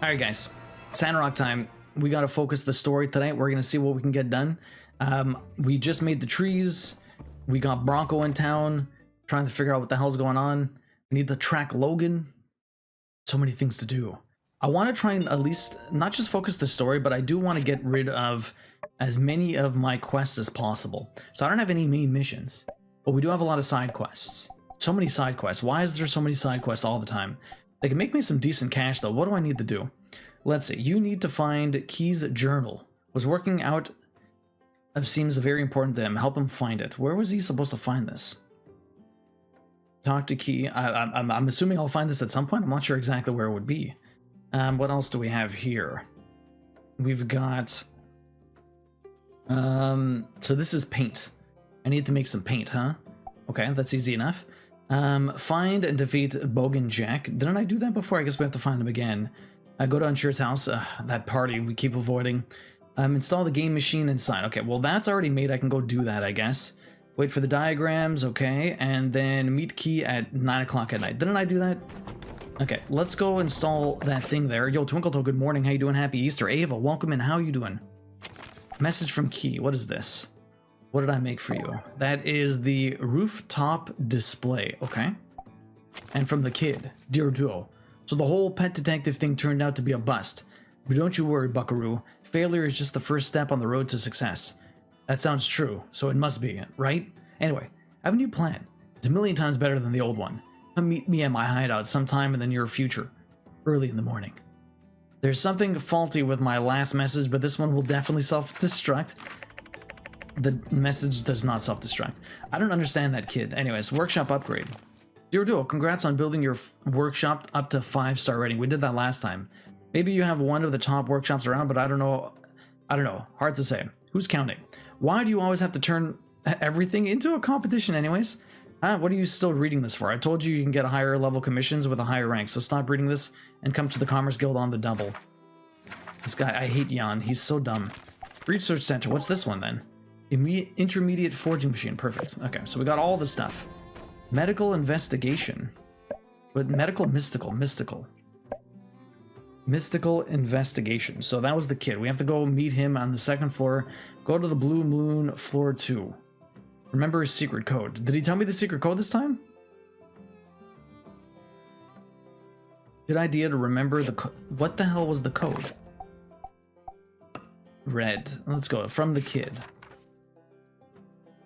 Alright guys, Sandrock time. We gotta focus the story tonight. We're gonna see what we can get done. We just made the trees. We got Bronco in town, trying to figure out what the hell's going on. We need to track Logan. So many things to do. I want to try and at least not just focus the story, but I do want to get rid of as many of my quests as possible. So I don't have any main missions, but we do have a lot of side quests. So many side quests. Why is there so many side quests all the time? They can make me some decent cash though. What do I need to do? Let's see. You need to find Key's journal. Was working out seems very important to him. Help him find it. Where was he supposed to find this? Talk to Key. I'm assuming I'll find this at some point. I'm not sure exactly where it would be. What else do we have here? We've got... so this is paint. I need to make some paint, huh? Okay, that's easy enough. Find and defeat Bogan Jack. Didn't I do that before? I guess we have to find him again. Go to Unshure's house. That party we keep avoiding. Install the game machine inside. Okay, well that's already made. I can go do that, I guess. Wait for the diagrams, okay. And then meet Key at 9 o'clock at night. Didn't I do that? Okay, let's go install that thing there. Yo, Twinkletoe, good morning. How you doing? Happy Easter. Ava, welcome in. How you doing? Message from Key. What is this? What did I make for you? That is the rooftop display. Okay. And from the kid. Dear Duo. So the whole pet detective thing turned out to be a bust. But don't you worry, Buckaroo. Failure is just the first step on the road to success. That sounds true, so it must be, right? Anyway, I have a new plan. It's a million times better than the old one. Come meet me at my hideout sometime in the near future. Early in the morning. There's something faulty with my last message, but this one will definitely self-destruct. The message does not self-destruct. I don't understand that, kid. Anyways, workshop upgrade. Dear Duo, congrats on building your workshop up to 5-star rating. We did that last time. Maybe you have one of the top workshops around, but I don't know. Hard to say. Who's counting? Why do you always have to turn everything into a competition anyways? What are you still reading this for? I told you you can get higher level commissions with a higher rank, so stop reading this and come to the Commerce Guild on the double. This guy, I hate Jan. He's so dumb. Research Center. What's this one then? Intermediate forging machine. Perfect. Okay, so we got all the stuff. Medical investigation. But mystical. Mystical investigation. So that was the kid. We have to go meet him on the second floor. Go to the Blue Moon floor 2. Remember his secret code. Did he tell me the secret code this time? Good idea to remember the code. What the hell was the code? Red. Let's go. From the kid.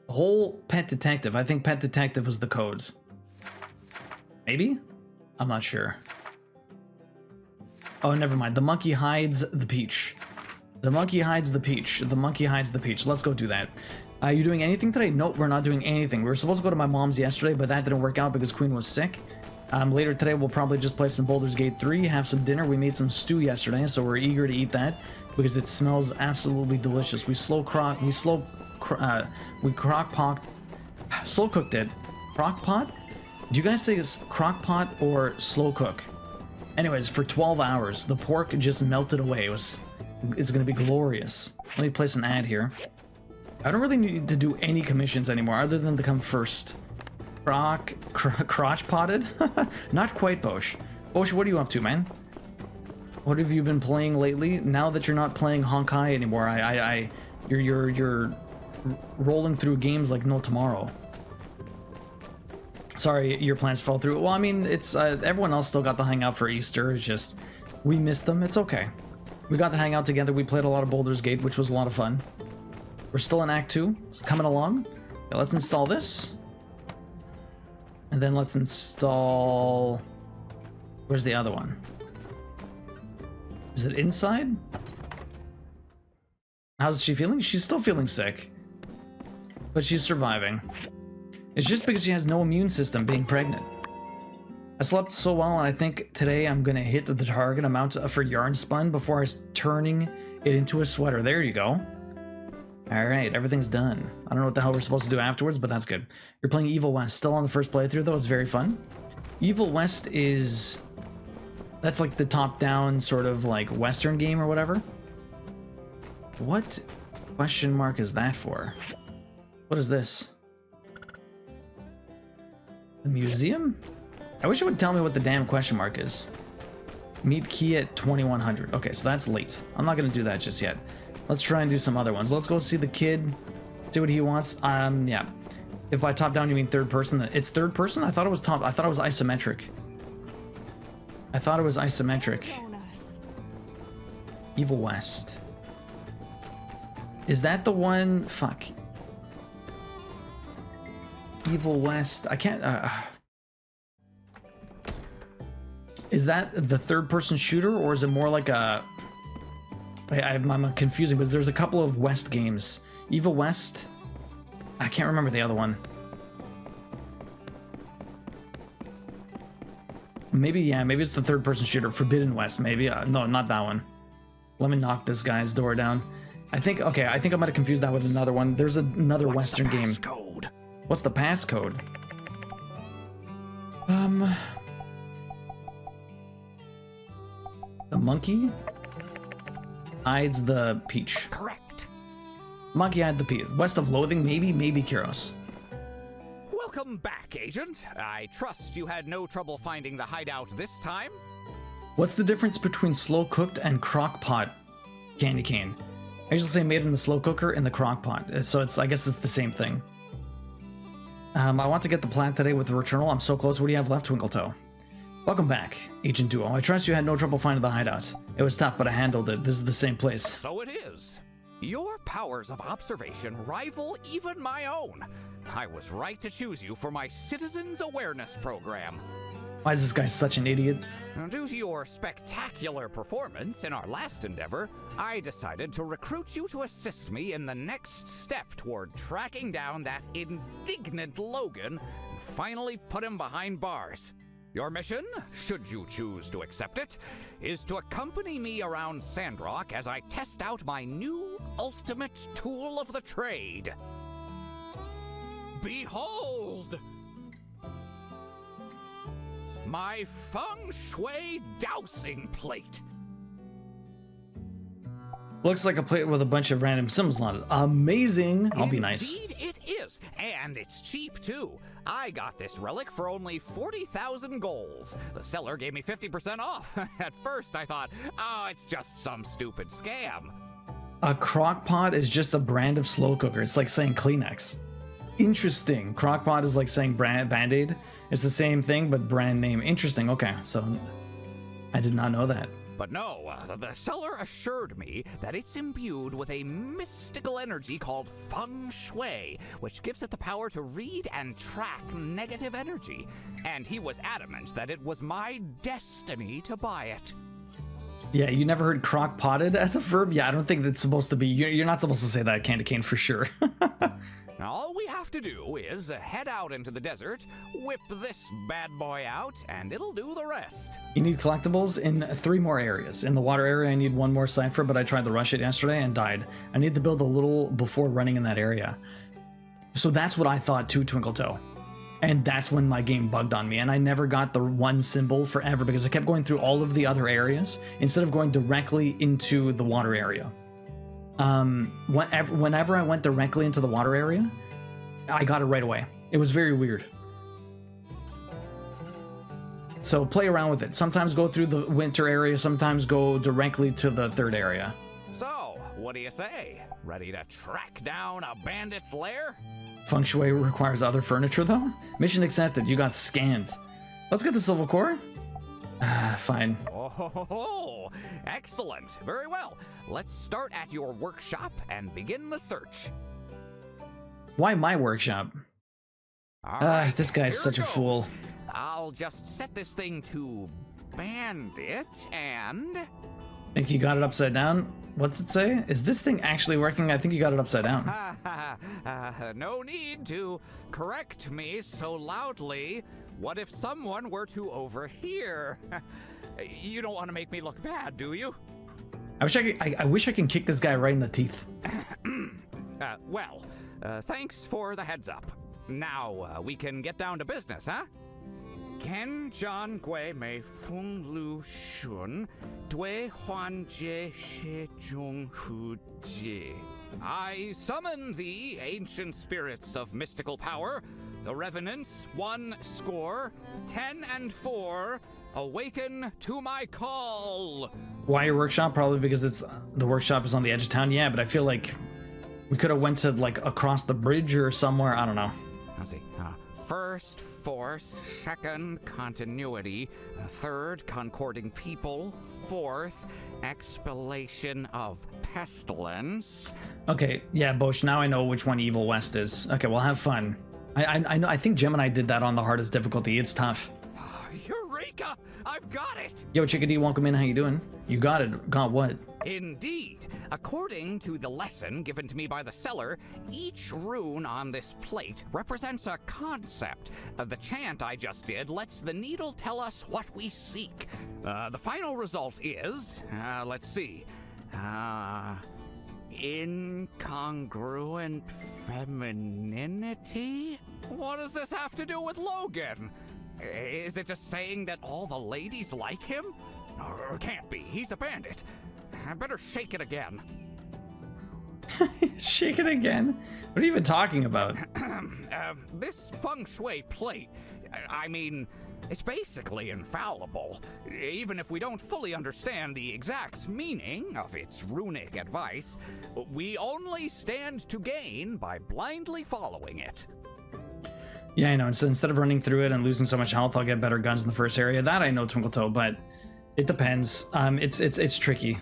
The whole pet detective. I think pet detective was the code. Maybe? I'm not sure. Oh, never mind. The monkey hides the peach. The monkey hides the peach. The monkey hides the peach. Let's go do that. Are you doing anything today? Nope, we're not doing anything. We were supposed to go to my mom's yesterday, but that didn't work out because Queen was sick. Later today, we'll probably just play some Baldur's Gate 3, have some dinner. We made some stew yesterday, so we're eager to eat that because it smells absolutely delicious. We crock pot, slow cooked it. Crock pot? Do you guys say it's crock pot or slow cook? Anyways, for 12 hours, the pork just melted away. It's gonna be glorious. Let me place an ad here. I don't really need to do any commissions anymore other than to come first. Crotch potted? Not quite, Bosch. Bosch, what are you up to, man? What have you been playing lately? Now that you're not playing Honkai anymore, you're rolling through games like no tomorrow. Sorry, your plans fell through. Well, I mean, it's everyone else still got to hang out for Easter. It's just we missed them. It's okay. We got to hang out together. We played a lot of Baldur's Gate, which was a lot of fun. We're still in Act 2. It's coming along. Okay, let's install this. And then let's install... Where's the other one? Is it inside? How's she feeling? She's still feeling sick. But she's surviving. It's just because she has no immune system being pregnant. I slept so well, and I think today I'm gonna hit the target amount for yarn spun before I start turning it into a sweater. There you go. Alright, everything's done. I don't know what the hell we're supposed to do afterwards, but that's good. You're playing Evil West. Still on the first playthrough, though. It's very fun. Evil West is... That's like the top-down sort of like Western game or whatever. What question mark is that for? What is this? The museum? I wish it would tell me what the damn question mark is. Meet key at 2100. Okay, so that's late. I'm not gonna do that just yet. Let's try and do some other ones. Let's go see the kid, see what he wants. Yeah. If by top down you mean third person, it's third person? I thought it was top. I thought it was isometric. I thought it was isometric. Evil West. Is that the one? Fuck. Evil West. I can't. Is that the third person shooter, or is it more like a... I'm confusing because there's a couple of West games. Evil West. I can't remember the other one. Maybe, yeah, maybe it's the third person shooter. Forbidden West, maybe. No, not that one. Let me knock this guy's door down. I think, okay, I think I might have confused that with another one. There's another Western game. Code? What's the passcode? The monkey hides the peach. Correct. Monkey hide the peach. West of Loathing, maybe Kyros. Welcome back, Agent. I trust you had no trouble finding the hideout this time. What's the difference between slow cooked and crock pot candy cane? I usually say made in the slow cooker and the crock pot. So I guess it's the same thing. I want to get the plat today with the Returnal. I'm so close. What do you have left, Twinkletoe? Welcome back, Agent Duo. I trust you had no trouble finding the hideout. It was tough, but I handled it. This is the same place. So it is. Your powers of observation rival even my own. I was right to choose you for my Citizens Awareness program. Why is this guy such an idiot? Due to your spectacular performance in our last endeavor, I decided to recruit you to assist me in the next step toward tracking down that indignant Logan and finally put him behind bars. Your mission, should you choose to accept it, is to accompany me around Sandrock as I test out my new ultimate tool of the trade. Behold! My feng shui dowsing plate. Looks like a plate with a bunch of random symbols on it. Amazing! I'll be nice. Indeed it is, and it's cheap too. I got this relic for only 40,000 golds. The seller gave me 50% off. At first I thought, oh, it's just some stupid scam. A crock pot is just a brand of slow cooker. It's like saying Kleenex. Interesting. Crock pot is like saying Band-Aid. It's the same thing, but brand name. Interesting. Okay, so I did not know that. But no, the seller assured me that it's imbued with a mystical energy called feng shui, which gives it the power to read and track negative energy. And he was adamant that it was my destiny to buy it. Yeah, you never heard crock potted as a verb? Yeah, I don't think that's supposed to be. You're not supposed to say that, Candy Cane, for sure. Now, all we have to do is head out into the desert, whip this bad boy out, and it'll do the rest. You need collectibles in 3 more areas. In the water area, I need 1 more cipher, but I tried to rush it yesterday and died. I need to build a little before running in that area. So that's what I thought too, Twinkletoe. And that's when my game bugged on me, and I never got the 1 symbol forever because I kept going through all of the other areas instead of going directly into the water area. Whenever I went directly into the water area, I got it right away. It was very weird. So play around with it. Sometimes go through the winter area, sometimes go directly to the 3rd area. So, what do you say? Ready to track down a bandit's lair? Feng Shui requires other furniture though? Mission accepted, you got scanned. Let's get the silver core. Fine. Oh, excellent. Very well. Let's start at your workshop and begin the search. Why my workshop? Alright, this guy's such a fool. I'll just set this thing to bandit and... Think you got it upside down? What's it say? Is this thing actually working? I think you got it upside down. No need to correct me so loudly. What if someone were to overhear? You don't want to make me look bad, do you? I wish I can kick this guy right in the teeth. Thanks for the heads up. Now, we can get down to business, huh? Ken John Gui Mei Feng Lu Shun Dui Huan Jie Shi Zhong Hu Ji. I summon the ancient spirits of mystical power, the revenants 1 score, 10 and 4, awaken to my call. Why your workshop? Probably because the workshop is on the edge of town. Yeah, but I feel like we could have went to like across the bridge or somewhere. I don't know. Let's see. First, force. Second, continuity. Third, concording people. Fourth, expellation of pestilence. Okay, yeah, Bosch, now I know which one Evil West is. Okay, well, have fun. I know. I think Gemini did that on the hardest difficulty. It's tough. Eureka! I've got it! Yo, Chickadee, welcome in. How you doing? You got it. Got what? Indeed. According to the lesson given to me by the seller, each rune on this plate represents a concept. The chant I just did lets the needle tell us what we seek. The final result is, let's see, incongruent femininity? What does this have to do with Logan? Is it just saying that all the ladies like him? No, can't be. He's a bandit. I better shake it again. Shake it again? What are you even talking about? This feng shui plate, I mean, it's basically infallible. Even if we don't fully understand the exact meaning of its runic advice, we only stand to gain by blindly following it. Yeah, I know. So instead of running through it and losing so much health, I'll get better guns in the first area. That I know, Twinkle Toe, but it depends. It's tricky.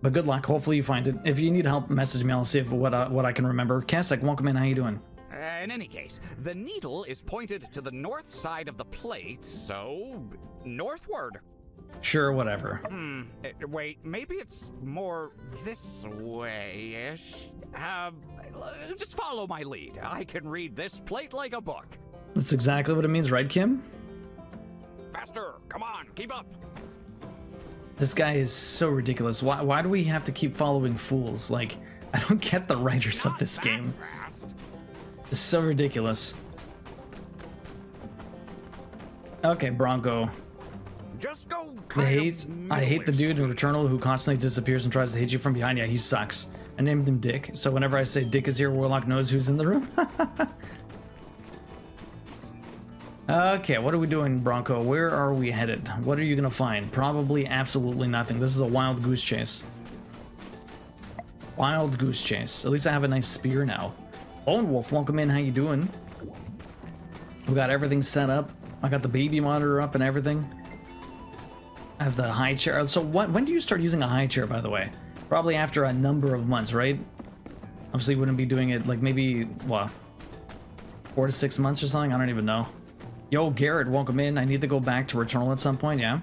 But good luck. Hopefully you find it. If you need help, message me. I'll see if what I can remember. Kasek, welcome in. How you doing? In any case, the needle is pointed to the north side of the plate, so northward. Sure, whatever. Wait, maybe it's more this way-ish. Just follow my lead. I can read this plate like a book. That's exactly what it means, right, Kim? Faster! Come on, keep up! This guy is so ridiculous. Why do we have to keep following fools? Like, I don't get the writers of this game. Fast. It's so ridiculous. Okay, Bronco. Just go I hate the dude in Returnal who constantly disappears and tries to hit you from behind. Yeah, he sucks. I named him Dick, so whenever I say Dick is here, Warlock knows who's in the room. Okay, what are we doing, Bronco? Where are we headed? What are you gonna find? Probably absolutely nothing. This is a wild goose chase. Wild goose chase. At least I have a nice spear now. Lone Wolf, welcome in. How you doing? We got everything set up. I got the baby monitor up and everything. I have the high chair. So when do you start using a high chair, by the way? Probably after a number of months, right? Obviously, you wouldn't be doing it like maybe, what, 4 to 6 months or something? I don't even know. Yo, Garrett, welcome in. I need to go back to Returnal at some point, yeah?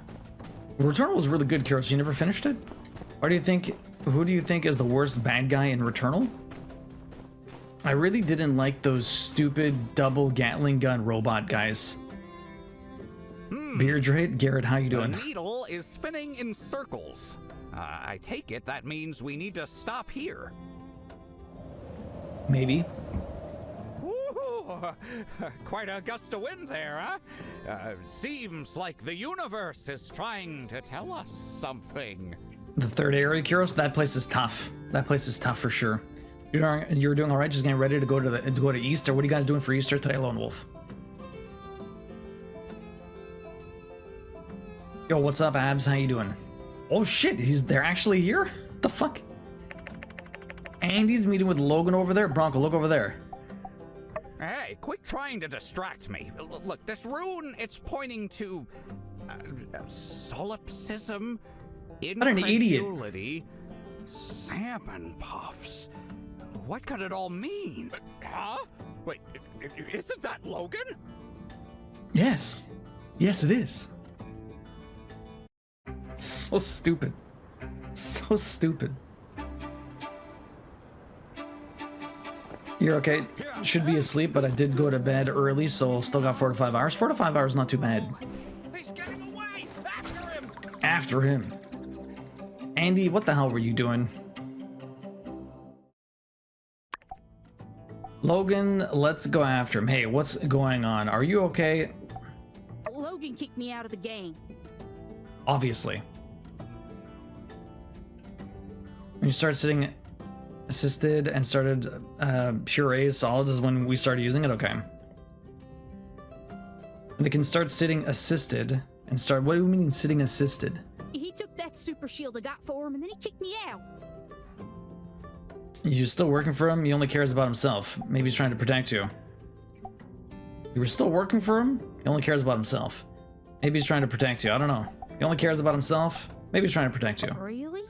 Returnal was really good, Kirill. You never finished it? Who do you think is the worst bad guy in Returnal? I really didn't like those stupid double Gatling gun robot guys. Beardrate, Garrett, how you doing? The needle is spinning in circles. I take it that means we need to stop here. Maybe. Ooh, quite a gust of wind there, huh? Seems like the universe is trying to tell us something. The third area, Kyros, that place is tough. That place is tough for sure. You're doing all right, just getting ready to go to Easter. What are you guys doing for Easter today, Lone Wolf? Yo, what's up, Abs? How you doing? Oh shit, they're actually here? What the fuck? Andy's meeting with Logan over there. Bronco, look over there. Hey, quit trying to distract me. Look, this rune, it's pointing to solipsism, What an idiot. incredulity, salmon puffs. What could it all mean? Huh? Wait, isn't that Logan? Yes. Yes, it is. So stupid. So stupid. You're okay. Should be asleep, but I did go to bed early, so still got 4 to 5 hours. 4 to 5 hours, not too bad. He's getting away! After him! After him. Andy, what the hell were you doing? Logan, let's go after him. Hey, what's going on? Are you okay? Logan kicked me out of the game. Obviously. When you start sitting assisted and started purees solids is when we started using it. Okay. And they can start sitting assisted and start. What do you mean sitting assisted? He took that super shield I got for him and then he kicked me out. You're still working for him? He only cares about himself. Maybe he's trying to protect you. You were still working for him? He only cares about himself. Maybe he's trying to protect you. I don't know. He only cares about himself. Maybe he's trying to protect you. Really?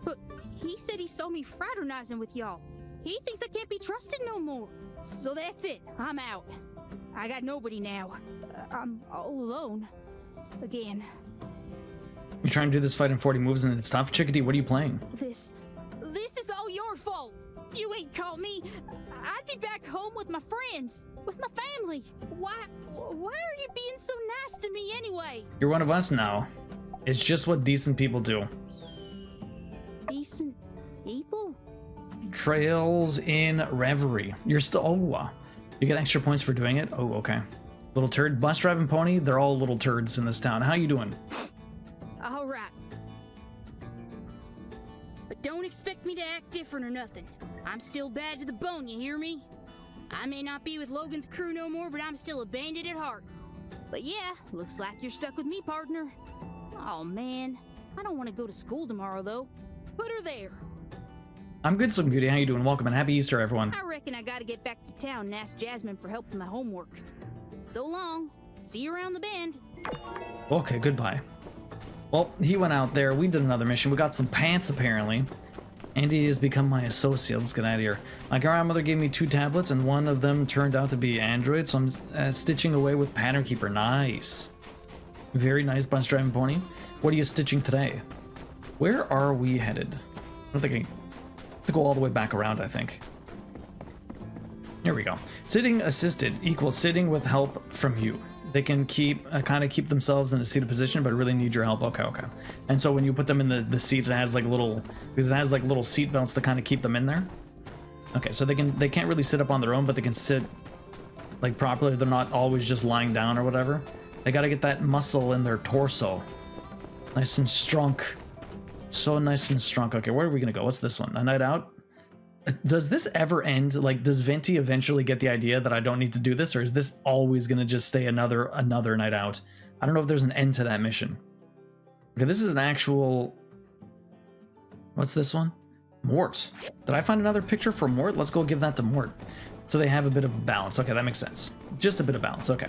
But he said he saw me fraternizing with y'all. He thinks I can't be trusted no more. So that's it. I'm out. I got nobody now. I'm all alone. Again. You're trying to do this fight in 40 moves and it's tough? Chickadee, what are you playing? This is all your fault. You ain't caught me. I'd be back home with my friends, with my family. Why are you being so nice to me anyway? You're one of us now. It's just what decent people do. Decent people? Trails in Reverie. You're still... Oh, you get extra points for doing it? Oh, okay. Little turd. Bus driving pony, they're all little turds in this town. How you doing? All right. But don't expect me to act different or nothing. I'm still bad to the bone, you hear me? I may not be with Logan's crew no more, but I'm still a bandit at heart. But yeah, looks like you're stuck with me, partner. Oh man, I don't want to go to school tomorrow though. Put her there. I'm good, Slim Beauty. How you doing? Welcome and happy Easter, everyone. I reckon I gotta get back to town and ask Jasmine for help with my homework. So long. See you around the bend. Okay, goodbye. Well, he went out there. We did another mission. We got some pants, apparently. Andy has become my associate. Let's get out of here. My grandmother gave me 2 tablets, and one of them turned out to be Android, so I'm stitching away with Pattern Keeper. Nice. Very nice, bus driving pony. What are you stitching today? Where are we headed? I'm thinking to go all the way back around, I think. Here we go. Sitting assisted equals sitting with help from you. They can keep kind of keep themselves in a seated position, but really need your help. Okay. And so when you put them in the seat, it has like little seat belts to kind of keep them in there. Okay, so they can't really sit up on their own, but they can sit like properly. They're not always just lying down or whatever. They got to get that muscle in their torso, nice and strong. So nice and strong. Okay, where are we gonna go? What's this one? A night out? Does this ever end? Like, does Venti eventually get the idea that I don't need to do this, or is this always gonna just stay another night out? I don't know if there's an end to that mission. Okay, this is an actual... What's this one? Mort. Did I find another picture for Mort? Let's go give that to Mort. So they have a bit of balance. Okay, that makes sense. Just a bit of balance. Okay.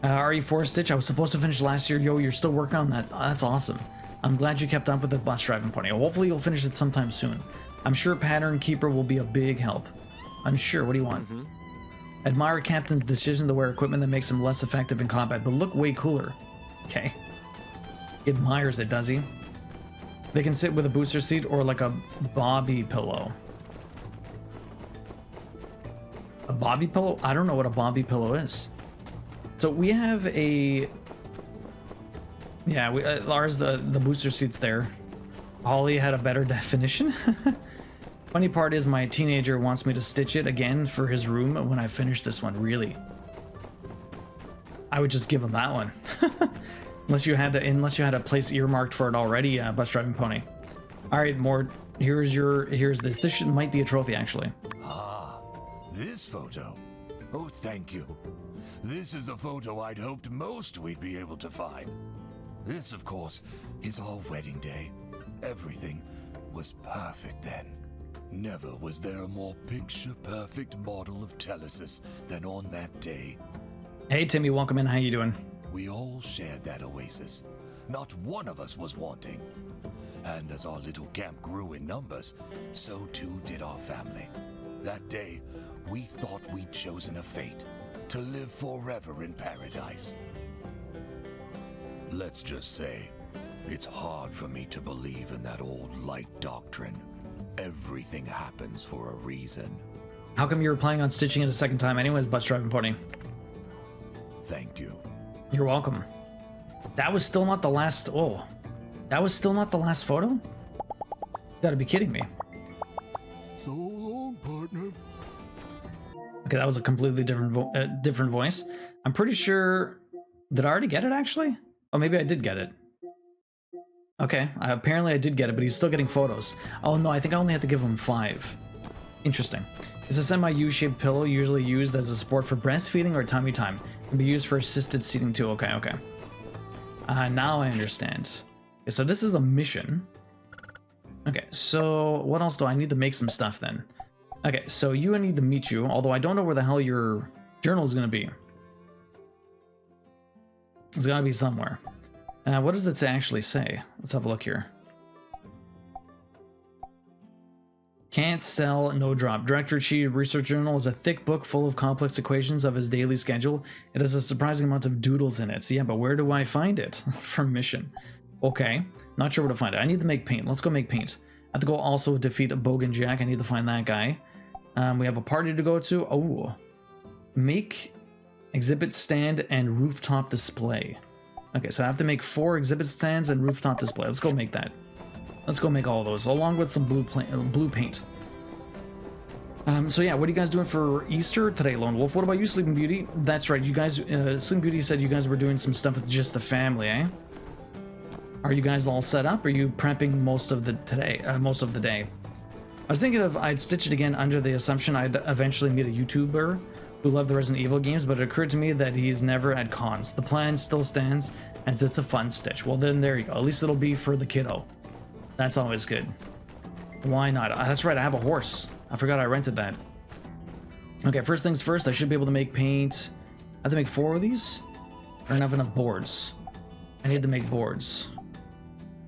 RE4 Stitch. I was supposed to finish last year. Yo, you're still working on that. That's awesome. I'm glad you kept up with the bus driving pony. Hopefully you'll finish it sometime soon. I'm sure Pattern Keeper will be a big help. I'm sure. What do you want? Admire Captain's decision to wear equipment that makes him less effective in combat, but look way cooler. Okay. He admires it, does he? They can sit with a booster seat or like a bobby pillow. A bobby pillow? I don't know what a bobby pillow is. So we have a... Yeah, ours, the booster seat's there. Holly had a better definition. Funny part is my teenager wants me to stitch it again for his room when I finish this one. Really? I would just give him that one. unless you had a place earmarked for it already, bus driving pony. All right, Mort, here's this. This might be a trophy, actually. Ah, this photo. Oh, thank you. This is the photo I'd hoped most we'd be able to find. This, of course, is our wedding day. Everything was perfect then. Never was there a more picture-perfect model of Telesis than on that day. Hey, Timmy, welcome in. How you doing? We all shared that oasis. Not one of us was wanting. And as our little camp grew in numbers, so too did our family. That day, we thought we'd chosen a fate to live forever in paradise. Let's just say, it's hard for me to believe in that old light doctrine. Everything happens for a reason. How come you were planning on stitching it a second time anyways, bus driving pony? Thank you. You're welcome. That was still not the last... Oh. That was still not the last photo? You gotta be kidding me. So long, partner. Okay, that was a completely different voice. I'm pretty sure... Did I already get it, actually? Oh, maybe I did get it. Okay, apparently I did get it, but he's still getting photos. Oh no, I think I only had to give him 5. Interesting. It's a semi-U-shaped pillow usually used as a support for breastfeeding or tummy time. It can be used for assisted seating too. Okay. Now I understand. Okay, so this is a mission. Okay, so what else do I need to make some stuff then? Okay, so I need to meet you, although I don't know where the hell your journal is going to be. It's got to be somewhere. What does it actually say? Let's have a look here. Can't sell, no drop. Director Chi Research Journal is a thick book full of complex equations of his daily schedule. It has a surprising amount of doodles in it. So yeah, but where do I find it? From mission. Okay, not sure where to find it. I need to make paint. Let's go make paint. I have to go also defeat Bogan Jack. I need to find that guy. We have a party to go to. Oh, make exhibit stand and rooftop display. Okay, so I have to make 4 exhibit stands and rooftop display. Let's go make that. Let's go make all those, along with some blue paint. So yeah, what are you guys doing for Easter today, Lone Wolf? What about you, Sleeping Beauty? That's right, you guys, Sleeping Beauty said you guys were doing some stuff with just the family, eh? Are you guys all set up? Or are you prepping most of the day? I was thinking I'd stitch it again under the assumption I'd eventually meet a YouTuber who loved the Resident Evil games, but it occurred to me that he's never at cons. The plan still stands, and it's a fun stitch. Well then, there you go. At least it'll be for the kiddo. That's always good. Why not? That's right, I have a horse. I forgot I rented that. Okay, first things first, I should be able to make paint. I have to make 4 of these? I don't have enough boards. I need to make boards.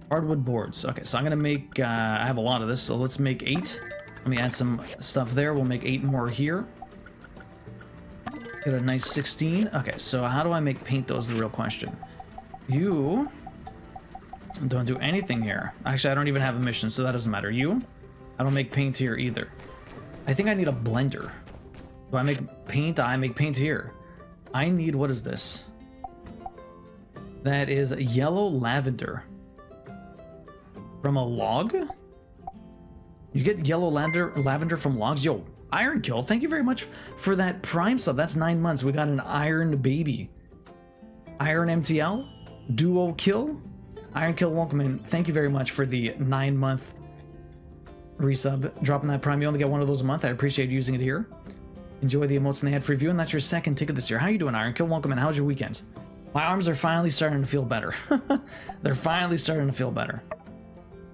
Hardwood boards. Okay, so I'm gonna make, I have a lot of this, so let's make 8. Let me add some stuff there. We'll make 8 more here. Get a nice 16. Okay, so how do I make paint though is the real question. You don't do anything here. Actually, I don't even have a mission, so that doesn't matter. You? I don't make paint here either. I think I need a blender. Do I make paint? I make paint here. I need, what is this? That is yellow lavender. From a log? You get yellow lavender from logs? Yo, Iron Kill, thank you very much for that Prime sub. That's 9 months. We got an Iron baby. Iron MTL? Duo Kill? Iron Kill, welcome in. Thank you very much for the 9-month resub. Dropping that Prime. You only get one of those a month. I appreciate using it here. Enjoy the emotes and the ad for review, and that's your second ticket this year. How you doing, Iron Kill? Welcome in. How's your weekend? My arms are finally starting to feel better. They're finally starting to feel better.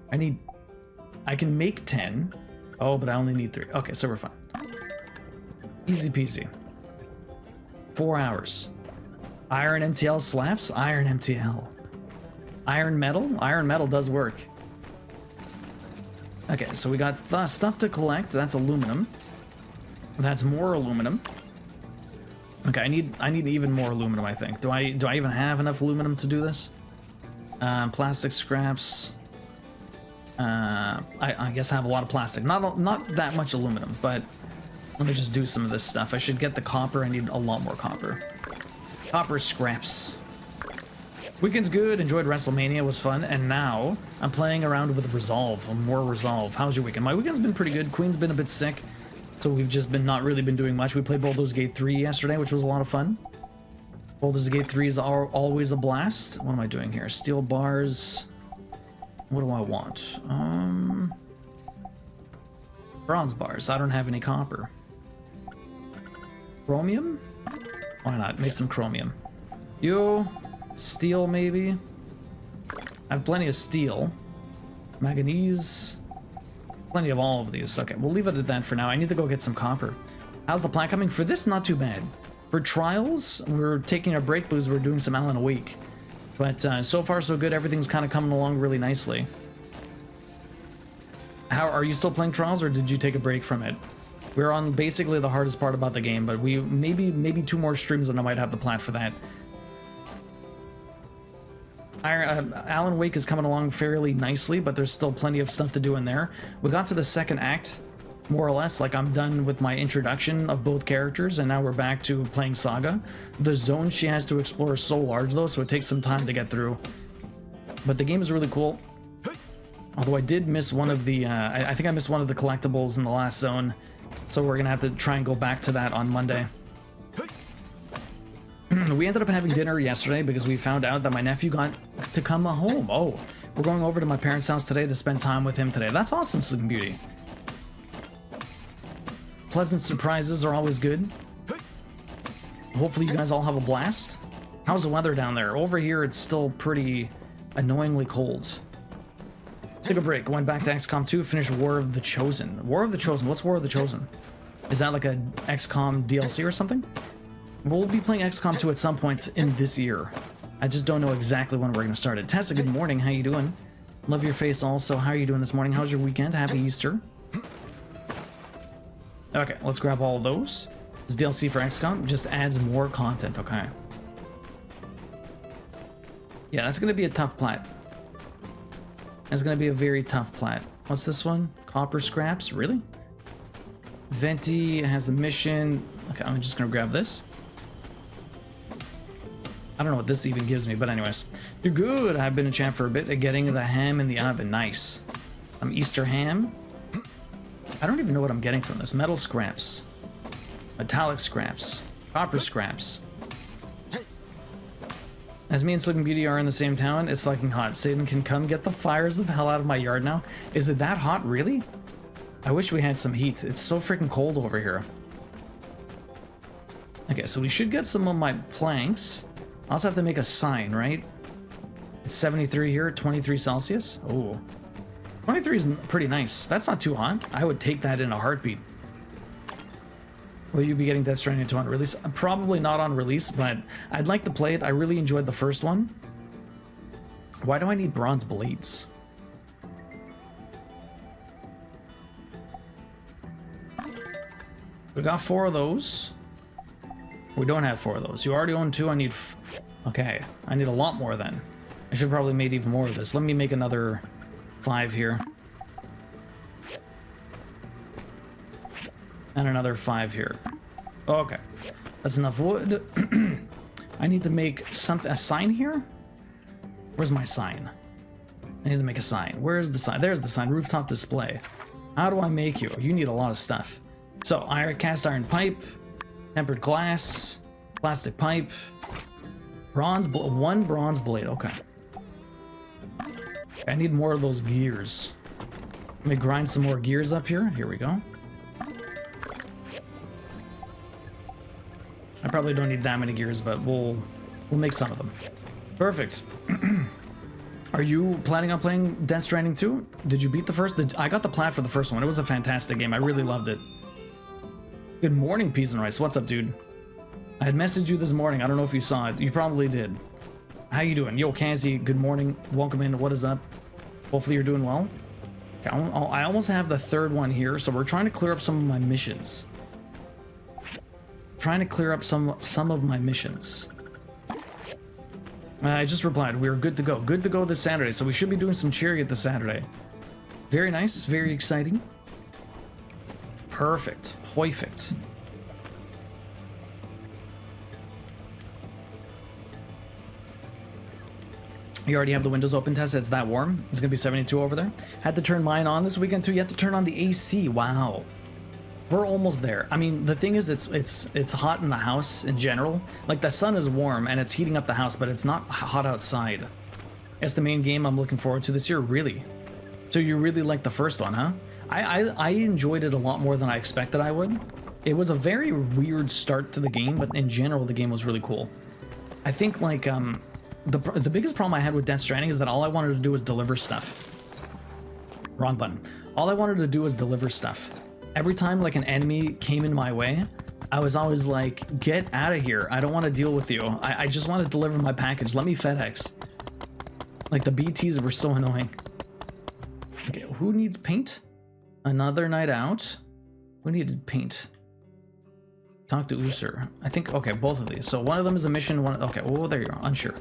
I can make 10. Oh, but I only need 3. Okay, so we're fine. Easy peasy. 4 hours. Iron MTL slaps? Iron MTL. Iron metal? Iron metal does work. Okay, so we got stuff to collect. That's aluminum. That's more aluminum. Okay, I need even more aluminum, I think. Do I even have enough aluminum to do this? Plastic scraps. I guess I have a lot of plastic. Not that much aluminum, but let me just do some of this stuff. I should get the copper. I need a lot more copper. Copper scraps. Weekend's good. Enjoyed WrestleMania. Was fun. And now I'm playing around with Resolve. More Resolve. How's your weekend? My weekend's been pretty good. Queen's been a bit sick, so we've just not really been doing much. We played Baldur's Gate 3 yesterday, which was a lot of fun. Baldur's Gate 3 is always a blast. What am I doing here? Steel bars. What do I want? Bronze bars. I don't have any copper. Chromium? Why not? Make some chromium. Steel, maybe? I have plenty of steel. Manganese. Plenty of all of these. Okay, we'll leave it at that for now. I need to go get some copper. How's the plan coming? For this, not too bad. For trials, we're taking a break because we're doing some Alan Awake. But so far, so good. Everything's kind of coming along really nicely. How are you still playing Trials, or did you take a break from it? We're on basically the hardest part about the game, but we maybe 2 more streams and I might have the plan for that. Alan Wake is coming along fairly nicely, but there's still plenty of stuff to do in there. We got to the second act, more or less. Like, I'm done with my introduction of both characters, and now we're back to playing Saga. The zone she has to explore is so large, though, so it takes some time to get through. But the game is really cool. Although I did miss one of the, I think I missed one of the collectibles in the last zone, so we're gonna have to try and go back to that on Monday. We ended up having dinner yesterday because we found out that my nephew got to come home. Oh, we're going over to my parents' house today to spend time with him today. That's awesome, Sleeping Beauty. Pleasant surprises are always good. Hopefully you guys all have a blast. How's the weather down there? Over here, it's still pretty annoyingly cold. Took a break. Went back to XCOM 2. Finished War of the Chosen. War of the Chosen. What's War of the Chosen? Is that like a XCOM DLC or something? We'll be playing XCOM 2 at some point in this year. I just don't know exactly when we're going to start it. Tessa, good morning. How you doing? Love your face also. How are you doing this morning? How's your weekend? Happy Easter. Okay, let's grab all of those. This DLC for XCOM just adds more content. Okay. Yeah, that's going to be a tough plat. That's going to be a very tough plat. What's this one? Copper scraps? Really? Venti has a mission. Okay, I'm just going to grab this. I don't know what this even gives me, but anyways. You're good. I've been in chat for a bit. Getting the ham in the oven. Nice. Easter ham. I don't even know what I'm getting from this. Metal scraps. Metallic scraps. Copper scraps. As me and Sleeping Beauty are in the same town, it's fucking hot. Satan can come get the fires of hell out of my yard now. Is it that hot, really? I wish we had some heat. It's so freaking cold over here. Okay, so we should get some of my planks. I also have to make a sign, right? It's 73 here, 23 Celsius. Oh, 23 is pretty nice. That's not too hot. I would take that in a heartbeat. Will you be getting Death Stranding 2 on release? Probably not on release, but I'd like to play it. I really enjoyed the first one. Why do I need bronze blades? We got 4 of those. We don't have 4 of those. You already own 2. I need... Okay, I need a lot more then. I should probably made even more of this. Let me make another 5 here. And another 5 here. Okay, that's enough wood. I need to make a sign here? Where's my sign? I need to make a sign. Where's the sign? There's the sign. Rooftop display. How do I make you? You need a lot of stuff. So, cast iron pipe, tempered glass, plastic pipe, one bronze blade. Okay. I need more of those gears. Let me grind some more gears up here. Here we go. I probably don't need that many gears, but we'll make some of them. Perfect. Are you planning on playing Death Stranding 2? Did you beat the first? I got the plat for the first one. It was a fantastic game. I really loved it. Good morning, Peas and Rice. What's up, dude? I had messaged you this morning. I don't know if you saw it. You probably did. How you doing? Yo, Kazi, good morning. Welcome in. What is up? Hopefully you're doing well. Okay, I almost have the 3rd one here, so we're trying to clear up some of my missions. Trying to clear up some of my missions. I just replied. We are good to go. Good to go this Saturday, so we should be doing some chariot this Saturday. Very nice. Very exciting. Perfect. Perfect. You already have the windows open, Tessa. It's that warm. It's gonna be 72 over there. Had to turn mine on this weekend too. You have to turn on the AC. Wow. We're almost there. I mean, the thing is, it's hot in the house in general. Like, the sun is warm and it's heating up the house, but it's not hot outside. It's the main game I'm looking forward to this year, really. So you really like the first one, huh? I enjoyed it a lot more than I expected I would. It was a very weird start to the game, but in general, the game was really cool. I think, like, the biggest problem I had with Death Stranding is that all I wanted to do was deliver stuff. Wrong button. All I wanted to do was deliver stuff. Every time, like, an enemy came in my way, I was always like, get out of here. I don't want to deal with you. I just want to deliver my package. Let me FedEx. Like, the BTs were so annoying. Okay, who needs paint? Another night out? Who needed paint? Talk to Usur. I think, okay, both of these. So one of them is a mission, one... Okay, oh, there you are. Unsure.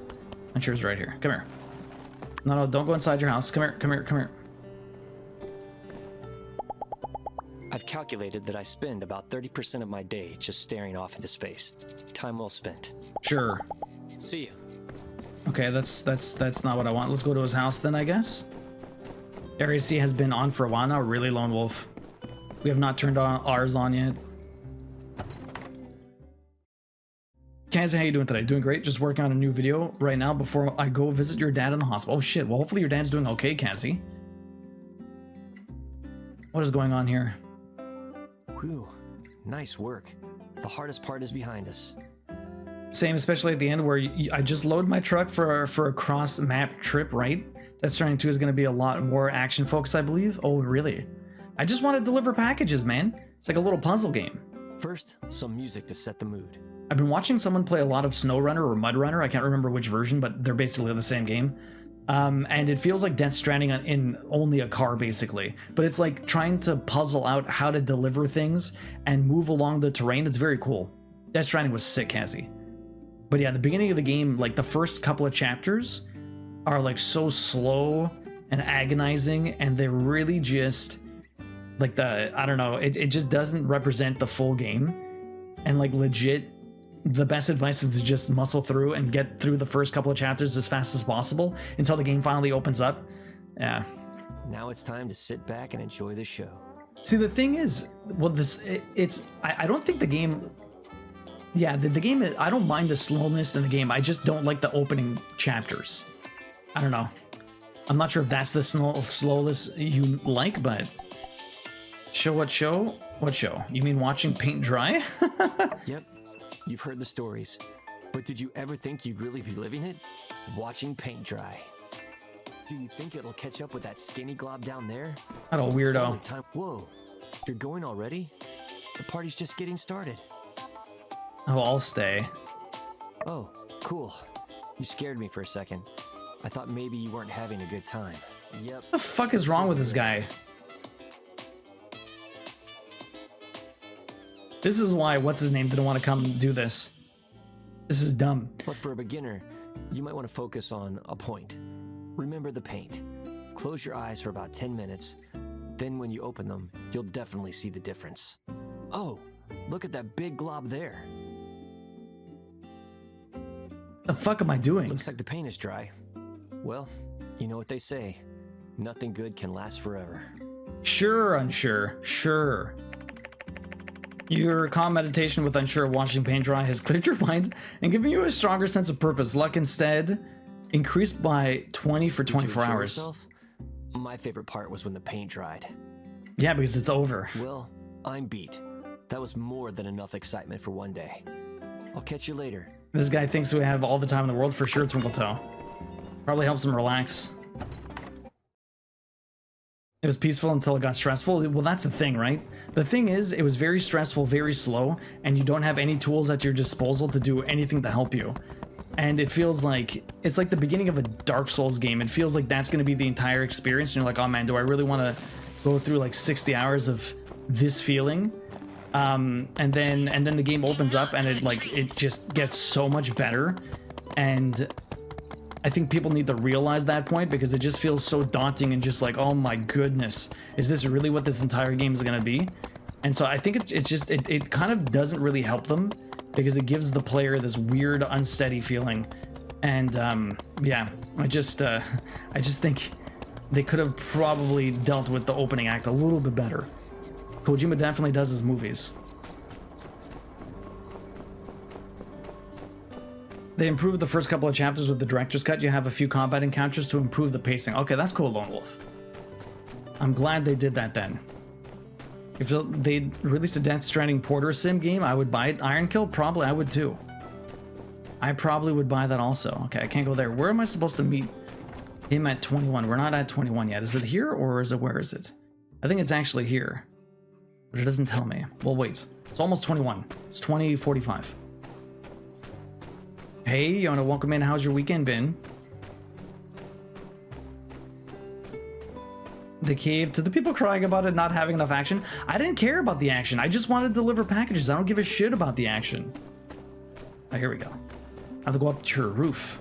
Unsure is right here. Come here. No, don't go inside your house. Come here, come here, come here. I've calculated that I spend about 30% of my day just staring off into space. Time well spent. Sure. See you. Okay, that's not what I want. Let's go to his house then, I guess. Area C has been on for a while now. Really, Lone Wolf. We have not turned ours on yet. Kazi, how you doing today? Doing great. Just working on a new video right now before I go visit your dad in the hospital. Oh shit, well hopefully your dad's doing okay, Kazi. What is going on here? Whew, nice work. The hardest part is behind us. Same, especially at the end where I just load my truck for a cross map trip, right? Death Stranding 2 is going to be a lot more action focused, I believe. Oh, really? I just want to deliver packages, man. It's like a little puzzle game. First, some music to set the mood. I've been watching someone play a lot of Snow Runner or Mud Runner. I can't remember which version, but they're basically the same game. And it feels like Death Stranding in only a car, basically. But it's like trying to puzzle out how to deliver things and move along the terrain. It's very cool. Death Stranding was sick, Cassie. But yeah, the beginning of the game, like the first couple of chapters are like so slow and agonizing, and they're really just like I don't know, it just doesn't represent the full game. And like legit, the best advice is to just muscle through and get through the first couple of chapters as fast as possible until the game finally opens up. Yeah. Now it's time to sit back and enjoy the show. See, the thing is, well, I don't think the game, yeah, the game, I don't mind the slowness in the game. I just don't like the opening chapters. I don't know. I'm not sure if that's the slowness you like, but show what show? What show? You mean watching paint dry? Yep. You've heard the stories, but did you ever think you'd really be living it? Watching paint dry. Do you think it'll catch up with that skinny glob down there? What a weirdo. Whoa, you're going already? The party's just getting started. Oh, I'll stay. Oh, cool. You scared me for a second. I thought maybe you weren't having a good time. Yep. What the fuck is wrong with this guy? This is why what's-his-name didn't want to come do this. This is dumb. But for a beginner, you might want to focus on a point. Remember the paint. Close your eyes for about 10 minutes. Then when you open them, you'll definitely see the difference. Oh, look at that big glob there. The fuck am I doing? Looks like the paint is dry. Well, you know what they say. Nothing good can last forever. Sure, unsure. Sure. Your calm meditation with unsure watching paint dry has cleared your mind and given you a stronger sense of purpose. Luck instead increased by 20 for 24 hours. Yourself? My favorite part was when the paint dried. Yeah, because it's over. Well, I'm beat. That was more than enough excitement for one day. I'll catch you later. This guy thinks we have all the time in the world. For sure, Twinkletoe. Probably helps him relax. It was peaceful until it got stressful. Well, that's the thing, right? The thing is, it was very stressful, very slow, and you don't have any tools at your disposal to do anything to help you. And it feels like, it's like the beginning of a Dark Souls game. It feels like that's going to be the entire experience, and you're like, oh man, do I really want to go through like 60 hours of this feeling? And then the game opens up, and it just gets so much better. And I think people need to realize that point, because it just feels so daunting and just like, oh my goodness, is this really what this entire game is going to be? And so I think it kind of doesn't really help them, because it gives the player this weird unsteady feeling. And yeah, I just think they could have probably dealt with the opening act a little bit better. Kojima definitely does his movies. They improved the first couple of chapters with the director's cut. You have a few combat encounters to improve the pacing. Okay, that's cool, Lone Wolf. I'm glad they did that then. If they released a Death Stranding Porter Sim game, I would buy it. Iron Kill, probably I would too. I probably would buy that also. Okay, I can't go there. Where am I supposed to meet him at 21? We're not at 21 yet. Is it here or is it, where is it? I think it's actually here, but it doesn't tell me. Well, wait. It's almost 21. It's 20:45. Hey, you wanna welcome in? How's your weekend been? The cave. To the people crying about it not having enough action, I didn't care about the action. I just wanted to deliver packages. I don't give a shit about the action. Oh, here we go. I have to go up to your roof.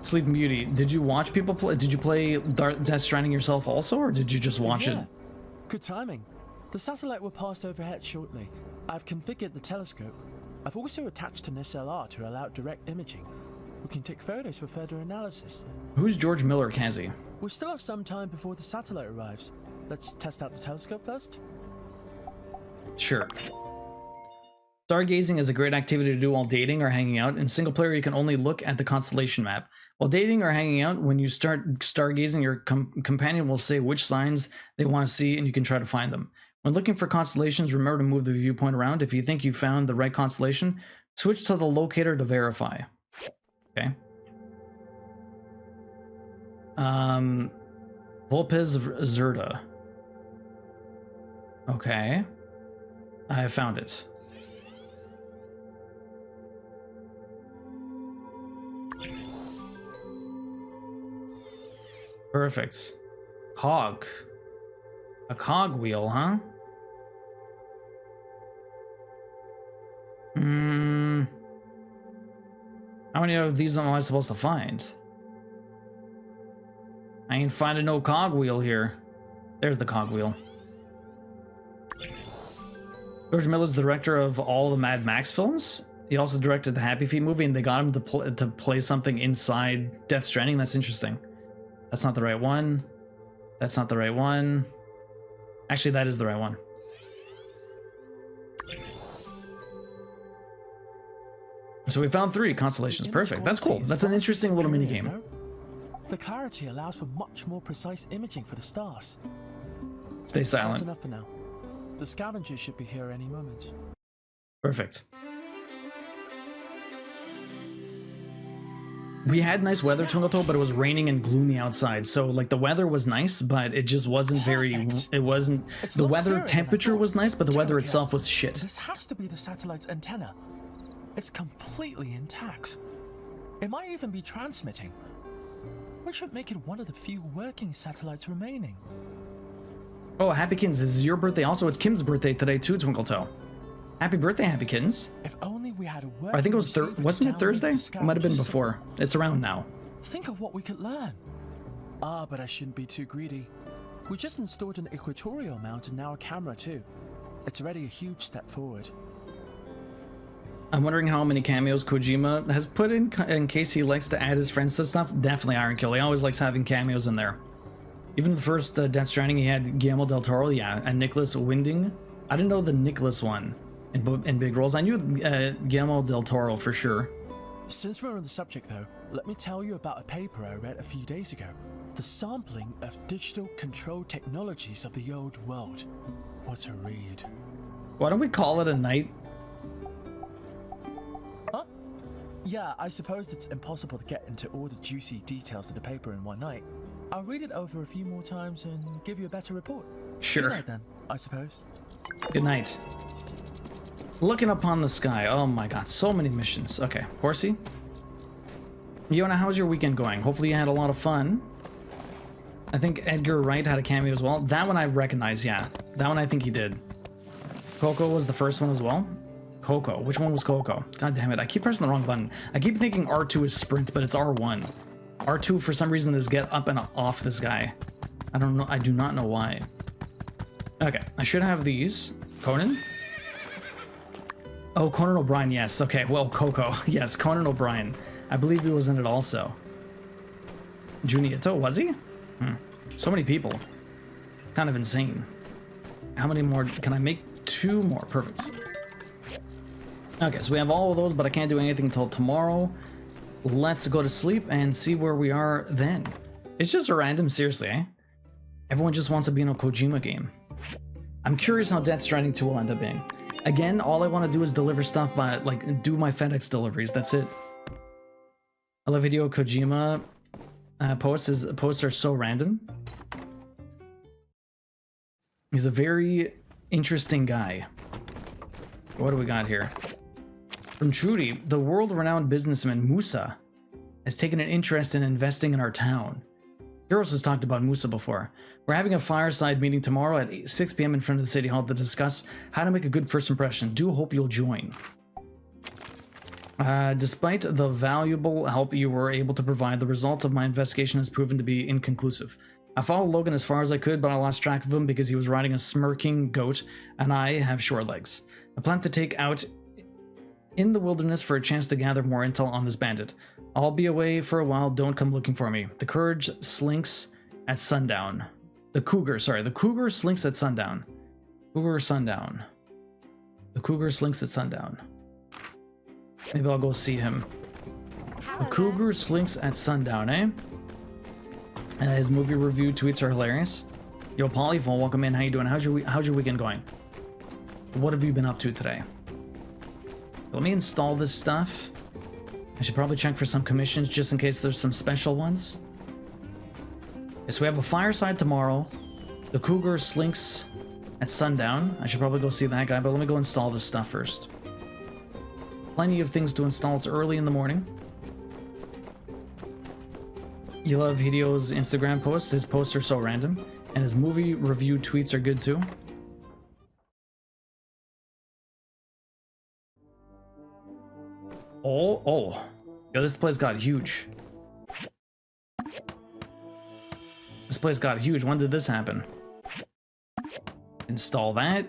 Sleeping Beauty, did you watch people play? Did you play Death Stranding yourself also, or did you just watch it? Good timing. The satellite will pass overhead shortly. I've configured the telescope. I've also attached an SLR to allow direct imaging. We can take photos for further analysis. Who's George Miller, Cassie? We still have some time before the satellite arrives. Let's test out the telescope first. Sure. Stargazing is a great activity to do while dating or hanging out. In single player, you can only look at the constellation map. While dating or hanging out, when you start stargazing, your companion will say which signs they want to see, and you can try to find them. When looking for constellations, remember to move the viewpoint around. If you think you found the right constellation, switch to the locator to verify. Okay. Volpes Zerda. Okay. I found it. Perfect. Cog. A cog wheel, huh? How many of these am I supposed to find? I ain't finding no cog wheel here. There's the cog wheel. George Miller's the director of all the Mad Max films. He also directed the Happy Feet movie, and they got him to play something inside Death Stranding. That's interesting. That's not the right one. That's not the right one. Actually, that is the right one. So we found 3 constellations. Perfect. That's cool. That's an interesting little mini game. The clarity allows for much more precise imaging for the stars. Stay silent. That's enough for now. The scavengers should be here any moment. Perfect. We had nice weather, Twinkle, but it was raining and gloomy outside. So like the weather was nice, but it just wasn't it wasn't, the weather temperature was nice, but the weather itself was shit. This has to be the satellite's antenna. It's completely intact. It might even be transmitting, which would make it one of the few working satellites remaining. Oh, Happy Kittens, this is your birthday. Also, it's Kim's birthday today too, Twinkletoe. Happy birthday, Happy Kittens. If only we had a Or I think it was wasn't it Thursday? It might have been before. It's around now. Think of what we could learn. Ah, but I shouldn't be too greedy. We just installed an equatorial mount and now a camera too. It's already a huge step forward. I'm wondering how many cameos Kojima has put in case he likes to add his friends to stuff. Definitely Iron Kill. He always likes having cameos in there. Even the first Death Stranding, he had Guillermo del Toro, yeah, and Nicholas Winding. I didn't know the Nicholas one in big roles. I knew Guillermo del Toro for sure. Since we're on the subject though, let me tell you about a paper I read a few days ago. The sampling of digital control technologies of the old world. What a read. Why don't we call it a night? Huh? Yeah, I suppose it's impossible to get into all the juicy details of the paper in one night. I'll read it over a few more times and give you a better report. Sure. Good night then, I suppose. Good night. Looking upon the sky. Oh my god, so many missions. Okay, Horsey. Yona, how's your weekend going? Hopefully you had a lot of fun. I think Edgar Wright had a cameo as well. That one I recognize, yeah. That one I think he did. Coco was the first one as well. Coco. Which one was Coco? God damn it, I keep pressing the wrong button. I keep thinking R2 is sprint, but it's R1. R2 for some reason is get up and off this guy. I don't know. I do not know why. Okay, I should have these. Conan? Oh, Conan O'Brien, yes. Okay, well, Coco. Yes, Conan O'Brien. I believe he was in it also. Juniito, was he? So many people. Kind of insane. How many more? Can I make 2 more? Perfect. Okay, so we have all of those, but I can't do anything until tomorrow. Let's go to sleep and see where we are then. It's just a random, seriously, eh? Everyone just wants to be in a Kojima game. I'm curious how Death Stranding 2 will end up being. Again, all I want to do is deliver stuff by, like, do my FedEx deliveries. That's it. I love Hideo Kojima posts are so random. He's a very interesting guy. What do we got here? From Trudy, the world-renowned businessman Musa has taken an interest in investing in our town. Gyros has talked about Musa before. We're having a fireside meeting tomorrow at 6 p.m. in front of the City Hall to discuss how to make a good first impression. Do hope you'll join. Despite the valuable help you were able to provide, the results of my investigation has proven to be inconclusive. I followed Logan as far as I could, but I lost track of him because he was riding a smirking goat, and I have short legs. I plan to take out in the wilderness for a chance to gather more intel on this bandit. I'll be away for a while, don't come looking for me. The courage slinks at sundown. The cougar slinks at sundown. Cougar sundown. The cougar slinks at sundown. Maybe I'll go see him. The cougar slinks at sundown, eh? And his movie review tweets are hilarious. Yo, Polyphone, welcome in. How you doing? How's your weekend going? What have you been up to today? Let me install this stuff. I should probably check for some commissions just in case there's some special ones. Okay, so we have a fireside tomorrow. The cougar slinks at sundown. I should probably go see that guy, but let me go install this stuff first. Plenty of things to install. It's early in the morning. You love Hidio's Instagram posts. His posts are so random. And his movie review tweets are good too. Oh. Yo, this place got huge. This place got huge. When did this happen? Install that.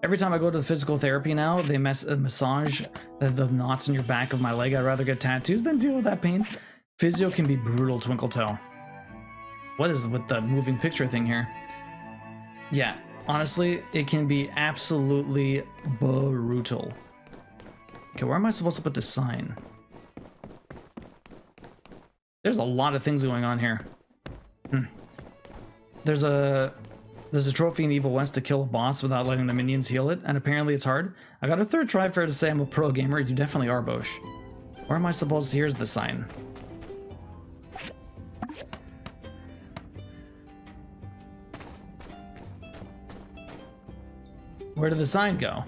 Every time I go to the physical therapy now, they massage the knots in your back of my leg. I'd rather get tattoos than deal with that pain. Physio can be brutal, Twinkletoe. What is with the moving picture thing here? Yeah, honestly, it can be absolutely brutal. Okay, where am I supposed to put this sign? There's a lot of things going on here. There's a trophy in Evil West to kill a boss without letting the minions heal it, and apparently it's hard. I got a third try for it to say I'm a pro gamer. You definitely are, Bosch. Where am I supposed to? Here's the sign. Where did the sign go?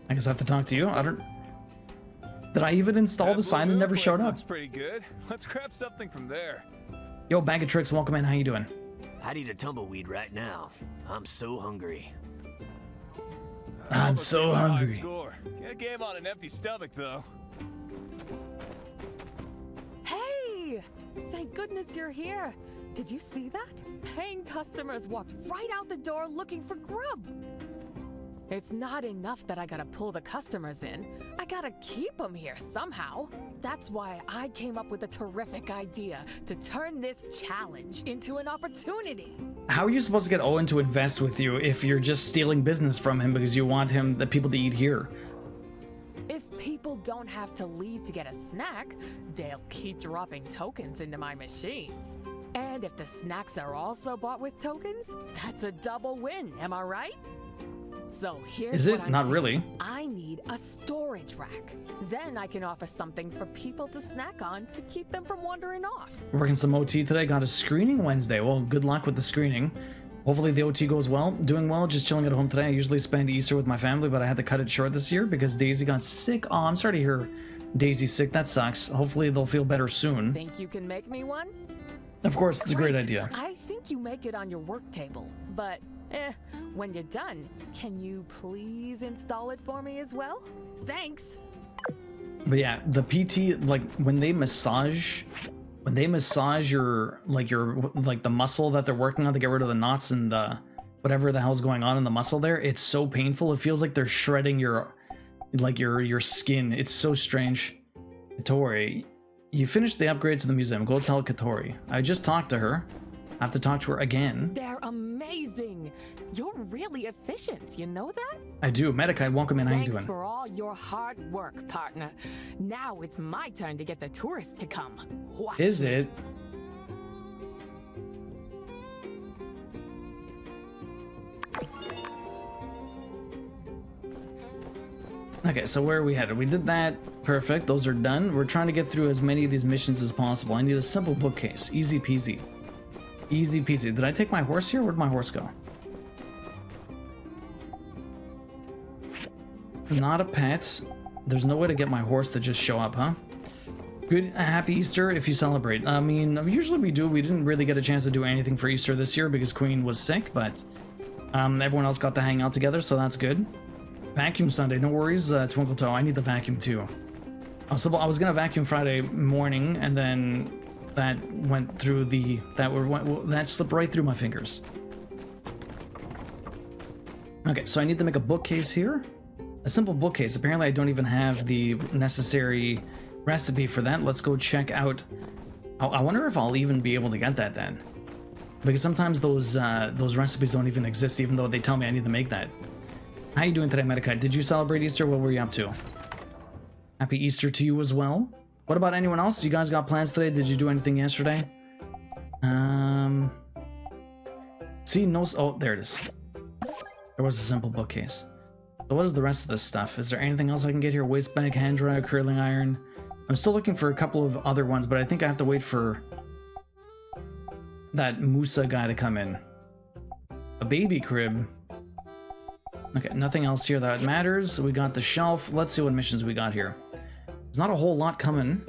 I guess I have to talk to you. I don't... Did I even install the sign and never showed up? Looks pretty good. Let's grab something from there. Yo, Bag of Tricks, welcome in. How you doing? I'd eat a tumbleweed right now. I'm so hungry. I'm so hungry. Score. Get a game on an empty stomach, though. Hey! Thank goodness you're here. Did you see that? Paying customers walked right out the door looking for grub. It's not enough that I gotta pull the customers in. I gotta keep them here somehow. That's why I came up with a terrific idea to turn this challenge into an opportunity. How are you supposed to get Owen to invest with you if you're just stealing business from him because you want the people to eat here? If people don't have to leave to get a snack, they'll keep dropping tokens into my machines. And if the snacks are also bought with tokens, that's a double win, am I right? So here's Is it? what I'm Not thinking. really. I need a storage rack. Then I can offer something for people to snack on to keep them from wandering off. Working some OT today. Got a screening Wednesday. Well, good luck with the screening. Hopefully the OT goes well. Doing well, just chilling at home today. I usually spend Easter with my family, but I had to cut it short this year because Daisy got sick. Oh, I'm sorry to hear Daisy's sick. That sucks. Hopefully they'll feel better soon. Think you can make me one? Of course, it's a great idea. I think you make it on your work table, but when you're done, can you please install it for me as well? Thanks. But yeah, the PT, like when they massage your the muscle that they're working on to get rid of the knots and the whatever the hell's going on in the muscle there, it's so painful. It feels like they're shredding your skin. It's so strange. Katori, you finished the upgrade to the museum. Go tell Katori. I just talked to her. I have to talk to her again. They're amazing. You're really efficient, you know that? I do. Medikite, welcome in. How you doing? Thanks for all your hard work, partner. Now it's my turn to get the tourists to come. Watch Is me. it? Okay, so where are we headed? We did that. Perfect. Those are done. We're trying to get through as many of these missions as possible. I need a simple bookcase. Easy peasy. Easy peasy. Did I take my horse here? Where'd my horse go? Not a pet. There's no way to get my horse to just show up, huh? Good, happy Easter if you celebrate. I mean, usually we do. We didn't really get a chance to do anything for Easter this year because Queen was sick, but everyone else got to hang out together, so that's good. Vacuum Sunday, no worries, Twinkletoe. I need the vacuum too. I was gonna vacuum Friday morning, and then that went through that slipped right through my fingers. Okay, so I need to make a bookcase here. A simple bookcase. Apparently I don't even have the necessary recipe for that. Let's go check out. I wonder if I'll even be able to get that then. Because sometimes those recipes don't even exist, even though they tell me I need to make that. How you doing today, Medikite? Did you celebrate Easter? What were you up to? Happy Easter to you as well. What about anyone else? You guys got plans today? Did you do anything yesterday? See, no... Oh, there it is. There was a simple bookcase. So what is the rest of this stuff? Is there anything else I can get here? Waste bag, hand dryer, curling iron. I'm still looking for a couple of other ones, but I think I have to wait for that Musa guy to come in. A baby crib. Okay, nothing else here that matters. We got the shelf. Let's see what missions we got here. There's not a whole lot coming.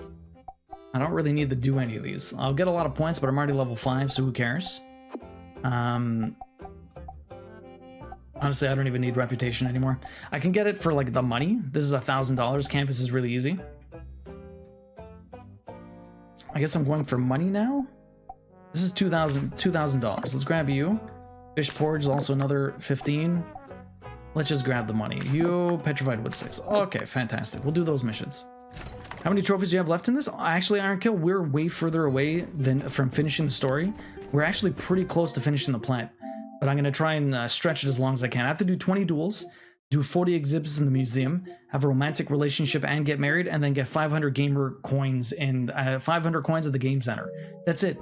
I don't really need to do any of these. I'll get a lot of points, but I'm already level 5, so who cares? Honestly, I don't even need reputation anymore. I can get it for like the money. This is $1,000. Canvas is really easy. I guess I'm going for money now. This is $2,000. Let's grab you. Fish porridge is also another 15. Let's just grab the money. You, petrified wood sticks. Okay, fantastic. We'll do those missions. How many trophies do you have left in this? Actually, Iron Kill, we're way further away than from finishing the story. We're actually pretty close to finishing the plat. But I'm going to try and stretch it as long as I can. I have to do 20 duels, do 40 exhibits in the museum, have a romantic relationship and get married, and then get 500 gamer coins and 500 coins at the game center. That's it.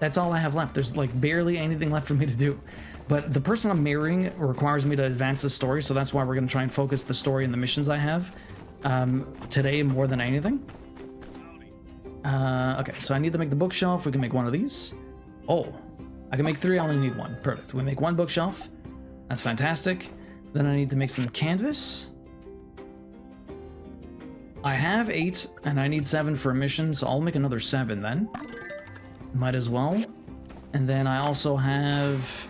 That's all I have left. There's like barely anything left for me to do. But the person I'm marrying requires me to advance the story, so that's why we're going to try and focus the story and the missions I have today more than anything. Okay, so I need to make the bookshelf. We can make one of these. Oh, I can make 3. I only need 1. Perfect. We make 1 bookshelf. That's fantastic. Then I need to make some canvas. I have 8, and I need 7 for a mission, so I'll make another 7 then. Might as well. And then I also have...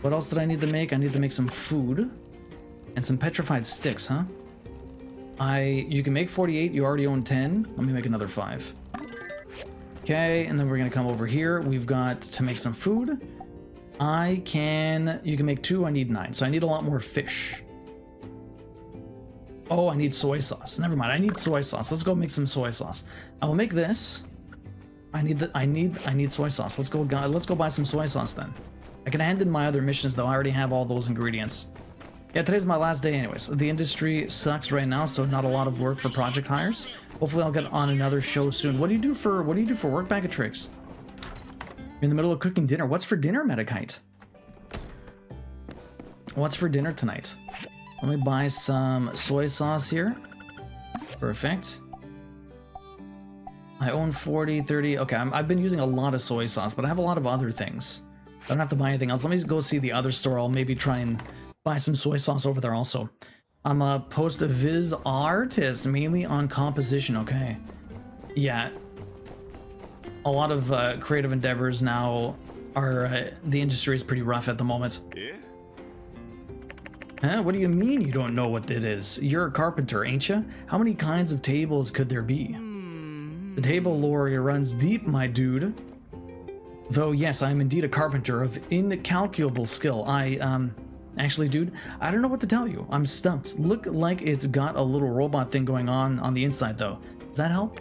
What else did I need to make? I need to make some food. And some petrified sticks, huh? You can make 48. You already own 10. Let me make another 5. Okay, and then we're gonna come over here. We've got to make some food. You can make 2. I need 9, so I need a lot more fish. Oh, I need soy sauce. Never mind, I need soy sauce. Let's go make some soy sauce. I will make this. I need soy sauce. Let's go buy some soy sauce then. I can hand in my other missions though. I already have all those ingredients. Yeah, today's my last day anyways. The industry sucks right now, so not a lot of work for project hires. Hopefully I'll get on another show soon. What do you do for work, Bag of Tricks? You're in the middle of cooking dinner. What's for dinner, Medikite? What's for dinner tonight? Let me buy some soy sauce here. Perfect. I own 40, 30. Okay, I've been using a lot of soy sauce, but I have a lot of other things. I don't have to buy anything else. Let me go see the other store. I'll maybe try and buy some soy sauce over there also. I'm a post-viz artist, mainly on composition. Okay. Yeah. A lot of creative endeavors now are... the industry is pretty rough at the moment. Yeah? Huh? What do you mean you don't know what it is? You're a carpenter, ain't you? How many kinds of tables could there be? The table lore runs deep, my dude. Though, yes, I am indeed a carpenter of incalculable skill. Actually, dude, I don't know what to tell you. I'm stumped. Look like it's got a little robot thing going on the inside, though. Does that help?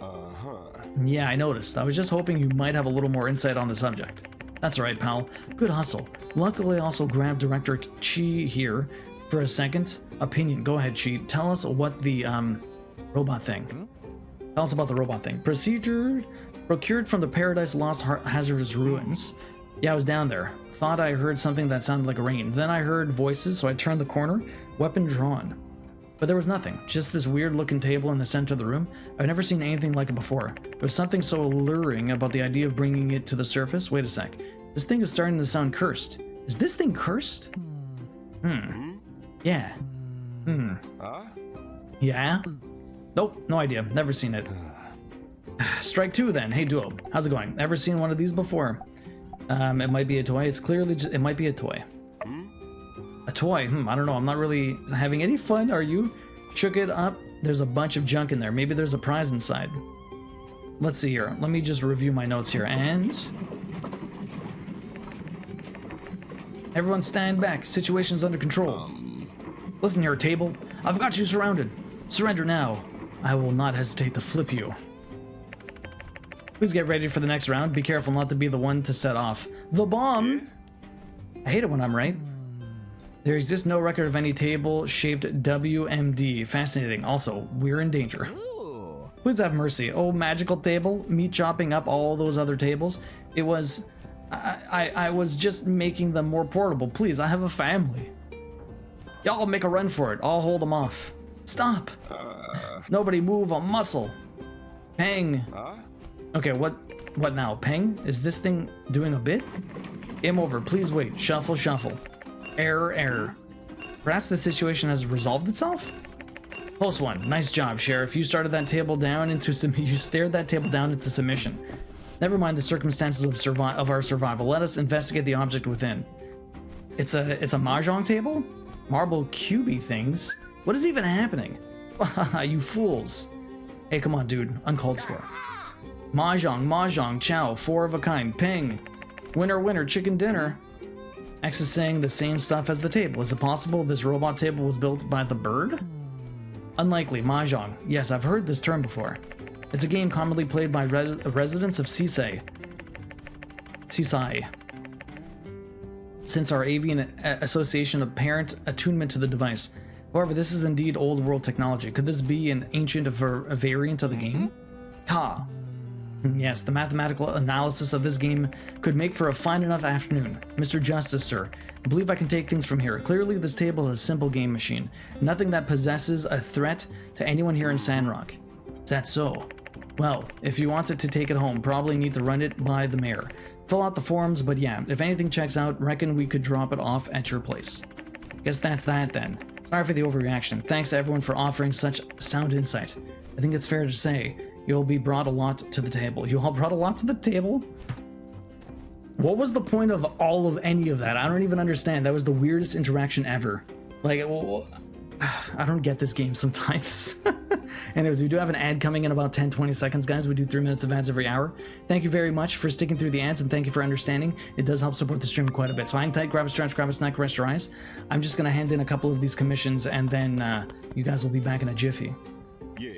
Yeah, I noticed. I was just hoping you might have a little more insight on the subject. That's all right, pal. Good hustle. Luckily, I also grabbed Director Chi here for a second opinion. Go ahead, Chi. Tell us what the robot thing. Tell us about the robot thing. Procedure procured from the Paradise Lost Hazardous Ruins. Yeah, I was down there. Thought I heard something that sounded like rain. Then I heard voices, so I turned the corner, weapon drawn. But there was nothing, just this weird looking table in the center of the room. I've never seen anything like it before. There's something so alluring about the idea of bringing it to the surface. Wait a sec. This thing is starting to sound cursed. Is this thing cursed? Yeah. Yeah? Nope, no idea. Never seen it. Strike 2 then. Hey Duo, how's it going? Never seen one of these before. It might be a toy. It's clearly just, it might be a toy. A toy? I don't know. I'm not really having any fun. Are you? Shook it up. There's a bunch of junk in there. Maybe there's a prize inside. Let's see here. Let me just review my notes here. And... everyone stand back. Situation's under control. Listen here, table. I've got you surrounded. Surrender now. I will not hesitate to flip you. Please get ready for the next round. Be careful not to be the one to set off the bomb. I hate it when I'm right. There exists no record of any table shaped WMD. Fascinating. Also, we're in danger. Ooh. Please have mercy. Oh, magical table. Me chopping up all those other tables. It was... I was just making them more portable. Please, I have a family. Y'all make a run for it. I'll hold them off. Stop. Nobody move a muscle. Peng. Okay, what now? Peng? Is this thing doing a bit? Game over. Please wait. Shuffle, shuffle. Error, error. Perhaps the situation has resolved itself? Close one. Nice job, Sheriff. You started that table down into you stared that table down into submission. Never mind the circumstances of our survival. Let us investigate the object within. It's a mahjong table? Marble cubey things? What is even happening? You fools. Hey, come on, dude. Uncalled for. Mahjong, chow, 4 of a kind, ping. Winner, chicken dinner. X is saying the same stuff as the table. Is it possible this robot table was built by the bird? Unlikely. Mahjong. Yes, I've heard this term before. It's a game commonly played by residents of Seaside. Since our avian association apparent attunement to the device. However, this is indeed old world technology. Could this be an ancient variant of the game? Ka. Yes, the mathematical analysis of this game could make for a fine enough afternoon. Mr. Justice, sir, I believe I can take things from here. Clearly, this table is a simple game machine. Nothing that possesses a threat to anyone here in Sandrock. Is that so? Well, if you wanted to take it home, probably need to run it by the mayor. Fill out the forms, but yeah, if anything checks out, reckon we could drop it off at your place. Guess that's that then. Sorry for the overreaction. Thanks everyone for offering such sound insight. I think it's fair to say you'll be brought a lot to the table. You all brought a lot to the table? What was the point of all of any of that? I don't even understand. That was the weirdest interaction ever. Like, I don't get this game sometimes. Anyways, we do have an ad coming in about 10-20 seconds, guys. We do 3 minutes of ads every hour. Thank you very much for sticking through the ads, and thank you for understanding. It does help support the stream quite a bit. So hang tight, grab a stretch, grab a snack, rest your eyes. I'm just going to hand in a couple of these commissions, and then you guys will be back in a jiffy. Yeah.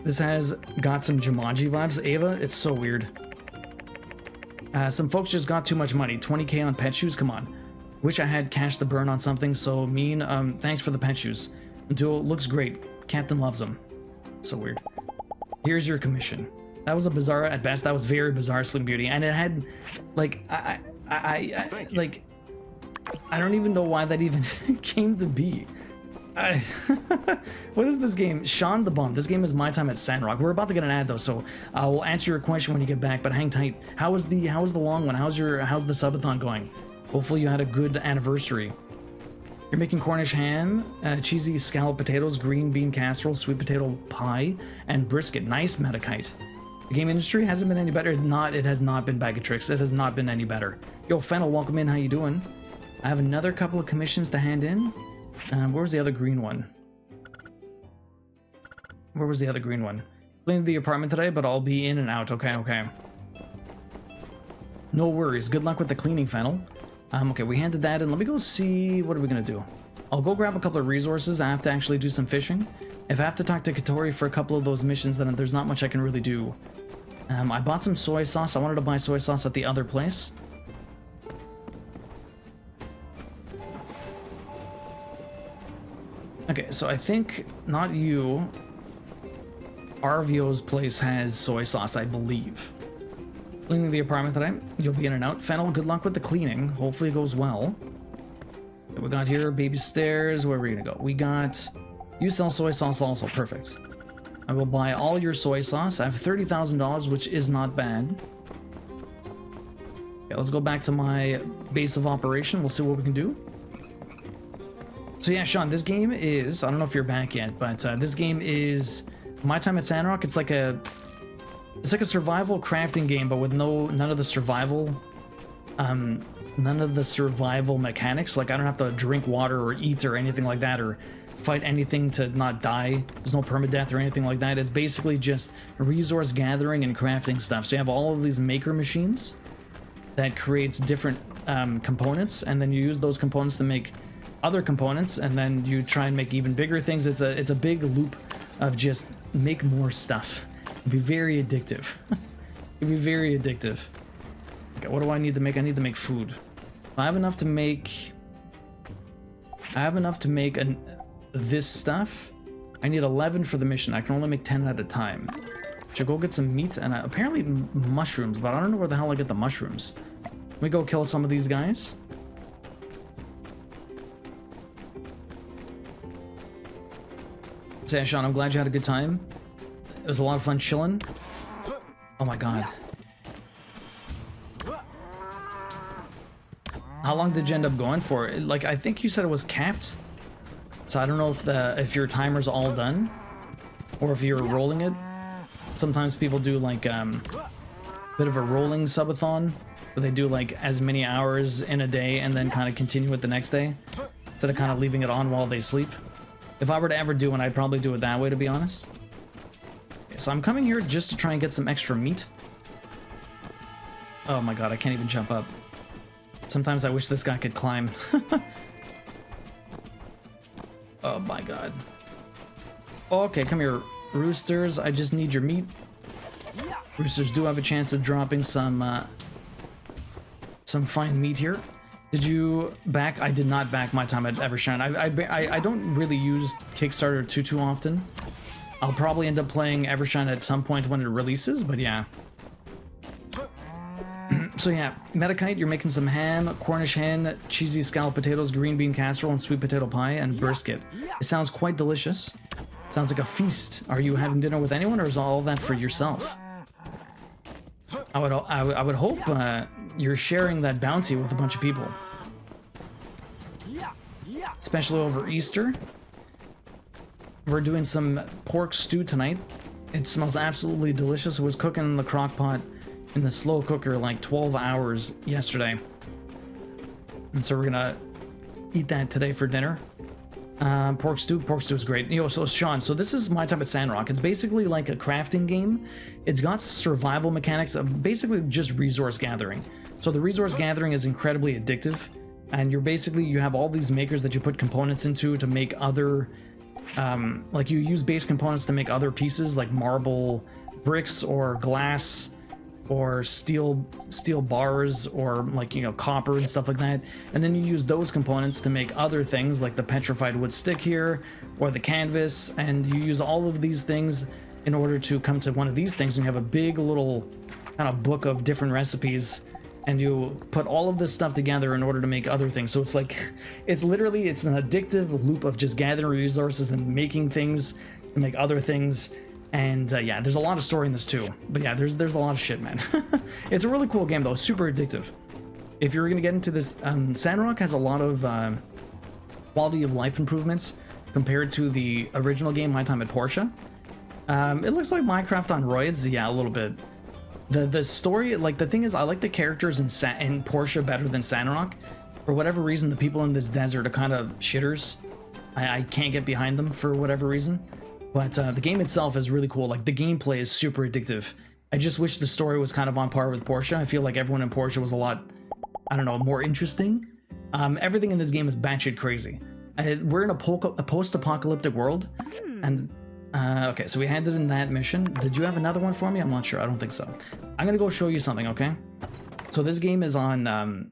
This has got some Jumanji vibes. Ava, it's so weird. Some folks just got too much money. 20k on pet shoes? Come on. Wish I had cash to burn on something so mean. Thanks for the pet shoes. Duo looks great. Captain loves them. So weird. Here's your commission. That was a bizarre at best. That was very bizarre, Slim Beauty, and it had, like, I don't even know why that even came to be. What is this game? Sean the Bum. This game is My Time at Sandrock. We're about to get an ad though, so I will answer your question when you get back. But hang tight. How was the long one? How's the subathon going? Hopefully you had a good anniversary. You're making Cornish ham, cheesy scalloped potatoes, green bean casserole, sweet potato pie, and brisket. Nice, Metakite. The game industry hasn't been any better. It has not been Bag of Tricks. It has not been any better. Yo, Fennel, welcome in. How you doing? I have another couple of commissions to hand in. Where was the other green one? Cleaned the apartment today, but I'll be in and out. Okay. No worries. Good luck with the cleaning, Fennel. Okay, we handed that in. Let me go see... What are we gonna do? I'll go grab a couple of resources. I have to actually do some fishing. If I have to talk to Katori for a couple of those missions, then there's not much I can really do. I bought some soy sauce. I wanted to buy soy sauce at the other place. Okay, so I think not you. Arvio's place has soy sauce, I believe. Cleaning the apartment today. You'll be in and out. Fennel, good luck with the cleaning. Hopefully it goes well. What we got here, baby stairs. Where are we gonna go? We got... You sell soy sauce also. Perfect. I will buy all your soy sauce. I have $30,000, which is not bad. Okay, let's go back to my base of operation. We'll see what we can do. So yeah, Sean, this game is... I don't know if you're back yet, but this game is... My Time at Sandrock. It's like a survival crafting game, but with none of the survival mechanics. Like, I don't have to drink water or eat or anything like that, or fight anything to not die. There's no permadeath or anything like that. It's basically just resource gathering and crafting stuff. So you have all of these maker machines that creates different components, and then you use those components to make other components, and then you try and make even bigger things. It's a big loop of just make more stuff. It'd be very addictive. It'd be very addictive. Okay, what do I need to make? I need to make food. If I have enough to make I have enough to make this stuff. I need 11 for the mission. I can only make 10 at a time. Should go get some meat and apparently mushrooms, but I don't know where the hell I get the mushrooms. Let me go kill some of these guys. Say, Sean, I'm glad you had a good time. It was a lot of fun chilling. Oh my god. How long did you end up going for? Like, I think you said it was capped. So I don't know if your timer's all done or if you're rolling it. Sometimes people do like bit of a rolling subathon where they do like as many hours in a day and then kind of continue it the next day instead of kind of leaving it on while they sleep. If I were to ever do one, I'd probably do it that way, to be honest. Okay, so I'm coming here just to try and get some extra meat. Oh my god, I can't even jump up. Sometimes I wish this guy could climb. Oh my god. Okay, come here, roosters. I just need your meat. Roosters do have a chance of dropping some fine meat here. Did you back? I did not back my time at Evershine. I don't really use Kickstarter too often. I'll probably end up playing Evershine at some point when it releases, but yeah. So yeah, Metakite, you're making some ham, Cornish hen, cheesy scalloped potatoes, green bean casserole, and sweet potato pie, and brisket. It sounds quite delicious. Sounds like a feast. Are you having dinner with anyone, or is all that for yourself? I would hope you're sharing that bounty with a bunch of people. Especially over Easter. We're doing some pork stew tonight. It smells absolutely delicious. It was cooking in the crock pot in the slow cooker like 12 hours yesterday. And so we're gonna eat that today for dinner. Pork stew is great. You know, so Sean, so this is my time at Sandrock. It's basically like a crafting game. It's got survival mechanics of basically just resource gathering. So the resource gathering is incredibly addictive, and you have all these makers that you put components into to make other, like you use base components to make other pieces like marble bricks or glass or steel bars or like, you know, copper and stuff like that, and then you use those components to make other things like the petrified wood stick here or the canvas, and you use all of these things in order to come to one of these things, and you have a big little kind of book of different recipes, and you put all of this stuff together in order to make other things. So it's like, it's an addictive loop of just gathering resources and making things to make other things. And yeah, there's a lot of story in this too. But yeah, there's a lot of shit, man. It's a really cool game though, super addictive. If you're gonna get into this, Sandrock has a lot of quality of life improvements compared to the original game, My Time at Porsche. It looks like Minecraft on roids, yeah, a little bit. The story, like the thing is, I like the characters in Porsche better than Sandrock. For whatever reason, the people in this desert are kind of shitters. I can't get behind them for whatever reason. But the game itself is really cool. Like, the gameplay is super addictive. I just wish the story was kind of on par with Porsche. I feel like everyone in Porsche was a lot, I don't know, more interesting. Everything in this game is batshit crazy. We're in a post-apocalyptic world. And, okay, so we handed in that mission. Did you have another one for me? I'm not sure. I don't think so. I'm gonna go show you something, okay? So this game is on,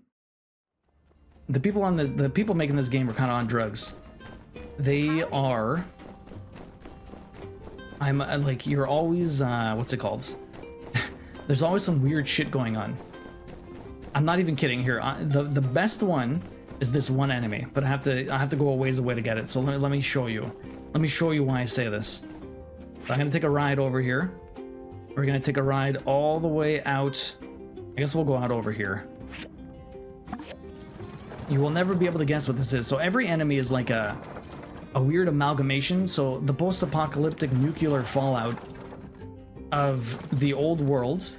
the people making this game are kind of on drugs. They are... I'm like, you're always, what's it called? There's always some weird shit going on. I'm not even kidding here. The best one is this one enemy, but I have to go a ways away to get it. So let me show you. Let me show you why I say this. So I'm gonna take a ride over here. We're gonna take a ride all the way out. I guess we'll go out over here. You will never be able to guess what this is. So every enemy is like a weird amalgamation. So the post-apocalyptic nuclear fallout of the old world.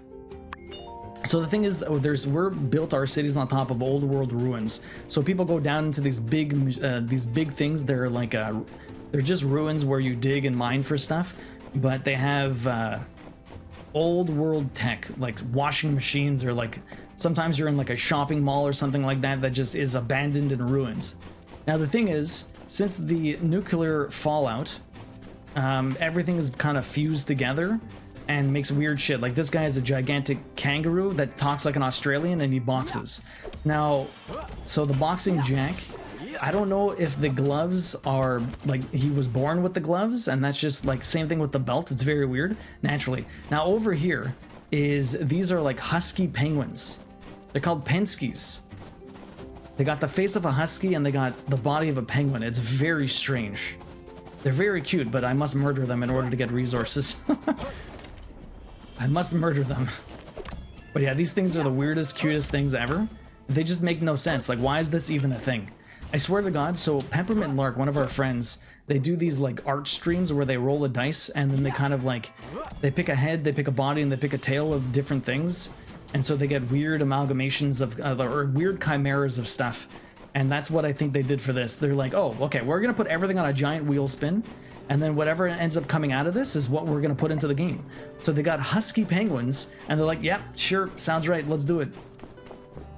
So the thing is, we're built our cities on top of old world ruins. So people go down into these big things. They're like they're just ruins where you dig and mine for stuff, but they have old world tech, like washing machines, or like sometimes you're in like a shopping mall or something like that that just is abandoned in ruins. Now the thing is, since the nuclear fallout, everything is kind of fused together and makes weird shit. Like this guy is a gigantic kangaroo that talks like an Australian and he boxes. Now, so the boxing jack I don't know if the gloves are like he was born with the gloves and that's just like same thing with the belt. It's very weird naturally. Now over here is these are like husky penguins. They're called penskis. They got the face of a husky and they got the body of a penguin. It's very strange. They're very cute, but I must murder them in order to get resources. I must murder them. But yeah, these things are the weirdest, cutest things ever. They just make no sense. Like, why is this even a thing? I swear to God, so Peppermint Lark, one of our friends, they do these like art streams where they roll a dice and then they kind of like, they pick a head, they pick a body, and they pick a tail of different things. And so they get weird amalgamations of, or weird chimeras of stuff. And that's what I think they did for this. They're like, oh, okay, we're going to put everything on a giant wheel spin. And then whatever ends up coming out of this is what we're going to put into the game. So they got husky penguins and they're like, yep, sure, sounds right, let's do it.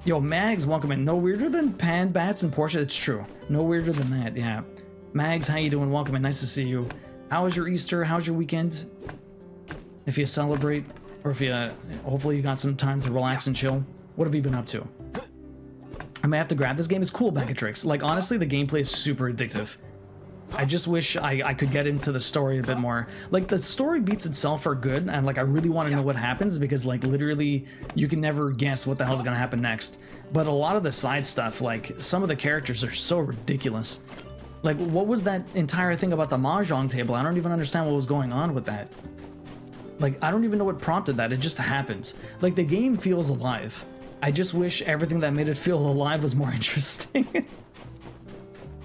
Yo, Mags, welcome in. No weirder than Pan, Bats, and Porsche. It's true. No weirder than that, yeah. Mags, how you doing? Welcome in. Nice to see you. How was your Easter? How's your weekend? If you celebrate, or if you, hopefully you got some time to relax and chill. What have you been up to? I may have to grab this game. It's cool, Bag-O-Tricks. Like, honestly, the gameplay is super addictive. I just wish I could get into the story a bit more. Like, the story beats itself are good, and like I really want to know what happens because like literally you can never guess what the hell's gonna happen next. But a lot of the side stuff, like some of the characters are so ridiculous. Like, what was that entire thing about the mahjong table? I don't even understand what was going on with that. Like, I don't even know what prompted that. It just happened. Like, the game feels alive. I just wish everything that made it feel alive was more interesting.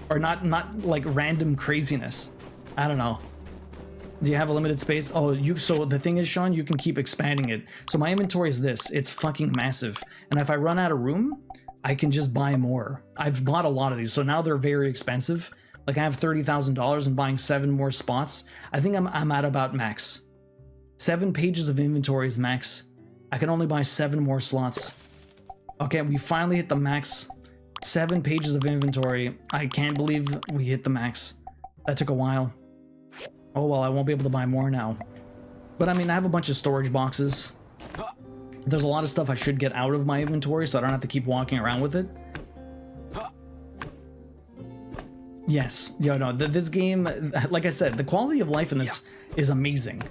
Or not like random craziness. I don't know. Do you have a limited space? Oh, so the thing is, Sean, you can keep expanding it. So my inventory is this. It's fucking massive. And if I run out of room, I can just buy more. I've bought a lot of these, so now they're very expensive. Like, I have $30,000 and buying 7 more spots. I think I'm at about max. 7 pages of inventory is max. I can only buy 7 more slots. Okay, we finally hit the max. 7 pages of inventory. I can't believe we hit the max. That took a while. Oh well, I won't be able to buy more now. But I mean, I have a bunch of storage boxes. There's a lot of stuff I should get out of my inventory so I don't have to keep walking around with it. Yes. Yo, no, this game, like I said, the quality of life in this is amazing.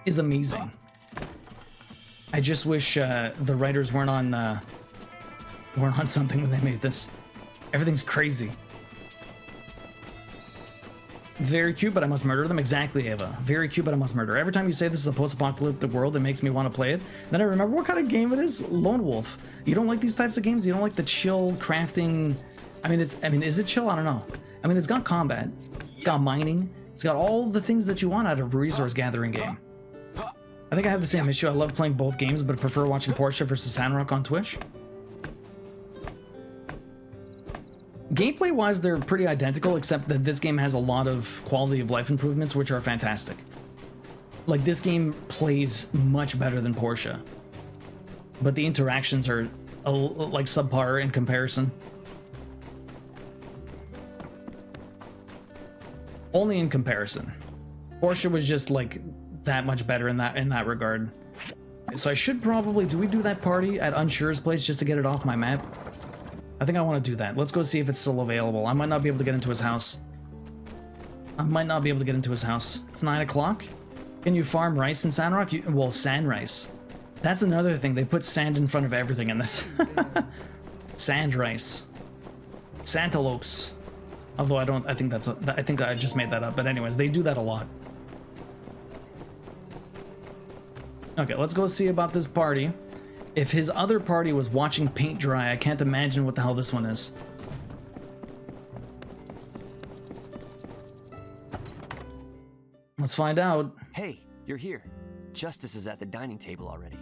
Is amazing. I just wish the writers weren't on something when they made this. Everything's crazy. Very cute, but I must murder them. Exactly, Ava. Very cute, but I must murder. Every time you say this is a post-apocalyptic world, it makes me want to play it. Then I remember what kind of game it is. Lone Wolf. You don't like these types of games? You don't like the chill crafting? I mean, is it chill? I don't know. I mean, it's got combat. It's got mining. It's got all the things that you want out of a resource gathering game. I think I have the same issue. I love playing both games, but prefer watching Porsche versus Sandrock on Twitch. Gameplay-wise, they're pretty identical, except that this game has a lot of quality of life improvements, which are fantastic. Like, this game plays much better than Porsche. But the interactions are, like, subpar in comparison. Only in comparison. Porsche was just, like, that much better in that regard. So I should probably... Do we do that party at Unsure's place just to get it off my map? I think I want to do that. Let's go see if it's still available. I might not be able to get into his house. It's 9 o'clock. Can you farm rice in Sandrock? Well, sand rice. That's another thing. They put sand in front of everything in this. Sand rice. Santaloupes. Although I think I just made that up. But anyways, they do that a lot. Okay, let's go see about this party. If his other party was watching paint dry, I can't imagine what the hell this one is. Let's find out. Hey, you're here. Justice is at the dining table already.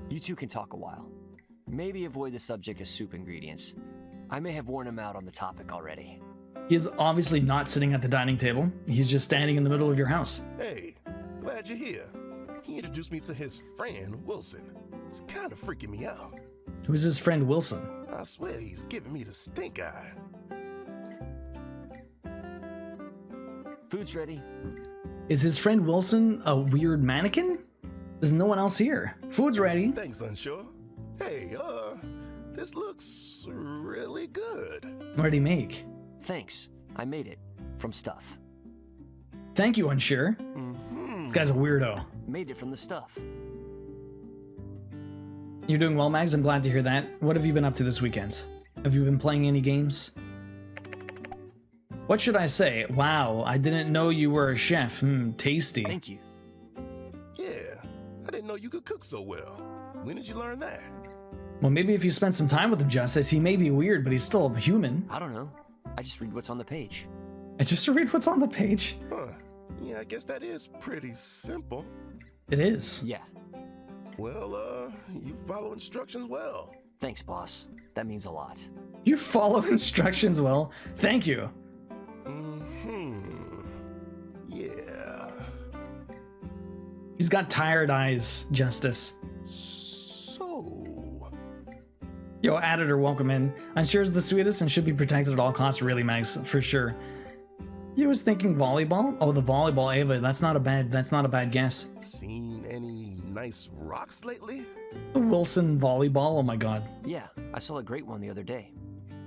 You two can talk a while. Maybe avoid the subject of soup ingredients. I may have worn him out on the topic already. He's obviously not sitting at the dining table. He's just standing in the middle of your house. Hey, glad you're here. He introduced me to his friend, Wilson. It's kind of freaking me out. Who's his friend Wilson? I swear he's giving me the stink eye. Food's ready. Is his friend Wilson a weird mannequin? There's no one else here. Food's ready. Thanks, Unsure. Hey, This looks really good. What did he make? Thanks. I made it. From stuff. Thank you, Unsure. This guy's a weirdo. Made it from the stuff. You're doing well, Mags. I'm glad to hear that. What have you been up to this weekend? Have you been playing any games? What should I say? Wow, I didn't know you were a chef. Tasty. Thank you. Yeah, I didn't know you could cook so well. When did you learn that? Well, maybe if you spent some time with him, Justice, he may be weird, but he's still a human. I don't know. I just read what's on the page. I just read what's on the page. Huh. Yeah, I guess that is pretty simple. It is. Yeah. Well, you follow instructions well. Thanks, boss. That means a lot. You follow instructions well. Thank you. Yeah. He's got tired eyes, Justice. So... Yo, editor, welcome in. Unsure is the sweetest and should be protected at all costs, really, Max, for sure. You was thinking volleyball? Oh, the volleyball, Ava. That's not a bad guess. Seen any nice rocks lately? The Wilson volleyball. Oh my god. Yeah, I saw a great one the other day.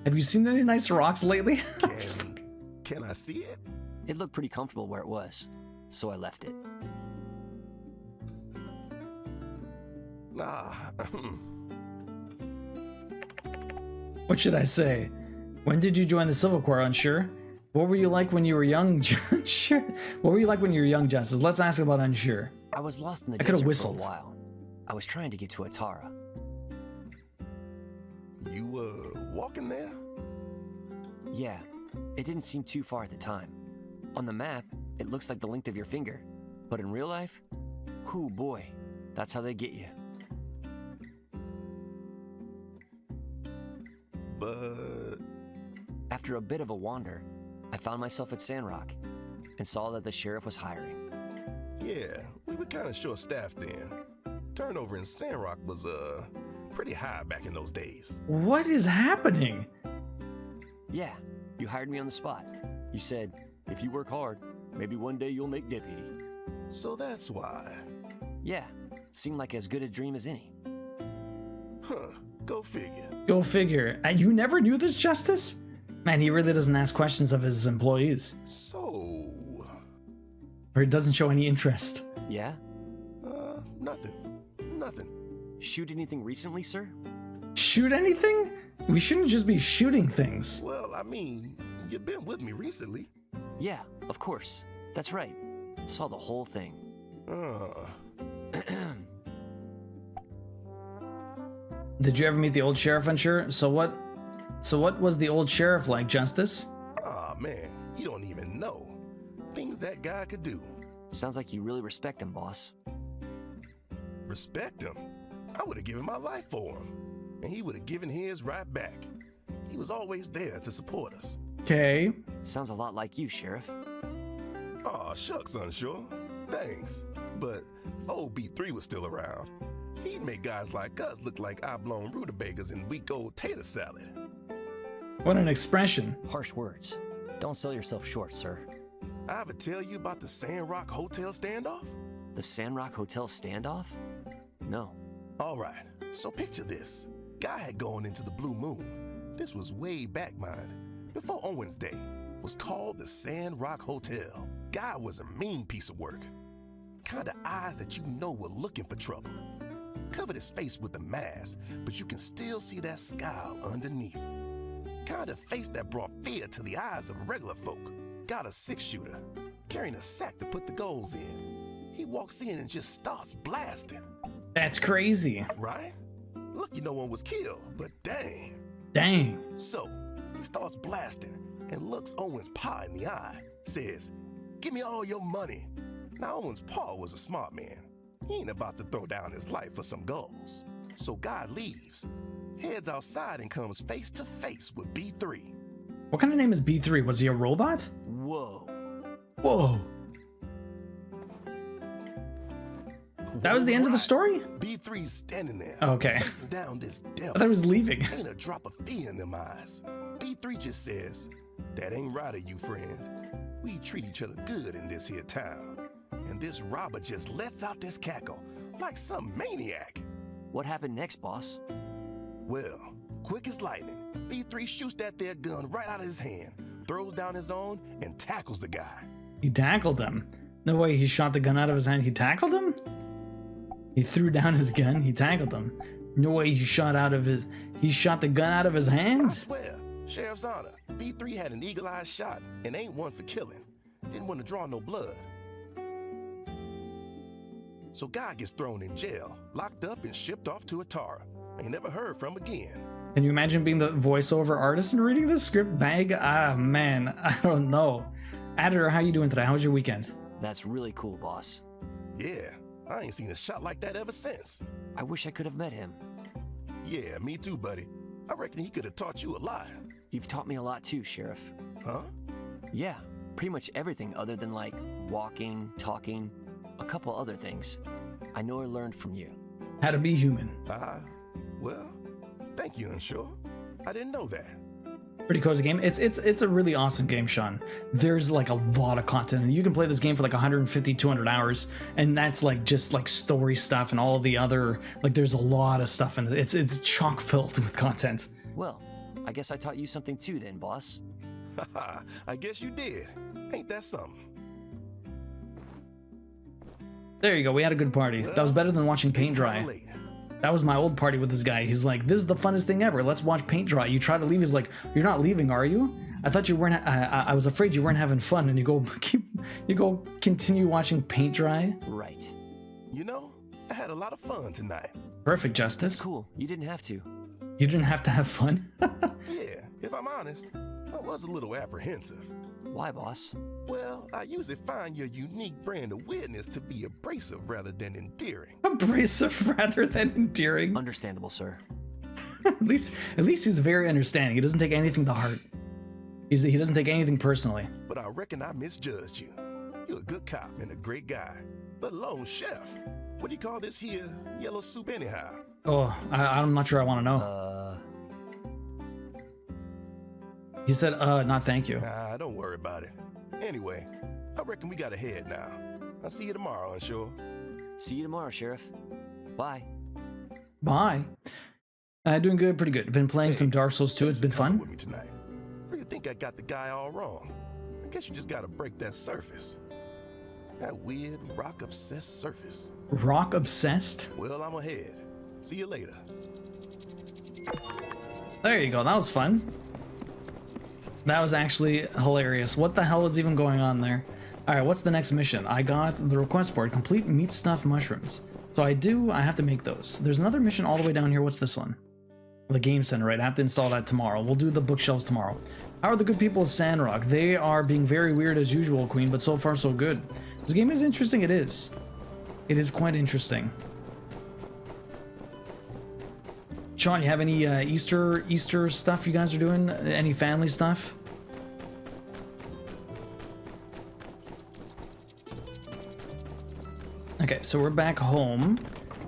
Have you seen any nice rocks lately? Can I see it? It looked pretty comfortable where it was, so I left it. What should I say? When did you join the Civil Corps, Unsure? What were you like when you were young, Unsure? What were you like when you were young, Justice? Let's ask about Unsure. I was lost in the I could have desert whistled. for a while. I was trying to get to Atara. You were walking there? Yeah, it didn't seem too far at the time. On the map, it looks like the length of your finger. But in real life, whoo boy, that's how they get you. But... After a bit of a wander, I found myself at Sandrock and saw that the sheriff was hiring. Yeah, we were kind of short-staffed then. Turnover in Sandrock was, pretty high back in those days. What is happening? Yeah, you hired me on the spot. You said, if you work hard, maybe one day you'll make deputy. So that's why. Yeah, seemed like as good a dream as any. Huh, go figure. Go figure. You never knew this, Justice? Man, he really doesn't ask questions of his employees. So... Or he doesn't show any interest. Yeah? Nothing. Shoot anything recently, sir? Shoot anything? We shouldn't just be shooting things. Well, I mean, you've been with me recently. Yeah, of course. That's right. Saw the whole thing. Did you ever meet the old sheriff, Unsure? So what was the old sheriff like, Justice? Aw, man, you don't even know. Things that guy could do. Sounds like you really respect him, boss. Respect him? I would have given my life for him. And he would have given his right back. He was always there to support us. Okay. Sounds a lot like you, Sheriff. Aw, shucks, Unsure. Thanks. But if old B3 was still around, he'd make guys like us look like oblong rutabagas in week-old tater salad. What an expression. Harsh words. Don't sell yourself short, sir. I ever tell you about the Sandrock Hotel standoff? The Sandrock Hotel standoff? No. All right, so picture this. Guy had gone into the Blue Moon. This was way back, mind, before Owens Day. Was called the Sandrock Hotel. Guy was a mean piece of work. Kinda eyes that you know were looking for trouble. Covered his face with a mask, but you can still see that scowl underneath. Kinda face that brought fear to the eyes of regular folk. Got a 6-shooter, carrying a sack to put the goals in. He walks in and just starts blasting. That's crazy. Right? Lucky no one was killed, but dang. Dang. So, he starts blasting and looks Owens' pa in the eye. Says, "Give me all your money." Now, Owens' pa was a smart man. He ain't about to throw down his life for some goals. So God leaves, heads outside and comes face to face with B3. What kind of name is B3? Was he a robot? Whoa. Whoa. That was the end of the story? B3's standing there, Okay. facing down this devil. I thought he was leaving. Ain't a drop of fear in them eyes. B3 just says, "That ain't right of you, friend. We treat each other good in this here town." And this robber just lets out this cackle like some maniac. What happened next, boss? Well, Quick as lightning, B3 shoots that there gun right out of his hand, throws down his own, and tackles the guy. He tackled him. No way, he shot the gun out of his hand. He tackled him? He threw down his gun. He tackled him. No way, he shot the gun out of his I hand? swear, Sheriff's Honor, B3 had an eagle-eye shot and ain't one for killing. Didn't want to draw no blood. So guy gets thrown in jail, locked up and shipped off to Atara. Ain't never heard from again. Can you imagine being the voiceover artist and reading the script bag? Ah, man, I don't know. Editor, how you doing today? How was your weekend? That's really cool, boss. Yeah, I ain't seen a shot like that ever since. I wish I could have met him. Yeah, me too, buddy. I reckon he could have taught you a lot. You've taught me a lot too, Sheriff. Huh? Yeah, pretty much everything other than like walking, talking, a couple other things. I know I learned from you. How to be human. Well, thank you, Unsure. I didn't know that. Pretty cozy game. It's a really awesome game, Sean. There's like a lot of content, and you can play this game for like 150, 200 hours, and that's like just like story stuff and all the other, like there's a lot of stuff in it. It's chock filled with content. Well, I guess I taught you something too then, boss. Haha, I guess you did. Ain't that something? There you go. We had a good party. That was better than watching paint dry. That was my old party with this guy. He's like, this is the funnest thing ever. Let's watch paint dry. You try to leave. He's like, you're not leaving, are you? I thought you weren't. I was afraid you weren't having fun. And you go continue watching paint dry. Right. You know, I had a lot of fun tonight. Perfect, Justice. Cool. You didn't have to. You didn't have to have fun. Yeah, if I'm honest, I was a little apprehensive. Why, boss? Well, I usually find your unique brand of weirdness to be abrasive rather than endearing. Abrasive rather than endearing. Understandable, sir. At least he's very understanding. He doesn't take anything to heart. He doesn't take anything personally. But I reckon I misjudged you. You're a good cop and a great guy, let alone chef. What do you call this here yellow soup anyhow? Oh, I'm not sure I want to know. He said, not thank you. Don't worry about it. Anyway, I reckon we gotta head now. I'll see you tomorrow, Unsure. See you tomorrow, Sheriff. Bye. Bye. Doing good, pretty good. Been playing some Dark Souls 2. It's been fun. With me tonight. Really think I got the guy all wrong. I guess you just gotta break that surface. That weird rock-obsessed surface. Rock-obsessed? Well, I'm ahead. See you later. There you go. That was fun. That was actually hilarious. What the hell is even going on there? Alright, what's the next mission? I got the request board. Complete meat stuff mushrooms. So I have to make those. There's another mission all the way down here. What's this one? The game center, right? I have to install that tomorrow. We'll do the bookshelves tomorrow. How are the good people of Sandrock? They are being very weird as usual, Queen, but so far so good. This game is interesting. It is. It is quite interesting. Sean, you have any Easter stuff you guys are doing? Any family stuff? Okay, so we're back home.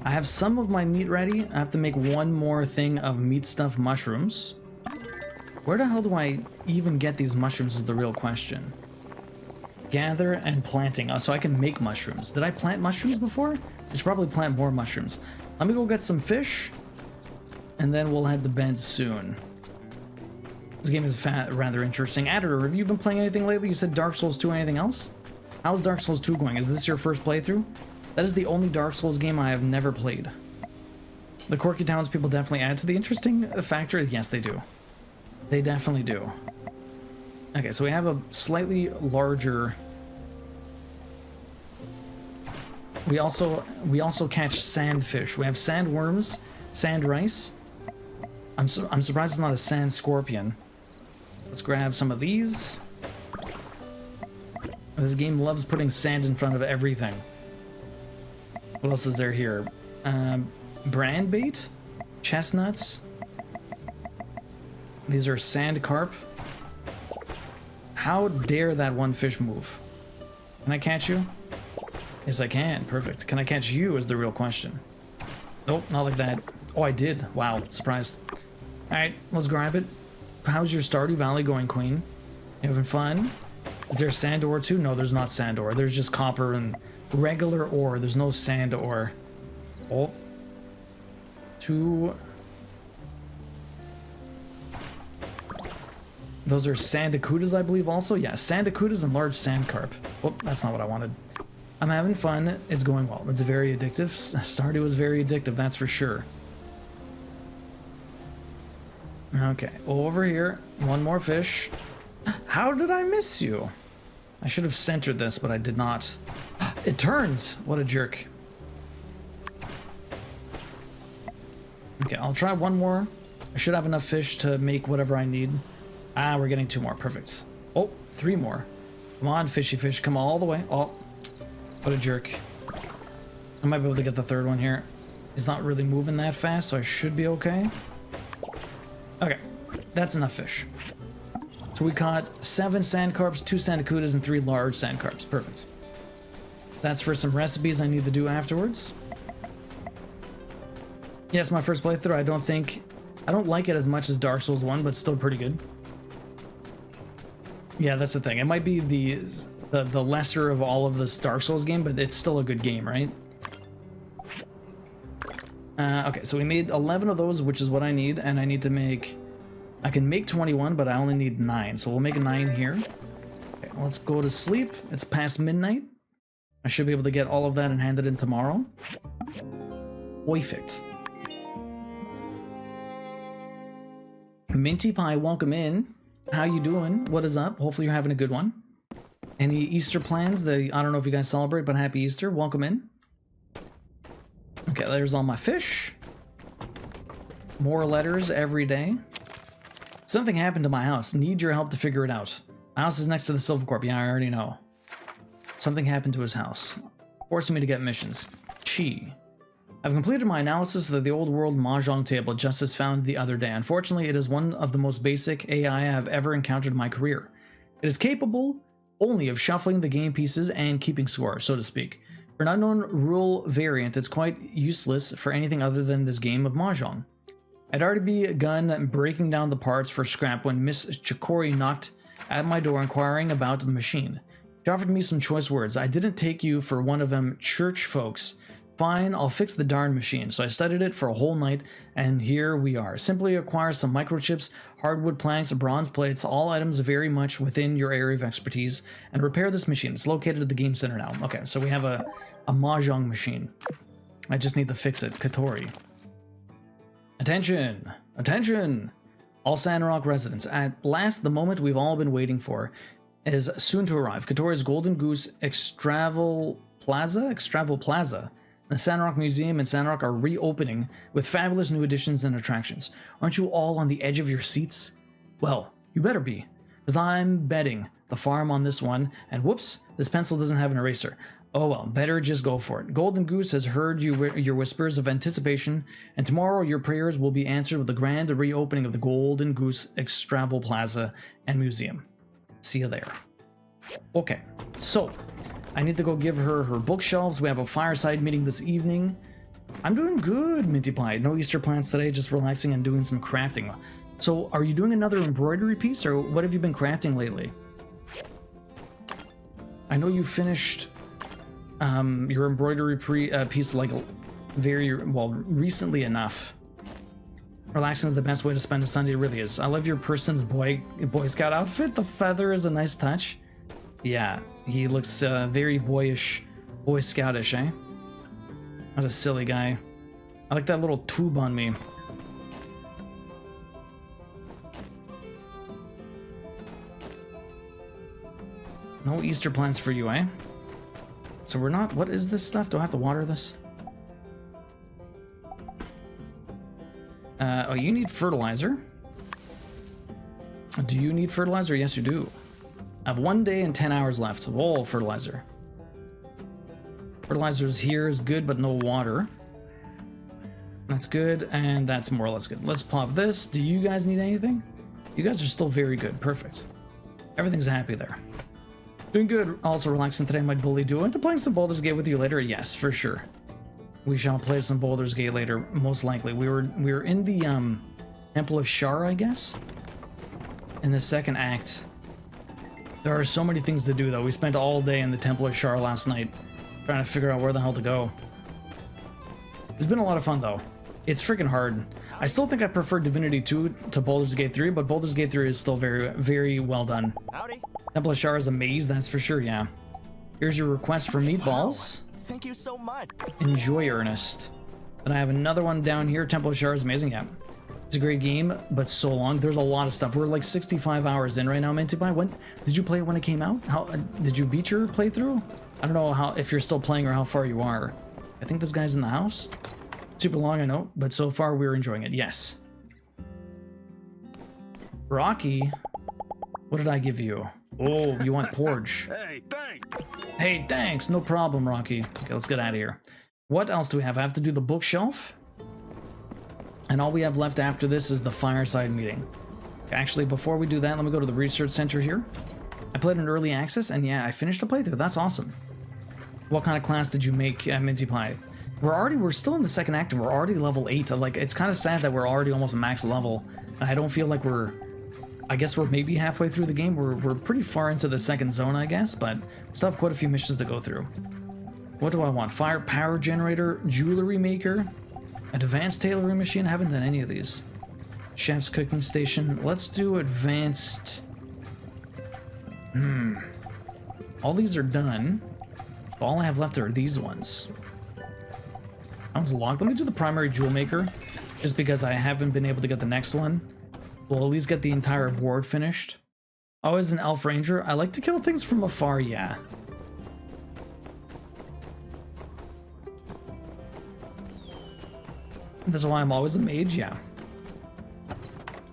I have some of my meat ready. I have to make one more thing of meat stuffed mushrooms. Where the hell do I even get these mushrooms is the real question. Gather and planting. Oh, so I can make mushrooms. Did I plant mushrooms before? I should probably plant more mushrooms. Let me go get some fish. And then we'll head to bed soon. This game is rather interesting. Editor, have you been playing anything lately? You said Dark Souls 2, anything else? How's Dark Souls 2 going? Is this your first playthrough? That is the only Dark Souls game I have never played. The quirky townspeople definitely add to the interesting factor. Yes, they do. They definitely do. Okay, so we have a slightly larger... We also catch sandfish. We have sandworms, sand rice. I'm surprised it's not a sand scorpion. Let's grab some of these. This game loves putting sand in front of everything. What else is there here? Brand bait? Chestnuts? These are sand carp. How dare that one fish move? Can I catch you? Yes, I can. Perfect. Can I catch you is the real question. Nope, not like that. Oh, I did. Wow, surprised. Alright, let's grab it. How's your Stardew Valley going, Queen? You having fun? Is there sand ore too? No, there's not sand ore. There's just copper and regular ore. There's no sand ore. Oh. Those are sandacudas, I believe, also. Yeah, sandacudas and large sand carp. Oh, that's not what I wanted. I'm having fun. It's going well. It's very addictive. Stardew was very addictive, that's for sure. Okay, over here. One more fish. How did I miss you? I should have centered this, but I did not. It turns! What a jerk. Okay, I'll try one more. I should have enough fish to make whatever I need. Ah, we're getting 2 more. Perfect. Oh, 3 more. Come on, fishy fish. Come all the way. Oh, what a jerk. I might be able to get the 3rd one here. He's not really moving that fast, so I should be okay. Okay, that's enough fish. So we caught 7 sand carps, 2 sandacudas, and 3 large sand carps. Perfect. That's for some recipes I need to do afterwards. Yes, my first playthrough. I don't like it as much as Dark Souls 1, but still pretty good. Yeah, that's the thing. It might be the lesser of all of this Dark Souls game, but it's still a good game, right? Okay, so we made 11 of those, which is what I need, and I need to make... I can make 21, but I only need 9, so we'll make 9 here. Okay, let's go to sleep. It's past midnight. I should be able to get all of that and hand it in tomorrow. Perfect. Minty Pie, welcome in. How you doing? What is up? Hopefully you're having a good one. Any Easter plans? I don't know if you guys celebrate, but happy Easter. Welcome in. Okay, there's all my fish. More letters every day. Something happened to my house. Need your help to figure it out. My house is next to the Silver Corp. Yeah, I already know. Something happened to his house, forcing me to get missions. Chi. I've completed my analysis of the old world Mahjong table Justice found the other day. Unfortunately, it is one of the most basic AI I have ever encountered in my career. It is capable only of shuffling the game pieces and keeping score, so to speak. For an unknown rule variant, it's quite useless for anything other than this game of Mahjong. I'd already begun breaking down the parts for scrap when Miss Chikori knocked at my door inquiring about the machine. She offered me some choice words. I didn't take you for one of them church folks. Fine, I'll fix the darn machine. So I studied it for a whole night, and here we are. Simply acquire some microchips, hardwood planks, bronze plates, all items very much within your area of expertise, and repair this machine. It's located at the game center now. Okay, so we have a Mahjong machine. I just need to fix it. Katori. Attention! Attention! All Sandrock residents. At last, the moment we've all been waiting for is soon to arrive. Katori's Golden Goose Extravel Plaza. The Sandrock Museum and Sandrock are reopening with fabulous new additions and attractions. Aren't you all on the edge of your seats? Well, you better be, because I'm betting the farm on this one, and whoops, this pencil doesn't have an eraser. Oh well, better just go for it. Golden Goose has heard your whispers of anticipation, and tomorrow your prayers will be answered with the grand reopening of the Golden Goose Extravel Plaza and Museum. See you there. Okay, so I need to go give her her bookshelves. We have a fireside meeting this evening. I'm doing good, Minty Pie. No Easter plans today, just relaxing and doing some crafting. So, are you doing another embroidery piece, or what have you been crafting lately? I know you finished your embroidery piece like very, well, recently enough. Relaxing is the best way to spend a Sunday, it really is. I love your person's Boy Scout outfit. The feather is a nice touch. Yeah, he looks very boyish, Boy Scoutish, eh? What a silly guy. I like that little tube on me. No Easter plans for you, eh? So we're not... What is this stuff? Do I have to water this? Oh, you need fertilizer. Do you need fertilizer? Yes, you do. I have 1 day and 10 hours left. Whoa, fertilizer. Fertilizer's here is good, but no water. That's good, and that's more or less good. Let's pop this. Do you guys need anything? You guys are still very good. Perfect. Everything's happy there. Doing good. Also relaxing today, my bully. Do I want to play some Baldur's Gate with you later? Yes, for sure. We shall play some Baldur's Gate later, most likely. We were in the Temple of Shar, I guess, in the second act. There are so many things to do, though. We spent all day in the Temple of Shar last night, trying to figure out where the hell to go. It's been a lot of fun, though. It's freaking hard. I still think I prefer Divinity 2 to Baldur's Gate 3, but Baldur's Gate 3 is still very, very well done. Howdy. Temple of Shar is a maze, that's for sure, yeah. Here's your request for meatballs. Thank you so much. Enjoy, Ernest. And I have another one down here. Temple of Shar is amazing, yeah. It's a great game, but so long. There's a lot of stuff. We're like 65 hours in right now, meant to buy. When did you play it when it came out? How did you beat your playthrough? I don't know how if you're still playing or how far you are. I think this guy's in the house. Super long, I know, but so far we're enjoying it. Yes. Rocky, what did I give you? Oh, you want porridge? Hey, thanks. Hey, thanks. No problem, Rocky. Okay, let's get out of here. What else do we have? I have to do the bookshelf. And all we have left after this is the fireside meeting. Actually, before we do that, let me go to the research center here. I played an early access, and yeah, I finished a playthrough. That's awesome. What kind of class did you make, Minty Pie? We're still in the second act, and we're already level 8. Like, it's kind of sad that we're already almost max level. And I don't feel like I guess we're maybe halfway through the game. We're pretty far into the second zone, I guess, but we still have quite a few missions to go through. What do I want? Fire power generator, jewelry maker, advanced tailoring machine. I haven't done any of these. Chef's cooking station. Let's do advanced. All these are done. All I have left are these ones. That one's locked. Let me do the primary jewel maker, just because I haven't been able to get the next one. We'll at least get the entire board finished. Oh, as an elf ranger, I like to kill things from afar, yeah. That's why I'm always a mage, yeah.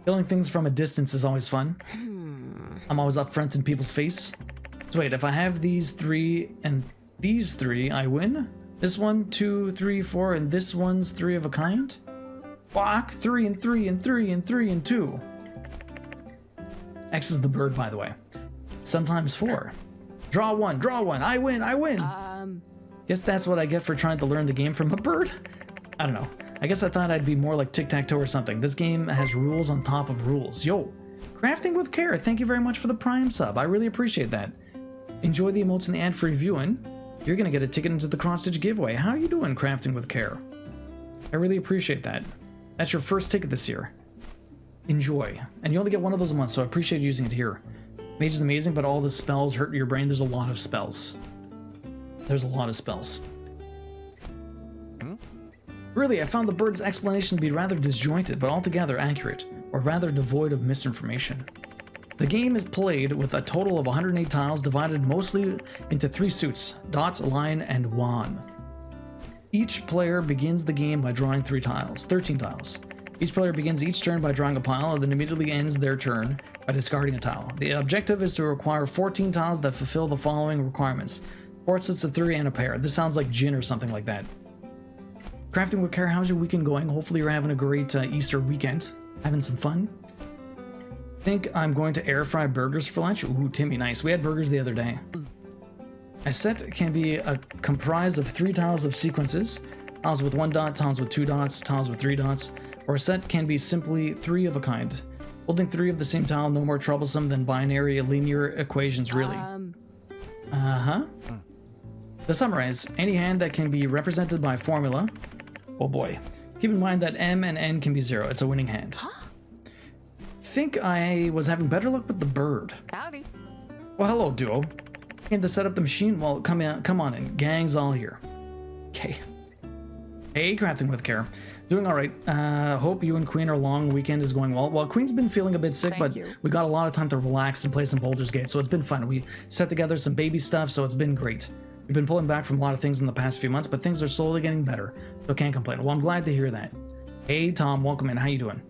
Killing things from a distance is always fun. I'm always up front in people's face. So wait, if I have these 3 and these 3, I win? This 1, 2, 3, 4, and this one's 3 of a kind? Fuck, 3 and 3 and 3 and 3 and 2. X is the bird, by the way. Sometimes 4. Draw 1, I win, I win! Guess that's what I get for trying to learn the game from a bird? I don't know. I guess I thought I'd be more like tic-tac-toe or something. This game has rules on top of rules. Yo, Crafting with Care, thank you very much for the Prime sub. I really appreciate that. Enjoy the emotes and the ad-free viewing. You're gonna get a ticket into the cross-stitch giveaway. How are you doing, Crafting with Care? I really appreciate that. That's your first ticket this year. Enjoy. And you only get one of those a month, so I appreciate using it here. Mage is amazing, but all the spells hurt your brain. There's a lot of spells. There's a lot of spells. Really, I found the bird's explanation to be rather disjointed, but altogether accurate, or rather devoid of misinformation. The game is played with a total of 108 tiles divided mostly into 3 suits, dot, line, and wan. Each player begins the game by drawing 13 tiles. Each player begins each turn by drawing a pile and then immediately ends their turn by discarding a tile. The objective is to acquire 14 tiles that fulfill the following requirements. 4 sets of 3 and a pair. This sounds like gin or something like that. Crafting with Care, how's your weekend going? Hopefully you're having a great Easter weekend. Having some fun. Think I'm going to air fry burgers for lunch. Ooh, Timmy, nice. We had burgers the other day. A set can be comprised of 3 tiles of sequences. Tiles with 1 dot, tiles with 2 dots, tiles with 3 dots. Or a set can be simply 3 of a kind. Holding 3 of the same tile no more troublesome than binary linear equations, really. To summarize, any hand that can be represented by formula. Oh boy. Keep in mind that M and N can be 0. It's a winning hand. Think I was having better luck with the bird. Howdy. Well, hello, duo. Came to set up the machine? Well, come on in. Gang's all here. Okay. Hey, Crafting with Care. Doing all right. Hope you and Queen are long weekend is going well. Well, Queen's been feeling a bit sick, but we got a lot of time to relax and play some Baldur's Gate, so it's been fun. We set together some baby stuff, so it's been great. We've been pulling back from a lot of things in the past few months, but things are slowly getting better, so can't complain. Well, I'm glad to hear that. Hey, Tom, welcome in. How you doing?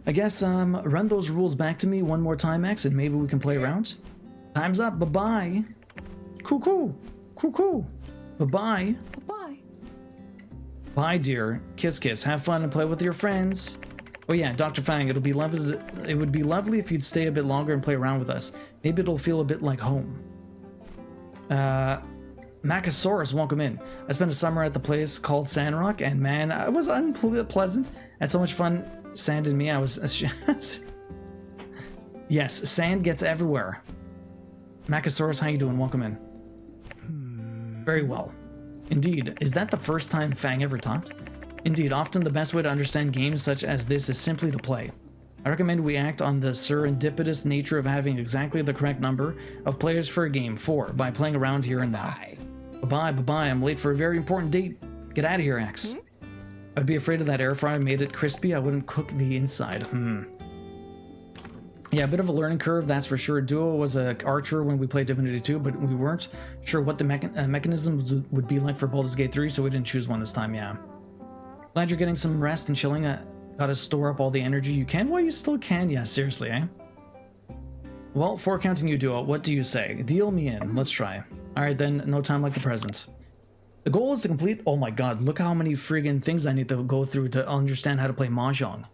I guess, run those rules back to me one more time, X, and maybe we can play around. Time's up. Bye-bye. Cuckoo. Cuckoo. Bye-bye. Bye. Bye, dear. Kiss, kiss. Have fun and play with your friends. Oh yeah, Dr. Fang, it would be lovely if you'd stay a bit longer and play around with us. Maybe it'll feel a bit like home. Macasaurus, welcome in. I spent a summer at the place called Sandrock, and man, it was unpleasant. I had so much fun. Sand and me, I was... Yes, sand gets everywhere. Macasaurus, how you doing? Welcome in. Very well. Indeed. Is that the first time Fang ever talked? Indeed, often the best way to understand games such as this is simply to play. I recommend we act on the serendipitous nature of having exactly the correct number of players for a game 4 by playing around here and now. Bye-bye, I'm late for a very important date. Get out of here, Axe. I'd be afraid of that air fryer made it crispy. I wouldn't cook the inside. Yeah, a bit of a learning curve, that's for sure. Duo was a archer when we played Divinity 2, but we weren't sure what the mechanisms would be like for Baldur's Gate 3, so we didn't choose one this time, yeah. Glad you're getting some rest and chilling. Gotta store up all the energy you can. Well, you still can, yeah, seriously, eh? Well, for counting you, Duo, what do you say? Deal me in. Let's try. Alright then, no time like the present. The goal is to complete... Oh my god, look how many friggin' things I need to go through to understand how to play Mahjong.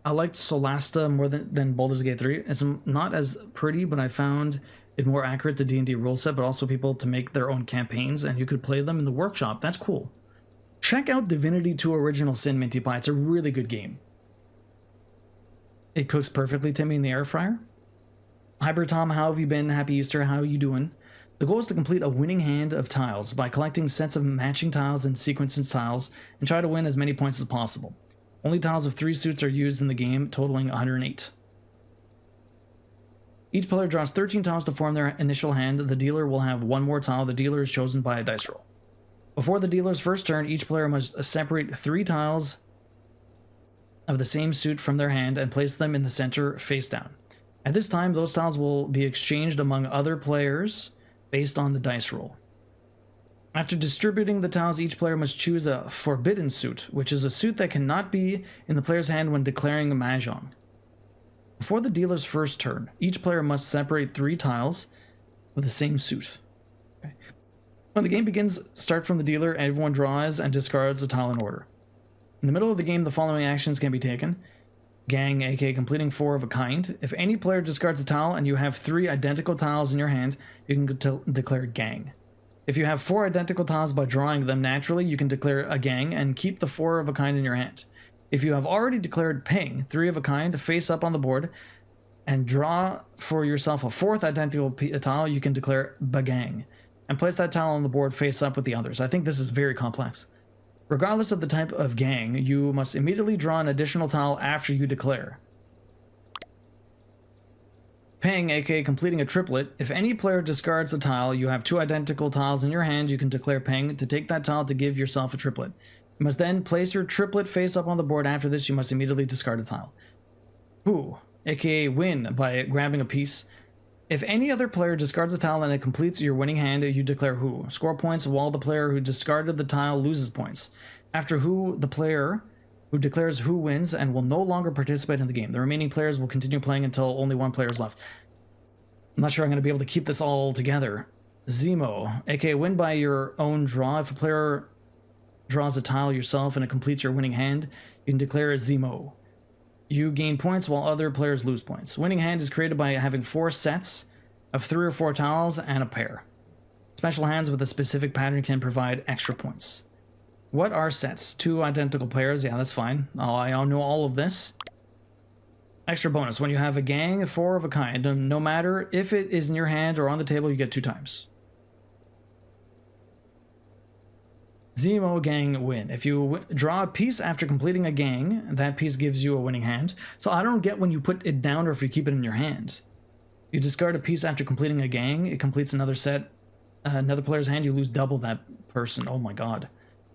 I liked Solasta more than Baldur's Gate 3. It's not as pretty, but I found it more accurate to D&D rule set, but also people to make their own campaigns, and you could play them in the workshop. That's cool. Check out Divinity 2 Original Sin, Minty Pie. It's a really good game. It cooks perfectly, Timmy, in the air fryer. Hyper Tom, how have you been? Happy Easter, how are you doing? The goal is to complete a winning hand of tiles by collecting sets of matching tiles and sequencing tiles, and try to win as many points as possible. Only tiles of 3 suits are used in the game, totaling 108. Each player draws 13 tiles to form their initial hand. The dealer will have one more tile. The dealer is chosen by a dice roll. Before the dealer's first turn, each player must separate 3 tiles of the same suit from their hand and place them in the center face down. At this time, those tiles will be exchanged among other players based on the dice roll. After distributing the tiles, each player must choose a forbidden suit, which is a suit that cannot be in the player's hand when declaring a Mahjong. Before the dealer's first turn, each player must separate 3 tiles with the same suit. Okay. When the game begins, start from the dealer, everyone draws and discards a tile in order. In the middle of the game, the following actions can be taken. Gang, aka completing 4 of a kind. If any player discards a tile and you have 3 identical tiles in your hand, you can declare gang. If you have 4 identical tiles by drawing them naturally, you can declare a gang and keep the 4 of a kind in your hand. If you have already declared ping, 3 of a kind, face up on the board, and draw for yourself a 4th identical tile, you can declare bagang, and place that tile on the board face up with the others. I think this is very complex. Regardless of the type of gang, you must immediately draw an additional tile after you declare. Ping, aka completing a triplet. If any player discards a tile, you have 2 identical tiles in your hand, you can declare ping to take that tile to give yourself a triplet. You must then place your triplet face up on the board. After this, you must immediately discard a tile. Who, aka win by grabbing a piece. If any other player discards a tile and it completes your winning hand, you declare who. Score points while the player who discarded the tile loses points. After who, the player who declares who wins and will no longer participate in the game. The remaining players will continue playing until only one player is left. I'm not sure I'm going to be able to keep this all together. Zemo, aka win by your own draw. If a player draws a tile yourself and it completes your winning hand, you can declare a Zemo. You gain points while other players lose points. Winning hand is created by having 4 sets of 3 or 4 tiles and a pair. Special hands with a specific pattern can provide extra points. What are sets? 2 identical pairs. Yeah, that's fine. I know all of this. Extra bonus. When you have a gang, 4 of a kind, no matter if it is in your hand or on the table, you get 2 times. Zemo gang win. If you draw a piece after completing a gang, that piece gives you a winning hand. So I don't get when you put it down or if you keep it in your hand. You discard a piece after completing a gang, it completes another set, another player's hand, you lose double that person. Oh my god.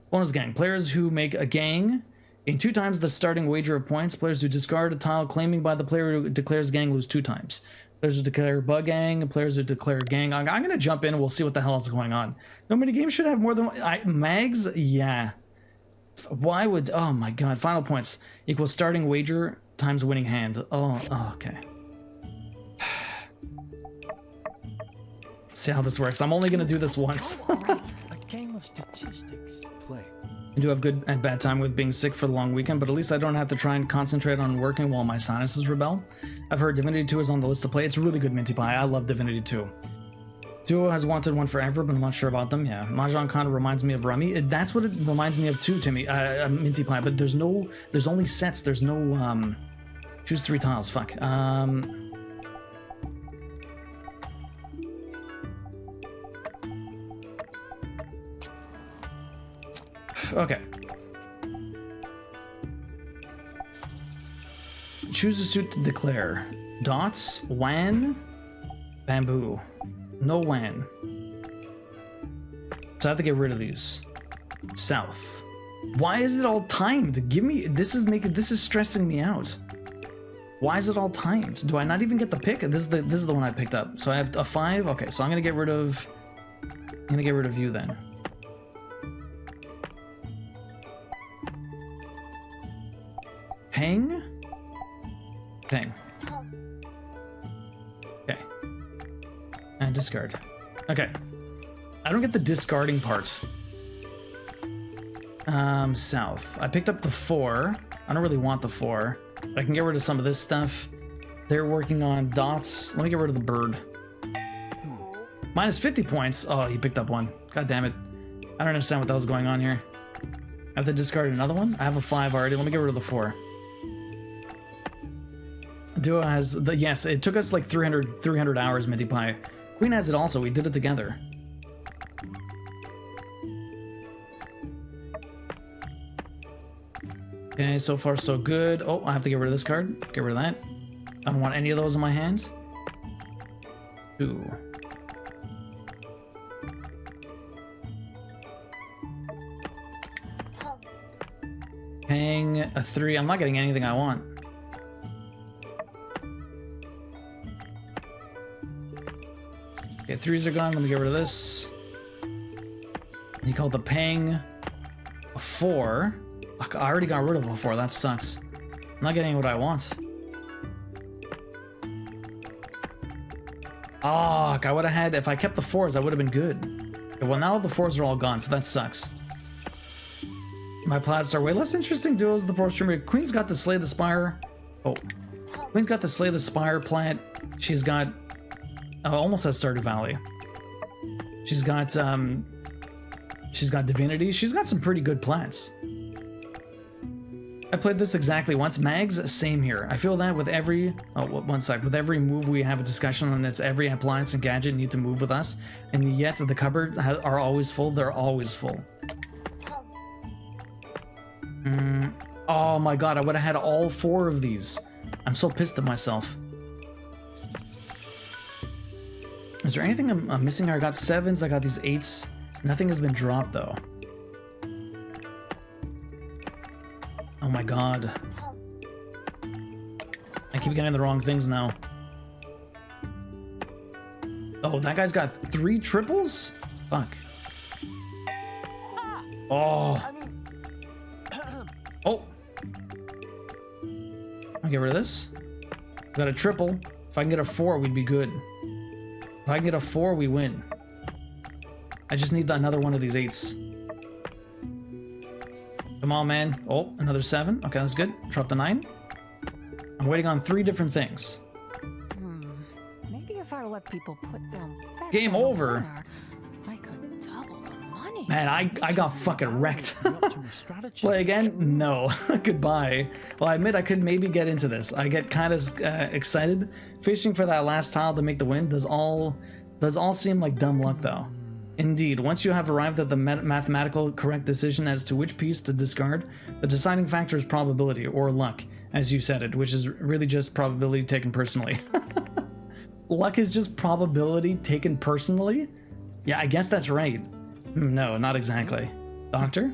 Bonus gang. Players who make a gang gain 2 times the starting wager of points. Players who discard a tile claiming by the player who declares gang lose 2 times. Players who declare bug gang, players who declare gang. I'm going to jump in and we'll see what the hell is going on. No mini game should have more than mags? Yeah. Why would... Oh my god. Final points equals starting wager times winning hand. Oh okay. See how this works. I'm only going to do this once. A game of statistics. Play. I do have good and bad time with being sick for the long weekend, but at least I don't have to try and concentrate on working while my sinuses rebel. I've heard Divinity 2 is on the list to play. It's really good, Minty Pie. I love Divinity 2. Duo has wanted one forever, but I'm not sure about them. Yeah, Mahjong kind of reminds me of Rummy. That's what it reminds me of too, Timmy. Minty Pie, but there's only sets. There's no, choose 3 tiles. Fuck. Okay. Choose a suit to declare. Dots, wan, bamboo. No wan. So I have to get rid of these. South. Why is it all timed? Give me, this is stressing me out. Why is it all timed? Do I not even get the pick? This is the one I picked up. So I have a 5. Okay, so I'm gonna get rid of you then. Pang? Pang. Okay. And discard. Okay. I don't get the discarding part. South. I picked up the 4. I don't really want the 4. But I can get rid of some of this stuff. They're working on dots. Let me get rid of the bird. Minus 50 points. Oh, he picked up 1. God damn it. I don't understand what the hell's going on here. I have to discard another one? I have a 5 already. Let me get rid of the 4. Duo has the, yes, it took us like 300 hours, Minty Pie. Queen has it also. We did it together. Okay, so far so good. Oh, I have to get rid of this card. Get rid of that. I don't want any of those in my hands. 2. Paying a 3. I'm not getting anything I want. Okay, 3s are gone. Let me get rid of this. He called the Pang a 4. I already got rid of a 4. That sucks. I'm not getting what I want. Oh, I would have had, if I kept the 4s, I would have been good. Okay, well, now the 4s are all gone, so that sucks. My plats are way less interesting duos. The poor streamer. Queen's got the Slay the Spire. Oh. Queen's got the Slay the Spire plant. She's got... almost has Stardew Valley. She's got Divinity. She's got some pretty good plants. I played this exactly once. Mags, same here. I feel that with every... oh, one sec. With every move we have a discussion on, it's every appliance and gadget need to move with us. And yet the cupboard are always full. They're always full. Oh my god, I would have had all 4 of these. I'm so pissed at myself. Is there anything I'm missing here? I got 7s, I got these 8s. Nothing has been dropped though. Oh my god. I keep getting the wrong things now. Oh, that guy's got 3 triples? Fuck. Oh. Oh. I'll get rid of this. Got a triple. If I can get a 4, we'd be good. If I can get a 4, we win. I just need another one of these 8s. Come on, man. Oh, another 7. Okay, that's good. Drop the 9. I'm waiting on 3 different things. Maybe if I let people put down bets Game on the over. winner, I could double the money. Man, I got fucking wrecked. Play again? No. Goodbye. Well, I admit I could maybe get into this. I get kind of excited. Fishing for that last tile to make the win does all seem like dumb luck, though. Indeed, once you have arrived at the mathematical correct decision as to which piece to discard, the deciding factor is probability, or luck, as you said it, which is really just probability taken personally. Luck is just probability taken personally? Yeah, I guess that's right. No, not exactly. Doctor?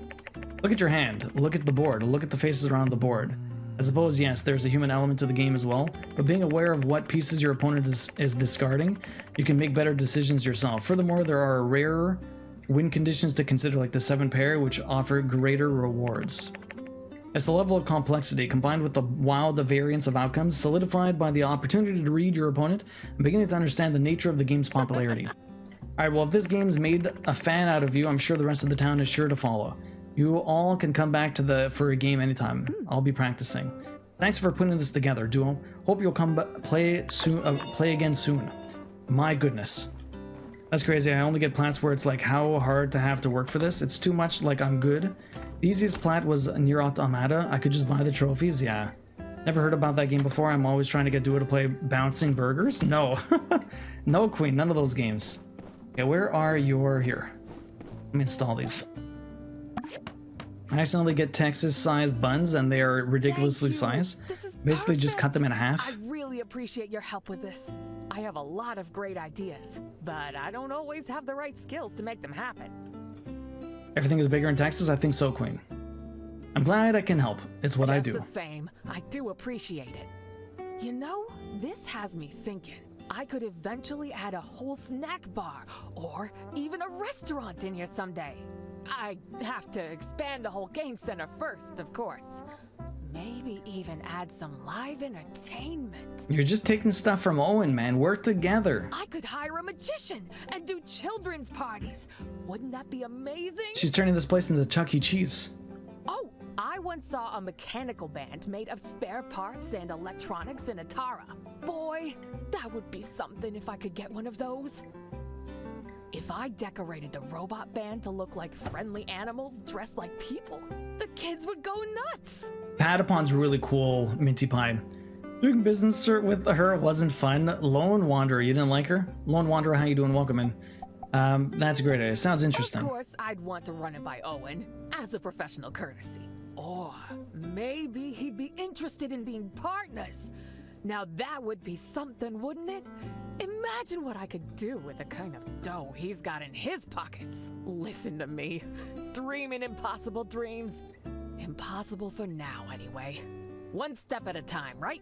Look at your hand. Look at the board. Look at the faces around the board. I suppose, yes, there's a human element to the game as well, but being aware of what pieces your opponent is discarding, you can make better decisions yourself. Furthermore, there are rarer win conditions to consider, like the 7 pair, which offer greater rewards. It's the level of complexity, combined with the wild variance of outcomes, solidified by the opportunity to read your opponent and beginning to understand the nature of the game's popularity. Alright, well, if this game's made a fan out of you, I'm sure the rest of the town is sure to follow. You all can come back to for a game anytime. I'll be practicing. Thanks for putting this together, Duo. Hope you'll come play soon. Play again soon. My goodness, that's crazy. I only get plats where it's like how hard to have to work for this. It's too much. Like I'm good. The easiest plat was Nier Automata. I could just buy the trophies. Yeah. Never heard about that game before. I'm always trying to get Duo to play bouncing burgers. No, no Queen. None of those games. Okay, where are your here? Let me install these. I accidentally get Texas-sized buns, and they are ridiculously Thank you. sized. This is Basically, just cut perfect. them in half. I really appreciate your help with this. I have a lot of great ideas, but I don't always have the right skills to make them happen. Everything is bigger in Texas? I think so, Queen. I'm glad I can help. It's what I do. Just the same, I do appreciate it. You know, this has me thinking. I could eventually add a whole snack bar, or even a restaurant in here someday. I have to expand the whole game center first, of course. Maybe even add some live entertainment. You're just taking stuff from Owen, man. Work together. I could hire a magician and do children's parties. Wouldn't that be amazing? She's turning this place into Chuck E. Cheese. Oh, I once saw a mechanical band made of spare parts and electronics in Atara. Boy, that would be something if I could get one of those. If I decorated the robot band to look like friendly animals dressed like people, the kids would go nuts. Patapon's really cool, Minty Pie. Doing business with her wasn't fun. Lone Wanderer, you didn't like her? Lone Wanderer, how you doing? Welcome in. That's a great idea. Sounds interesting. Of course, I'd want to run it by Owen, as a professional courtesy. Or maybe he'd be interested in being partners. Now that would be something, wouldn't it? Imagine what I could do with the kind of dough he's got in his pockets. Listen to me. Dreaming impossible dreams. Impossible for now, anyway. One step at a time, right?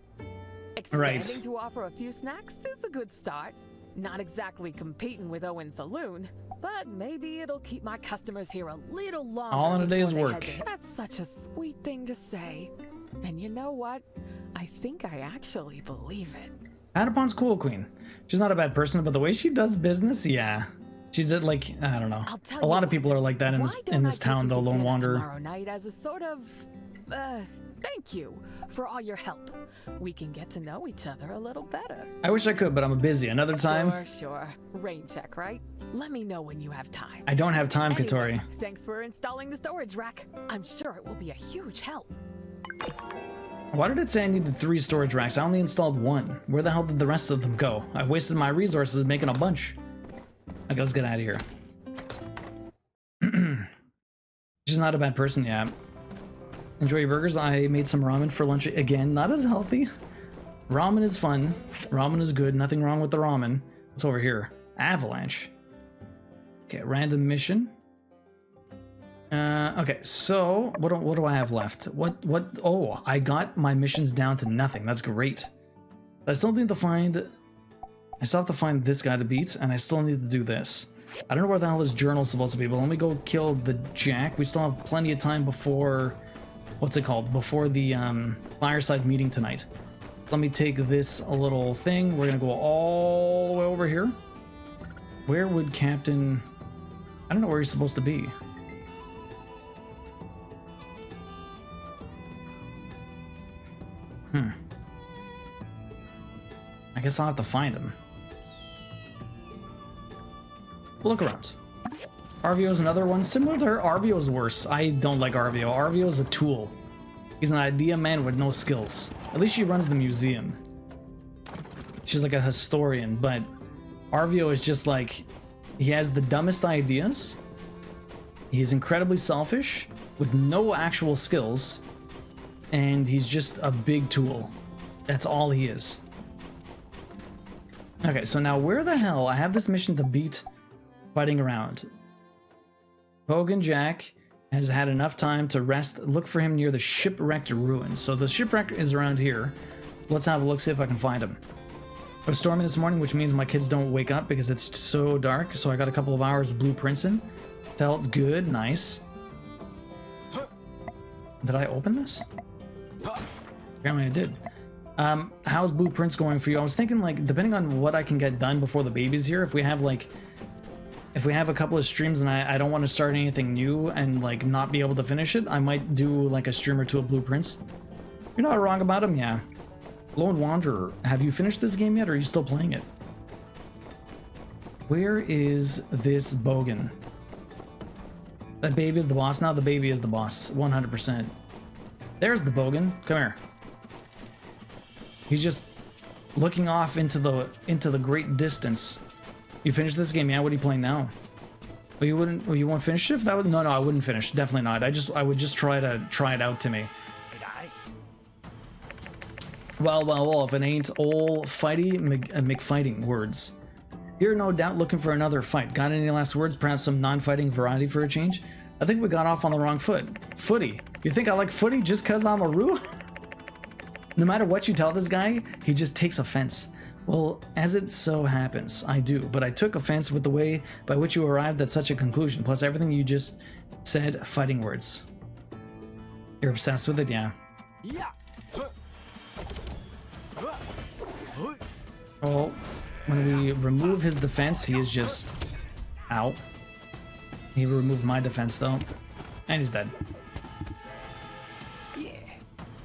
Expanding to offer a few snacks is a good start. Not exactly competing with Owen's Saloon, but maybe it'll keep my customers here a little longer. All in a day's before they work. head. That's such a sweet thing to say. And you know what? I think I actually believe it. Patapon's cool, Queen. She's not a bad person, but the way she does business, yeah. She did, like, I don't know. A lot of people are like that in this town, though, Lone Wanderer. Tomorrow night as a sort of, thank you for all your help. We can get to know each other a little better. I wish I could, but I'm busy. Another time? Sure. Rain check, right? Let me know when you have time. I don't have time, Anyway, Katori. thanks for installing the storage rack. I'm sure it will be a huge help. Why did it say I needed 3 storage racks? I only installed 1. Where the hell did the rest of them go? I wasted my resources making a bunch. Okay, let's get out of here. She's not a bad person, yeah. Enjoy your burgers. I made some ramen for lunch again. Not as healthy. Ramen is fun. Ramen is good. Nothing wrong with the ramen. What's over here? Avalanche. Okay, random mission. Okay, so what do I have left? Oh, I got my missions down to nothing. That's great. I still need to find... I still have to find this guy to beat, and I still need to do this. I don't know where the hell this journal is supposed to be, but let me go kill the Jack. We still have plenty of time before... What's it called? Before the fireside meeting tonight. Let me take this little thing. We're gonna go all the way over here. Where would Captain... I don't know where he's supposed to be. I guess I'll have to find him. Look around. Arvio's another one. Similar to her, Arvio's worse. I don't like Arvio. Arvio's a tool. He's an idea man with no skills. At least she runs the museum. She's like a historian, but Arvio is just like... He has the dumbest ideas. He's incredibly selfish, with no actual skills. And he's just a big tool. That's all he is. Okay, so now where the hell? I have this mission to beat fighting around. Bogan Jack has had enough time to rest. Look for him near the shipwrecked ruins. So the shipwreck is around here. Let's have a look, see if I can find him. It was storming this morning, which means my kids don't wake up because it's so dark. So I got a couple of hours of blueprints in. Felt good, nice. Did I open this? Apparently I did. How's blueprints going for you? I was thinking, like, depending on what I can get done before the baby's here, if we have a couple of streams and I don't want to start anything new and, like, not be able to finish it, I might do, like, a stream or two of blueprints. You're not wrong about him, yeah. Lone Wanderer, have you finished this game yet, or are you still playing it? Where is this Bogan? That baby is the boss now? The baby is the boss, 100%. There's the Bogan. Come here. He's just looking off into the great distance. You finished this game? Yeah, what are you playing now? Oh, you wouldn't? Oh, you won't finish it? If that was, no, I wouldn't finish. Definitely not. I would just try it out to me. Well, if it ain't all fighty McFighting words. Here, no doubt, looking for another fight. Got any last words? Perhaps some non-fighting variety for a change? I think we got off on the wrong foot. Footy. You think I like footy just because I'm a Roo? No matter what you tell this guy, he just takes offense. Well, as it so happens, I do, but I took offense with the way by which you arrived at such a conclusion, plus everything you just said, fighting words. You're obsessed with it, yeah. Well, when we remove his defense, he is just out. He removed my defense, though, and he's dead.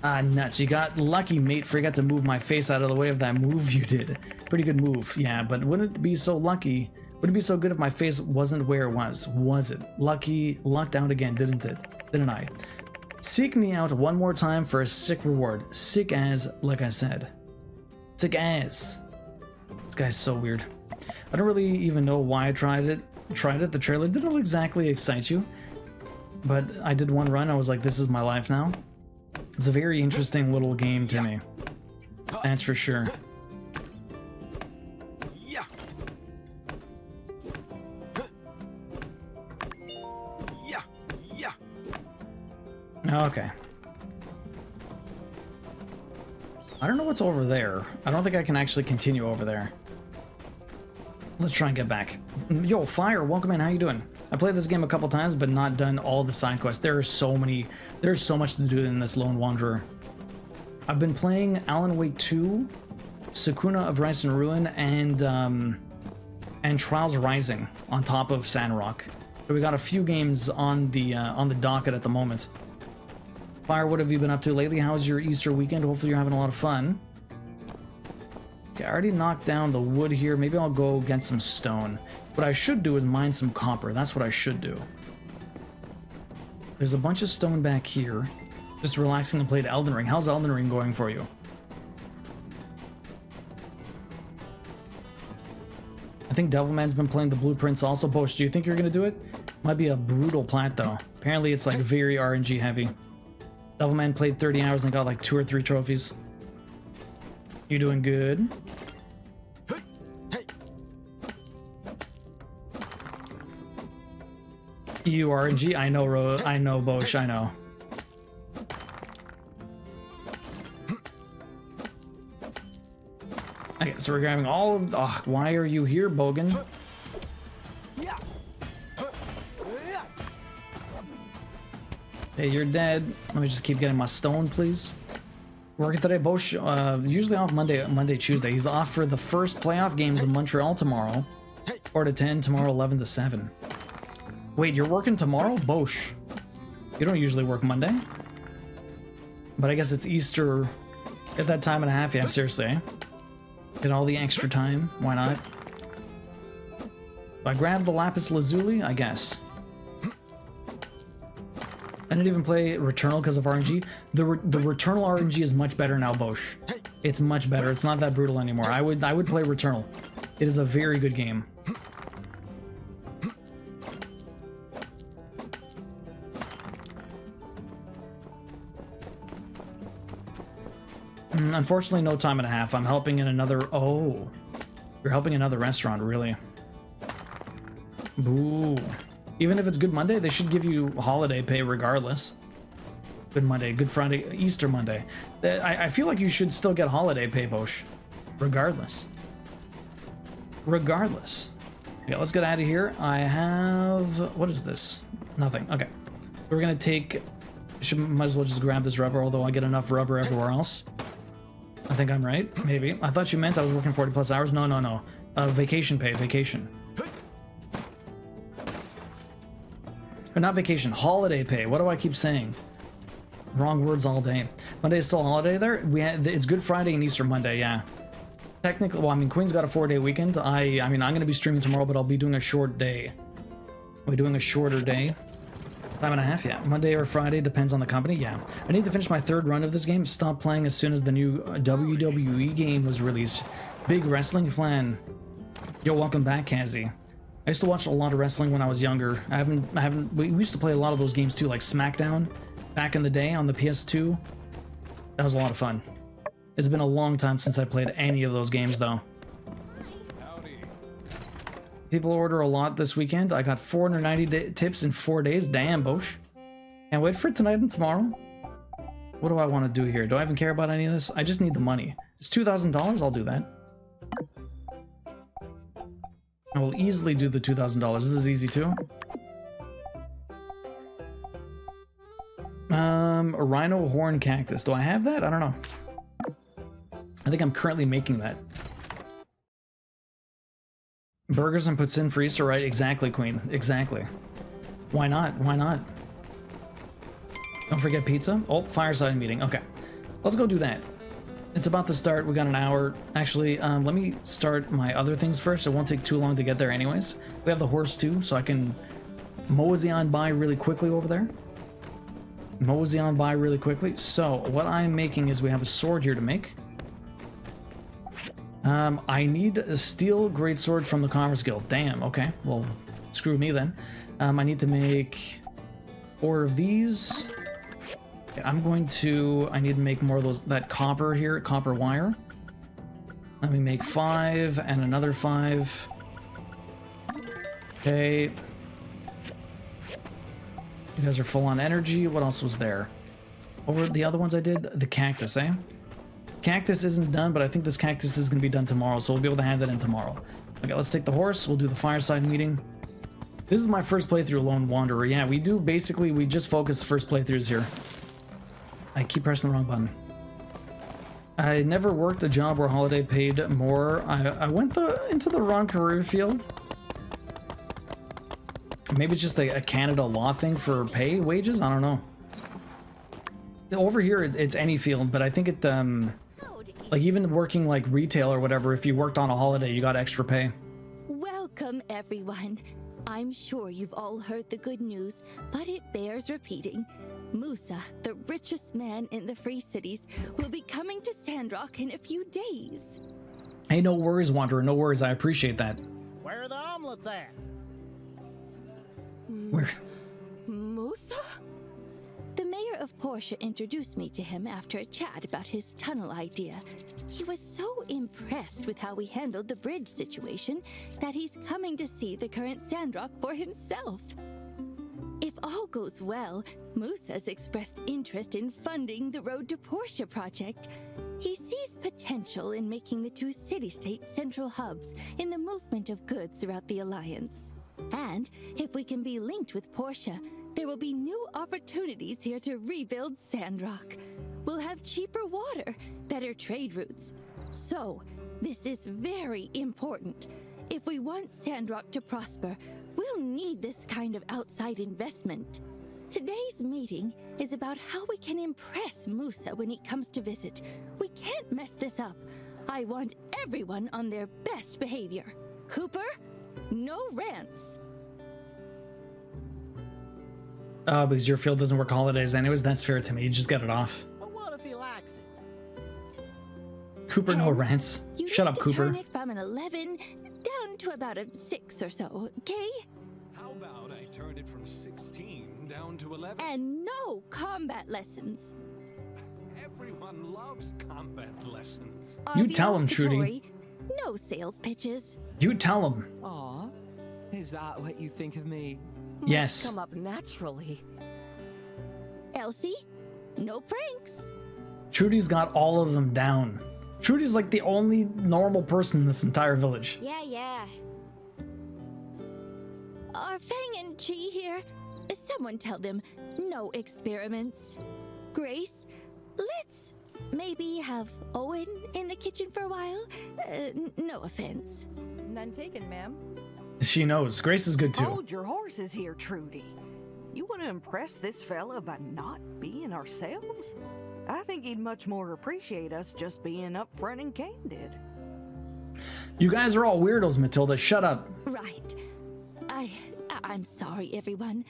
Ah, nuts. You got lucky, mate. Forgot to move my face out of the way of that move you did. Pretty good move, yeah, but wouldn't it be so lucky? Would it be so good if my face wasn't where it was? Was it? Lucky, lucked out again, didn't it? Didn't I? Seek me out one more time for a sick reward. Sick as, like I said. Sick as. This guy's so weird. I don't really even know why I tried it. The trailer didn't exactly excite you, but I did one run. I was like, this is my life now. It's a very interesting little game to me. That's for sure. Okay. I don't know what's over there. I don't think I can actually continue over there. Let's try and get back. Yo, Fire, welcome in. How you doing? I played this game a couple times, but not done all the side quests. There's so much to do in this Lone Wanderer. I've been playing Alan Wake 2, Sakuna of Rice and Ruin, and Trials Rising on top of Sandrock. So we got a few games on the docket at the moment. Fire, what have you been up to lately? How's your Easter weekend? Hopefully you're having a lot of fun. Okay, I already knocked down the wood here. Maybe I'll go get some stone. What I should do is mine some copper. That's what I should do. There's a bunch of stone back here. Just relaxing and played Elden Ring. How's Elden Ring going for you? I think Devilman's been playing the blueprints also. Bosh, do you think you're going to do it? Might be a brutal plat though. Apparently it's like very RNG heavy. Devilman played 30 hours and got like 2 or 3 trophies. You doing good? You RNG? I know, Bosh, I know. Okay, so we're grabbing all of... Oh, why are you here, Bogan? Hey, you're dead. Let me just keep getting my stone, please. Working today, Bosh. Usually off Monday, Tuesday. He's off for the first playoff games in Montreal tomorrow. 4 to 10, tomorrow 11 to 7. Wait, you're working tomorrow? Bosh. You don't usually work Monday? But I guess it's Easter at that time and a half. Yeah, seriously, eh? Get all the extra time. Why not? If I grab the Lapis Lazuli, I guess. I didn't even play Returnal because of RNG. The Returnal RNG is much better now, Bosh. It's much better. It's not that brutal anymore. I would play Returnal. It is a very good game. Unfortunately, no time and a half. I'm helping in another... Oh. You're helping another restaurant, really? Boo. Even if it's Good Monday, they should give you holiday pay regardless. Good Monday, Good Friday, Easter Monday. I feel like you should still get holiday pay, Bosh. Regardless. Regardless. Yeah, let's get out of here. I have... What is this? Nothing. Okay. We're gonna take... Might as well just grab this rubber, although I get enough rubber everywhere else. I think I'm right. Maybe. I thought you meant I was working 40 plus hours. No. Vacation pay. Vacation. Or not vacation. Holiday pay. What do I keep saying? Wrong words all day. Monday is still a holiday there? It's Good Friday and Easter Monday, yeah. Technically, well, I mean, Queen's got a 4-day weekend. I mean, I'm going to be streaming tomorrow, but I'll be doing a short day. We're doing a shorter day. Time and a half, yeah. Monday or Friday, depends on the company, yeah. I need to finish my 3rd run of this game. Stop playing as soon as the new WWE game was released. Big wrestling fan. Yo, welcome back, Kazi. I used to watch a lot of wrestling when I was younger. We used to play a lot of those games too, like SmackDown back in the day on the PS2. That was a lot of fun. It's been a long time since I played any of those games though. Howdy. People order a lot this weekend. I got 490 tips in 4 days. Damn, Bosch. Can't wait for tonight and tomorrow. What do I want to do here? Do I even care about any of this? I just need the money. It's $2,000. I'll do that. I will easily do the $2,000. This is easy too. A rhino horn cactus. Do I have that? I don't know. I think I'm currently making that. Burgers and puts in for Easter, right? Exactly, Queen. Exactly. Why not? Why not? Don't forget pizza. Oh, fireside meeting. Okay. Let's go do that. It's about to start. We got an hour. Actually, let me start my other things first. It won't take too long to get there anyways. We have the horse too, so I can mosey on by really quickly over there. Mosey on by really quickly. So, what I'm making is we have a sword here to make. I need a steel greatsword from the Commerce Guild. Damn, okay. Well, screw me then. I need to make 4 of these. Okay, I need to make more of those, that copper here, copper wire. Let me make 5 and another 5. Okay. You guys are full on energy. What else was there? What were the other ones I did? The cactus, eh? Cactus isn't done, but I think this cactus is going to be done tomorrow, so we'll be able to have that in tomorrow. Okay, let's take the horse. We'll do the fireside meeting. This is my first playthrough Lone Wanderer. Yeah, we just focus the first playthroughs here. I keep pressing the wrong button. I never worked a job where holiday paid more. I went into the wrong career field. Maybe it's just a Canada law thing for pay, wages? I don't know. Over here, it's any field, but I think it, like even working like retail or whatever, if you worked on a holiday, you got extra pay. Welcome, everyone. I'm sure you've all heard the good news, but it bears repeating. Musa, the richest man in the Free Cities, will be coming to Sandrock in a few days. Hey, no worries, Wanderer. No worries. I appreciate that. Where are the omelets at? Where? Musa? The mayor of Portia introduced me to him after a chat about his tunnel idea. He was so impressed with how we handled the bridge situation that he's coming to see the current Sandrock for himself. If all goes well, Musa's expressed interest in funding the Road to Portia project. He sees potential in making the two city-state central hubs in the movement of goods throughout the Alliance. And if we can be linked with Portia, there will be new opportunities here to rebuild Sandrock. We'll have cheaper water, better trade routes. So, this is very important. If we want Sandrock to prosper, we'll need this kind of outside investment. Today's meeting is about how we can impress Musa when he comes to visit. We can't mess this up. I want everyone on their best behavior. Cooper, no rants. Because your field doesn't work holidays anyways, that's fair to me. You just get it off. But what if he likes it? Cooper, no rants. Shut up, Cooper. Turn it from an 11 down to about a 6 or so, okay? How about I turn it from 16 down to 11? And no combat lessons. Everyone loves combat lessons. You tell him, Trudy. No sales pitches. You tell him. Aw, is that what you think of me? Yes. Come up naturally. Elsie, no pranks. Trudy's got all of them down. Trudy's like the only normal person in this entire village. Yeah. Are Fang and Chi here? Someone tell them no experiments. Grace, let's maybe have Owen in the kitchen for a while. No offense. None taken, ma'am. She knows. Grace is good too. Hold your horses here, Trudy. You want to impress this fella by not being ourselves? I think he'd much more appreciate us just being upfront and candid. You guys are all weirdos, Matilda. Shut up. Right. I'm sorry, everyone.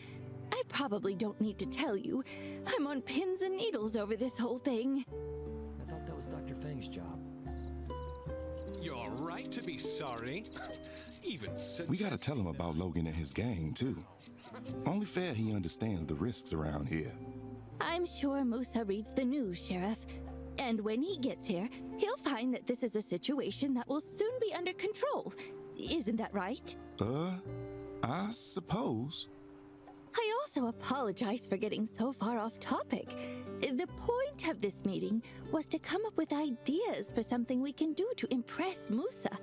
I probably don't need to tell you. I'm on pins and needles over this whole thing. I thought that was Dr. Fang's job. You're right to be sorry. even We gotta tell him about Logan and his gang, too. Only fair he understands the risks around here. I'm sure Musa reads the news, Sheriff. And when he gets here, he'll find that this is a situation that will soon be under control. Isn't that right? I suppose. I also apologize for getting so far off topic. The point of this meeting was to come up with ideas for something we can do to impress Musa.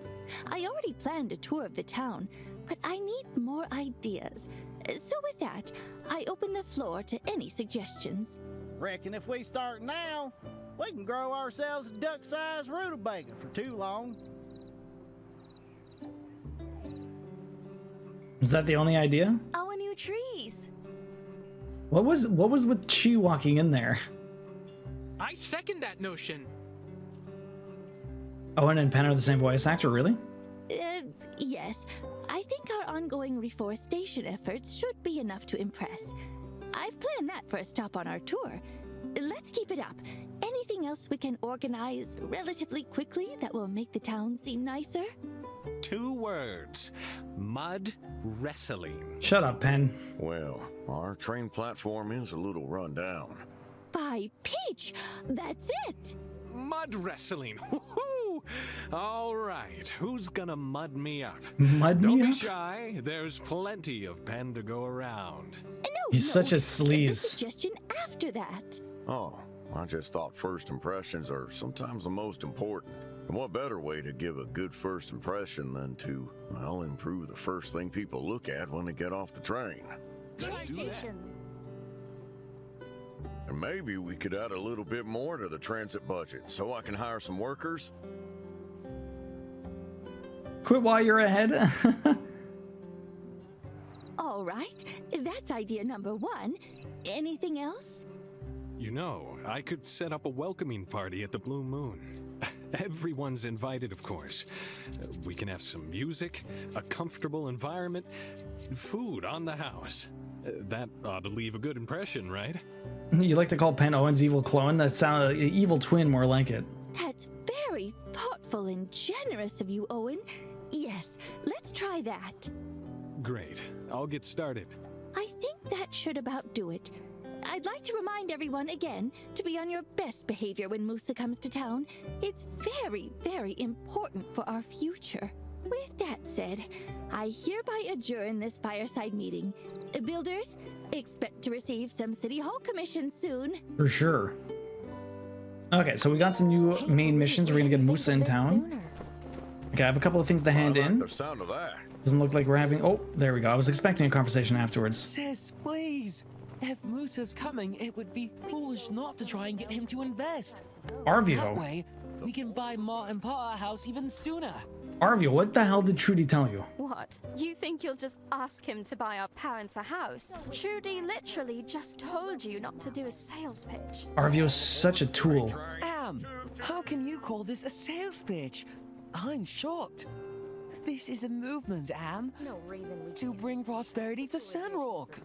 I already planned a tour of the town, but I need more ideas. So with that, I open the floor to any suggestions. Reckon if we start now, we can grow ourselves a duck-sized rutabaga for too long. Is that the only idea? Our new trees. What was with Chi walking in there? I second that notion. Owen and Penn are the same voice actor, really? Yes. I think our ongoing reforestation efforts should be enough to impress. I've planned that for a stop on our tour. Let's keep it up. Anything else we can organize relatively quickly that will make the town seem nicer? 2 words. Mud wrestling. Shut up, Penn. Well, our train platform is a little run down. By Peach! That's it! Mud wrestling. Woohoo! All right, who's gonna mud me up? Mud me Don't be up? shy. There's plenty of pen to go around. He's such a The sleaze. suggestion after that. Oh, I just thought first impressions are sometimes the most important. And what better way to give a good first impression than to, well, improve the first thing people look at when they get off the train? Let's do that. And maybe we could add a little bit more to the transit budget so I can hire some workers. Quit while you're ahead. All right, that's idea number 1. Anything else? You know, I could set up a welcoming party at the Blue Moon. Everyone's invited, of course. We can have some music, a comfortable environment, food on the house. That ought to leave a good impression, right? You like to call Penn Owen's evil clone? That sounds evil twin, more like it. That's very thoughtful and generous of you, Owen. Yes, let's try that. Great. I'll get started. I think that should about do it. I'd like to remind everyone again to be on your best behavior when Musa comes to town. It's very, very important for our future. With that said, I hereby adjourn this fireside meeting. Builders, expect to receive some City Hall commissions soon. For sure. Okay, so we got some new main missions. We're gonna get Musa in town. Okay, I have a couple of things to hand in. The sound of that. Doesn't look like we're having... Oh, there we go. I was expecting a conversation afterwards. Sis, please. If Musa's coming, it would be foolish not to try and get him to invest. Arvio. That way, we can buy Martin Potter house even sooner. Arvio, what the hell did Trudy tell you? What? You think you'll just ask him to buy our parents a house? Trudy literally just told you not to do a sales pitch. Arvio's such a tool. How can you call this a sales pitch? I'm shocked. This is a movement, No reason we to bring prosperity to Sandrock.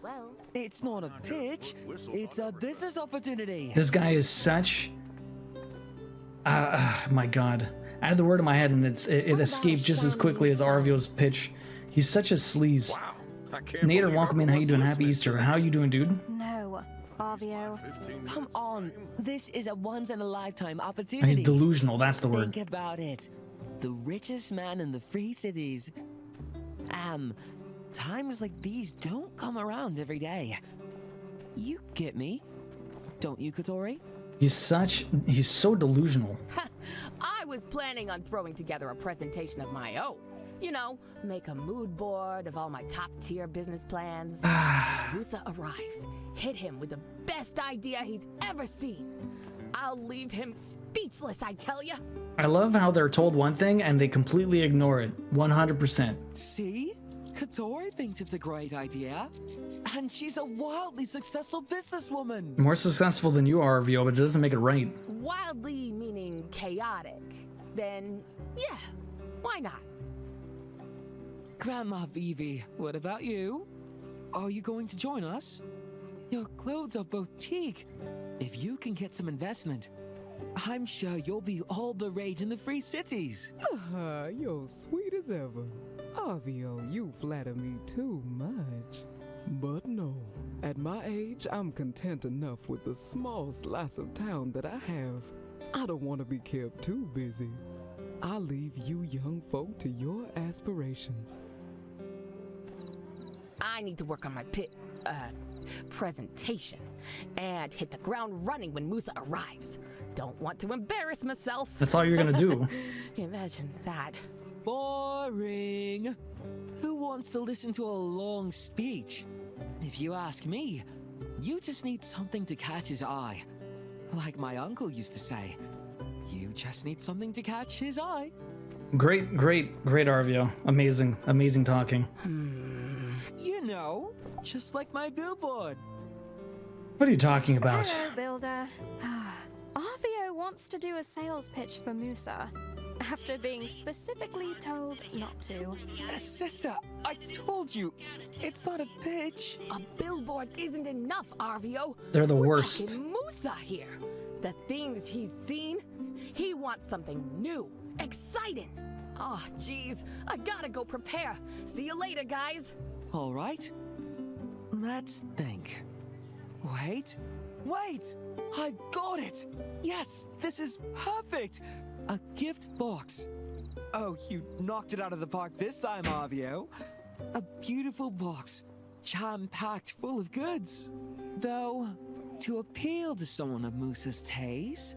It's not a pitch, it's a business opportunity. This guy is such... my god. I had the word in my head and it escaped just as quickly as Arvio's pitch. He's such a sleaze. Wow. Nader, welcome in. How you doing? Happy Easter. How you doing, dude? No, Arvio. Come on, this is a once-in-a-lifetime opportunity. He's delusional, that's the word. Think about it. The richest man in the Free Cities. Times like these don't come around every day. You get me, don't you, Katori? He's so delusional. I was planning on throwing together a presentation of my own. You know, make a mood board of all my top-tier business plans. Musa arrives, hit him with the best idea he's ever seen. I'll leave him speechless, I tell ya. I love how they're told one thing and they completely ignore it. 100%. See? Katori thinks it's a great idea. And she's a wildly successful businesswoman. More successful than you are, Arvio, but it doesn't make it right. Wildly meaning chaotic. Then, yeah, why not? Grandma Vivi, what about you? Are you going to join us? Your clothes are boutique. If you can get some investment, I'm sure you'll be all the rage in the Free Cities. You're sweet as ever. Avio, you flatter me too much. But no, at my age, I'm content enough with the small slice of town that I have. I don't want to be kept too busy. I'll leave you young folk to your aspirations. I need to work on my presentation and hit the ground running when Musa arrives. Don't want to embarrass myself. That's all you're gonna do. Imagine that. Boring. Who wants to listen to a long speech? If you ask me, you just need something to catch his eye. Like my uncle used to say, you just need something to catch his eye. Great, Arvio. Amazing talking. You know, just like my billboard. What are you talking about? Hello, Builder. Arvio wants to do a sales pitch for Musa, after being specifically told not to. Sister, I told you, it's not a pitch. A billboard isn't enough, Arvio. They're the We're worst. talking Musa here. The things he's seen, he wants something new, exciting. Oh, jeez, I gotta go prepare. See you later, guys. All right. Let's think. Wait. I've got it. Yes, this is perfect. A gift box. Oh, you knocked it out of the park this time, Avio. A beautiful box, jam-packed full of goods. Though, to appeal to someone of Musa's taste,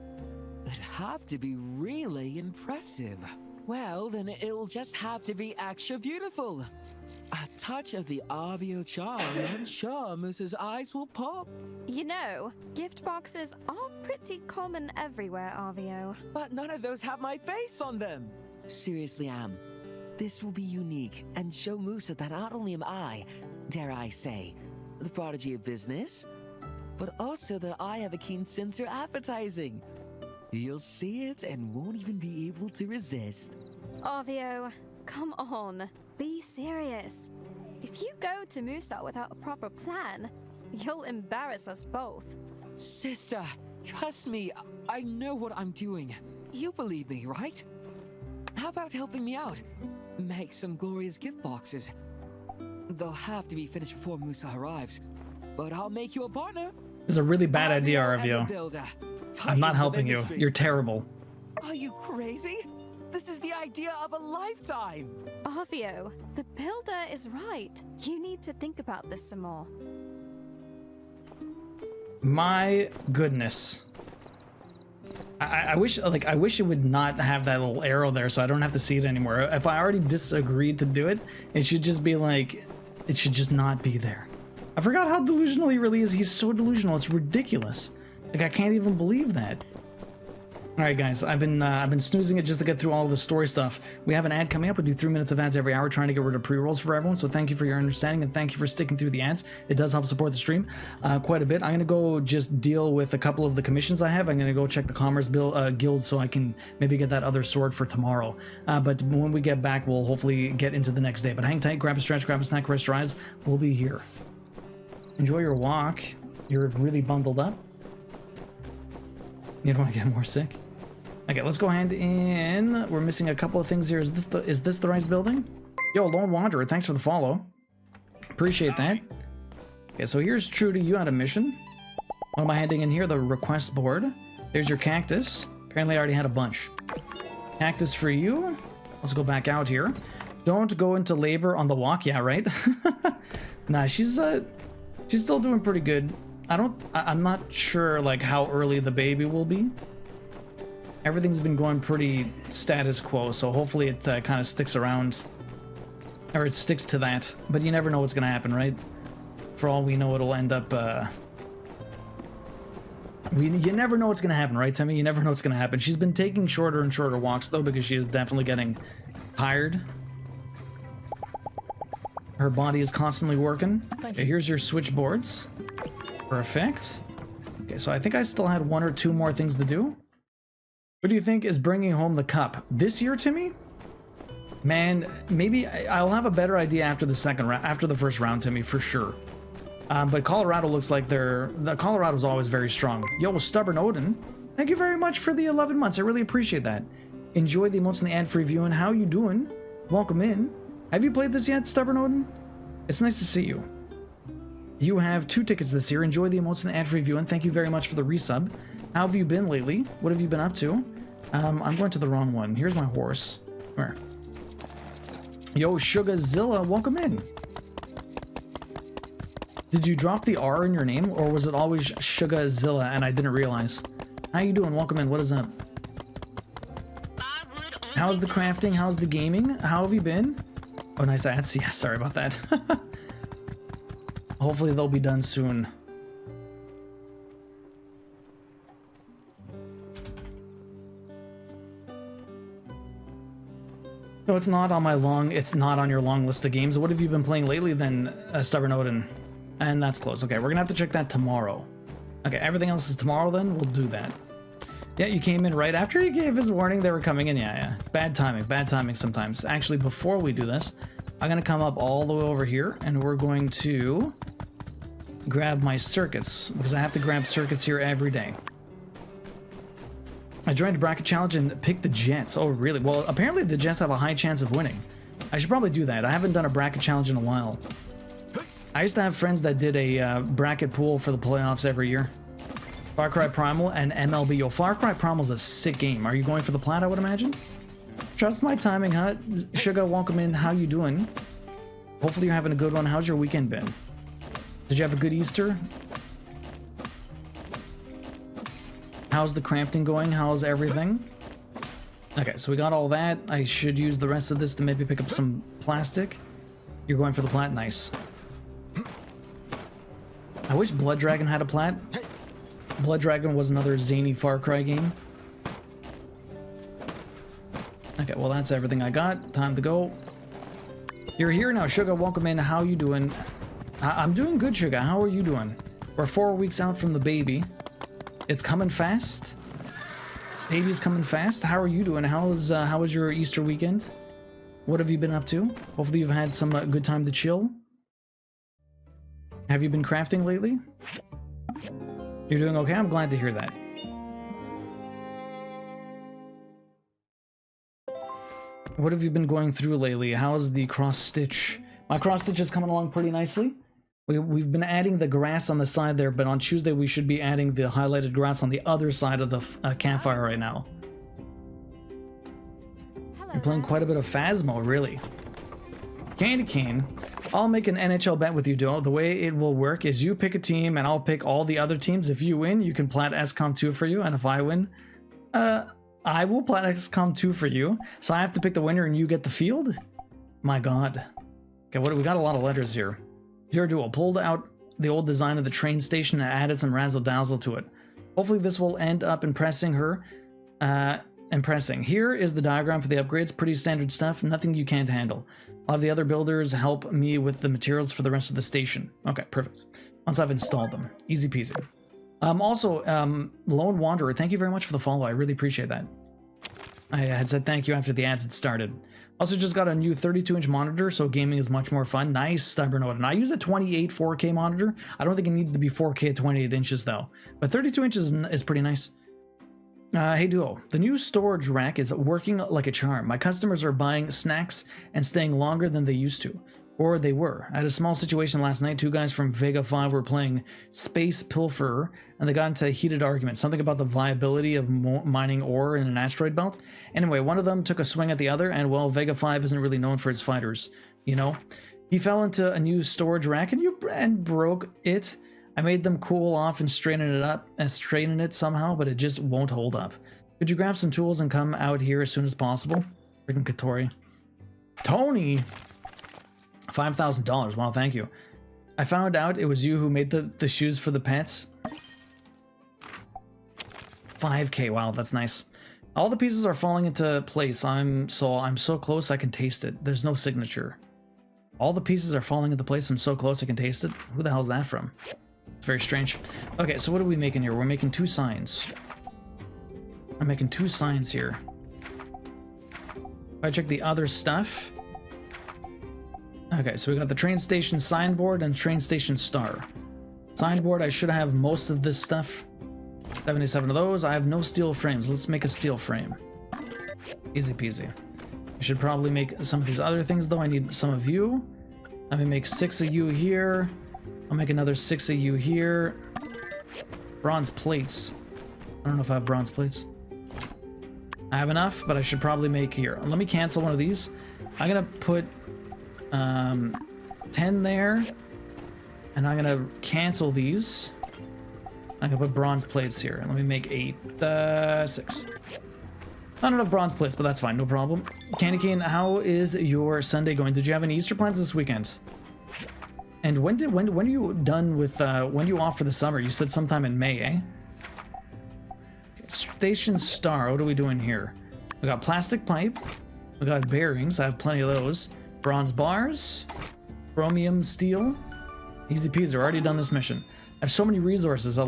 it'd have to be really impressive. Well, then it'll just have to be extra beautiful. A touch of the Avio charm, I'm sure Musa's eyes will pop. You know, gift boxes are pretty common everywhere, Arvio. But none of those have my face on them. Seriously, Am. This will be unique and show Musa that not only am I, dare I say, the prodigy of business, but also that I have a keen sense for advertising. You'll see it and won't even be able to resist. Arvio, come on. Be serious. If you go to Musa without a proper plan, you'll embarrass us both. Sister, trust me, I know what I'm doing. You believe me, right? How about helping me out? Make some glorious gift boxes. They'll have to be finished before Musa arrives, but I'll make you a partner. It's a really bad idea, Arvio. I'm not helping you. You're terrible. Are you crazy? This is the idea of a lifetime! Arvio, the builder is right. You need to think about this some more. My goodness. I wish it would not have that little arrow there so I don't have to see it anymore. If I already disagreed to do it, it should just be like, it should just not be there. I forgot how delusional he really is. He's so delusional, it's ridiculous. Like, I can't even believe that. Alright guys, I've been snoozing it just to get through all the story stuff. We have an ad coming up. We do 3 minutes of ads every hour trying to get rid of pre-rolls for everyone, so thank you for your understanding and thank you for sticking through the ads. It does help support the stream quite a bit. I'm going to go just deal with a couple of the commissions I have. I'm going to go check the Commerce Guild so I can maybe get that other sword for tomorrow. But when we get back, we'll hopefully get into the next day. But hang tight, grab a stretch, grab a snack, rest your eyes. We'll be here. Enjoy your walk. You're really bundled up. You don't want to get more sick? Okay, let's go ahead and we're missing a couple of things here. Is this the right building? Yo, Lone Wanderer, thanks for the follow. Appreciate that. Okay, so here's Trudy. You had a mission. What am I handing in here? The request board. There's your cactus. Apparently I already had a bunch. Cactus for you. Let's go back out here. Don't go into labor on the walk. Yeah, right? Nah, she's still doing pretty good. I'm not sure like how early the baby will be. Everything's been going pretty status quo, so hopefully it kind of sticks around, or it sticks to that. But you never know what's gonna happen, right? For all we know, it'll end up. You never know what's gonna happen, right, Timmy? You never know what's gonna happen. She's been taking shorter and shorter walks though, because she is definitely getting tired. Her body is constantly working. Okay, here's your switchboards. Perfect. Okay, so I think I still had 1 or 2 more things to do. What do you think is bringing home the cup this year, Timmy? Man, maybe I'll have a better idea after the first round, Timmy, for sure. But Colorado looks like Colorado's always very strong. Yo, Stubborn Odin, thank you very much for the 11 months. I really appreciate that. Enjoy the emotes and the ad-free viewing. How you doing? Welcome in. Have you played this yet, Stubborn Odin? It's nice to see you. You have 2 tickets this year. Enjoy the emotes and ad-free viewing. Thank you very much for the resub. How have you been lately? What have you been up to? I'm going to the wrong one. Here's my horse. Where? Yo, Sugazilla, welcome in. Did you drop the R in your name, or was it always Sugazilla and I didn't realize? How you doing? Welcome in. What is up? How's the crafting? How's the gaming? How have you been? Oh, nice ads. Yeah, sorry about that. Hopefully they'll be done soon. No, it's not on my it's not on your long list of games. What have you been playing lately then, Stubborn Odin? And that's close. Okay, we're gonna have to check that tomorrow. Okay, everything else is tomorrow then? We'll do that. Yeah, you came in right after he gave his warning they were coming in. Yeah. It's bad timing sometimes. Actually, before we do this, I'm gonna come up all the way over here and we're going to grab my circuits because I have to grab circuits here every day. I joined a bracket challenge and picked the Jets. Oh, really? Well, apparently the Jets have a high chance of winning. I should probably do that. I haven't done a bracket challenge in a while. I used to have friends that did a bracket pool for the playoffs every year. Far Cry Primal and MLB. Yo, Far Cry Primal's a sick game. Are you going for the plat, I would imagine? Trust my timing, huh? Sugar, welcome in. How you doing? Hopefully you're having a good one. How's your weekend been? Did you have a good Easter? How's the crafting going? How's everything? Okay, so we got all that. I should use the rest of this to maybe pick up some plastic. You're going for the plat? Nice. I wish Blood Dragon had a plat. Blood Dragon was another zany Far Cry game. Okay, well that's everything I got. Time to go. You're here now, Sugar. Welcome in. How you doing? I'm doing good, Sugar. How are you doing? We're 4 weeks out from the baby. It's coming fast. Baby's coming fast. How are you doing? How was your Easter weekend? What have you been up to? Hopefully you've had some good time to chill. Have you been crafting lately? You're doing okay? I'm glad to hear that. What have you been going through lately? How's the cross stitch? My cross stitch is coming along pretty nicely. We've been adding the grass on the side there, but on Tuesday we should be adding the highlighted grass on the other side of the campfire right now. You're playing quite a bit of Phasmo, really. Candy cane. I'll make an NHL bet with you, Duo. The way it will work is you pick a team and I'll pick all the other teams. If you win, you can plat SCOM 2 for you, and if I win, I will plat XCOM 2 for you. So I have to pick the winner and you get the field? My god. Okay, we got a lot of letters here. Dear Duo, pulled out the old design of the train station and added some razzle-dazzle to it. Hopefully this will end up impressing her. Here is the diagram for the upgrades. Pretty standard stuff. Nothing you can't handle. I'll have the other builders help me with the materials for the rest of the station. Okay, perfect. Once I've installed them. Easy peasy. Also, Lone Wanderer, thank you very much for the follow. I really appreciate that. I had said thank you after the ads had started. Also just got a new 32-inch monitor, so gaming is much more fun. Nice, Stubborn Odin. I use a 28 4K monitor. I don't think it needs to be 4K at 28 inches, though. But 32 inches is pretty nice. Hey Duo, the new storage rack is working like a charm. My customers are buying snacks and staying longer than they used to. Or they were. I had a small situation last night. 2 guys from Vega 5 were playing Space Pilferer, and they got into a heated argument. Something about the viability of mining ore in an asteroid belt. Anyway, one of them took a swing at the other, and well, Vega 5 isn't really known for its fighters, you know? He fell into a new storage rack and broke it. I made them cool off and straighten it somehow, but it just won't hold up. Could you grab some tools and come out here as soon as possible? Freaking Katori. Tony! $5,000. Wow, thank you. I found out it was you who made the shoes for the pets. 5K. Wow, that's nice. All the pieces are falling into place. I'm so close I can taste it. There's no signature. All the pieces are falling into place. I'm so close I can taste it. Who the hell is that from? It's very strange. Okay, so what are we making here? We're making 2 signs. I'm making 2 signs here. If I check the other stuff. Okay, so we got the train station signboard and train station star. Signboard, I should have most of this stuff. 77 of those. I have no steel frames. Let's make a steel frame. Easy peasy. I should probably make some of these other things, though. I need some of you. Let me make 6 of you here. I'll make another 6 of you here. Bronze plates. I don't know if I have bronze plates. I have enough, but I should probably make here. Let me cancel one of these. I'm gonna put 10 there, and I'm gonna cancel these. I'm gonna put bronze plates here. Let me make 8, 6. Not enough bronze plates, but that's fine, no problem. Candy Cane, how is your Sunday going? Did you have any Easter plans this weekend? And when are you done with when are you off for the summer? You said sometime in May, eh? Okay, Station Star, what are we doing here? We got plastic pipe, we got bearings, I have plenty of those. Bronze bars, chromium steel. Easy peasy, already done this mission. I have so many resources,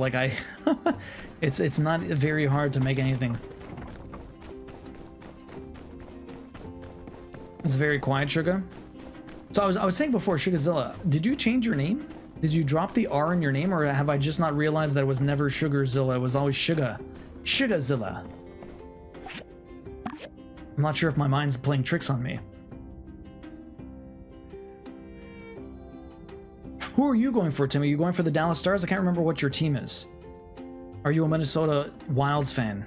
it's not very hard to make anything. It's very quiet, Sugar. So I was saying before, Sugarzilla, did you change your name? Did you drop the R in your name, or have I just not realized that it was never Sugarzilla? It was always Sugarzilla. I'm not sure if my mind's playing tricks on me. Who are you going for, Timmy? Are you going for the Dallas Stars? I can't remember what your team is. Are you a Minnesota Wilds fan?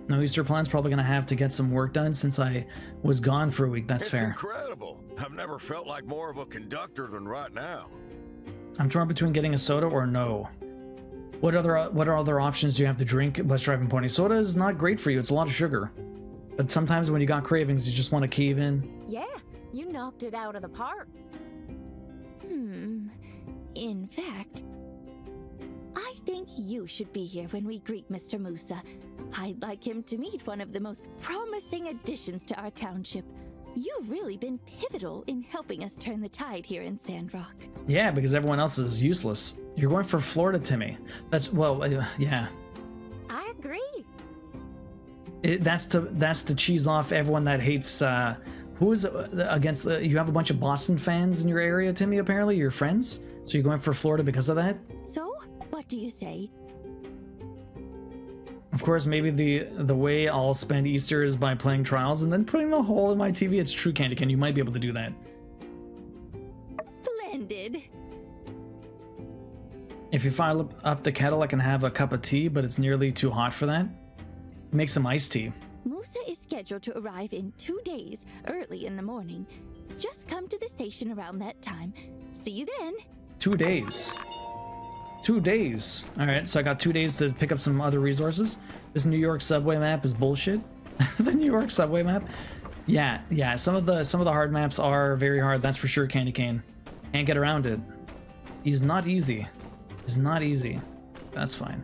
No Easter plans, probably gonna have to get some work done since I was gone for a week. That's fair. It's incredible. I've never felt like more of a conductor than right now. I'm torn between getting a soda or no. What other options do you have to drink? Bus driving pony. Soda is not great for you. It's a lot of sugar. But sometimes when you got cravings, you just want to cave in. Yeah, you knocked it out of the park. In fact, I think you should be here when we greet Mr. Musa. I'd like him to meet one of the most promising additions to our township. You've really been pivotal in helping us turn the tide here in Sandrock. Yeah, because everyone else is useless. You're going for Florida, Timmy. That's, well, yeah. I agree. That's to cheese off everyone that hates, who is against, you have a bunch of Boston fans in your area, Timmy, apparently, your friends? So you're going for Florida because of that? So, what do you say? Of course, maybe the way I'll spend Easter is by playing Trials and then putting the hole in my TV. It's true, Candy Can. You might be able to do that. Splendid. If you fire up the kettle, I can have a cup of tea, but it's nearly too hot for that. Make some iced tea. Musa is scheduled to arrive in 2 days, early in the morning. Just come to the station around that time. See you then. 2 days. 2 days. Alright, so I got 2 days to pick up some other resources. This New York subway map is bullshit. The New York subway map? Yeah, some of the hard maps are very hard, that's for sure, Candy Cane. Can't get around it. He's not easy. It's not easy. That's fine.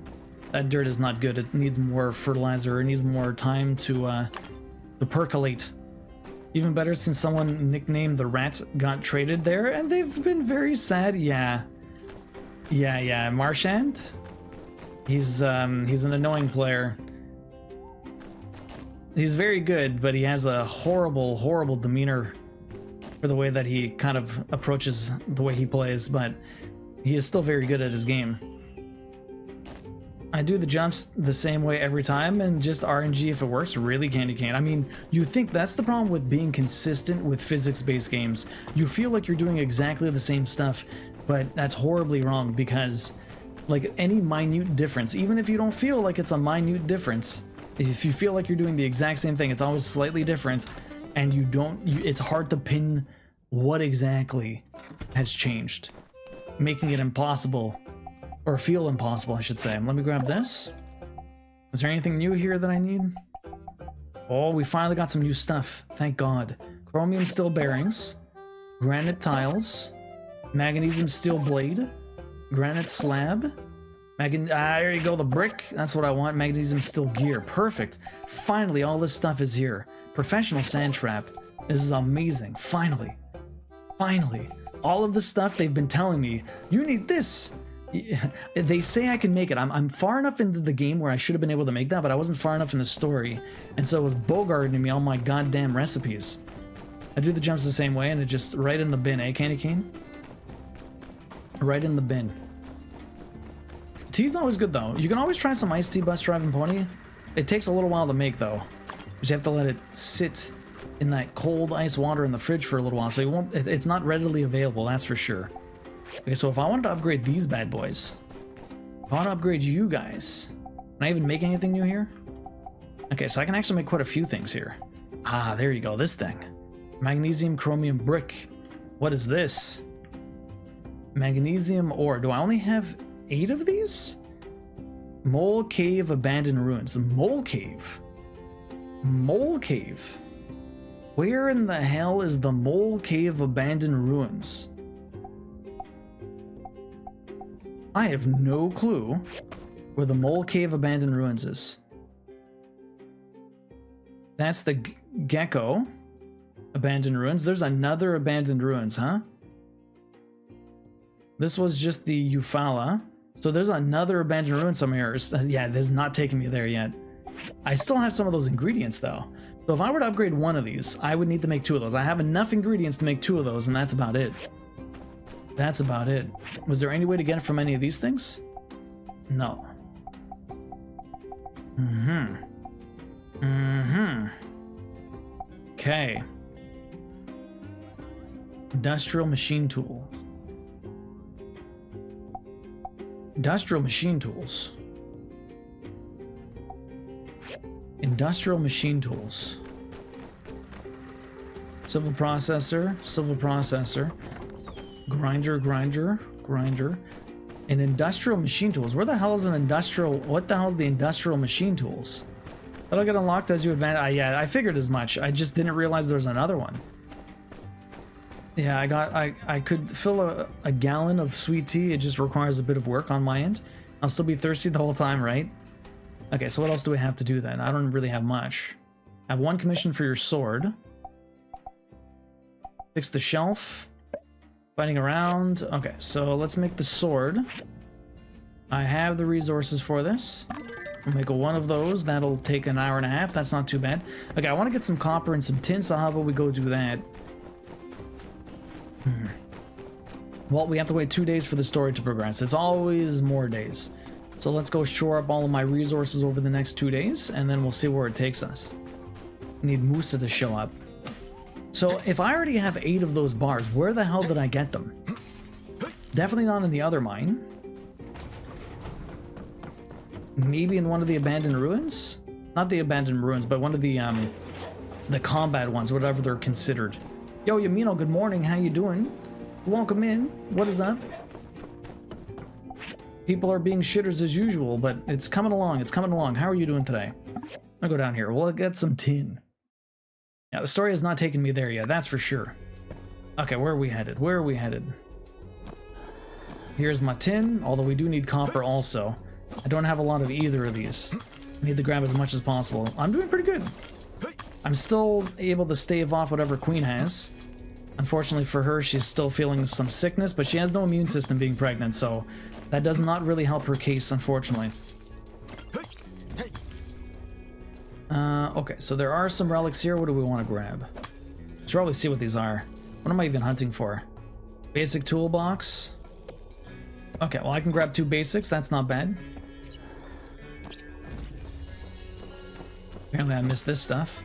That dirt is not good. It needs more fertilizer. It needs more time to percolate. Even better since someone nicknamed the Rat got traded there, and they've been very sad. Yeah, Marchand? He's an annoying player. He's very good, but he has a horrible demeanor for the way that he kind of approaches the way he plays, but he is still very good at his game. I do the jumps the same way every time, and just RNG if it works. Really, Candy Cane? I mean, you think that's the problem with being consistent with physics-based games. You feel like you're doing exactly the same stuff, but that's horribly wrong, because like any minute difference, even if you don't feel like it's a minute difference, if you feel like you're doing the exact same thing, it's always slightly different, and it's hard to pin what exactly has changed, making it impossible. Or feel impossible, I should say. Let me grab this. Is there anything new here that I need? Oh, we finally got some new stuff. Thank God. Chromium steel bearings. Granite tiles. Magnesium steel blade. Granite slab. There you go, the brick. That's what I want. Magnesium steel gear. Perfect. Finally, all this stuff is here. Professional sand trap. This is amazing. Finally. Finally. All of the stuff they've been telling me. You need this. They say I can make it. I'm far enough into the game where I should have been able to make that, but I wasn't far enough in the story, and so it was bogarting me all my goddamn recipes. I do the jumps the same way, and it just right in the bin, eh, Candy Cane? Right in the bin. Tea's always good though. You can always try some iced tea, Bus Driving Pony. It takes a little while to make though, but you have to let it sit in that cold ice water in the fridge for a little while, so it won't, it's not readily available, that's for sure. Okay, so if I wanted to upgrade these bad boys, if I want to upgrade you guys, can I even make anything new here? Okay, so I can actually make quite a few things here. Ah, there you go, this thing. Magnesium chromium brick. What is this? Magnesium ore. Do I only have 8 of these? Mole Cave Abandoned Ruins. The Mole Cave? Mole Cave? Where in the hell is the Mole Cave Abandoned Ruins? I have no clue where the Mole Cave Abandoned Ruins is. That's the Gecko Abandoned Ruins. There's another Abandoned Ruins, huh? This was just the Eufaula. So there's another Abandoned Ruin somewhere. Yeah, this is not taking me there yet. I still have some of those ingredients though. So if I were to upgrade one of these, I would need to make 2 of those. I have enough ingredients to make 2 of those, and that's about it. That's about it. Was there any way to get it from any of these things? No. Okay. Industrial machine tool. Industrial machine tools. Industrial machine tools. Civil processor, civil processor. Grinder, grinder, grinder. And industrial machine tools. Where the hell is an industrial... What the hell is the industrial machine tools? That'll get unlocked as you advance. Yeah, I figured as much. I just didn't realize there was another one. Yeah, I could fill a gallon of sweet tea. It just requires a bit of work on my end. I'll still be thirsty the whole time, right? Okay, so what else do we have to do then? I don't really have much. I have 1 commission for your sword. Fix the shelf. Fighting around. Okay, so let's make the sword. I have the resources for this. We'll make 1 of those. That'll take an hour and a half. That's not too bad. Okay, I want to get some copper and some tin, so how about we go do that? Well, we have to wait 2 days for the story to progress. It's always more days. So let's go shore up all of my resources over the next 2 days, and then we'll see where it takes us. I need Musa to show up. So if I already have 8 of those bars, where the hell did I get them? Definitely not in the other mine. Maybe in one of the abandoned ruins? Not the abandoned ruins, but one of the combat ones, whatever they're considered. Yo, Yamino, good morning. How you doing? Welcome in. What is up? People are being shitters as usual, but it's coming along. It's coming along. How are you doing today? I'll go down here. We'll get some tin. Yeah, the story has not taken me there yet. That's for sure. Okay, where are we headed? Where are we headed? Here's my tin, although we do need copper also. I don't have a lot of either of these. I need to grab as much as possible. I'm doing pretty good. I'm still able to stave off whatever Queen has. Unfortunately for her, she's still feeling some sickness, but she has no immune system being pregnant, so that does not really help her case, unfortunately. Okay, so there are some relics here. What do we want to grab? Let's probably see what these are. What am I even hunting for? Basic toolbox. Okay, well I can grab 2 basics. That's not bad. Apparently I missed this stuff.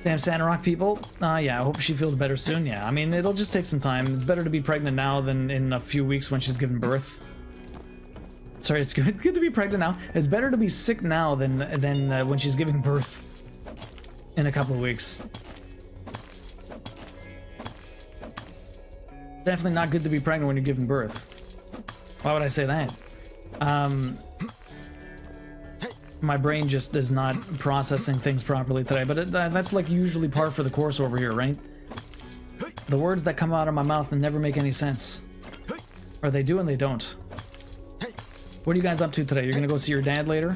Damn Sandrock people. Yeah, I hope she feels better soon. Yeah, I mean, it'll just take some time. It's better to be pregnant now than in a few weeks when she's given birth. Sorry, it's good to be pregnant now. It's better to be sick now than when she's giving birth in a couple of weeks. Definitely not good to be pregnant when you're giving birth. Why would I say that? My brain just is not processing things properly today, but that's like usually par for the course over here, right? The words that come out of my mouth never make any sense. Or they do and they don't. What are you guys up to today? You're gonna go see your dad later?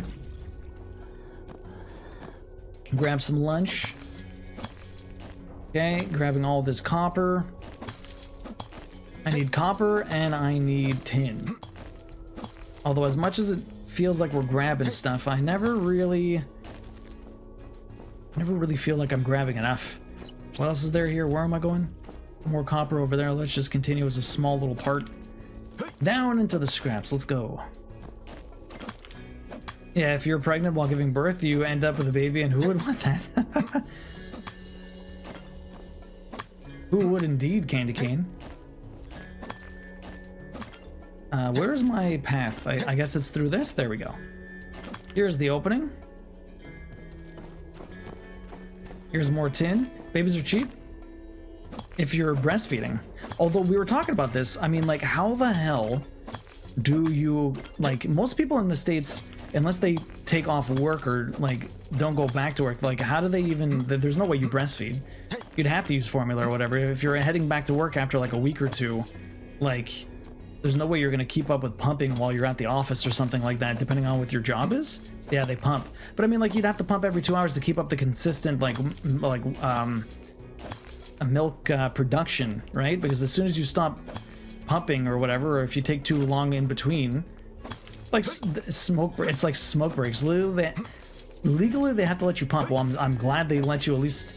Grab some lunch. Okay, grabbing all this copper. I need copper and I need tin. Although as much as it feels like we're grabbing stuff, I never really feel like I'm grabbing enough. What else is there here? Where am I going? More copper over there. Let's just continue as a small little part. Down into the scraps. Let's go. Yeah, if you're pregnant while giving birth, you end up with a baby, and who would want that? Who would indeed, Candy Cane? Where's my path? I guess it's through this? There we go. Here's the opening. Here's more tin. Babies are cheap if you're breastfeeding. Although we were talking about this, I mean, like, how the hell do you, like, most people in the States, unless they take off work or, like, don't go back to work, like, how do they even, there's no way you breastfeed. You'd have to use formula or whatever. If you're heading back to work after, like, a week or two, like, there's no way you're going to keep up with pumping while you're at the office or something like that, depending on what your job is. Yeah, they pump. But I mean, like, you'd have to pump every 2 hours to keep up the consistent, a milk production, right? Because as soon as you stop pumping or whatever, or if you take too long in between, like smoke, it's like smoke breaks. Legally, they have to let you pump. Well, I'm glad they let you at least.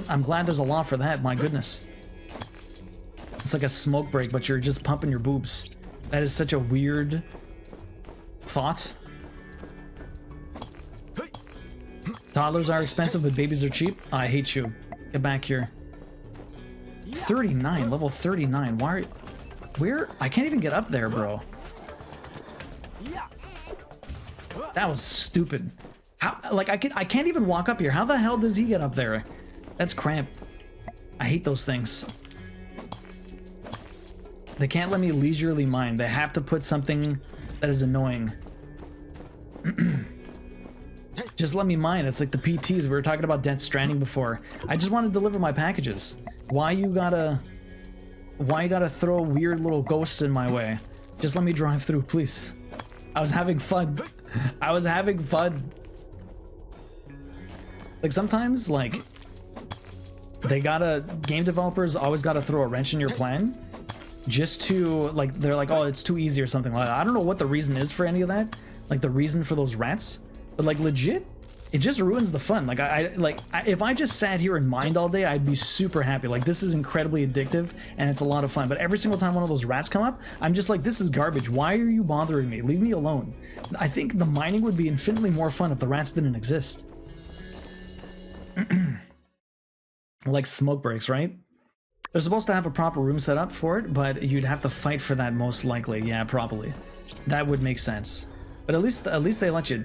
I'm glad there's a law for that. My goodness. It's like a smoke break, but you're just pumping your boobs. That is such a weird thought. Toddlers are expensive, but babies are cheap. I hate you. Get back here. 39, level 39. Why are you... Where? I can't even get up there, bro. That was stupid. How? Like, I can't even walk up here. How the hell does he get up there? That's cramp. I hate those things. They can't let me leisurely mine. They have to put something that is annoying. Just let me mine. It's like the PTs. We were talking about Death Stranding before. I just want to deliver my packages. Why you gotta throw weird little ghosts in my way? Just let me drive through, please. I was having fun. I was having fun. Like, sometimes, like, game developers always gotta throw a wrench in your plan. Just to, like, they're like, oh, it's too easy or something like that. I don't know what the reason is for any of that. Like, the reason for those rats. But, like, legit, it just ruins the fun. Like, if I just sat here and mined all day, I'd be super happy. Like, this is incredibly addictive, and it's a lot of fun. But every single time one of those rats come up, I'm just like, this is garbage. Why are you bothering me? Leave me alone. I think the mining would be infinitely more fun if the rats didn't exist. Like smoke breaks, right? They're supposed to have a proper room set up for it, but you'd have to fight for that most likely. Yeah, probably. That would make sense. But at least they let you...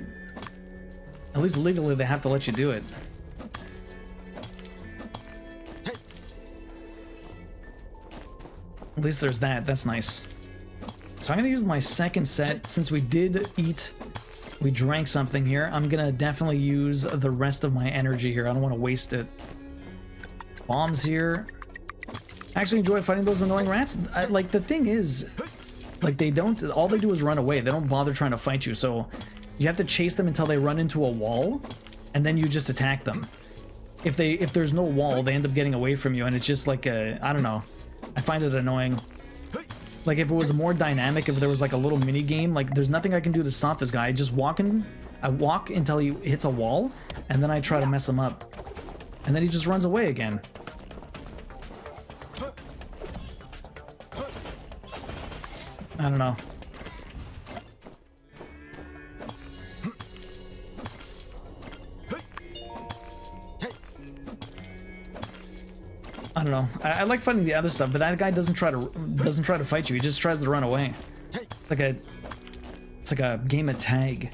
At least legally they have to let you do it. At least there's that. That's nice. So I'm going to use my second set. Since we did eat... We drank something here. I'm going to definitely use the rest of my energy here. I don't want to waste it. Bombs here. I actually enjoy fighting those annoying rats. Like, the thing is, like, they don't, all they do is run away. They don't bother trying to fight you, so you have to chase them until they run into a wall, and then you just attack them. If there's no wall, they end up getting away from you, and it's just like a, I don't know. I find it annoying. Like, if it was more dynamic, if there was like a little mini game, like, there's nothing I can do to stop this guy. I walk until he hits a wall, and then I try to mess him up. And then he just runs away again. I don't know. I don't know. I like fighting the other stuff, but that guy doesn't try to fight you. He just tries to run away. It's like a game of tag.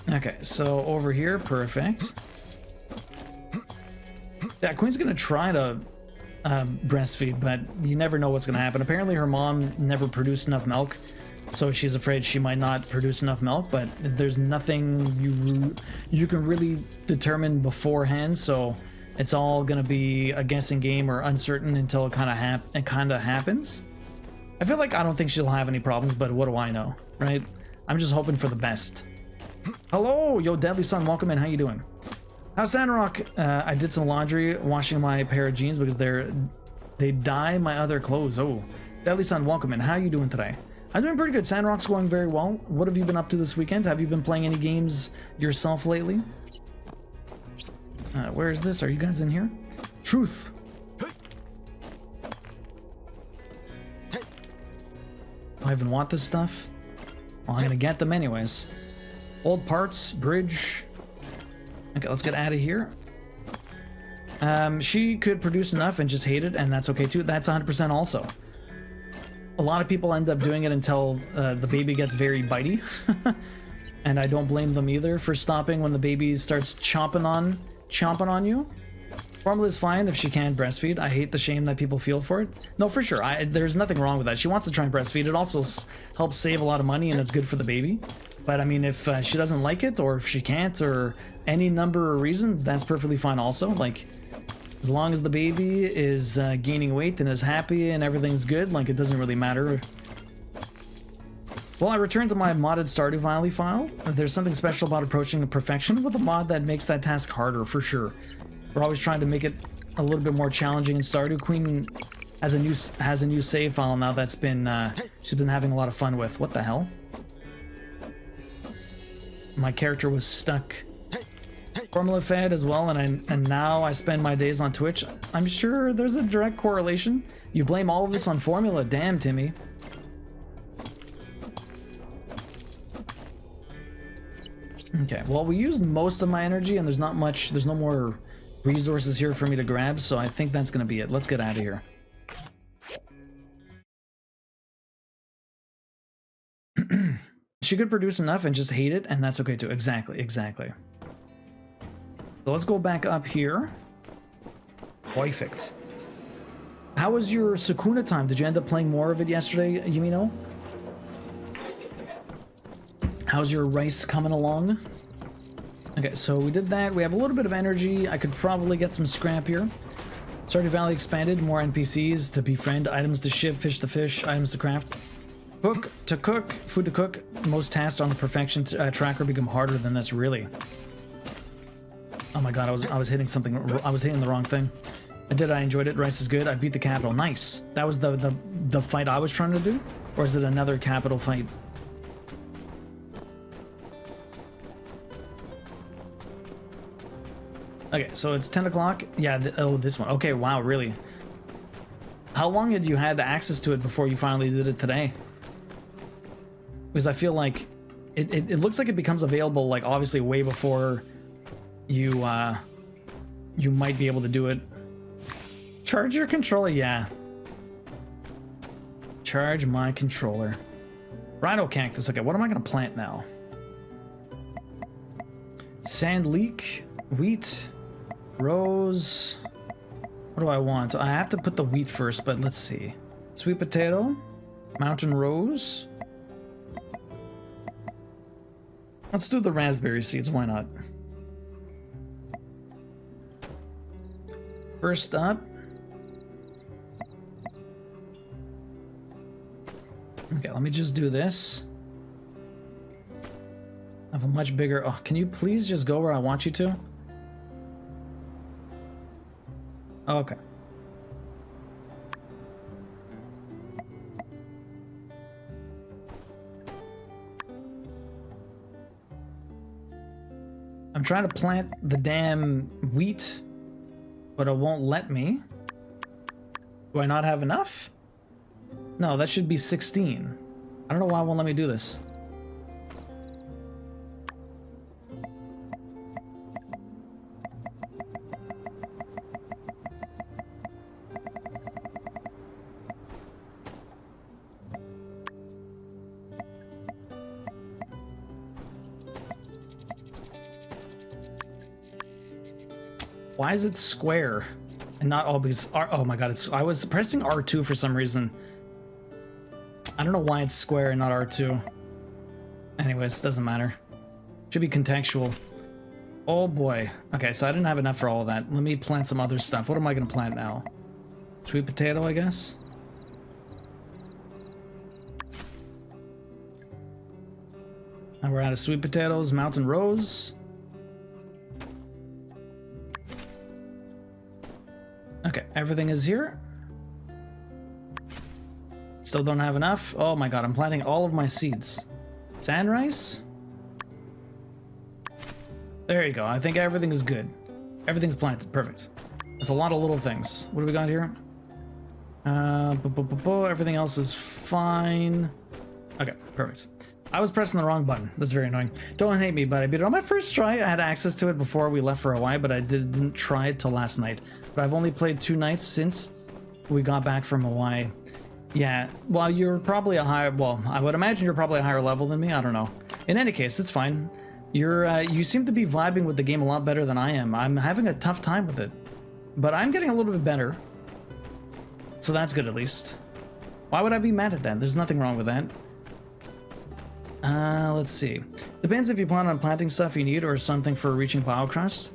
Okay, so over here, perfect. Yeah, Queen's gonna try to breastfeed, but you never know what's gonna happen. Apparently her mom never produced enough milk, so she's afraid she might not produce enough milk, but there's nothing you can really determine beforehand, so it's all gonna be a guessing game or uncertain until it kind of happens. I feel like I don't think she'll have any problems, but what do I know, right? I'm just hoping for the best. Hello, yo, Deadly Son, welcome in. How you doing? How's Sandrock? I did some laundry, washing my pair of jeans because they dye my other clothes. Oh, Deadly Son, welcome in. How you doing today? I'm doing pretty good. Sandrock's going very well. What have you been up to this weekend? Have you been playing any games yourself lately? Where is this? Are you guys in here? Truth. Do I even want this stuff? Well, I'm gonna get them anyways. Old parts, bridge. Okay, let's get out of here. She could produce enough and just hate it, and that's okay too. That's 100% also. A lot of people end up doing it until the baby gets very bitey. And I don't blame them either for stopping when the baby starts chomping on you. Formula is fine if she can breastfeed. I hate the shame that people feel for it. No, for sure. There's nothing wrong with that. She wants to try and breastfeed. It also helps save a lot of money and it's good for the baby. But I mean, if she doesn't like it or if she can't or any number of reasons, that's perfectly fine also. Like, as long as the baby is gaining weight and is happy and everything's good, like, it doesn't really matter. Well, I returned to my modded Stardew Valley file. There's something special about approaching perfection with a mod that makes that task harder, for sure. We're always trying to make it a little bit more challenging in Stardew. Queen has a new save file now that's been she's been having a lot of fun with. What the hell? My character was stuck. Formula fed as well, and now I spend my days on Twitch. I'm sure there's a direct correlation. You blame all of this on Formula? Damn, Timmy. Okay, well, we used most of my energy and there's not much, there's no more resources here for me to grab, so I think that's gonna be it. Let's get out of here. She could produce enough and just hate it, and that's okay too. Exactly, exactly. So let's go back up here. Perfect. How was your Sakuna time? Did you end up playing more of it yesterday, Yumino? How's your rice coming along? Okay, so we did that. We have a little bit of energy. I could probably get some scrap here. Stardew Valley expanded. More NPCs to befriend, items to ship, fish to fish, items to craft. Cook to cook, food to cook. Most tasks on the perfection tracker become harder than this, really. Oh my god, I was hitting something. I was hitting the wrong thing. I enjoyed it. Rice is good. I beat the capital. Nice. That was the fight I was trying to do? Or is it another capital fight? Okay, so it's 10 o'clock. Yeah, oh, this one. Okay, wow, really? How long had you had access to it before you finally did it today? Because I feel like it looks like it becomes available, like, obviously way before you, you might be able to do it. Charge your controller, yeah. Charge my controller. Rhino cactus. Okay, what am I gonna plant now? Sand leek, wheat, rose. What do I want? I have to put the wheat first, but let's see. Sweet potato, mountain rose. Let's do the raspberry seeds, why not? First up. Okay, let me just do this. I have a much bigger... Oh, can you please just go where I want you to? Oh, okay. I'm trying to plant the damn wheat, but it won't let me. Do I not have enough? No, that should be 16. I don't know why it won't let me do this. Why is it square and not always R? Oh my god, I was pressing R2 for some reason. I don't know why it's square and not R2. Anyways, doesn't matter. Should be contextual. Oh boy. Okay, so I didn't have enough for all of that. Let me plant some other stuff. What am I gonna plant now? Sweet potato, I guess? And we're out of sweet potatoes. Mountain rose. Okay, everything is here. Still don't have enough. Oh my god, I'm planting all of my seeds. Sand rice? There you go. I think everything is good. Everything's planted. Perfect. It's a lot of little things. What do we got here? Everything else is fine. Okay, perfect. I was pressing the wrong button. That's very annoying. Don't hate me, but I beat it on my first try. I had access to it before we left for Hawaii, but I didn't try it till last night. But I've only played 2 nights since we got back from Hawaii. Yeah, well, you're probably a higher... Well, I would imagine you're probably a higher level than me. I don't know. In any case, it's fine. You seem to be vibing with the game a lot better than I am. I'm having a tough time with it. But I'm getting a little bit better. So that's good, at least. Why would I be mad at that? There's nothing wrong with that. Let's see. Depends if you plan on planting stuff you need or something for reaching Biocrust.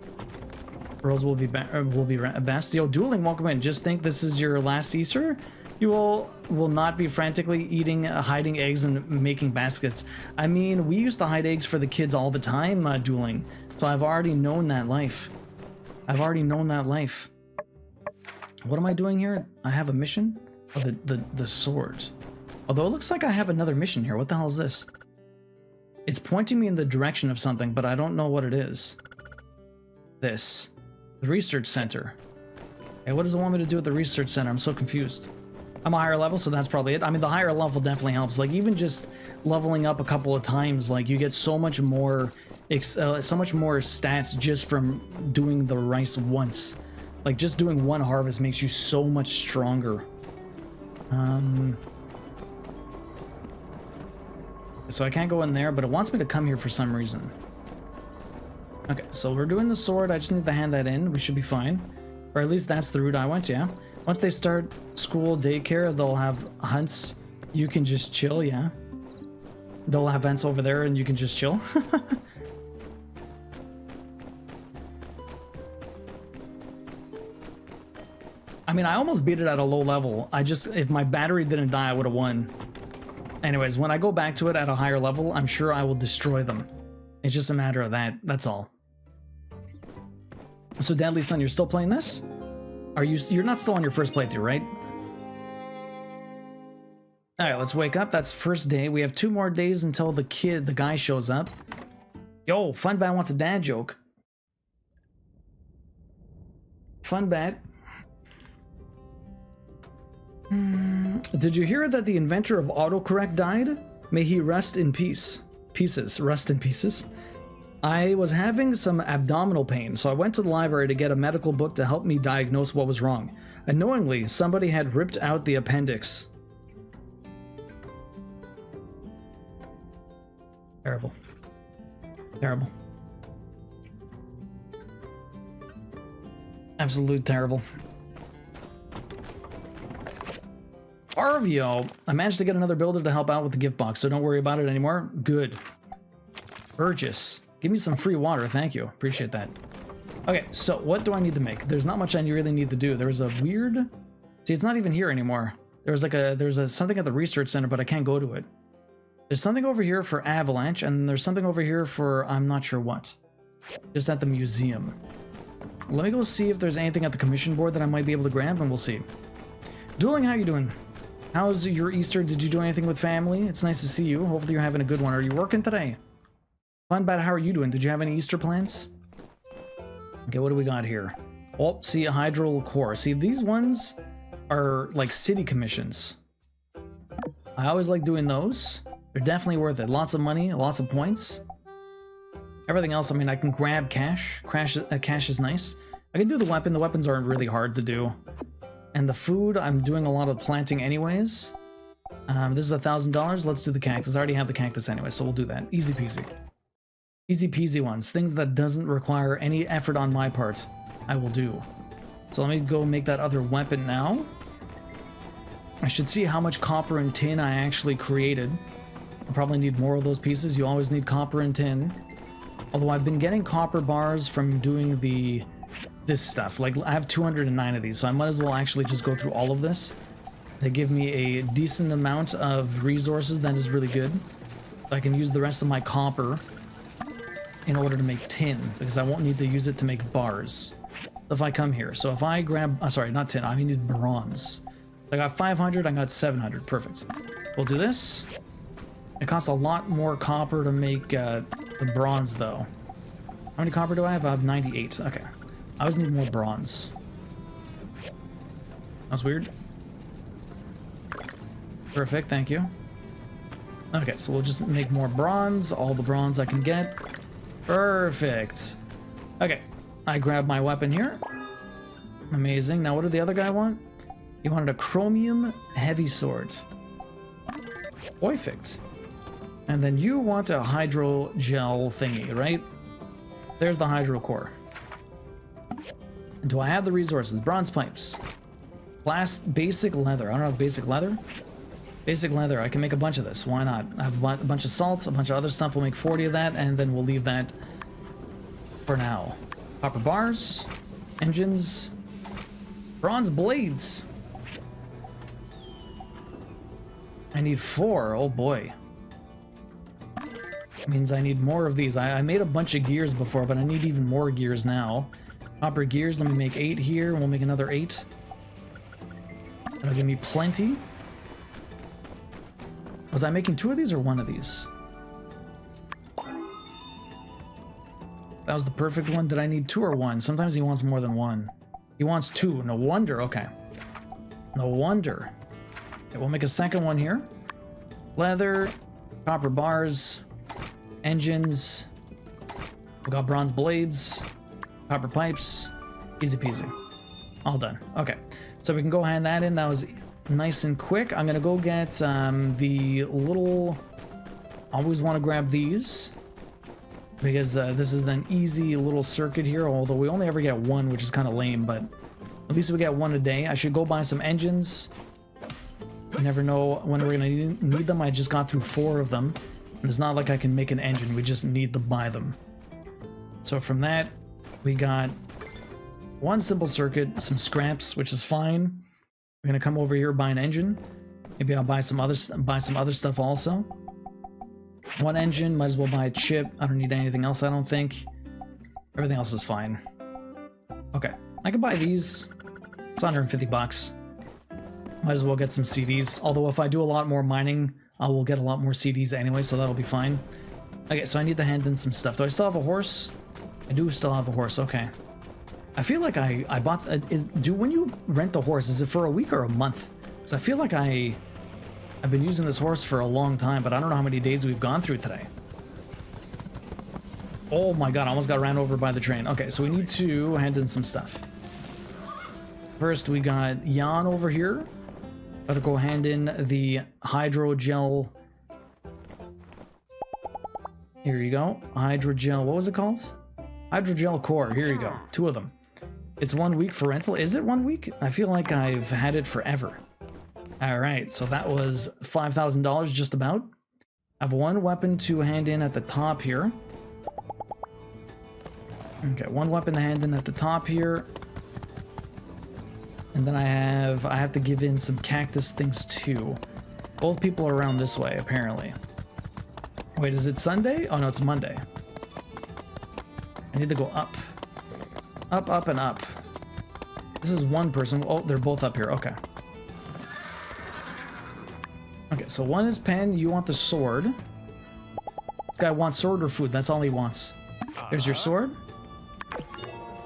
Rolls will be best. Yo, Dueling, welcome in. Just think this is your last Easter? You will not be frantically eating, hiding eggs and making baskets. I mean, we used to hide eggs for the kids all the time, Dueling. So I've already known that life. I've already known that life. What am I doing here? I have a mission? Oh, the swords. Although it looks like I have another mission here. What the hell is this? It's pointing me in the direction of something, but I don't know what it is. This. The research center. Hey, what does it want me to do at the research center? I'm so confused. I'm a higher level, so that's probably it. I mean, the higher level definitely helps. Like, even just leveling up a couple of times, like, you get so much more stats just from doing the rice once. Like, just doing one harvest makes you so much stronger. So I can't go in there, but it wants me to come here for some reason. Okay, so we're doing the sword. I just need to hand that in. We should be fine. Or at least that's the route I went, yeah. Once they start school, daycare, they'll have hunts. You can just chill, yeah. They'll have events over there and you can just chill. I mean, I almost beat it at a low level. If my battery didn't die, I would have won. Anyways, when I go back to it at a higher level, I'm sure I will destroy them. It's just a matter of that. That's all. So, Deadly Son, you're still playing this? You're not still on your first playthrough, right? Alright, let's wake up. That's first day. We have 2 more days until the guy shows up. Yo, Funbat wants a dad joke. Funbat. Did you hear that the inventor of autocorrect died? May he rest in peace. Rest in pieces. I was having some abdominal pain, so I went to the library to get a medical book to help me diagnose what was wrong. Unknowingly, somebody had ripped out the appendix. Terrible. Terrible. Absolute terrible. Arvio, I managed to get another builder to help out with the gift box, so don't worry about it anymore. Good. Burgess, give me some free water, thank you. Appreciate that. Okay, so what do I need to make? There's not much I really need to do. There's a weird... See, it's not even here anymore. There's something at the research center, but I can't go to it. There's something over here for Avalanche, and there's something over here for I'm not sure what. Just at the museum. Let me go see if there's anything at the commission board that I might be able to grab, and we'll see. Dueling, how you doing? How's your Easter? Did you do anything with family? It's nice to see you. Hopefully you're having a good one. Are you working today? Funbat, how are you doing? Did you have any Easter plans? Okay, what do we got here? Oh, see, a hydral core. See, these ones are like city commissions. I always like doing those. They're definitely worth it. Lots of money, lots of points. Everything else, I mean, I can grab cash. Cash is nice. I can do the weapon. The weapons aren't really hard to do. And the food, I'm doing a lot of planting anyways. This is $1,000. Let's do the cactus. I already have the cactus anyway, so we'll do that. Easy peasy. Easy peasy ones. Things that doesn't require any effort on my part, I will do. So let me go make that other weapon now. I should see how much copper and tin I actually created. I probably need more of those pieces. You always need copper and tin. Although I've been getting copper bars from doing this stuff. Like, I have 209 of these, so I might as well actually just go through all of this. They give me a decent amount of resources. That is really good. I can use the rest of my copper in order to make tin, because I won't need to use it to make bars. If I come here, so if I grab, sorry, not tin, I need bronze. I got 500, I got 700, perfect. We'll do this. It costs a lot more copper to make the bronze, though. How many copper do I have? I have 98, okay. I always need more bronze. That's weird. Perfect, thank you. Okay, so we'll just make more bronze, all the bronze I can get. Perfect. Okay, I grab my weapon here. Amazing. Now what did the other guy want? He wanted a chromium heavy sword. Perfect. And then you want a hydrogel thingy, right? There's the hydro core. Do I have the resources? Bronze pipes. Basic leather. I don't have basic leather. Basic leather. I can make a bunch of this. Why not? I have a bunch of salt, a bunch of other stuff. We'll make 40 of that, and then we'll leave that for now. Copper bars. Engines. Bronze blades. I need 4. Oh boy. Means I need more of these. I made a bunch of gears before, but I need even more gears now. Copper gears. Let me make 8 here. We'll make another 8. That'll give me plenty. Was I making 2 of these or 1 of these? That was the perfect one. Did I need 2 or 1? Sometimes he wants more than 1. He wants 2. No wonder. Okay. No wonder. Okay, we'll make a second one here. Leather, copper bars, engines. We got bronze blades, copper pipes. Easy peasy. All done. Okay. So we can go hand that in. That was nice and quick. I'm gonna go get the little... Always want to grab these because this is an easy little circuit here, although we only ever get 1, which is kind of lame, but at least we get 1 a day. I should go buy some engines. You never know when we're gonna need them. I just got through 4 of them, and it's not like I can make an engine. We just need to buy them. So from that, we got 1 simple circuit, some scraps, which is fine. We're gonna come over here, buy an engine. Maybe I'll buy some other stuff also. 1 engine, might as well buy a chip. I don't need anything else, I don't think. Everything else is fine. Okay, I can buy these. It's 150 bucks. Might as well get some CDs. Although if I do a lot more mining, I will get a lot more CDs anyway, so that'll be fine. Okay, so I need to hand in some stuff. Do I still have a horse? I do still have a horse, okay. I feel like I bought... when you rent the horse, is it for a week or a month? Because I feel like I've been using this horse for a long time, but I don't know how many days we've gone through today. Oh my god, I almost got ran over by the train. Okay, so we need to hand in some stuff. First, we got Jan over here. Gotta go hand in the hydrogel. Here you go. Hydrogel, what was it called? Hydrogel core, here you go. 2 of them. It's 1 week for rental. Is it 1 week? I feel like I've had it forever. Alright, so that was $5,000 just about. I have 1 weapon to hand in at the top here. Okay, 1 weapon to hand in at the top here. And then I have to give in some cactus things too. Both people are around this way, apparently. Wait, is it Sunday? Oh no, it's Monday. I need to go up. Up, up, and up. This is 1 person. Oh, they're both up here. Okay. Okay, so 1 is pen. You want the sword. This guy wants sword or food. That's all he wants. There's your sword.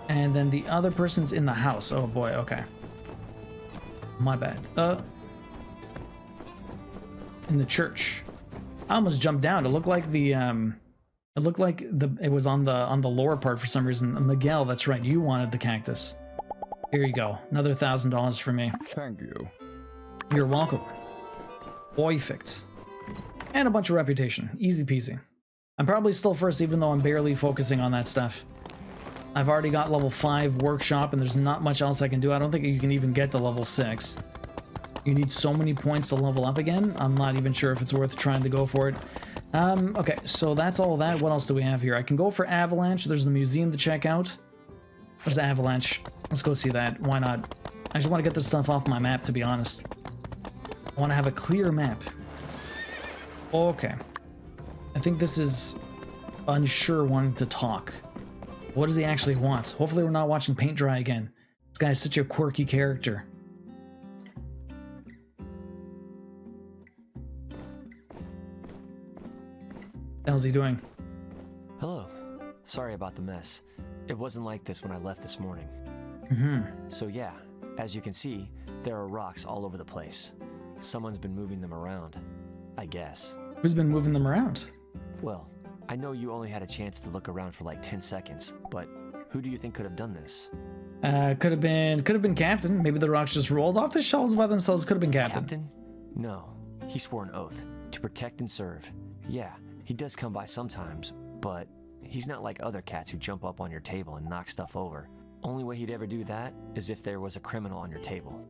And then the other person's in the house. Oh boy, okay. My bad. In the church. I almost jumped down. It looked like the it was on the lower part for some reason. Miguel, that's right. You wanted the cactus. Here you go. Another $1,000 for me. Thank you. You're welcome. Perfect. And a bunch of reputation. Easy peasy. I'm probably still first, even though I'm barely focusing on that stuff. I've already got level 5 workshop, and there's not much else I can do. I don't think you can even get to level 6. You need so many points to level up again. I'm not even sure if it's worth trying to go for it. Okay, so that's all that. What else do we have here? I can go for Avalanche. There's the museum to check out. There's the Avalanche. Let's go see that. Why not? I just want to get this stuff off my map, to be honest. I want to have a clear map. Okay. I think this is unsure wanting to talk. What does he actually want? Hopefully we're not watching paint dry again. This guy is such a quirky character. What the hell's he doing? Hello. Sorry about the mess. It wasn't like this when I left this morning. So yeah, as you can see, there are rocks all over the place. Someone's been moving them around, I guess. Who's been moving them around? Well, I know you only had a chance to look around for like 10 seconds, but who do you think could have done this? Could have been Captain. Maybe the rocks just rolled off the shelves by themselves. Could have been Captain. Captain? No. He swore an oath to protect and serve. Yeah, he does come by sometimes, but he's not like other cats who jump up on your table and knock stuff over. Only way he'd ever do that is if there was a criminal on your table.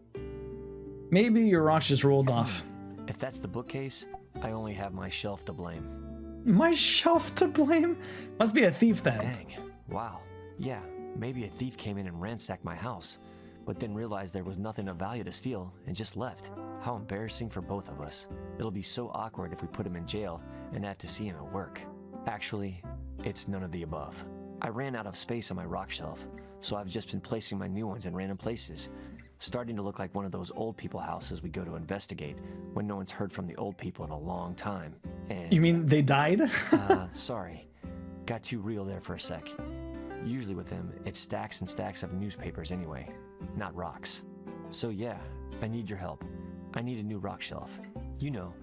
Maybe your rocks just rolled off. If that's the bookcase, I only have my shelf to blame. My shelf to blame? Must be a thief then. Dang. Wow. Yeah, maybe a thief came in and ransacked my house, but then realized there was nothing of value to steal and just left. How embarrassing for both of us. It'll be so awkward if we put him in jail and have to see him at work. Actually, it's none of the above. I ran out of space on my rock shelf, so I've just been placing my new ones in random places, starting to look like one of those old people houses we go to investigate when no one's heard from the old people in a long time. And you mean they died? Sorry. Got too real there for a sec. Usually with them, it's stacks and stacks of newspapers anyway, not rocks. So yeah, I need your help. I need a new rock shelf. You know,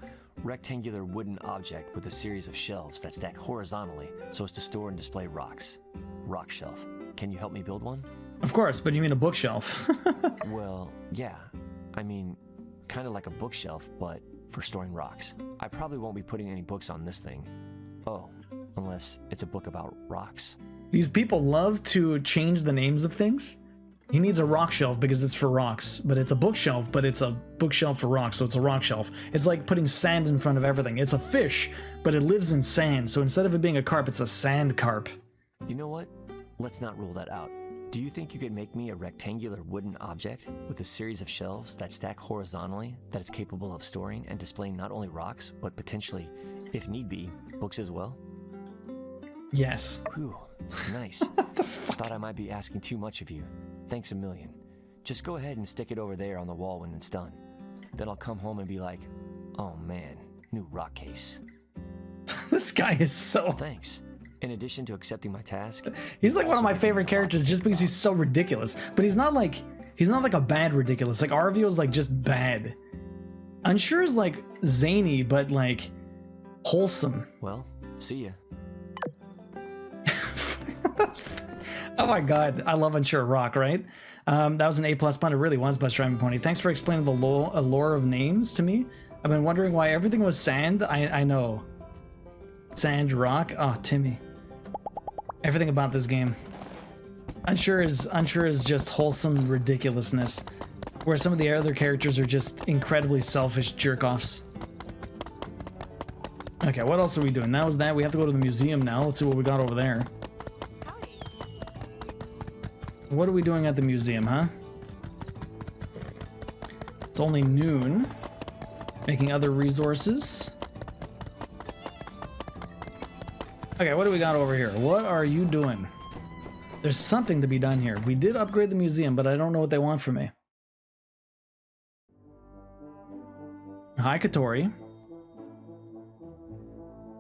rectangular wooden object with a series of shelves that stack horizontally so as to store and display rocks. Rock shelf. Can you help me build one? Of course, but you mean a bookshelf. Well, yeah. I mean, kind of like a bookshelf, but for storing rocks. I probably won't be putting any books on this thing. Oh, unless it's a book about rocks. These people love to change the names of things. He needs a rock shelf because it's for rocks, but it's a bookshelf, but it's a bookshelf for rocks, so it's a rock shelf. It's like putting sand in front of everything. It's a fish, but it lives in sand, so instead of it being a carp, it's a sand carp. You know what? Let's not rule that out. Do you think you could make me a rectangular wooden object with a series of shelves that stack horizontally that is capable of storing and displaying not only rocks, but potentially, if need be, books as well? Yes. Whew, nice. Thought I might be asking too much of you. Thanks a million. Just go ahead and stick it over there on the wall when it's done. Then I'll come home and be like, oh man, new rock case. This guy is so... Thanks. In addition to accepting my task... He's like one of my favorite characters just because he's so ridiculous. But he's not like a bad ridiculous. Like Arvio is like just bad. Unsure is like zany, but like wholesome. Well, see ya. Oh my god, I love Unsure Rock, right? That was an A+ pun. It really was, Buster Rhyme Pony. Thanks for explaining the lore of names to me. I've been wondering why everything was sand. I know. Sandrock. Oh, Timmy. Everything about this game. Unsure is just wholesome ridiculousness, where some of the other characters are just incredibly selfish jerk-offs. Okay, what else are we doing? That was that. We have to go to the museum now. Let's see what we got over there. What are we doing at the museum, huh? It's only noon. Making other resources. Okay, what do we got over here? What are you doing? There's something to be done here. We did upgrade the museum, but I don't know what they want from me. Hi, Katori.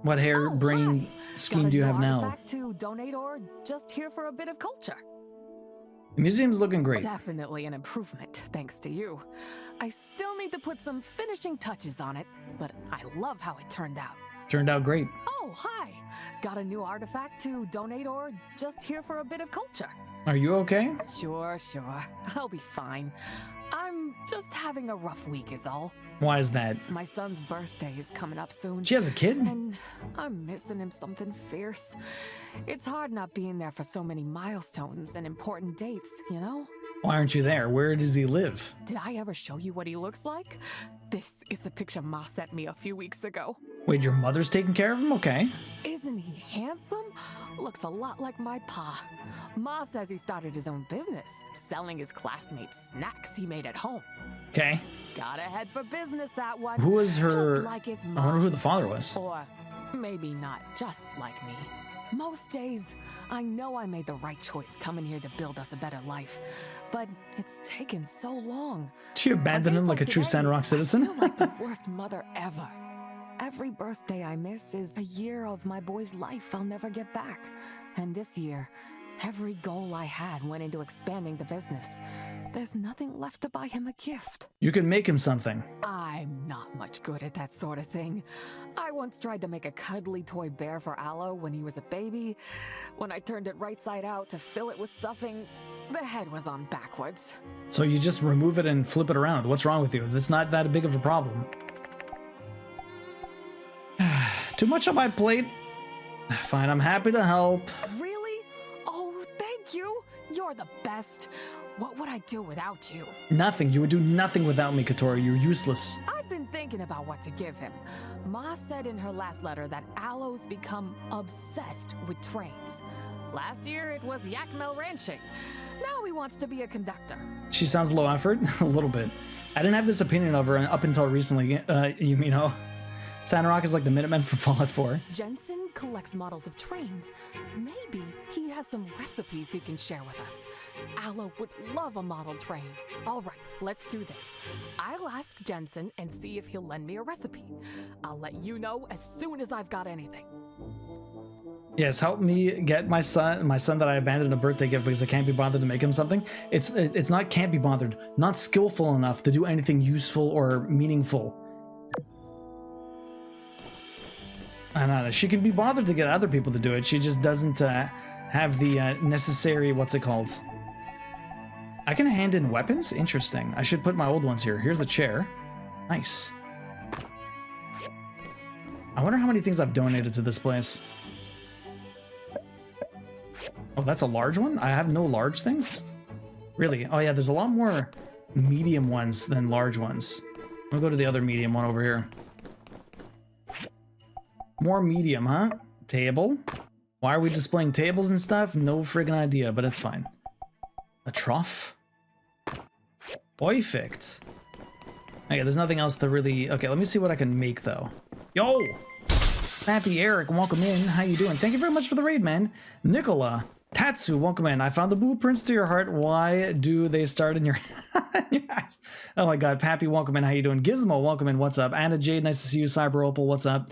What hair-brain scheme do you have now? Back to donate or just here for a bit of culture? The museum's looking great. Definitely an improvement, thanks to you. I still need to put some finishing touches on it, but I love how it turned out. Turned out great. Oh, hi. Got a new artifact to donate or just here for a bit of culture? Are you okay? Sure. I'll be fine. I'm just having a rough week is all. Why is that? My son's birthday is coming up soon. She has a kid? And I'm missing him something fierce. It's hard not being there for so many milestones and important dates, you know? Why aren't you there? Where does he live? Did I ever show you what he looks like? This is the picture Ma sent me a few weeks ago. Wait, your mother's taking care of him? Okay. Isn't he handsome? Looks a lot like my pa. Ma says he started his own business, selling his classmates snacks he made at home. Okay. Gotta head for business, that one. Who was her... Just like his mom. I wonder who the father was. Or maybe not just like me. Most days, I know I made the right choice coming here to build us a better life. But it's taken so long. She abandoned him like a true Sandrock citizen? I feel like the worst mother ever. Every birthday I miss is a year of my boy's life I'll never get back. And this year, Every goal I had went into expanding the business. There's nothing left to buy him a gift. You can make him something. I'm not much good at that sort of thing. I once tried to make a cuddly toy bear for Aloe when he was a baby. When I turned it right side out to fill it with stuffing, the head was on backwards. So you just remove it and flip it around. What's wrong with you? It's not that big of a problem. Too much on my plate? Fine, I'm happy to help. Really? Oh, thank you. You're the best. What would I do without you? Nothing. You would do nothing without me, Katori. You're useless. I've been thinking about what to give him. Ma said in her last letter that Aloe's become obsessed with trains. Last year it was Yakmel ranching. Now he wants to be a conductor. She sounds low effort. A little bit. I didn't have this opinion of her up until recently, you know. Sandrock is like the Minutemen for Fallout 4. Jensen collects models of trains. Maybe he has some recipes he can share with us. Aloe would love a model train. All right, let's do this. I'll ask Jensen and see if he'll lend me a recipe. I'll let you know as soon as I've got anything. Yes, help me get my son that I abandoned a birthday gift because I can't be bothered to make him something. It's not can't be bothered, not skillful enough to do anything useful or meaningful. I don't know. She can be bothered to get other people to do it. She just doesn't have the necessary, what's it called? I can hand in weapons? Interesting. I should put my old ones here. Here's the chair. Nice. I wonder how many things I've donated to this place. Oh, that's a large one? I have no large things? Really? Oh yeah, there's a lot more medium ones than large ones. I'll go to the other medium one over here. More medium, huh? Table? Why are we displaying tables and stuff? No friggin' idea, but it's fine. A trough? Perfect. Okay, there's nothing else to really... Okay, let me see what I can make, though. Yo! Happy Eric, welcome in. How you doing? Thank you very much for the raid, man. Nicola. Tatsu, welcome in. I found the blueprints to your heart. Why do they start in your eyes? Oh my god, Pappy, welcome in. How you doing? Gizmo, welcome in. What's up? Anna Jade, nice to see you. Cyber Opal, what's up?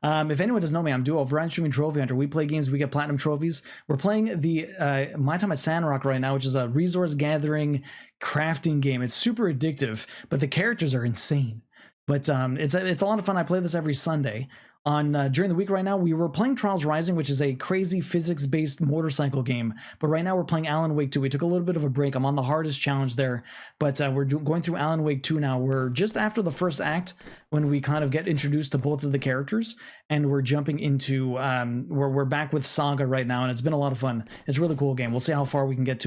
If anyone doesn't know me, I'm Duo, Brian Streaming Trophy Hunter. We play games, we get platinum trophies. We're playing the My Time at Sandrock right now, which is a resource gathering crafting game. It's super addictive, but the characters are insane. But it's a lot of fun. I play this every Sunday. During the week right now, we were playing Trials Rising, which is a crazy physics-based motorcycle game. But right now we're playing Alan Wake 2. We took a little bit of a break. I'm on the hardest challenge there. But we're going through Alan Wake 2 now. We're just after the first act when we kind of get introduced to both of the characters. And we're jumping into, we're back with Saga right now. And it's been a lot of fun. It's a really cool game. We'll see how far we can get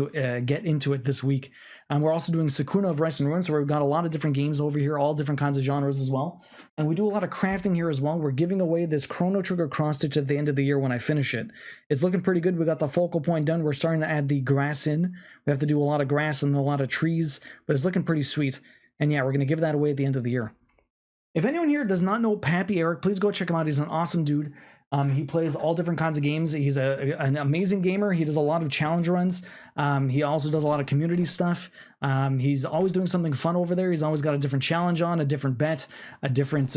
into it this week. We're also doing Sakuna of Rice and Ruin, so we've got a lot of different games over here, all different kinds of genres as well. And we do a lot of crafting here as well. We're giving away this Chrono Trigger cross stitch at the end of the year when I finish it. It's looking pretty good. We got the focal point done. We're starting to add the grass in. We have to do a lot of grass and a lot of trees, but it's looking pretty sweet. And yeah, we're going to give that away at the end of the year. If anyone here does not know Pappy Eric, please go check him out. He's an awesome dude. He plays all different kinds of games. He's an amazing gamer. He does a lot of challenge runs. He also does a lot of community stuff. He's always doing something fun over there. He's always got a different challenge on, a different bet, a different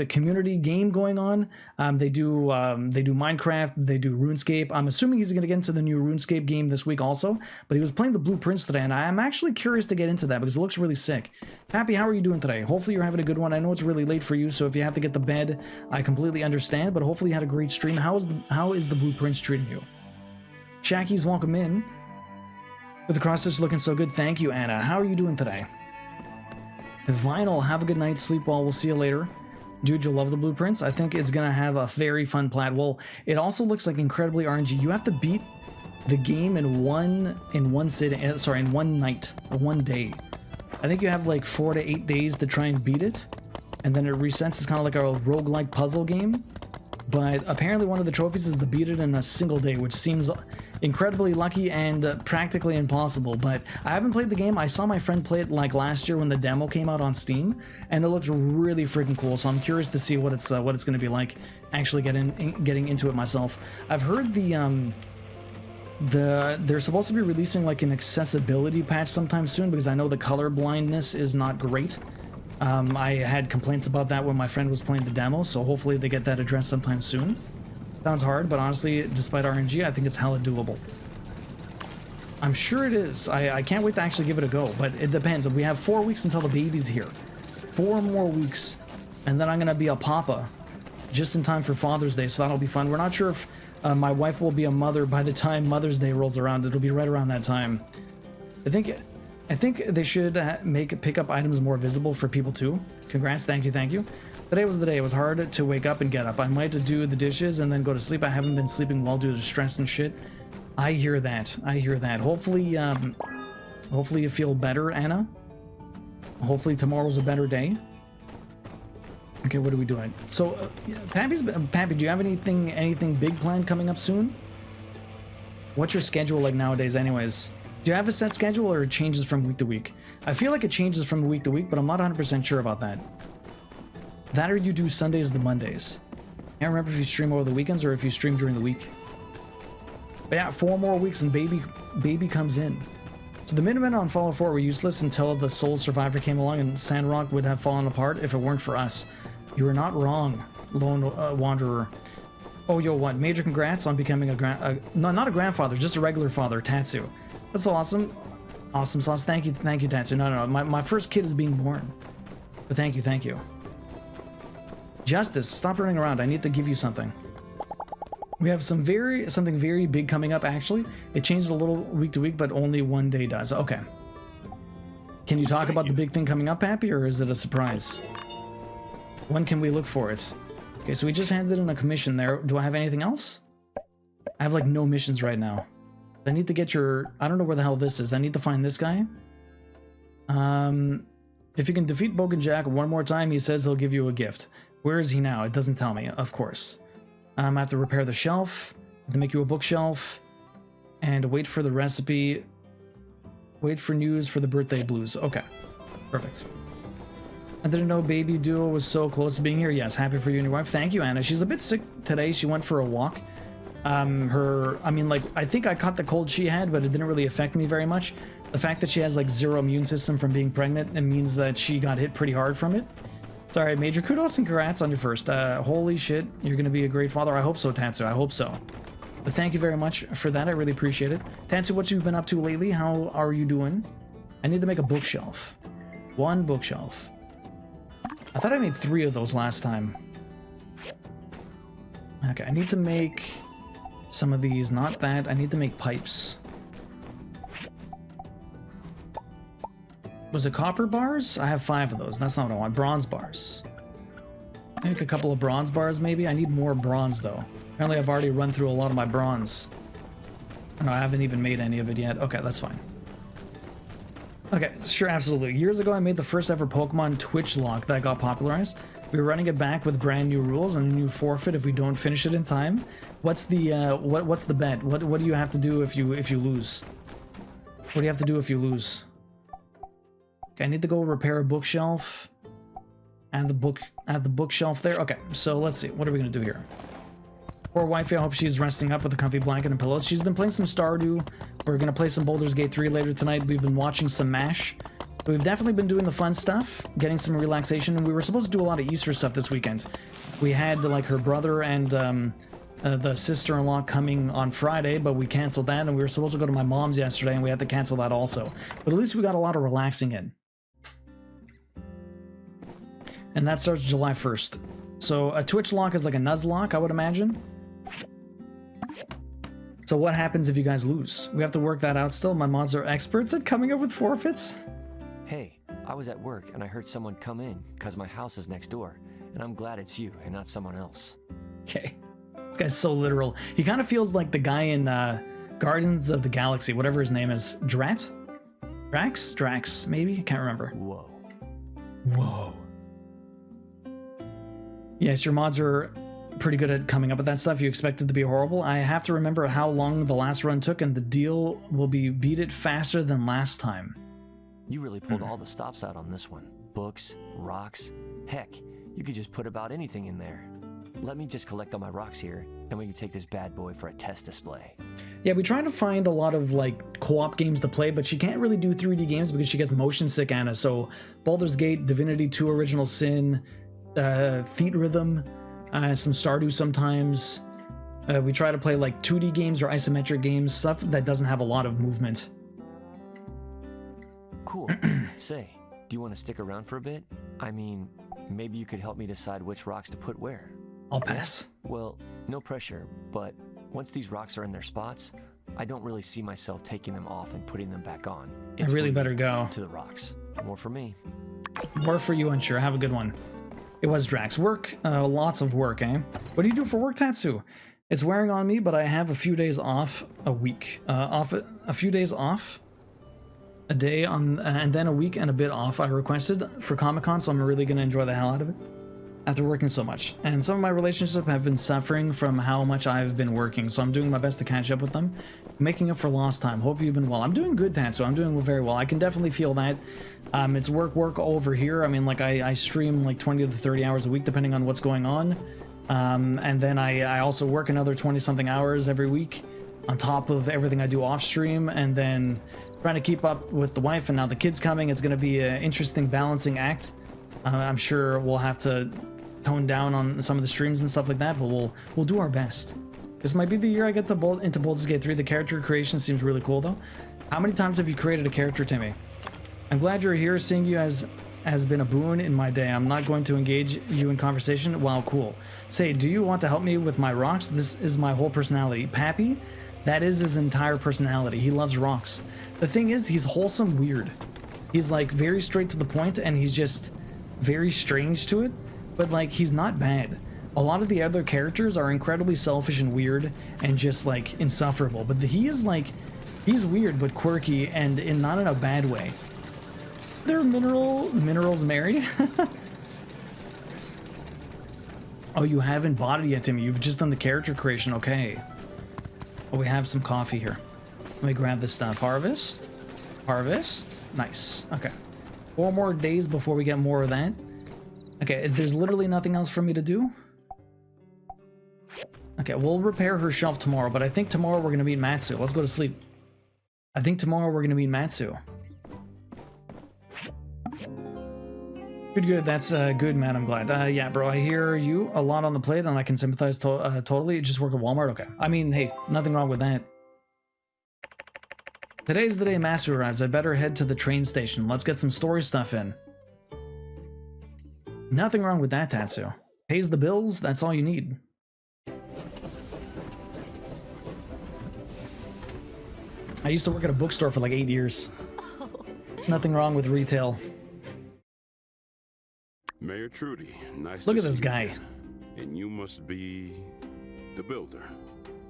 community game going on. They do Minecraft, they do RuneScape. I'm assuming he's going to get into the new RuneScape game this week also, but he was playing the Blueprints today, and I'm actually curious to get into that because it looks really sick. Happy, how are you doing today? Hopefully you're having a good one. I know it's really late for you, so if you have to get to bed, I completely understand, but hopefully you had a great stream. How is the Blueprints treating you? Shacky's welcome in. With the cross stitch looking so good, thank you, Anna. How are you doing today? Vinyl, have a good night, sleep well, we'll see you later. Dude, you'll love the blueprints. I think it's gonna have a very fun plat. Well, it also looks like incredibly RNG. You have to beat the game in one night, or one day. I think you have like 4 to 8 days to try and beat it, and then it resets. It's kind of like a roguelike puzzle game. But apparently one of the trophies is to beat it in a single day, which seems incredibly lucky and practically impossible. But I haven't played the game. I saw my friend play it like last year when the demo came out on Steam, and it looked really freaking cool. So I'm curious to see what it's going to be like actually getting into it myself. I've heard they're supposed to be releasing like an accessibility patch sometime soon because I know the color blindness is not great. I had complaints about that when my friend was playing the demo, so hopefully they get that addressed sometime soon. Sounds hard, but honestly, despite RNG, I think it's hella doable. I'm sure it is. I can't wait to actually give it a go, but it depends. We have 4 weeks until the baby's here. 4 more weeks, and then I'm gonna be a papa just in time for Father's Day, so that'll be fun. We're not sure if my wife will be a mother by the time Mother's Day rolls around. It'll be right around that time. I think they should make pickup items more visible for people too. Congrats, thank you, thank you. Today was the day. It was hard to wake up and get up. I might do the dishes and then go to sleep. I haven't been sleeping well due to stress and shit. I hear that. I hear that. Hopefully, hopefully you feel better, Anna. Hopefully tomorrow's a better day. Okay, what are we doing? So, Pappy, do you have anything big planned coming up soon? What's your schedule like nowadays, anyways? Do you have a set schedule or it changes from week to week? I feel like it changes from week to week, but I'm not 100% sure about that. That or you do Sundays to Mondays. I can't remember if you stream over the weekends or if you stream during the week. But yeah, 4 more weeks and baby comes in. So the Minutemen on Fallout 4 were useless until the Soul Survivor came along, and Sandrock would have fallen apart if it weren't for us. You were not wrong, Lone Wanderer. Oh, yo, what? Major congrats on becoming no, not a grandfather, just a regular father, Tatsu. That's awesome. Awesome sauce. Thank you, Tatsu. No. My first kid is being born. But thank you. Justice, stop running around. I need to give you something. We have something very big coming up, actually. It changes a little week to week, but only one day does. Okay. Can you talk about the big thing coming up, Pappy, or is it a surprise? When can we look for it? Okay, so we just handed in a commission there. Do I have anything else? I have, like, no missions right now. I need to get your... I don't know where the hell this is. I need to find this guy. If you can defeat Bogan Jack one more time, he says he'll give you a gift. Where is he now? It doesn't tell me, of course. I have to repair the shelf, I have to make you a bookshelf, and wait for the recipe. Wait for news for the birthday blues. Okay, perfect. I didn't know Baby Duo was so close to being here. Yes, happy for you and your wife. Thank you, Anna. She's a bit sick today. She went for a walk. I think I caught the cold she had, but it didn't really affect me very much. The fact that she has like 0 immune system from being pregnant, it means that she got hit pretty hard from it. Sorry, Major, kudos and congrats on your first. Holy shit, you're gonna be a great father. I hope so, Tatsu. I hope so. But thank you very much for that. I really appreciate it. Tatsu, what you've been up to lately? How are you doing? I need to make a bookshelf. 1 bookshelf. I thought I made 3 of those last time. Okay, I need to make some of these. Not that. I need to make pipes. Was it copper bars? I have 5 of those. That's not what I want. Bronze bars. Make a couple of bronze bars, maybe? I need more bronze, though. Apparently, I've already run through a lot of my bronze. No, I haven't even made any of it yet. Okay, that's fine. Okay, sure, absolutely. Years ago, I made the first ever Pokemon Twitch lock that got popularized. We were running it back with brand new rules and a new forfeit if we don't finish it in time. What's the what's the bet? What do you have to do if you lose? What do you have to do if you lose? Okay, I need to go repair a bookshelf. Add the bookshelf there. Okay, so let's see. What are we gonna do here? Poor wifey, I hope she's resting up with a comfy blanket and pillows. She's been playing some Stardew. We're gonna play some Baldur's Gate 3 later tonight. We've been watching some MASH. But we've definitely been doing the fun stuff, getting some relaxation, and we were supposed to do a lot of Easter stuff this weekend. We had like her brother and the sister-in-law coming on Friday, but we canceled that, and we were supposed to go to my mom's yesterday, and we had to cancel that also. But at least we got a lot of relaxing in. And that starts July 1st. So a Twitch lock is like a Nuzlocke, I would imagine. So what happens if you guys lose? We have to work that out still. My mods are experts at coming up with forfeits. Hey, I was at work and I heard someone come in because my house is next door, and I'm glad it's you and not someone else. Okay. This guy's so literal. He kind of feels like the guy in Guardians of the Galaxy, whatever his name is. Drax, maybe? I can't remember. Whoa. Yes, your mods are pretty good at coming up with that stuff. You expect it to be horrible. I have to remember how long the last run took, and the deal will be beat it faster than last time. You really pulled all the stops out on this one. Books, rocks, heck, you could just put about anything in there. Let me just collect all my rocks here, and we can take this bad boy for a test display. Yeah, we try to find a lot of like co-op games to play, but she can't really do 3D games because she gets motion sick, Anna. So Baldur's Gate, Divinity 2 Original Sin, Theat Rhythm, some Stardew sometimes. We try to play like 2D games or isometric games, stuff that doesn't have a lot of movement. Cool. Say, do you want to stick around for a bit? I mean, maybe you could help me decide which rocks to put where. I'll pass. Well, no pressure, but once these rocks are in their spots, I don't really see myself taking them off and putting them back on. I really better go. To the rocks. More for me. More for you, unsure. Have a good one. It was Drax. Work? Lots of work, eh? What do you do for work, Tatsu? It's wearing on me, but I have a few days off a week. A few days off? A day on, and then a week and a bit off I requested for Comic-Con, so I'm really going to enjoy the hell out of it after working so much. And some of my relationships have been suffering from how much I've been working, so I'm doing my best to catch up with them, making up for lost time. Hope you've been well. I'm doing good, Tatsu. I'm doing very well. I can definitely feel that. It's work over here. I mean, like, I stream like 20 to 30 hours a week, depending on what's going on. And then I also work another 20-something hours every week on top of everything I do off stream, and then trying to keep up with the wife and now the kids coming. It's going to be an interesting balancing act. I'm sure we'll have to tone down on some of the streams and stuff like that, but we'll do our best. This might be the year I get into Baldur's Gate 3. The character creation seems really cool, though. How many times have you created a character, Timmy? I'm glad you're here. Seeing you has been a boon in my day. I'm not going to engage you in conversation. Wow, cool. Say, do you want to help me with my rocks? This is my whole personality. Pappy? That is his entire personality. He loves rocks. The thing is, he's wholesome weird. He's like very straight to the point, and he's just very strange to it, but like he's not bad. A lot of the other characters are incredibly selfish and weird and just like insufferable, but he is like, he's weird but quirky and not in a bad way. They're minerals married. Oh, you haven't bought it yet, Timmy. You've just done the character creation. Okay. Oh, we have some coffee here. Let me grab this stuff. Harvest. Nice. Okay. 4 more days before we get more of that. Okay, there's literally nothing else for me to do. Okay, we'll repair her shelf tomorrow, but I think tomorrow we're gonna meet Matsu. Let's go to sleep. I think tomorrow we're gonna meet Matsu. Good. That's good, man. I'm glad. Yeah, bro, I hear you a lot on the plate, and I can sympathize totally. Just work at Walmart? Okay. I mean, hey, nothing wrong with that. Today's the day Master arrives. I better head to the train station. Let's get some story stuff in. Nothing wrong with that, Tatsu. Pays the bills, that's all you need. I used to work at a bookstore for like 8 years. Nothing wrong with retail. Mayor Trudy, nice Look to at this see guy. you again. And you must be the builder.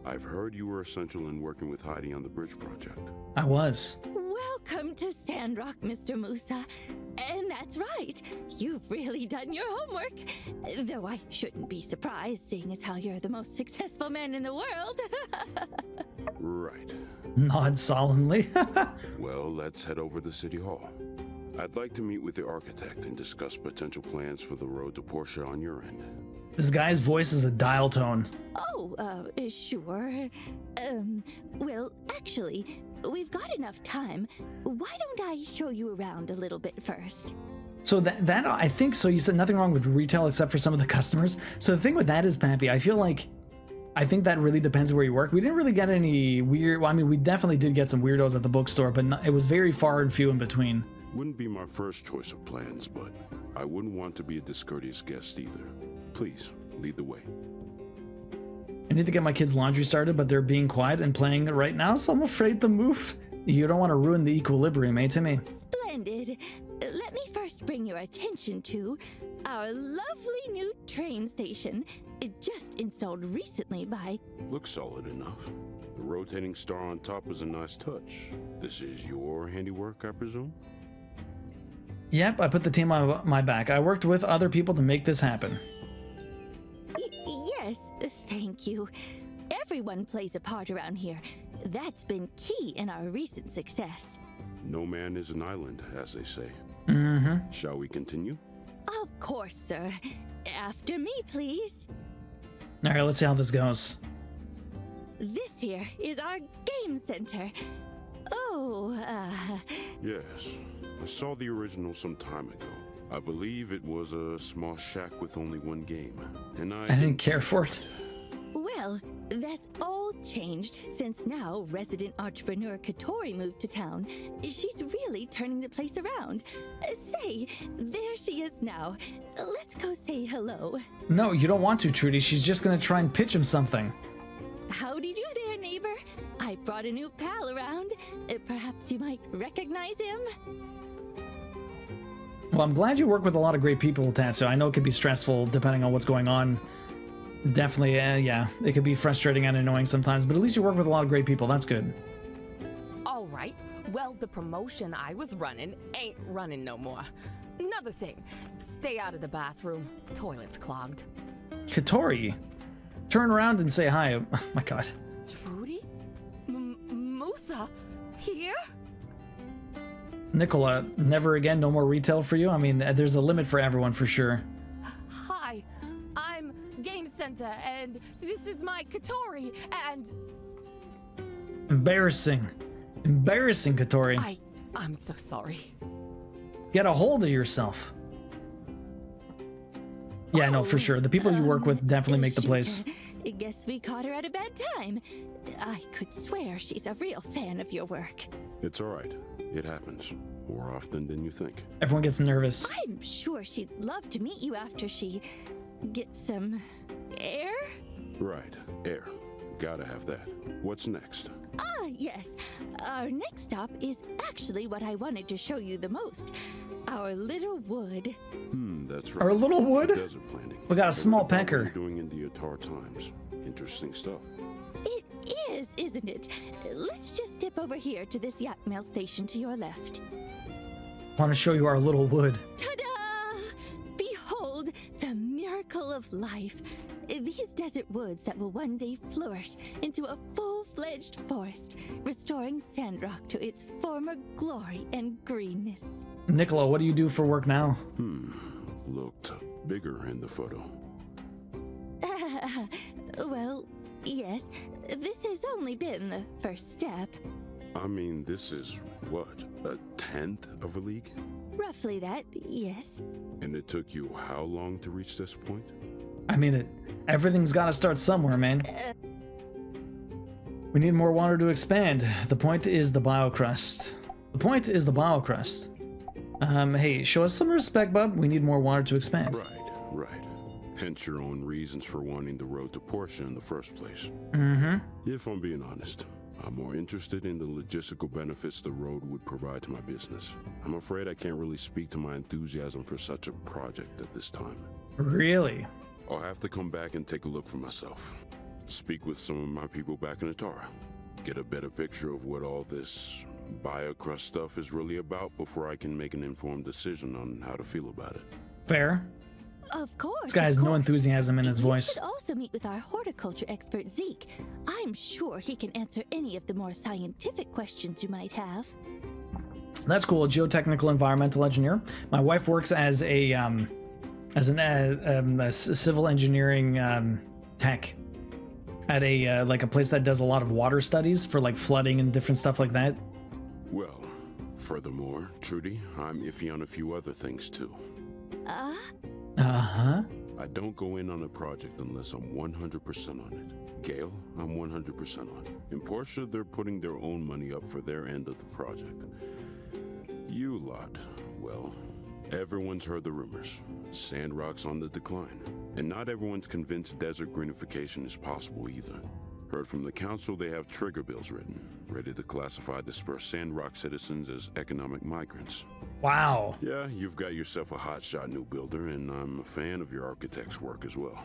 I've heard you were essential in working with Heidi on the bridge project. I was. Welcome to Sandrock, Mr. Musa. And that's right, you've really done your homework. Though I shouldn't be surprised, seeing as how you're the most successful man in the world. Right. Nod solemnly. Well, let's head over to City Hall. I'd like to meet with the architect and discuss potential plans for the road to Portia on your end. This guy's voice is a dial tone. Oh, sure. Well, actually, we've got enough time. Why don't I show you around a little bit first? So that I think, so you said nothing wrong with retail except for some of the customers. So the thing with that is, Pappy, I think that really depends where you work. We didn't really get any weird, well, I mean, we definitely did get some weirdos at the bookstore, but it was very far and few in between. Wouldn't be my first choice of plans, but I wouldn't want to be a discourteous guest either. Please, lead the way. I need to get my kids' laundry started, but they're being quiet and playing right now, so I'm afraid to move. You don't want to ruin the equilibrium, eh, Timmy? Splendid. Let me first bring your attention to our lovely new train station, just installed recently by... Looks solid enough. The rotating star on top is a nice touch. This is your handiwork, I presume? Yep, I put the team on my back. I worked with other people to make this happen. Yes, thank you. Everyone plays a part around here. That's been key in our recent success. No man is an island, as they say. Mm-hmm. Shall we continue? Of course, sir. After me, please. All right, let's see how this goes. This here is our game center. Oh, Yes, I saw the original some time ago. I believe it was a small shack with only one game, and I didn't care for it. Well, that's all changed since now resident entrepreneur Katori moved to town. She's really turning the place around. Say, there she is now. Let's go say hello. No, you don't want to, Trudy. She's just gonna try and pitch him something. Howdy do there, neighbor. I brought a new pal around. Perhaps you might recognize him? Well, I'm glad you work with a lot of great people, Tatsu. I know it could be stressful depending on what's going on. Definitely, yeah, it could be frustrating and annoying sometimes, but at least you work with a lot of great people. That's good. All right. Well, the promotion I was running ain't running no more. Another thing, stay out of the bathroom. Toilet's clogged. Katori, turn around and say hi. Oh my god. Trudy? Musa? Here? Nicola, never again, no more retail for you? I mean, there's a limit for everyone for sure. Hi, I'm Game Center, and this is my Katori, and... Embarrassing. Embarrassing, Katori. I'm so sorry. Get a hold of yourself. Yeah, no, for sure. The people you work with definitely make the place. I guess we caught her at a bad time. I could swear she's a real fan of your work. It's all right. It happens more often than you think. Everyone gets nervous. I'm sure she'd love to meet you after she gets some air. Right, air. Gotta have that. What's next? Ah, yes. Our next stop is actually what I wanted to show you the most. Our little wood. That's right. Our little wood? Desert planning. We got a small What you're pecker. doing in the Atar Times. Interesting stuff. It is, isn't it? Let's just dip over here to this yak mail station to your left. Want to show you our little wood. Ta-da! Behold the miracle of life. These desert woods that will one day flourish into a full-fledged forest, restoring Sandrock to its former glory and greenness. Nicola, what do you do for work now? Looked bigger in the photo. Well, yes, this has only been the first step. I mean, this is, what, a 10th of a league? Roughly that, yes. And it took you how long to reach this point? I mean, everything's got to start somewhere, man. We need more water to expand. The point is the biocrust. The point is the biocrust. Hey, show us some respect, bub. We need more water to expand. Right. Hence your own reasons for wanting the road to Portia in the first place. If I'm being honest, I'm more interested in the logistical benefits the road would provide to my business. I'm afraid I can't really speak to my enthusiasm for such a project at this time. Really? I'll have to come back and take a look for myself. Speak with some of my people back in Atara. Get a better picture of what all this biocrust stuff is really about before I can make an informed decision on how to feel about it. Fair. Of course. This guy has no enthusiasm in his voice. You should also meet with our horticulture expert, Zeke. I'm sure he can answer any of the more scientific questions you might have. That's cool. A geotechnical environmental engineer. My wife works as a civil engineering tech at a like a place that does a lot of water studies for like flooding and different stuff like that. Well, furthermore, Trudy, I'm iffy on a few other things too. I don't go in on a project unless I'm 100% on it. Gale, I'm 100% on. In Portia, they're putting their own money up for their end of the project. You lot, well, everyone's heard the rumors. Sandrock's on the decline. And not everyone's convinced desert greenification is possible either. Heard from the council they have trigger bills written, ready to classify dispersed Sandrock citizens as economic migrants. Wow. Yeah, you've got yourself a hotshot new builder, and I'm a fan of your architect's work as well.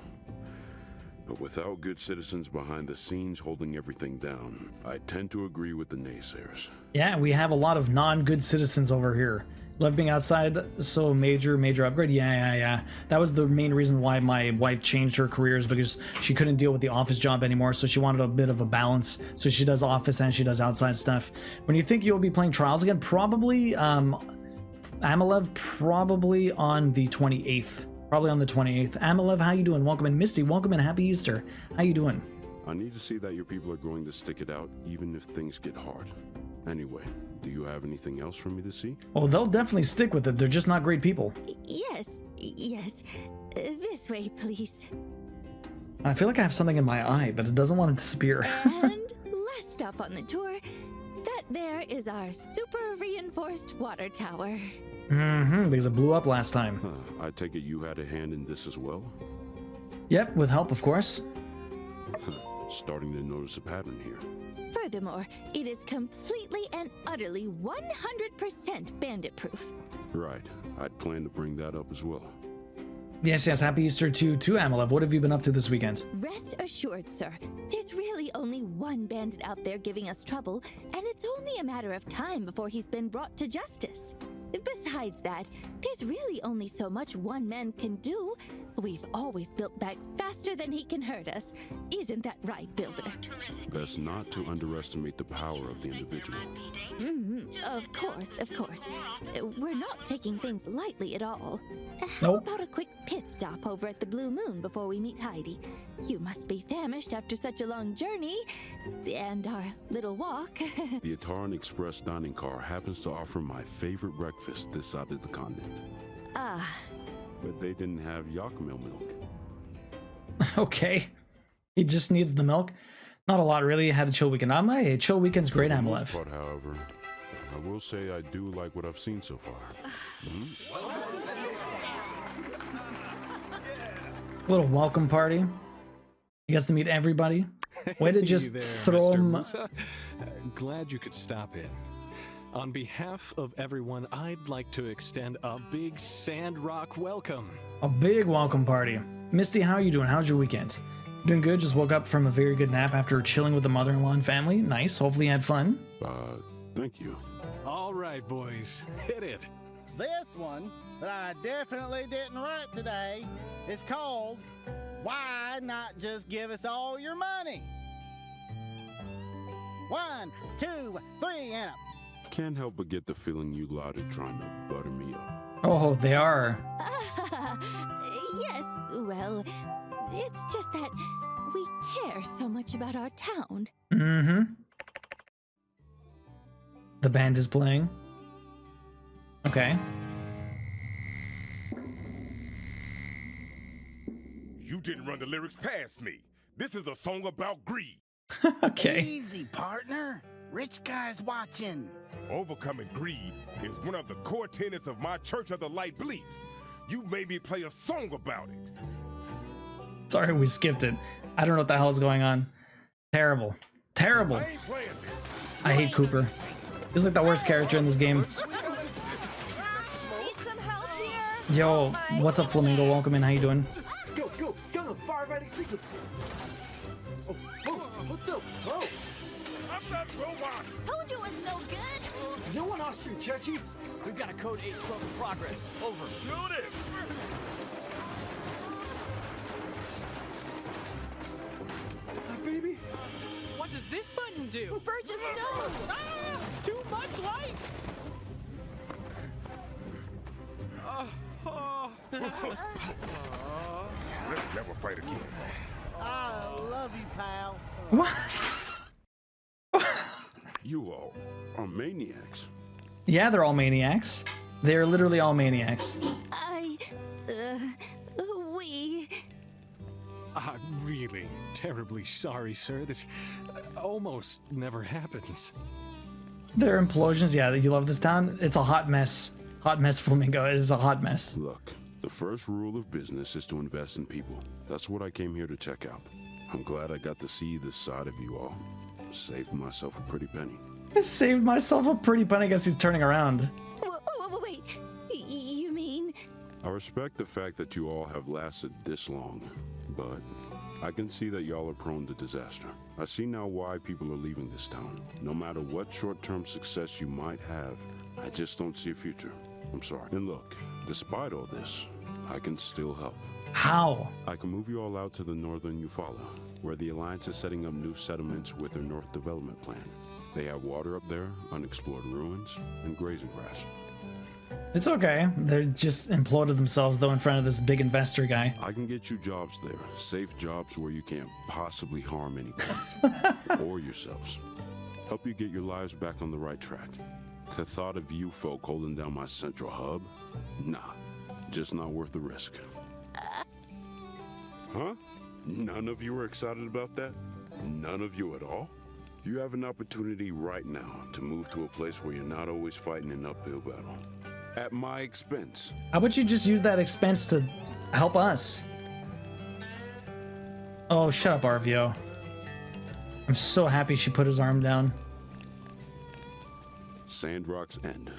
But without good citizens behind the scenes holding everything down, I tend to agree with the naysayers. Yeah, we have a lot of non-good citizens over here. Love being outside, so major upgrade. Yeah. That was the main reason why my wife changed her careers, because she couldn't deal with the office job anymore, so she wanted a bit of a balance. So she does office and she does outside stuff. When you think you'll be playing Trials again, probably, Amalev, probably on the 28th. Probably on the 28th. Amalev, how you doing? Welcome in. Misty, welcome and happy Easter. How you doing? I need to see that your people are going to stick it out, even if things get hard. Anyway, do you have anything else for me to see? Oh, they'll definitely stick with it. They're just not great people. Yes. This way, please. I feel like I have something in my eye, but it doesn't want to disappear. And last stop on the tour, that there is our super reinforced water tower. Mm-hmm, because it blew up last time. I take it you had a hand in this as well? Yep, with help, of course. Starting to notice a pattern here. Furthermore, it is completely and utterly 100% bandit-proof. Right. I'd planned to bring that up as well. Yes, happy Easter to Amalev. What have you been up to this weekend? Rest assured, sir, there's really only one bandit out there giving us trouble, and it's only a matter of time before he's been brought to justice. Besides that, there's really only so much one man can do. We've always built back faster than he can hurt us. Isn't that right, Builder? Best not to underestimate the power of the individual. Of course. We're not taking things lightly at all. How Nope. about a quick pit stop over at the Blue Moon before we meet Heidi? You must be famished after such a long journey. And our little walk. The Ataran Express dining car happens to offer my favorite breakfast this side of the continent. Ah. But they didn't have Yakmel milk. Okay. He just needs the milk. Not a lot, really. Had a chill weekend. A chill weekend's great, For the most Amalev. part, however, I will say I do like what I've seen so far. Little welcome party. You gets to meet everybody. Way to just Hey there, throw Mr. him. Musa. Glad you could stop in. On behalf of everyone, I'd like to extend a big Sandrock welcome. A big welcome party. Misty, how are you doing? How's your weekend? Doing good. Just woke up from a very good nap after chilling with the mother-in-law and family. Nice. Hopefully you had fun. Thank you. All right, boys, hit it. This one that I definitely didn't write today is called Why Not Just Give Us All Your Money? 1, 2, 3, and up. Can't help but get the feeling you lot are trying to butter me up. Oh, they are. Yes, well, it's just that we care so much about our town. Mm-hmm. The band is playing. Okay. You didn't run the lyrics past me. This is a song about greed. Okay. Easy, partner. Rich guys watching. Overcoming greed is one of the core tenets of my Church of the Light beliefs. You made me play a song about it. Sorry, we skipped it. I don't know what the hell is going on. Terrible. Terrible. I ain't playing this. I hate Cooper. He's like the worst character in this game. Need some help here? Yo, what's up, Flamingo? Welcome in. How you doing? Go, gun up, firefighting sequence. What's up? Oh, I'm not robot. Told you it was no good. no one asked you, Chachi. We've got a code 812 in progress. Over. Shoot it. Baby. What does this button do? Burgess, no! Ah! Too much light! Let's never fight again. I love you, pal. What? You all are maniacs. Yeah, they're all maniacs. They're literally all maniacs. We... I'm really terribly sorry, sir. This almost never happens. Their implosions. Yeah, you love this town. It's a hot mess. Hot mess, Flamingo. It is a hot mess. Look, the first rule of business is to invest in people. That's what I came here to check out. I'm glad I got to see this side of you all. Saved myself a pretty penny. I saved myself a pretty penny. I guess he's turning around. Wait, you mean? I respect the fact that you all have lasted this long, but I can see that y'all are prone to disaster. I see now why people are leaving this town. No matter what short-term success you might have, I just don't see a future. I'm sorry. And look, despite all this, I can still help. How? I can move you all out to the northern Eufaula, where the Alliance is setting up new settlements with their North Development Plan. They have water up there, unexplored ruins, and grazing grass. It's okay. They just imploded themselves, though, in front of this big investor guy. I can get you jobs there, safe jobs where you can't possibly harm anybody or yourselves. Help you get your lives back on the right track. The thought of you folk holding down my central hub? Nah, just not worth the risk. Huh? None of you are excited about that? None of you at all? You have an opportunity right now to move to a place where you're not always fighting an uphill battle. At my expense. How about you just use that expense to help us? Oh, shut up, RVO. I'm so happy she put his arm down. Sandrock's end.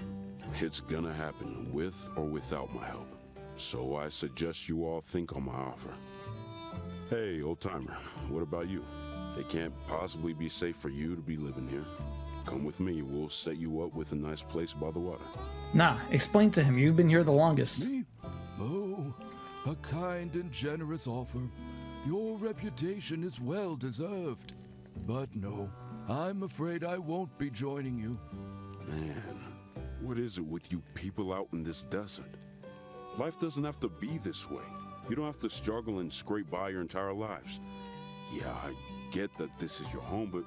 It's gonna happen with or without my help. So I suggest you all think on my offer. Hey, old timer, what about you? It can't possibly be safe for you to be living here. Come with me, we'll set you up with a nice place by the water. Nah, explain to him. You've been here the longest. Me? Oh, a kind and generous offer. Your reputation is well deserved. But no, I'm afraid I won't be joining you. Man, what is it with you people out in this desert? Life doesn't have to be this way. You don't have to struggle and scrape by your entire lives. Yeah, I get that this is your home, but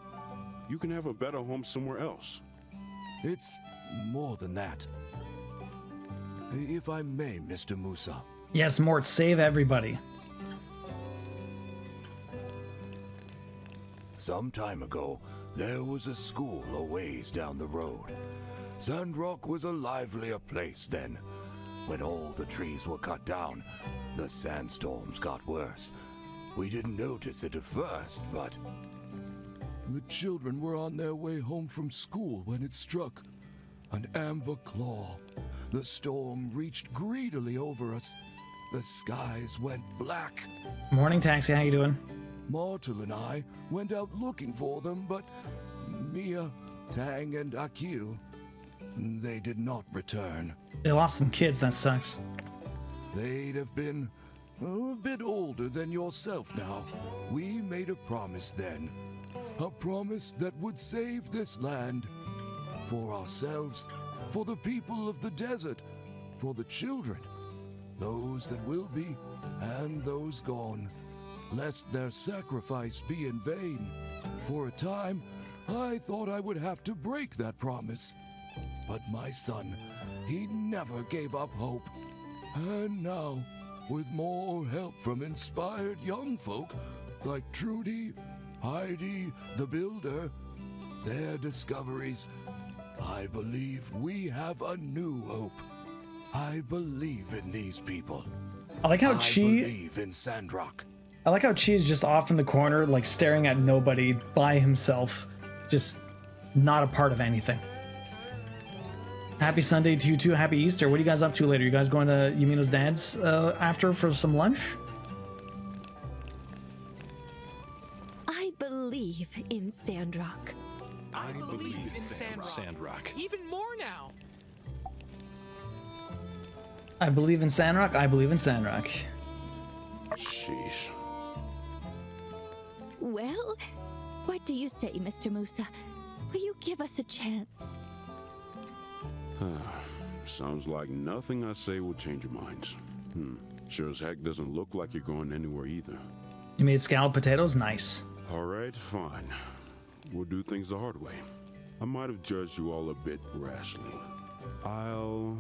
you can have a better home somewhere else. It's more than that. If I may, Mr. Musa. Yes, Mort, save everybody. Some time ago, there was a school a ways down the road. Sandrock was a livelier place then. When all the trees were cut down, the sandstorms got worse. We didn't notice it at first, but... The children were on their way home from school when it struck. An amber claw. The storm reached greedily over us. The skies went black. Morning, Taxi. How you doing? Martel and I went out looking for them, but Mia, Tang, and Akil, they did not return. They lost some kids. That sucks. They'd have been a bit older than yourself now. We made a promise then. A promise that would save this land. For ourselves, for the people of the desert, for the children. Those that will be, and those gone. Lest their sacrifice be in vain. For a time, I thought I would have to break that promise. But my son, he never gave up hope. And now, with more help from inspired young folk like Trudy, Heidi, the Builder, their discoveries, I believe we have a new hope. I believe in these people. I like how I believe in Sandrock. I like how Chi is just off in the corner, like staring at nobody by himself, just not a part of anything. Happy Sunday to you too. Happy Easter. What are you guys up to later? You guys going to Yumino's dad's after for some lunch? I believe in Sandrock. I believe in Sandrock. Even more now. I believe in Sandrock. I believe in Sandrock. Sheesh. Well, what do you say, Mr. Musa? Will you give us a chance? Sounds like nothing I say will change your minds. Sure as heck doesn't look like you're going anywhere either. You made scalloped potatoes? Nice. Alright, fine. We'll do things the hard way. I might have judged you all a bit rashly. I'll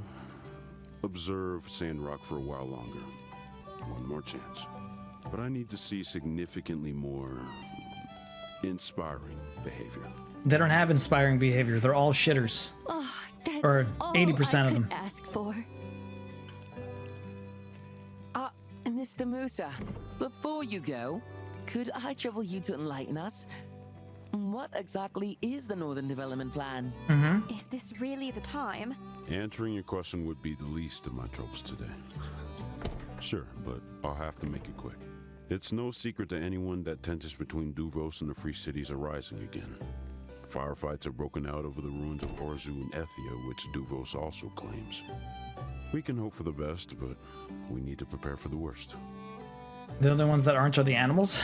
observe Sandrock for a while longer. One more chance. But I need to see significantly more inspiring behavior. They don't have inspiring behavior. They're all shitters. Oh, that's or 80% all of them. I could ask for. Mr. Musa, before you go, could I trouble you to enlighten us? What exactly is the Northern Development Plan? Is this really the time? Answering your question would be the least of my troubles today. Sure, but I'll have to make it quick. It's no secret to anyone that tensions between Duvos and the Free Cities are rising again. Firefights are broken out over the ruins of Orzu and Ethia, which Duvos also claims. We can hope for the best, but we need to prepare for the worst. The only ones that aren't are the animals?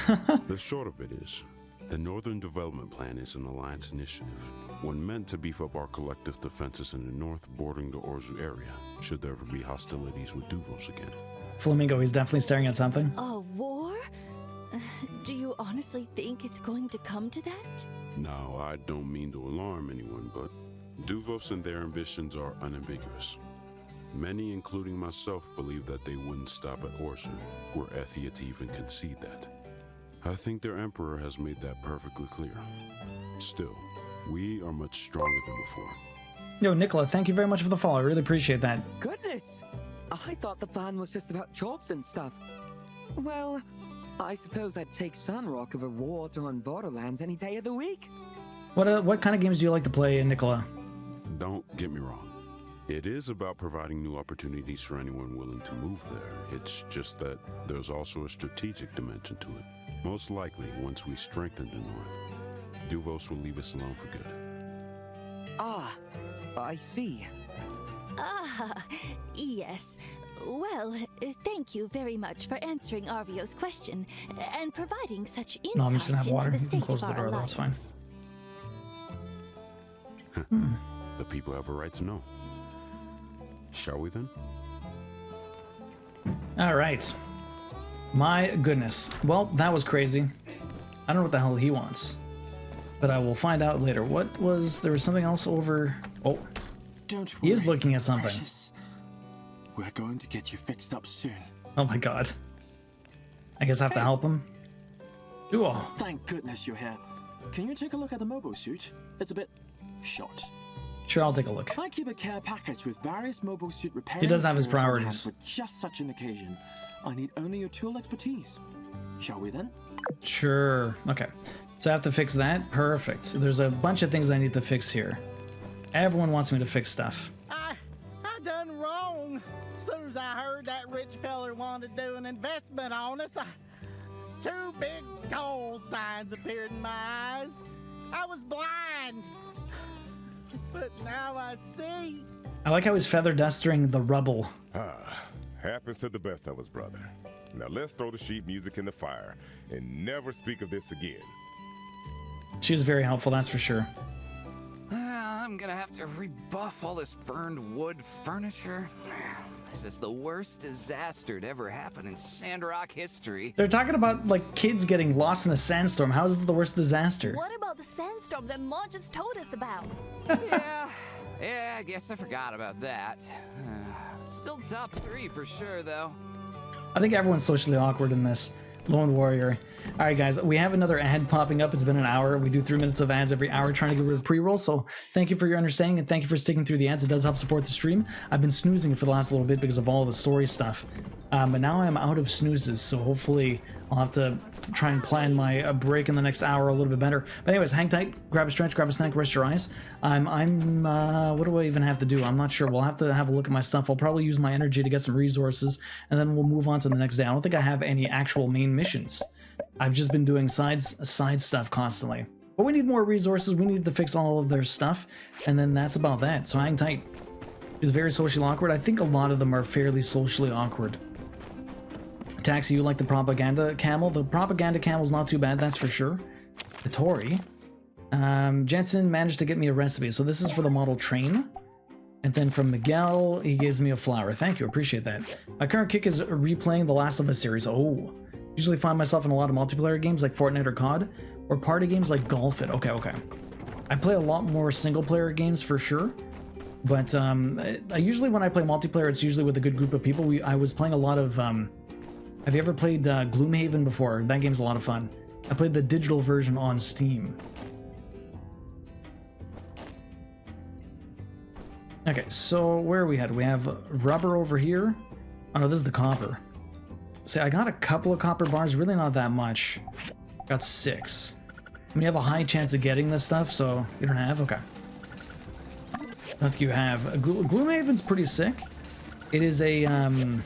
The short of it is, the Northern Development Plan is an alliance initiative, one meant to beef up our collective defenses in the north bordering the Orzu area, should there ever be hostilities with Duvos again. Flamingo, he's definitely staring at something. A war? Do you honestly think it's going to come to that? Now, I don't mean to alarm anyone, but Duvos and their ambitions are unambiguous. Many, including myself, believe that they wouldn't stop at Orzu, were Ethia to even concede that. I think their emperor has made that perfectly clear. Still, we are much stronger than before. Yo, Nicola, thank you very much for the follow. I really appreciate that. Goodness! I thought the plan was just about chops and stuff. Well, I suppose I'd take Sandrock over war-torn Borderlands any day of the week. What kind of games do you like to play, Nicola? Don't get me wrong. It is about providing new opportunities for anyone willing to move there. It's just that there's also a strategic dimension to it. Most likely, once we strengthen the North, Duvos will leave us alone for good. Ah, I see. Ah, yes. Well, thank you very much for answering Arvio's question and providing such insight No, I'm just gonna have water. into the You can state close of the our door, that's fine. alliance. The people have a right to know. Shall we then? All right. My goodness. Well, that was crazy. I don't know what the hell he wants, but I will find out later. What was there? Was something else over? Oh, Don't he is worry, looking at something. precious. We're going to get you fixed up soon. Oh my god. I guess I have to help him. Duo. Thank goodness you're here. Can you take a look at the mobile suit? It's a bit short. Sure, I'll take a look. I keep a care package with various mobile suit repair. He does have his materials on hand priorities. for just such an occasion. I need only your tool expertise. Shall we then? Sure. Okay. So I have to fix that. Perfect. There's a bunch of things I need to fix here. Everyone wants me to fix stuff. I done wrong. Soon as I heard that rich feller wanted to do an investment on us, two big call signs appeared in my eyes. I was blind, but now I see. I like how he's feather dusting the rubble. Happens to the best of us, brother. Now let's throw the sheet music in the fire and never speak of this again. She was very helpful, that's for sure. I'm gonna have to rebuff all this burned wood furniture. This is the worst disaster to ever happen in Sandrock history. They're talking about like kids getting lost in a sandstorm. How is this the worst disaster? What about the sandstorm that Maud just told us about? Yeah, I guess I forgot about that. Still top 3 for sure, though. I think everyone's socially awkward in this. Lone Warrior. All right, guys, we have another ad popping up. It's been an hour. We do 3 minutes of ads every hour trying to get rid of pre-roll. So thank you for your understanding and thank you for sticking through the ads. It does help support the stream. I've been snoozing for the last little bit because of all the story stuff. But now I'm out of snoozes. So hopefully I'll have to try and plan my break in the next hour a little bit better. But anyways, hang tight, grab a stretch, grab a snack, rest your eyes. What do I even have to do? I'm not sure. We'll have to have a look at my stuff. I'll probably use my energy to get some resources and then we'll move on to the next day. I don't think I have any actual main missions. I've just been doing side stuff constantly. But we need more resources. We need to fix all of their stuff. And then that's about that. So hang tight. It's very socially awkward. I think a lot of them are fairly socially awkward. Taxi, you like the propaganda camel? The propaganda camel's not too bad, that's for sure. The Tory. Jensen managed to get me a recipe. So this is for the model train. And then from Miguel, he gives me a flower. Thank you, appreciate that. My current kick is replaying the Last of Us series. Oh. Usually find myself in a lot of multiplayer games like Fortnite or COD, or party games like Golf It. Okay. I play a lot more single player games for sure, but I usually when I play multiplayer, it's usually with a good group of people. I was playing a lot of, have you ever played Gloomhaven before? That game's a lot of fun. I played the digital version on Steam. Okay, so where are we headed? We have rubber over here. Oh no, this is the copper. See, I got a couple of copper bars, really not that much. Got 6. I mean, you have a high chance of getting this stuff, so you don't have? Okay. I don't think you have. Gloomhaven's pretty sick. It is a, I don't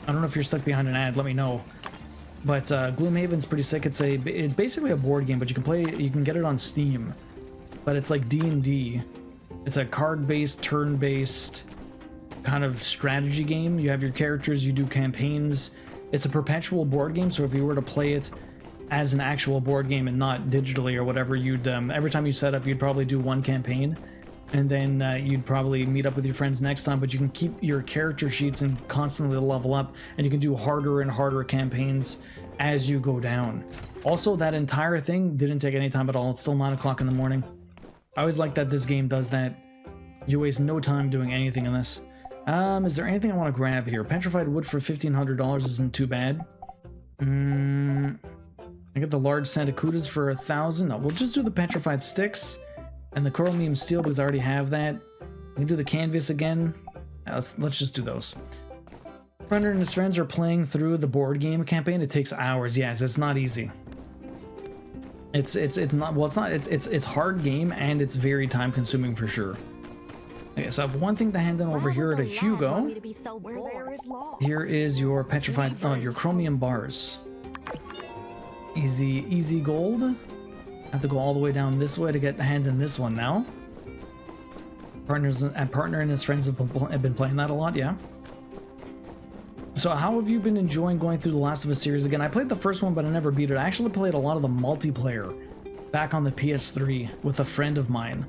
know if you're stuck behind an ad, let me know. But Gloomhaven's pretty sick. It's basically a board game, but you can get it on Steam. But it's like D&D. It's a card-based, turn-based kind of strategy game. You have your characters, you do campaigns. It's a perpetual board game, so if you were to play it as an actual board game and not digitally or whatever, you'd every time you set up, you'd probably do one campaign, and then you'd probably meet up with your friends next time, but you can keep your character sheets and constantly level up, and you can do harder and harder campaigns as you go down. Also, that entire thing didn't take any time at all. It's still 9 o'clock in the morning. I always like that this game does that. You waste no time doing anything in this. Is there anything I want to grab here? Petrified wood for $1,500 isn't too bad. I get the large sandakutas for 1,000. No, we'll just do the petrified sticks and the chromium steel because I already have that. We can do the canvas again. Let's just do those. Brenner and his friends are playing through the board game campaign. It takes hours. Yes, it's not easy. It's not, well, it's not, it's hard game and it's very time consuming for sure. Okay, so I have one thing to hand in over here to Hugo. Here is your petrified, your chromium bars. Easy gold. I have to go all the way down this way to get a hand in this one now. Partner and his friends have been playing that a lot, yeah. So how have you been enjoying going through the Last of Us series again? I played the first one, but I never beat it. I actually played a lot of the multiplayer back on the PS3 with a friend of mine.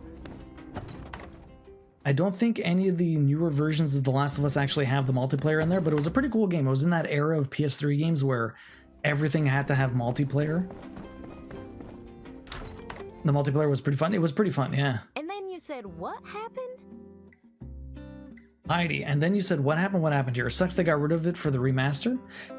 I don't think any of the newer versions of The Last of Us actually have the multiplayer in there, but it was a pretty cool game. It was in that era of PS3 games where everything had to have multiplayer. The multiplayer was pretty fun. It was pretty fun, yeah. And then you said what happened? Heidi, and then you said what happened? What happened here? It sucks they got rid of it for the remaster.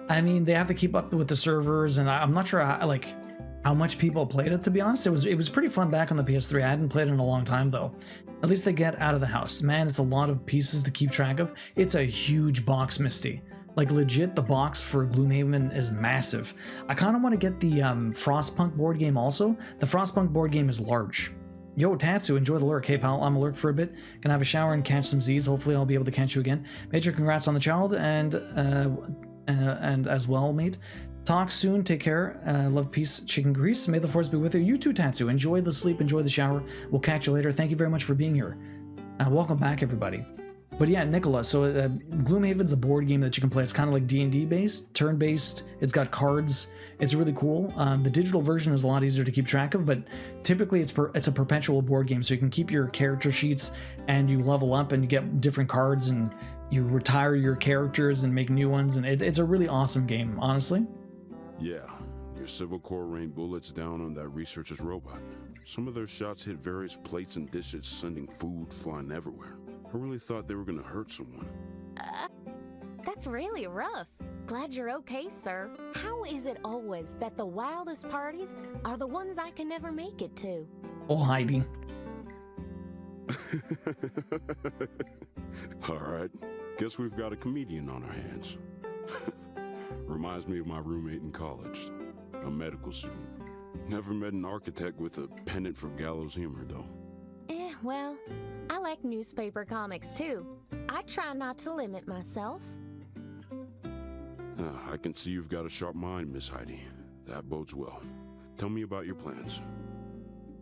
I mean, they have to keep up with the servers, and I'm not sure how much people played it, to be honest. It was pretty fun back on the PS3. I hadn't played it in a long time though. At least they get out of the house. Man, it's a lot of pieces to keep track of. It's a huge box, Misty. Like legit, the box for Gloomhaven is massive. I kind of want to get the Frostpunk board game also. The Frostpunk board game is large. Yo, Tatsu, enjoy the lurk. Hey, pal, I'm a lurk for a bit. Gonna have a shower and catch some Z's. Hopefully I'll be able to catch you again. Major congrats on the child, and as well, mate. Talk soon. Take care. Love, peace, chicken grease. May the force be with you. You too, Tatsu. Enjoy the sleep. Enjoy the shower. We'll catch you later. Thank you very much for being here. Welcome back, everybody. But yeah, Nicola, so Gloomhaven's a board game that you can play. It's kind of like D&D based, turn-based. It's got cards. It's really cool. The digital version is a lot easier to keep track of, but typically it's a perpetual board game, so you can keep your character sheets and you level up and you get different cards and you retire your characters and make new ones, and it's a really awesome game, honestly. Yeah, your Civil Corps rained bullets down on that researcher's robot. Some of their shots hit various plates and dishes, sending food flying everywhere. I really thought they were gonna hurt someone. That's really rough. Glad you're okay, sir. How is it always that the wildest parties are the ones I can never make it to? Oh, Heidi. Alright, guess we've got a comedian on our hands. Reminds me of my roommate in college, a medical student. Never met an architect with a pennant from gallows humor, though. Well, I like newspaper comics too. I try not to limit myself. I can see you've got a sharp mind, Miss Heidi. That bodes well. Tell me about your plans.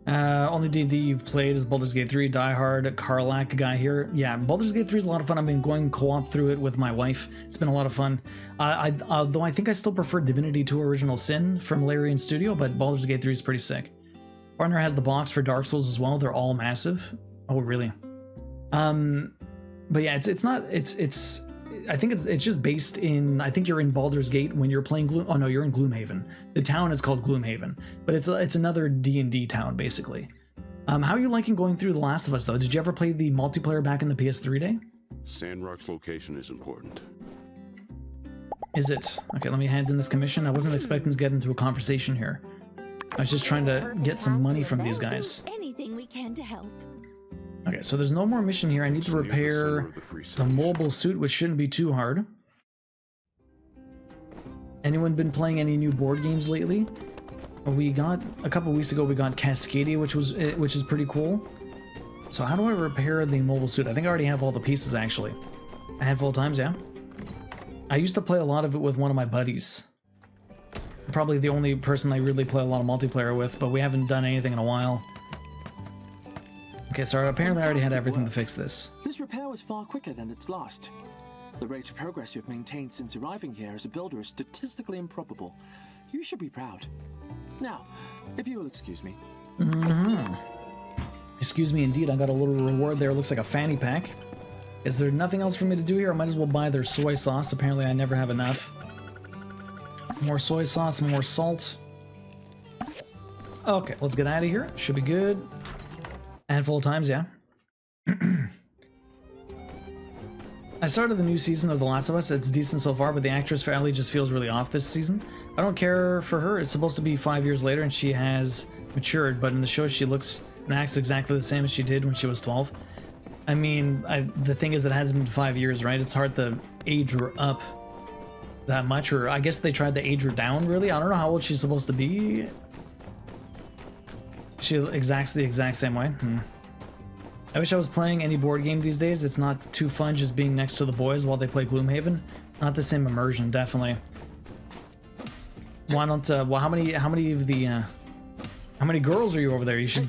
Only D&D you've played is Baldur's Gate 3, Die Hard, Karlak guy here. Yeah, Baldur's Gate 3 is a lot of fun. I've been going co-op through it with my wife. It's been a lot of fun. Though I think I still prefer Divinity 2 Original Sin from Larian Studio, but Baldur's Gate 3 is pretty sick. Partner has the box for Dark Souls as well. They're all massive. Oh, really? But yeah, I think it's just based in, I think you're in Baldur's Gate when you're playing oh no, you're in Gloomhaven. The town is called Gloomhaven, but it's another D&D town basically. How are you liking going through The Last of Us though? Did you ever play the multiplayer back in the PS3 day? Sandrock's location is important. Is it? Okay, let me hand in this commission. I wasn't expecting to get into a conversation here. I was just trying to get some money from these guys. Anything we can to help. Okay, so there's no more mission here. I need to repair the mobile suit, which shouldn't be too hard. Anyone been playing any new board games lately? We got, a couple weeks ago, we got Cascadia, which is pretty cool. So how do I repair the mobile suit? I think I already have all the pieces, actually. A handful of times, yeah. I used to play a lot of it with one of my buddies. Probably the only person I really play a lot of multiplayer with, but we haven't done anything in a while. Okay, so apparently I already had everything to fix this. This repair was far quicker than its last. The rate of progress you've maintained since arriving here as a builder is statistically improbable. You should be proud. Now, if you will excuse me. Excuse me, indeed. I got a little reward there. It looks like a fanny pack. Is there nothing else for me to do here? I might as well buy their soy sauce. Apparently I never have enough. More soy sauce, more salt. Okay, let's get out of here. Should be good. A handful of times, yeah. I started the new season of The Last of Us. It's decent so far, but the actress for Ellie just feels really off this season. I don't care for her. It's supposed to be 5 years later, and she has matured, but in the show she looks and acts exactly the same as she did when she was 12. I mean, the thing is, it hasn't been 5 years, right? It's hard to age her up that much, or I guess they tried to age her down, really. I don't know how old she's supposed to be. She exacts the exact same way. I wish I was playing any board game these days. It's not too fun just being next to the boys while they play Gloomhaven. Not the same immersion, definitely. Why don't, well, how many girls are you over there? You should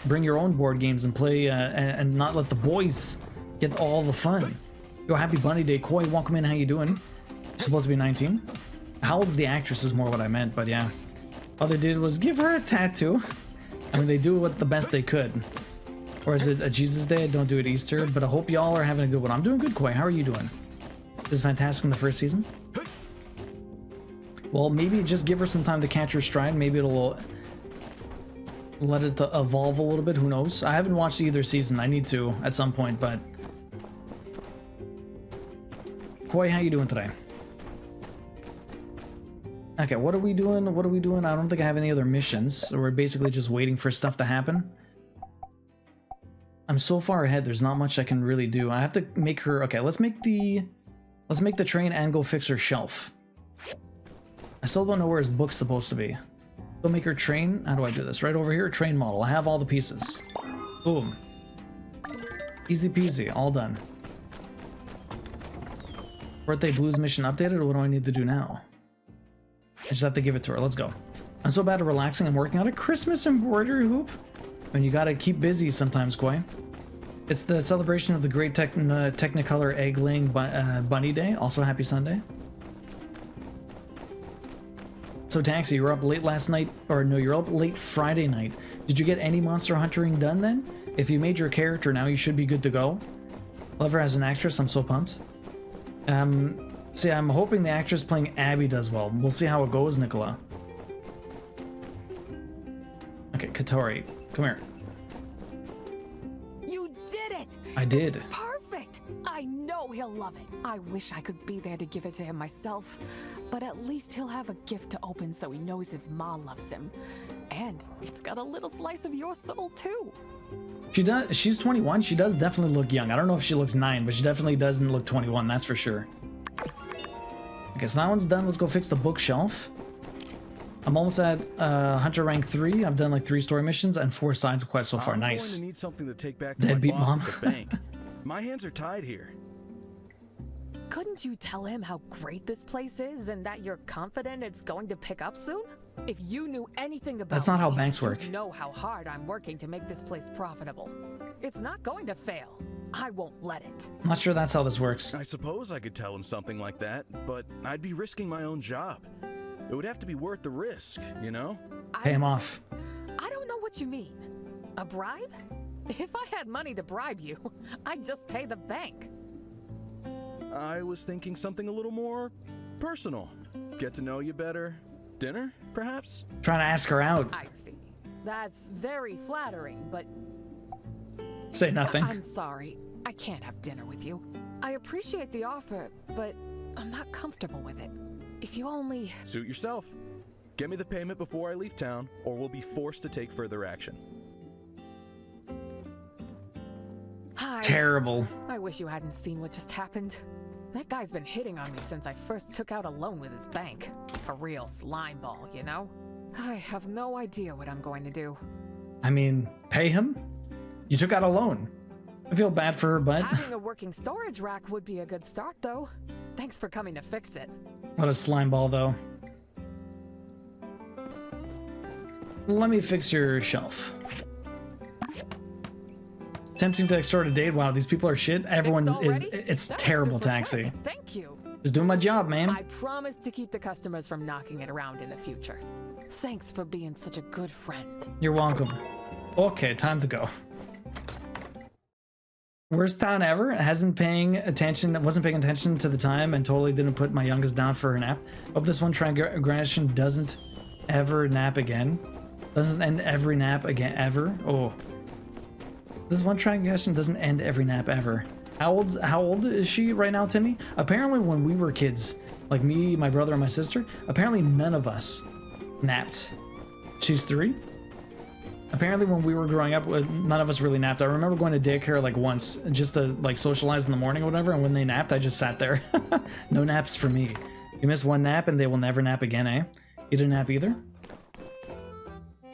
bring your own board games and play, and not let the boys get all the fun. Yo, happy Bunny Day, Koi. Welcome in. How you doing? You're supposed to be 19. How old's the actress is more what I meant, but yeah. All they did was give her a tattoo. I mean, they do what the best they could. Or is it a Jesus Day? I don't do it Easter, but I hope y'all are having a good one. I'm doing good, Koi. How are you doing? This is fantastic in the first season. Well, maybe just give her some time to catch her stride. Maybe it'll let it evolve a little bit. Who knows? I haven't watched either season. I need to at some point, but... Koi, how you doing today? Okay, what are we doing? What are we doing? I don't think I have any other missions. So we're basically just waiting for stuff to happen. I'm so far ahead, there's not much I can really do. I have to make her... Okay, let's make the train and go fix her shelf. I still don't know where his book's supposed to be. Go make her train. How do I do this? Right over here, train model. I have all the pieces. Boom. Easy peasy, all done. Birthday Blues mission updated, or what do I need to do now? I just have to give it to her. Let's go. I'm so bad at relaxing. I'm working on a Christmas embroidery hoop. And you gotta keep busy sometimes, Koi. It's the celebration of the great Technicolor egg-laying bunny day. Also, happy Sunday. So, Taxi, you were up late last night, or no, you're up late Friday night. Did you get any monster hunting done then? If you made your character now, you should be good to go. Love her as an actress. I'm so pumped. See, I'm hoping the actress playing Abby does well. We'll see how it goes, Nicola. Okay, Katori, come here. You did it! I did. It's perfect! I know he'll love it. I wish I could be there to give it to him myself. But at least he'll have a gift to open so he knows his ma loves him. And it's got a little slice of your soul, too. She does. She's 21. She does definitely look young. I don't know if she looks 9, but she definitely doesn't look 21. That's for sure. Okay, so that one's done. Let's go fix the bookshelf. I'm almost at Hunter rank 3. I've done like 3 story missions and 4 side quests so far. Nice. I'm going to need something to take back to Deadbeat my boss mom. at the bank. My hands are tied here. Couldn't you tell him how great this place is and that you're confident it's going to pick up soon? If you knew anything about That's not how me, banks work. you'd know how hard I'm working to make this place profitable. It's not going to fail. I won't let it. I'm not sure that's how this works. I suppose I could tell him something like that, but I'd be risking my own job. It would have to be worth the risk, you know? Pay him off. I don't know what you mean. A bribe? If I had money to bribe you, I'd just pay the bank. I was thinking something a little more personal. Get to know you better. Dinner, perhaps? Trying to ask her out. I see. That's very flattering, but... Say nothing. I'm sorry. I can't have dinner with you. I appreciate the offer, but I'm not comfortable with it. If you only... Suit yourself. Get me the payment before I leave town, or we'll be forced to take further action. Hi. Terrible. I wish you hadn't seen what just happened. That guy's been hitting on me since I first took out a loan with his bank. A real slime ball, you know? I have no idea what I'm going to do. I mean, pay him? You took out a loan. I feel bad for her, but... Having a working storage rack would be a good start, though. Thanks for coming to fix it. What a slime ball, though. Let me fix your shelf. Tempting to extort a date. Wow, these people are shit. Everyone is... It's terrible, Taxi. Thank you. Just doing my job, man. I promise to keep the customers from knocking it around in the future. Thanks for being such a good friend. You're welcome. Okay, time to go. Worst town ever. Wasn't paying attention to the time and totally didn't put my youngest down for a nap. Hope this one transgression doesn't ever nap again. Doesn't end every nap again ever. Oh. This one transgression doesn't end every nap ever. How old is she right now, Timmy? Apparently when we were kids, like me, my brother, and my sister, apparently none of us napped. She's 3? Apparently when we were growing up, none of us really napped. I remember going to daycare like once just to like socialize in the morning or whatever, and when they napped, I just sat there. No naps for me. You miss one nap and they will never nap again, eh? You didn't nap either?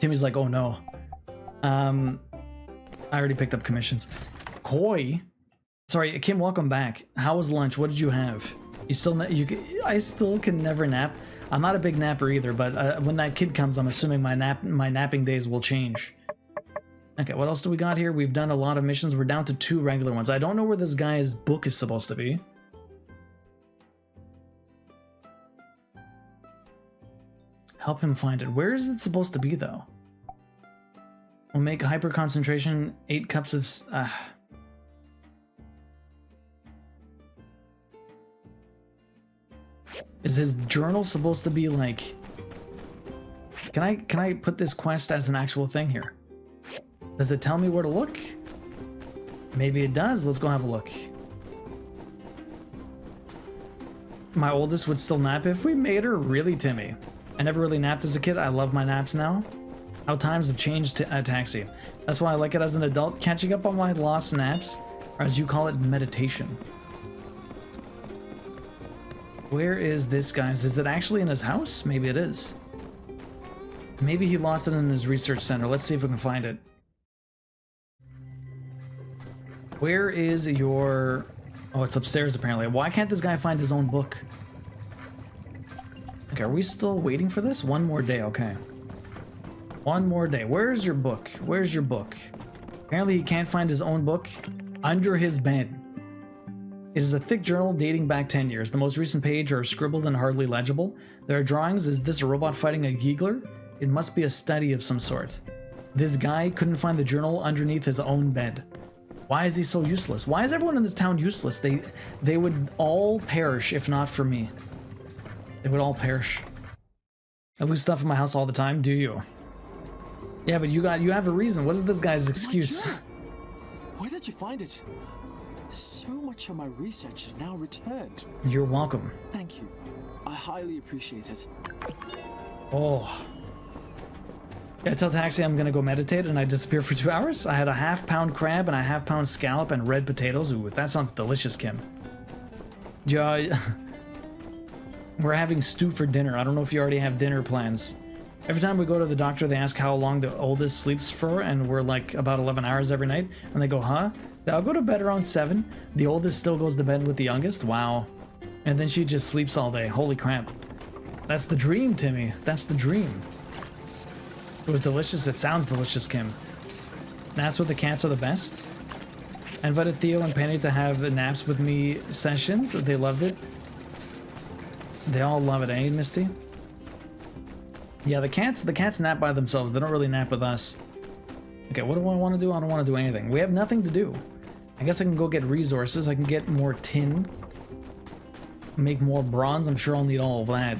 Timmy's like, oh no. I already picked up commissions. Koi? Sorry, Kim, welcome back. How was lunch? What did you have? You still, I still can never nap. I'm not a big napper either, but when that kid comes, I'm assuming my napping days will change. Okay, what else do we got here? We've done a lot of missions. We're down to 2 regular ones. I don't know where this guy's book is supposed to be. Help him find it. Where is it supposed to be, though? We'll make hyper concentration 8 cups of... Is his journal supposed to be like... Can I put this quest as an actual thing here? Does it tell me where to look? Maybe it does. Let's go have a look. My oldest would still nap if we made her. Really, Timmy? I never really napped as a kid. I love my naps now. How times have changed to Taxi. That's why I like it as an adult, catching up on my lost naps, or as you call it, meditation. Where is this guy's? Is it actually in his house? Maybe it is. Maybe he lost it in his research center. Let's see if we can find it. Where is your... Oh, it's upstairs apparently. Why can't this guy find his own book? Okay, are we still waiting for this? One more day, okay. One more day. Where's your book? Where's your book? Apparently he can't find his own book under his bed. It is a thick journal dating back 10 years. The most recent page are scribbled and hardly legible. There are drawings. Is this a robot fighting a giggler? It must be a study of some sort. This guy couldn't find the journal underneath his own bed. Why is he so useless? Why is everyone in this town useless? They would all perish if not for me. They would all perish. I lose stuff in my house all the time, do you? Yeah, but you have a reason. What is this guy's excuse? Where did you find it? So much of my research is now returned. You're welcome. Thank you. I highly appreciate it. Oh. Yeah, tell Taxi I'm gonna go meditate and I disappear for 2 hours. I had a half-pound crab and a half-pound scallop and red potatoes. Ooh, that sounds delicious, Kim. Yeah, we're having stew for dinner. I don't know if you already have dinner plans. Every time we go to the doctor, they ask how long the oldest sleeps for, and we're like about 11 hours every night. And they go, huh? I'll go to bed around 7. The oldest still goes to bed with the youngest. Wow. And then she just sleeps all day. Holy crap. That's the dream, Timmy. That's the dream. It was delicious. It sounds delicious, Kim. Naps with the cats are the best. I invited Theo and Penny to have naps with me sessions. They loved it. They all love it, eh, Misty? Yeah, the cats nap by themselves. They don't really nap with us. Okay, what do I want to do? I don't want to do anything. We have nothing to do. I guess I can go get resources. I can get more tin. Make more bronze. I'm sure I'll need all of that.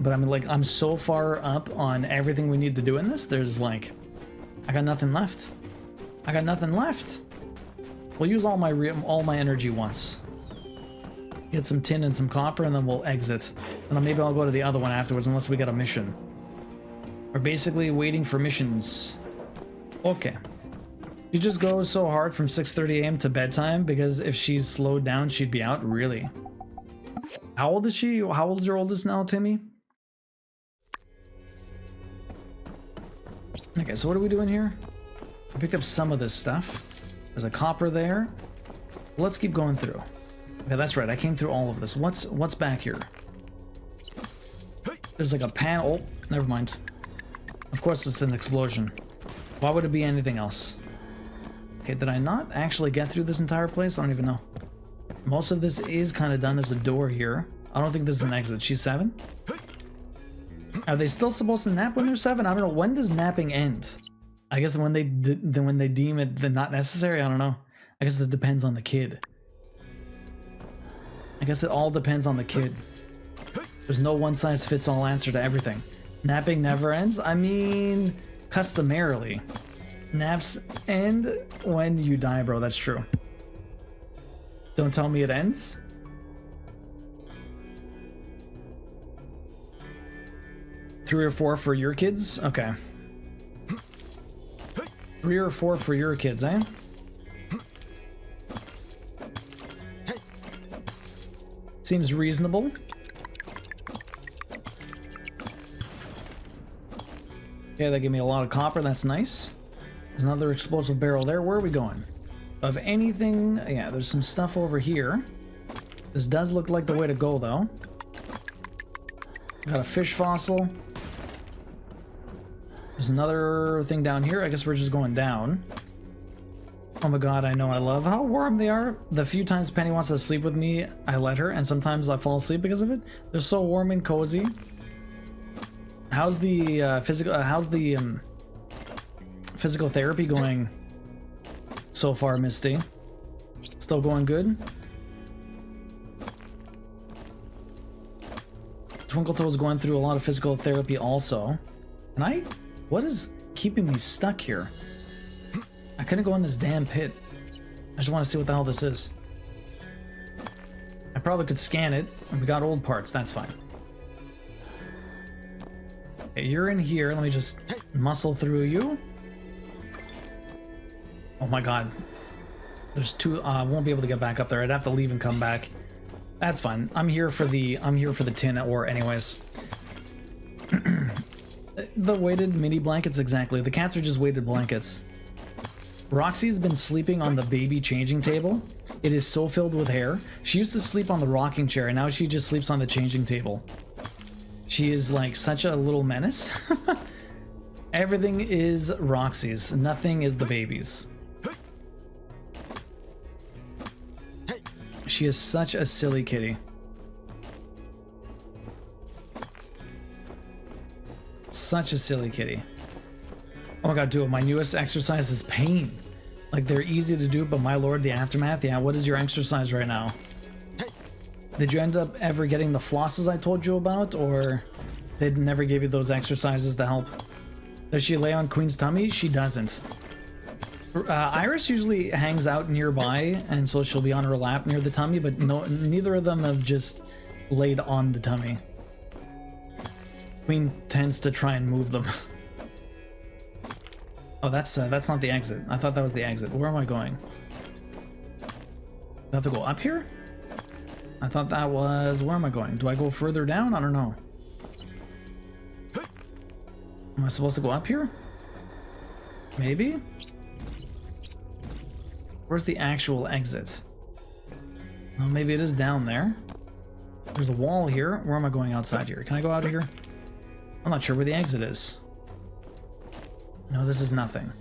But I mean, like, I'm so far up on everything we need to do in this. There's like, I got nothing left. I got nothing left. We'll use all my energy once. Get some tin and some copper, and then we'll exit. And then maybe I'll go to the other one afterwards, unless we get a mission. We're basically waiting for missions. Okay. She just goes so hard from 6:30 a.m. to bedtime, because if she's slowed down, she'd be out? Really? How old is she? How old is your oldest now, Timmy? Okay, so what are we doing here? I picked up some of this stuff. There's a copper there. Let's keep going through. Okay, that's right. I came through all of this. What's back here? There's like a pan. Oh, never mind. Of course it's an explosion. Why would it be anything else? Okay, did I not actually get through this entire place? I don't even know. Most of this is kind of done. There's a door here. I don't think this is an exit. She's 7? Are they still supposed to nap when they're 7? I don't know. When does napping end? I guess when they deem it not necessary? I don't know. I guess it depends on the kid. I guess it all depends on the kid. There's no one-size-fits-all answer to everything. Napping never ends? I mean, customarily. Naps end when you die, bro. That's true. Don't tell me it ends. Three or four for your kids? Okay. 3 or 4 for your kids, eh? Seems reasonable. Okay, that gave me a lot of copper. That's nice. There's another explosive barrel there. Where are we going? Of anything... Yeah, there's some stuff over here. This does look like the way to go, though. Got a fish fossil. There's another thing down here. I guess we're just going down. Oh my god, I know I love how warm they are. The few times Penny wants to sleep with me, I let her, and sometimes I fall asleep because of it. They're so warm and cozy. How's the physical therapy going so far, Misty? Still going good? Twinkletoe's going through a lot of physical therapy also. And what is keeping me stuck here? I couldn't go in this damn pit. I just want to see what the hell this is. I probably could scan it, and we got old parts, that's fine. Okay, you're in here, let me just muscle through you. Oh my god. There's two, I won't be able to get back up there. I'd have to leave and come back. That's fine. I'm here for the tin ore anyways. The weighted mini blankets, exactly. The cats are just weighted blankets. Roxy's been sleeping on the baby changing table. It is so filled with hair. She used to sleep on the rocking chair, and now she just sleeps on the changing table. She is like such a little menace. Everything is Roxy's. Nothing is the baby's. She is such a silly kitty. Such a silly kitty. Oh my god, dude, my newest exercise is pain. Like, they're easy to do, but my lord, the aftermath. Yeah, what is your exercise right now? Did you end up ever getting the flosses I told you about, or they never gave you those exercises to help? Does she lay on Queen's tummy? She doesn't. Iris usually hangs out nearby, and so she'll be on her lap near the tummy, but no, neither of them have just laid on the tummy. Queen tends to try and move them. Oh, that's not the exit. I thought that was the exit. Where am I going? Do I have to go up here? I thought that was... Where am I going? Do I go further down? I don't know. Am I supposed to go up here? Maybe? Where's the actual exit? Oh, maybe it is down there. There's a wall here. Where am I going outside here? Can I go out of here? I'm not sure where the exit is. No, this is nothing.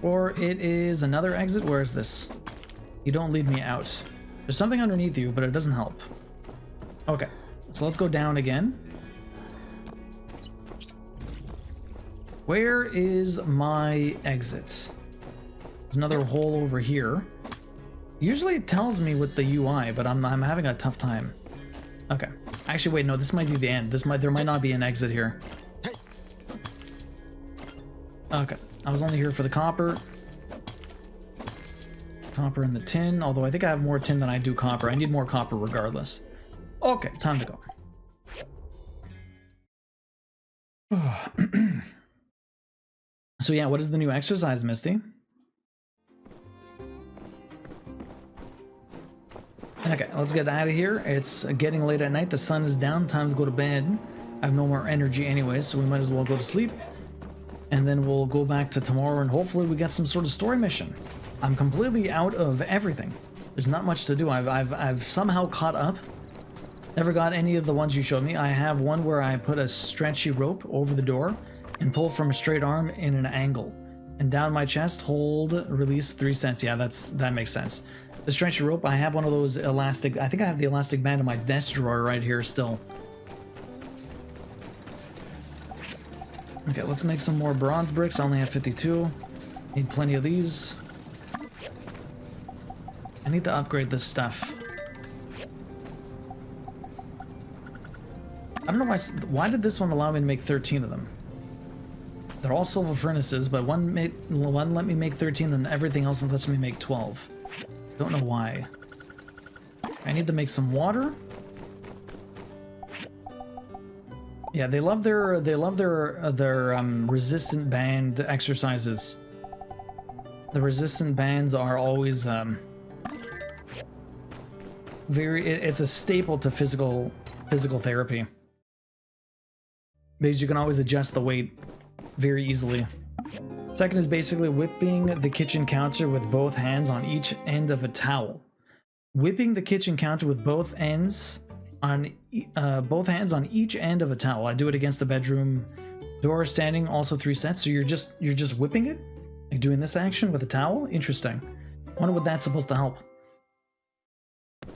Or it is another exit? Where is this? You don't lead me out. There's something underneath you, but it doesn't help. Okay, so let's go down again. Where is my exit? There's another hole over here. Usually it tells me with the UI, but I'm having a tough time. Okay. Actually, wait, no, this might be the end. There might not be an exit here. Okay. I was only here for the copper. Copper and the tin, although I think I have more tin than I do copper. I need more copper regardless. Okay, time to go. So yeah, what is the new exercise, Misty? Okay, let's get out of here. It's getting late at night. The sun is down. Time to go to bed. I have no more energy anyways, so we might as well go to sleep. And then we'll go back to tomorrow, and hopefully we get some sort of story mission. I'm completely out of everything. There's not much to do. I've somehow caught up. Never got any of the ones you showed me. I have one where I put a stretchy rope over the door and pull from a straight arm in an angle. And down my chest, hold, release 3 cents. Yeah, that makes sense. The stretchy rope, I have one of those elastic... I think I have the elastic band in my desk drawer right here still. Okay, let's make some more bronze bricks. I only have 52. Need plenty of these. I need to upgrade this stuff. I don't know why did this one allow me to make 13 of them? They're all silver furnaces, but one let me make 13 and everything else lets me make 12. Don't know why. I need to make some water. Yeah, they love their resistant band exercises. The resistant bands are always it's a staple to physical therapy. Because you can always adjust the weight very easily. Second is basically whipping the kitchen counter with both hands on each end of a towel. Whipping the kitchen counter with both hands on each end of a towel. I do it against the bedroom door standing, also 3 sets. So you're just whipping it, like doing this action with a towel. Interesting. Wonder what that's supposed to help.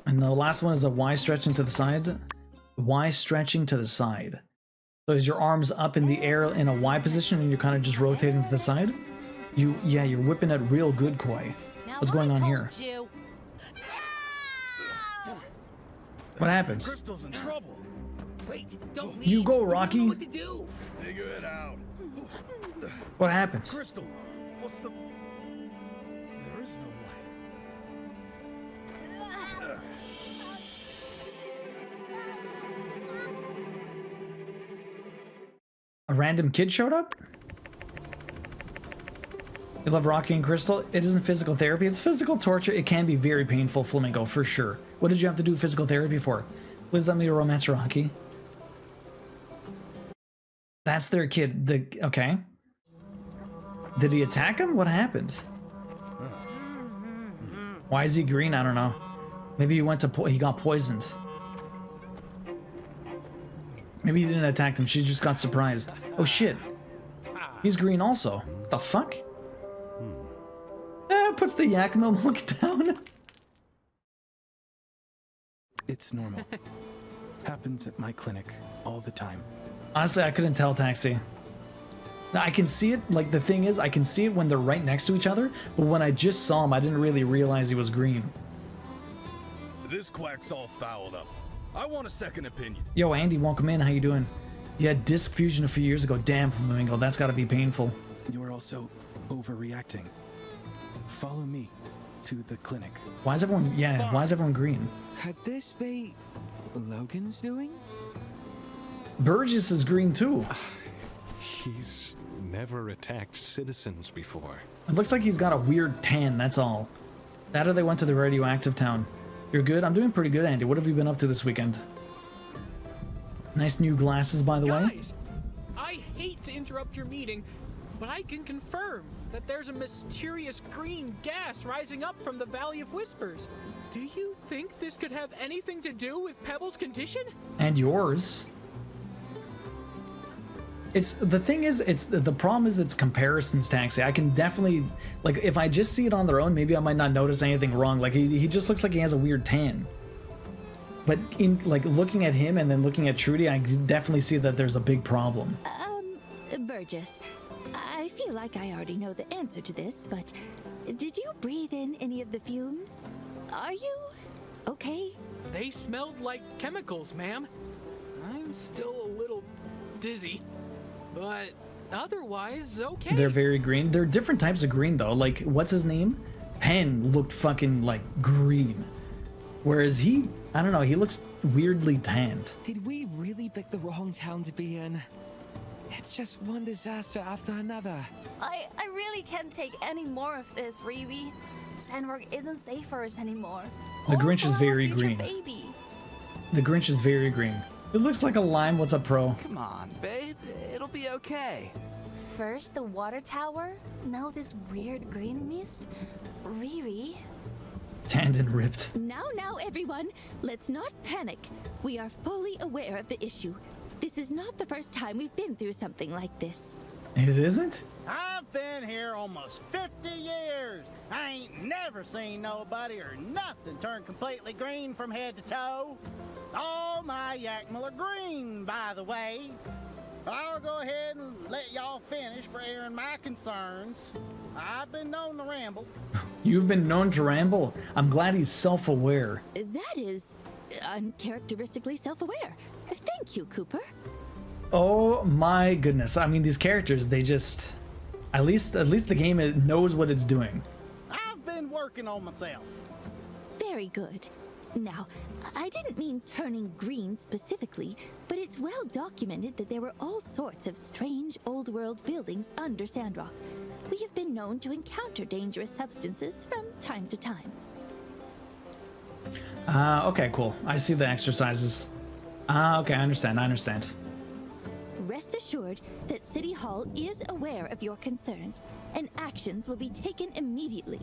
And the last one is a Y stretching to the side. Y stretching to the side. So is your arms up in the air in a Y position and you're kind of just rotating to the side? You're whipping it real good, Koi. What's going on here? What happened? Crystal's in trouble. Wait, don't leave. You go, Rocky. You know what to do. Figure it out. What happened? Crystal, what's the... There is no light. A random kid showed up? You love Rocky and Crystal? It isn't physical therapy, it's physical torture. It can be very painful, Flamingo, for sure. What did you have to do physical therapy for? Please let me romance Rocky. That's their kid. Okay. Did he attack him? What happened? Why is he green? I don't know. Maybe he got poisoned. Maybe he didn't attack them. She just got surprised. Oh shit. He's green also. What the fuck? Puts the Yakima milk down. It's normal. Happens at my clinic all the time. Honestly, I couldn't tell, Taxi. Now, I can see it, like, the thing is, I can see it when they're right next to each other, but when I just saw him, I didn't really realize he was green. This quack's all fouled up. I want a second opinion. Yo, Andy, welcome in. How you doing? You had disc fusion a few years ago. Damn, Flamingo, that's gotta be painful. You're also overreacting. Follow me to the clinic. Why is everyone green? Could this be Logan's doing? Burgess is green too. He's never attacked citizens before. It looks like he's got a weird tan, that's all. That or they went to the radioactive town. You're good? I'm doing pretty good, Andy. What have you been up to this weekend? Nice new glasses, by the way. Guys, I hate to interrupt your meeting, but I can confirm that there's a mysterious green gas rising up from the Valley of Whispers. Do you think this could have anything to do with Pebble's condition? And yours. The problem is it's comparisons, Taxi. I can definitely, like, if I just see it on their own, maybe I might not notice anything wrong. Like, he just looks like he has a weird tan. But in, like, looking at him and then looking at Trudy, I definitely see that there's a big problem. Burgess, I feel like I already know the answer to this, but did you breathe in any of the fumes? Are you okay? They smelled like chemicals, ma'am. I'm still a little dizzy, but otherwise okay. They're very green. They're different types of green, though. Like, what's his name? Penn looked fucking, like, green. Whereas he, I don't know, he looks weirdly tanned. Did we really pick the wrong town to be in? It's just one disaster after another. I really can't take any more of this, Riri. Sandrock isn't safe for us anymore. The Grinch is very green. Baby. The Grinch is very green. It looks like a lime. What's up, Pro? Come on, babe. It'll be okay. First the water tower, now this weird green mist. Riri. Tanned and ripped. Now, everyone, let's not panic. We are fully aware of the issue. This is not the first time we've been through something like this. It isn't? I've been here almost 50 years. I ain't never seen nobody or nothing turn completely green from head to toe. All my Yakima are green, by the way. But I'll go ahead and let y'all finish for airing my concerns. I've been known to ramble. You've been known to ramble? I'm glad he's self-aware. That is uncharacteristically self-aware. Thank you, Cooper. Oh my goodness. I mean, these characters, they just... At least the game knows what it's doing. I've been working on myself. Very good. Now, I didn't mean turning green specifically, but it's well documented that there were all sorts of strange old-world buildings under Sandrock. We have been known to encounter dangerous substances from time to time. Okay, cool. I see the exercises. Okay, I understand. Rest assured that City Hall is aware of your concerns, and actions will be taken immediately.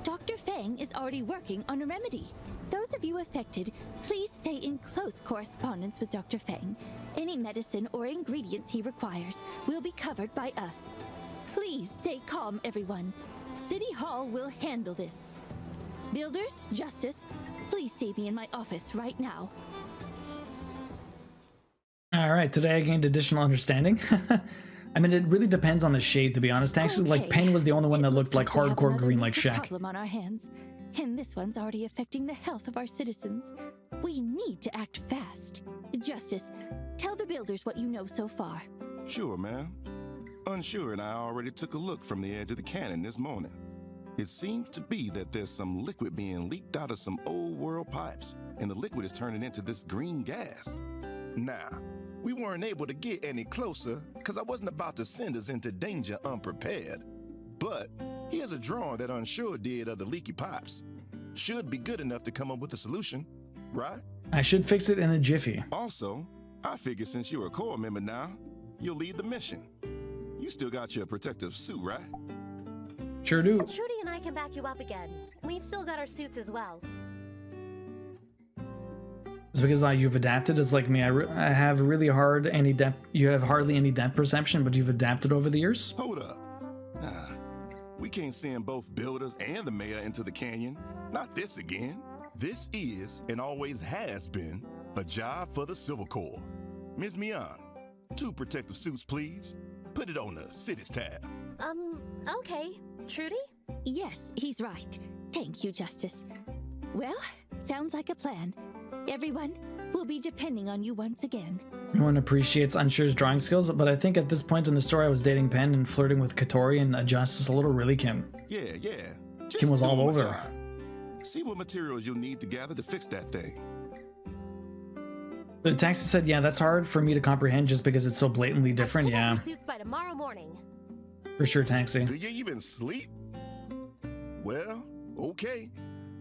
Dr. Fang is already working on a remedy. Those of you affected, please stay in close correspondence with Dr. Fang. Any medicine or ingredients he requires will be covered by us. Please stay calm, everyone. City Hall will handle this. Builders, Justice, please see me in my office right now. Alright, today I gained additional understanding. I mean, it really depends on the shade, to be honest. Actually, like, Pen was the only one that looked like hardcore green like Shaq. Problem on our hands, and this one's already affecting the health of our citizens. We need to act fast. Justice, tell the builders what you know so far. Sure, ma'am. Unsure and I already took a look from the edge of the cannon this morning. It seems to be that there's some liquid being leaked out of some old world pipes, and the liquid is turning into this green gas. Now, we weren't able to get any closer because I wasn't about to send us into danger unprepared. But here's a drawing that Unsure did of the leaky pipes. Should be good enough to come up with a solution, right? I should fix it in a jiffy. Also, I figure since you're a Corps member now, you'll lead the mission. You still got your protective suit, right? Sure do. Trudy and I can back you up again. We've still got our suits as well. It's because you've adapted. It's like me. I have really hard any depth. You have hardly any depth perception, but you've adapted over the years. Hold up. We can't send both builders and the mayor into the canyon. Not this again. This is, and always has been, a job for the Civil Corps. Ms. Mian, 2 protective suits, please. Put it on the city's tab. Okay. Trudy? Yes, he's right. Thank you, Justice. Well, sounds like a plan. Everyone, we'll be depending on you once again. No one appreciates Unsure's drawing skills, but I think at this point in the story I was dating Pen and flirting with Katori and Justice a little really Kim. Yeah. Just Kim was all doing my over. job. See what materials you'll need to gather to fix that thing. The taxi said, yeah, that's hard for me to comprehend just because it's so blatantly different, yeah. Suits by tomorrow morning. For sure, taxi. Do you even sleep? Well, okay.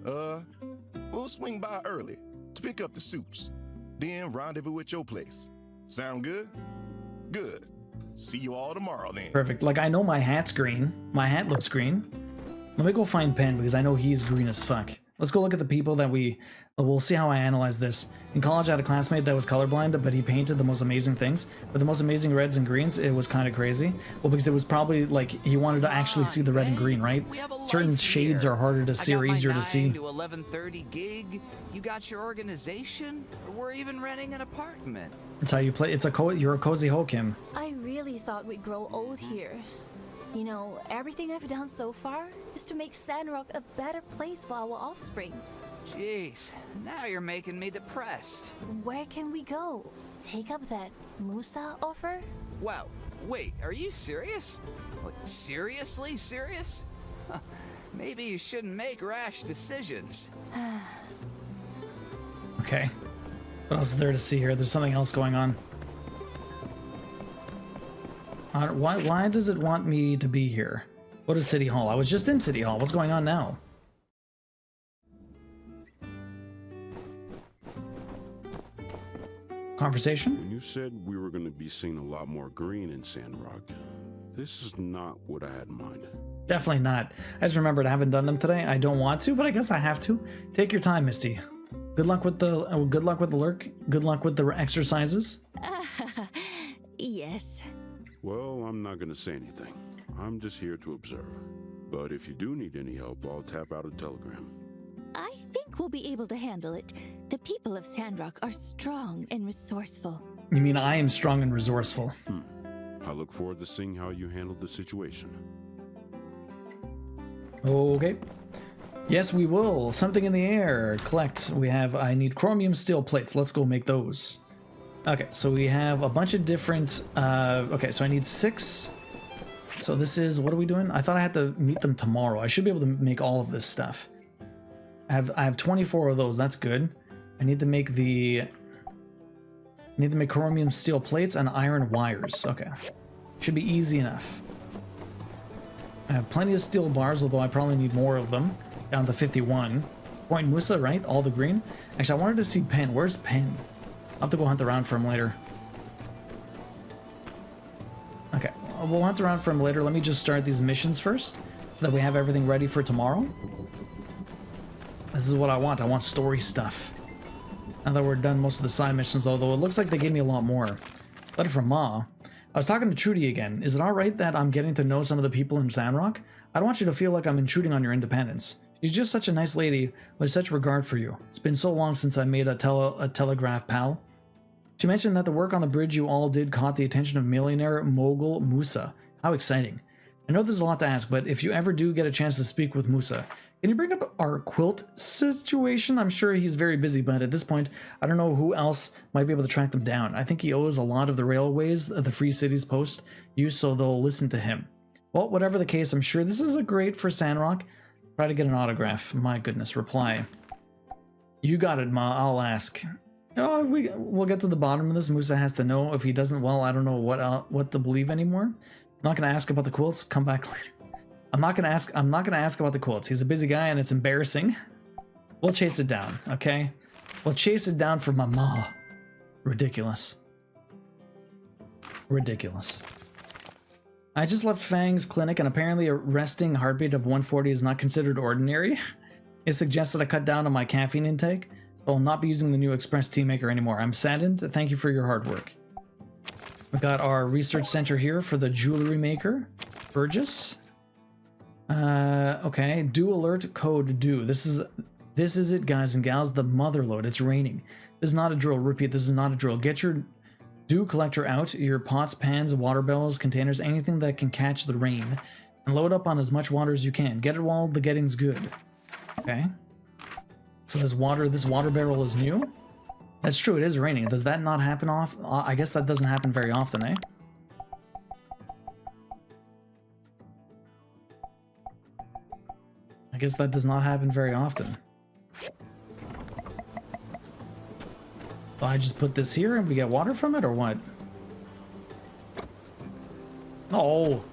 We'll swing by early to pick up the suits. Then rendezvous at your place. Sound good? Good. See you all tomorrow then. Perfect. Like, I know my hat's green. My hat looks green. Let me go find Pen because I know he's green as fuck. Let's go look at the people that we'll see how I analyze this. In college, I had a classmate that was colorblind, but he painted the most amazing things. But the most amazing reds and greens, it was kind of crazy. Well, because it was probably like he wanted to actually see the red and green, right? Certain shades are harder to see or easier to see. I got my 9 to 11:30 gig. You got your organization? We're even renting an apartment. That's how you play. You're a cozy hole, Kim. I really thought we'd grow old here. You know, everything I've done so far is to make Sandrock a better place for our offspring. Jeez, now you're making me depressed. Where can we go? Take up that Musa offer? Wow, wait, are you serious? Like, seriously serious? Maybe you shouldn't make rash decisions. Okay. What else is there to see here? There's something else going on. Why does it want me to be here? What is City Hall? I was just in City Hall. What's going on now? Conversation? When you said we were going to be seeing a lot more green in Sandrock, this is not what I had in mind. Definitely not. I just remembered I haven't done them today. I don't want to, but I guess I have to. Take your time, Misty. Good luck with the lurk. Good luck with the exercises. Yes. Well, I'm not going to say anything. I'm just here to observe. But if you do need any help, I'll tap out a telegram. I think we'll be able to handle it. The people of Sandrock are strong and resourceful. You mean I am strong and resourceful? I look forward to seeing how you handle the situation. Okay. Yes, we will. Something in the air. Collect. I need chromium steel plates. Let's go make those. Okay, so we have a bunch of different, okay, so I need 6. So this is, what are we doing? I thought I had to meet them tomorrow. I should be able to make all of this stuff. I have 24 of those, that's good. I need to make chromium steel plates and iron wires. Okay. Should be easy enough. I have plenty of steel bars, although I probably need more of them. Down to 51. Point Musa, right? All the green. Actually, I wanted to see Pen. Where's Pen? I'll have to go hunt around for him later. Okay, we'll hunt around for him later. Let me just start these missions first, so that we have everything ready for tomorrow. This is what I want. I want story stuff. Now that we're done most of the side missions, although it looks like they gave me a lot more. Letter from Ma. I was talking to Trudy again. Is it alright that I'm getting to know some of the people in Sandrock? I don't want you to feel like I'm intruding on your independence. She's just such a nice lady with such regard for you. It's been so long since I made a telegraph pal. She mentioned that the work on the bridge you all did caught the attention of millionaire mogul Musa. How exciting. I know this is a lot to ask, but if you ever do get a chance to speak with Musa, can you bring up our quilt situation? I'm sure he's very busy, but at this point, I don't know who else might be able to track them down. I think he owes a lot of the railways the Free Cities Post use, so they'll listen to him. Well, whatever the case, I'm sure this is a great for Sandrock. Try to get an autograph. My goodness, reply. You got it, Ma. I'll ask. Oh, we'll get to the bottom of this. Musa has to know. If he doesn't, well, I don't know what to believe anymore. I'm not gonna ask about the quilts. Come back later. I'm not gonna ask about the quilts. He's a busy guy and it's embarrassing. We'll chase it down, okay? We'll chase it down for my ma. Ridiculous. Ridiculous. I just left Fang's clinic and apparently a resting heartbeat of 140 is not considered ordinary. It suggested I cut down on my caffeine intake, so I'll not be using the new Express Tea Maker anymore. I'm saddened. Thank you for your hard work. We got our research center here for the jewelry maker, Burgess. Okay, do alert code do. This is it, guys and gals. The motherload. It's raining. This is not a drill. Repeat, this is not a drill. Get your dew collector out. Your pots, pans, water barrels, containers, anything that can catch the rain, and load up on as much water as you can. Get it while the getting's good. Okay. So this water barrel is new. That's true. It is raining. Does that not happen I guess that doesn't happen very often, eh? I guess that does not happen very often. So I just put this here and we get water from it, or what? Oh.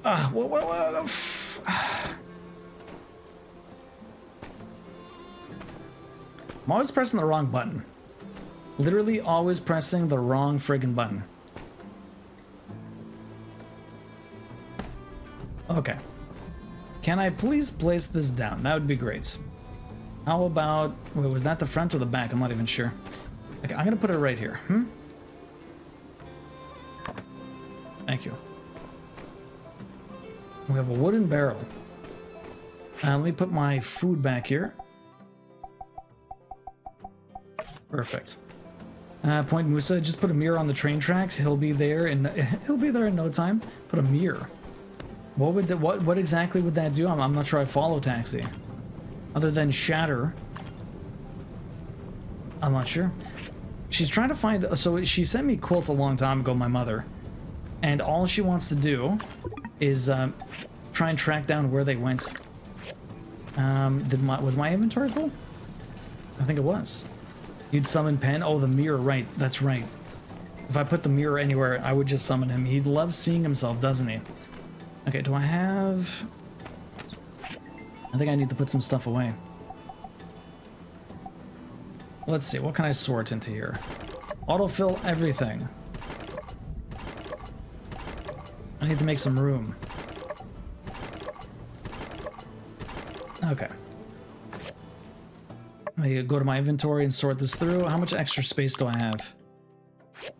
What? I'm always pressing the wrong button. Literally always pressing the wrong friggin' button. Okay. Can I please place this down? That would be great. How about... Wait, was that the front or the back? I'm not even sure. Okay, I'm gonna put it right here. Thank you. We have a wooden barrel. Let me put my food back here. Perfect. Point Musa, just put a mirror on the train tracks. He'll be there in no time. Put a mirror. What exactly would that do? I'm not sure I follow Taxi. Other than shatter. I'm not sure. She's trying to find... So she sent me quilts a long time ago, my mother. And all she wants to do is try and track down where they went. Was my inventory full? I think it was. You'd summon Pen? Oh, the mirror, right. That's right. If I put the mirror anywhere, I would just summon him. He loves seeing himself, doesn't he? Okay, do I have... I think I need to put some stuff away. Let's see, what can I sort into here? Autofill everything. I need to make some room. Okay. I go to my inventory and sort this through. How much extra space do I have?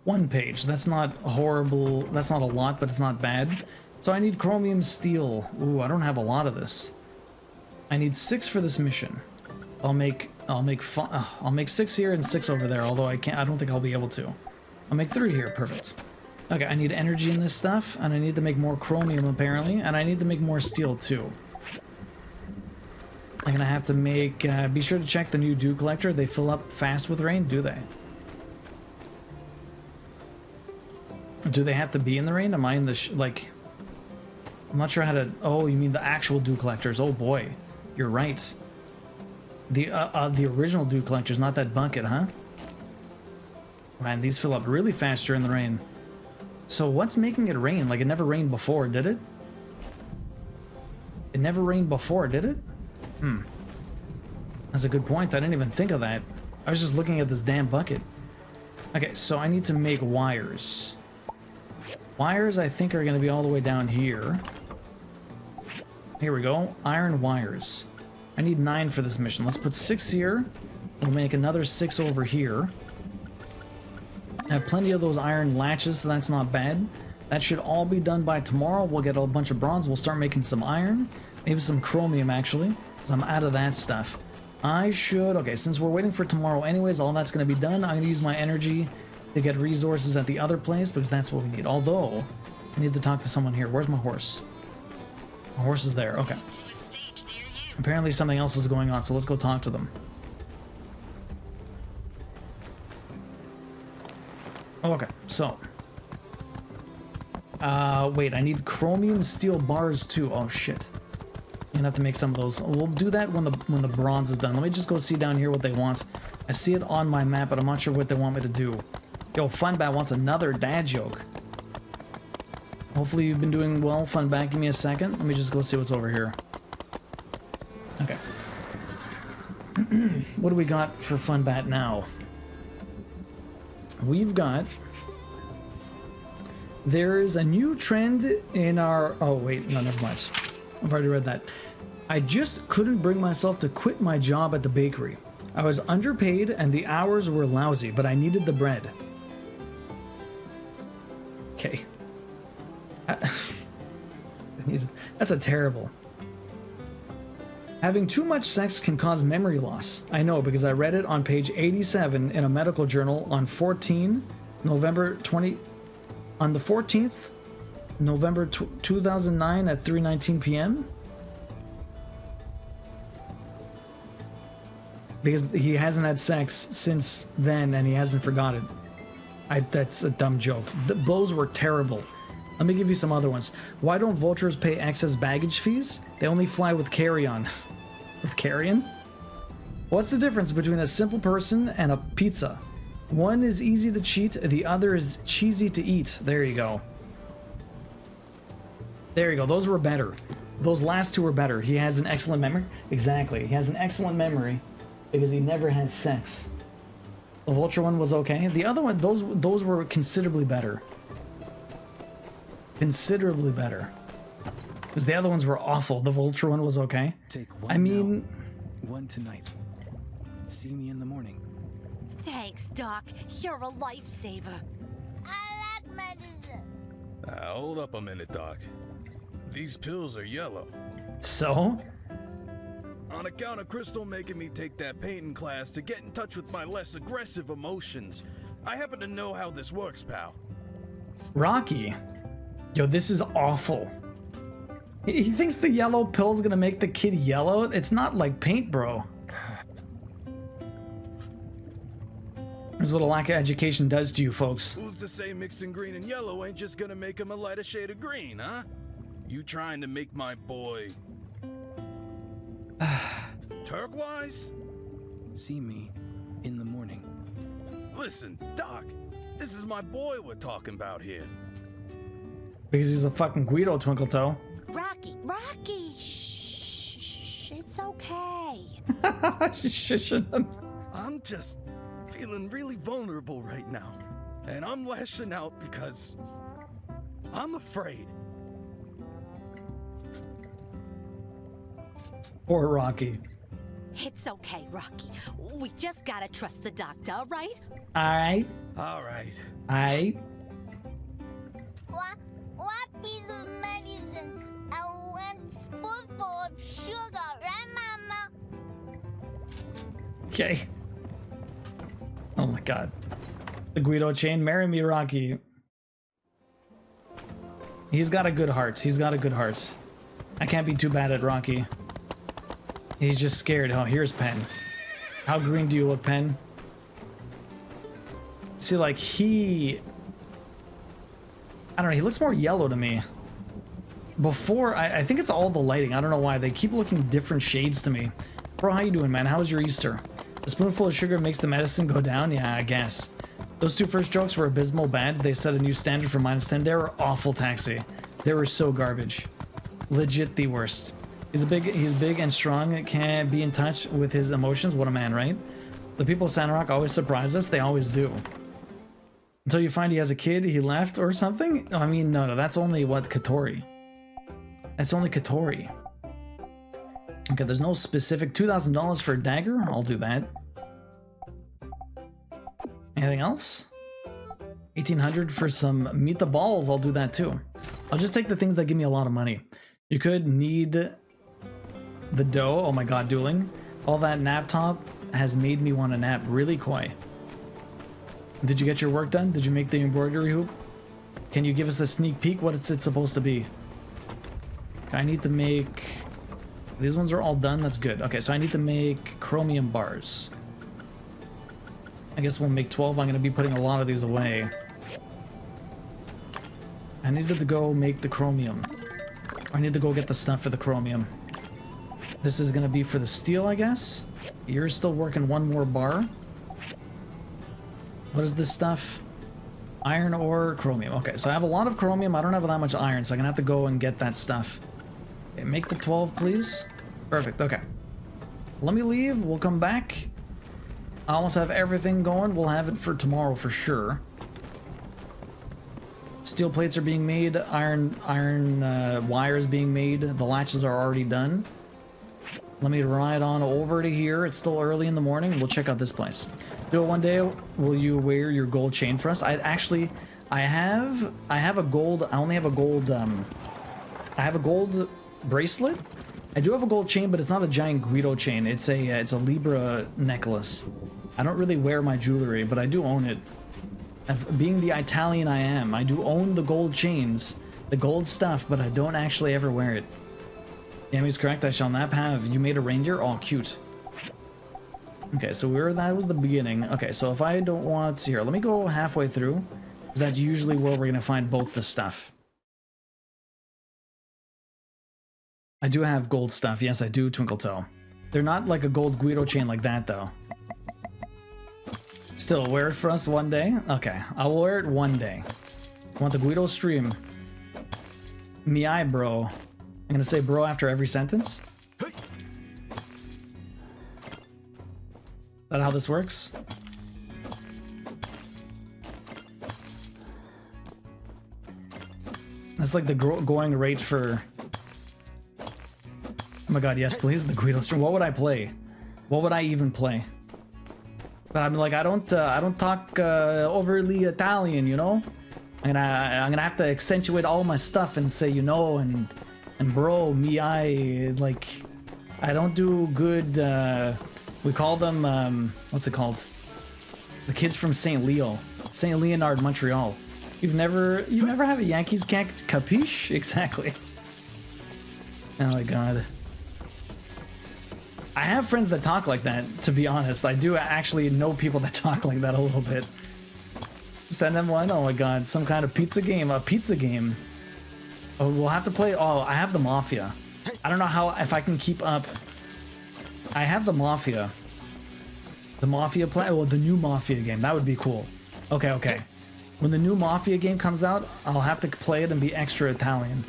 1 page. That's not horrible. That's not a lot, but it's not bad. So I need chromium steel. Ooh, I don't have a lot of this. I need 6 for this mission. I'll make 6 here and 6 over there, although I don't think I'll be able to. I'll make 3 here, perfect. Okay, I need energy in this stuff, and I need to make more chromium apparently, and I need to make more steel too. I'm gonna have to make, be sure to check the new dew collector. They fill up fast with rain, do they? Do they have to be in the rain? Am I in the, like, I'm not sure how to, oh, you mean the actual dew collectors. Oh boy, you're right. The original dew collectors, not that bucket, huh? Man, these fill up really fast during the rain. So what's making it rain? Like, it never rained before, did it? It never rained before, did it? That's a good point. I didn't even think of that. I was just looking at this damn bucket. Okay, so I need to make wires. Wires, I think, are going to be all the way down here. Here we go. Iron wires. I need 9 for this mission. Let's put 6 here. We'll make another 6 over here. I have plenty of those iron latches, so that's not bad. That should all be done by tomorrow. We'll get a bunch of bronze. We'll start making some iron. Maybe some chromium, actually. I'm out of that stuff. I should... Okay, since we're waiting for tomorrow anyways, all that's going to be done. I'm going to use my energy to get resources at the other place, because that's what we need. Although, I need to talk to someone here. Where's my horse? My horse is there. Okay. Apparently something else is going on, so let's go talk to them. Okay, so... wait, I need chromium steel bars too. Oh, shit. I'm gonna have to make some of those. We'll do that when the bronze is done. Let me just go see down here what they want. I see it on my map, but I'm not sure what they want me to do. Yo, Funbat wants another dad joke. Hopefully you've been doing well, Funbat. Give me a second. Let me just go see what's over here. Okay. What do we got for Funbat now? We've got... There's a new trend in our... Oh, wait. No, never mind. I've already read that. I just couldn't bring myself to quit my job at the bakery. I was underpaid and the hours were lousy, but I needed the bread. Okay. That's a terrible. Having too much sex can cause memory loss. I know because I read it on page 87 in a medical journal on November 14th, November 2009 at 3:19 p.m. Because he hasn't had sex since then and he hasn't forgot it. That's a dumb joke. The blows were terrible. Let me give you some other ones. Why don't vultures pay excess baggage fees? They only fly with carry-on. With carrion? What's the difference between a simple person and a pizza? One is easy to cheat, the other is cheesy to eat. There you go. There you go. Those were better. Those last two were better. He has an excellent memory. Exactly. He has an excellent memory because he never has sex. The vulture one was okay. The other one, those were considerably better. Considerably better. Because the other ones were awful. The vulture one was okay. Take one I mean... now, one tonight. See me in the morning. Thanks, Doc. You're a lifesaver. I like medicine. Hold up a minute, Doc. These pills are yellow. So? On account of Crystal making me take that painting class to get in touch with my less aggressive emotions, I happen to know how this works, pal. Rocky. Yo, this is awful. He thinks the yellow pill's gonna make the kid yellow? It's not like paint, bro. This is what a lack of education does to you, folks. Who's to say mixing green and yellow ain't just gonna make him a lighter shade of green, huh? You trying to make my boy... turquoise? See me in the morning. Listen, Doc, this is my boy we're talking about here. Because he's a fucking Guido, Twinkle Toe. Rocky, shh, it's okay. Shushing him. I'm just feeling really vulnerable right now. And I'm lashing out because I'm afraid. Poor Rocky. It's okay, Rocky. We just gotta trust the doctor, right? Alright. Alright. Alright. What piece of medicine and one spoonful of sugar, right, Mama? Okay. Oh my god. The Guido chain. Marry me, Rocky. He's got a good heart. He's got a good heart. I can't be too bad at Rocky. He's just scared. Oh, here's Pen. How green do you look, Pen? See, like, I don't know, he looks more yellow to me. Before, I think it's all the lighting. I don't know why. They keep looking different shades to me. Bro, how you doing, man? How was your Easter? A spoonful of sugar makes the medicine go down? Yeah, I guess. Those two first jokes were abysmal bad. They set a new standard for -10. They were awful, Taxi. They were so garbage. Legit the worst. He's big and strong, can't be in touch with his emotions. What a man, right? The people of Sandrock always surprise us. They always do. Until you find he has a kid, he left or something? I mean, no, that's only what Katori. That's only Katori. Okay, there's no specific $2,000 for a dagger. I'll do that. Anything else? 1,800 for some meet the balls. I'll do that too. I'll just take the things that give me a lot of money. You could need the dough. Oh my god, dueling. All that nap top has made me want to nap. Really, Koi? Did you get your work done? Did you make the embroidery hoop? Can you give us a sneak peek what it's supposed to be? I need to make... These ones are all done. That's good. Okay, so I need to make chromium bars. I guess we'll make 12. I'm going to be putting a lot of these away. I needed to go make the chromium. I need to go get the stuff for the chromium. This is going to be for the steel, I guess. You're still working one more bar. What is this stuff? Iron ore, chromium. Okay, so I have a lot of chromium. I don't have that much iron, so I'm going to have to go and get that stuff. Okay, make the 12, please. Perfect, okay. Let me leave. We'll come back. I almost have everything going. We'll have it for tomorrow for sure. Steel plates are being made. Iron wires being made. The latches are already done. Let me ride on over to here. It's still early in the morning. We'll check out this place. Do it one day. Will you wear your gold chain for us? I have a gold. I only have a gold. I have a gold bracelet. I do have a gold chain, but it's not a giant Guido chain. It's a Libra necklace. I don't really wear my jewelry, but I do own it. Being the Italian I am, I do own the gold chains, the gold stuff, but I don't actually ever wear it. Yami's correct. I shall not have. You made a reindeer? Oh, cute. Okay, so that was the beginning. Okay, so if I don't want here, let me go halfway through. Is that usually where we're gonna find both the stuff? I do have gold stuff. Yes, I do, Twinkle Toe. They're not like a gold Guido chain like that, though. Still, wear it for us one day? Okay, I'll wear it one day. Want the Guido stream? Miai, bro. I'm gonna say bro after every sentence. Is that how this works? That's like the going rate for... Oh my god, yes, please, the Guido stream. What would I play? What would I even play? But I'm like, I don't talk overly Italian, you know? I'm gonna have to accentuate all my stuff and say, you know, and bro, me, like, I don't do good, we call them, what's it called? The kids from St. Leonard, Montreal. You never have a Yankees capiche? Exactly. Oh my god. I have friends that talk like that, to be honest. I do actually know people that talk like that a little bit. Send them one? Oh my god, some kind of pizza game. A pizza game. Oh, we'll have to play... Oh, I have the Mafia. I don't know if I can keep up... I have the Mafia. The Mafia play... Well, the new Mafia game. That would be cool. Okay, okay. When the new Mafia game comes out, I'll have to play it and be extra Italian.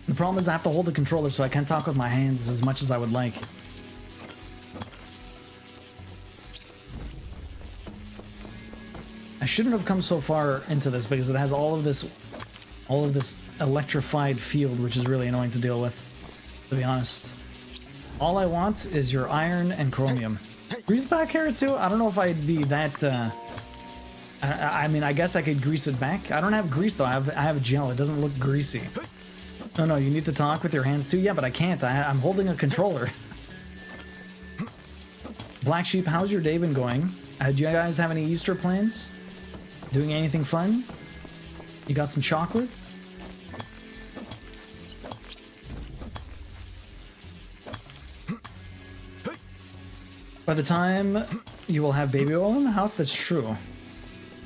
The problem is I have to hold the controller, so I can't talk with my hands as much as I would like. I shouldn't have come so far into this because it has all of this electrified field, which is really annoying to deal with, to be honest. All I want is your iron and chromium. Grease back hair too? I don't know if I'd be that, I mean, I guess I could grease it back. I don't have grease though, I have gel, it doesn't look greasy. No, no, you need to talk with your hands too? Yeah, but I can't. I'm holding a controller. Black Sheep, how's your day been going? Do you guys have any Easter plans? Doing anything fun? You got some chocolate? By the time you will have baby oil in the house, that's true.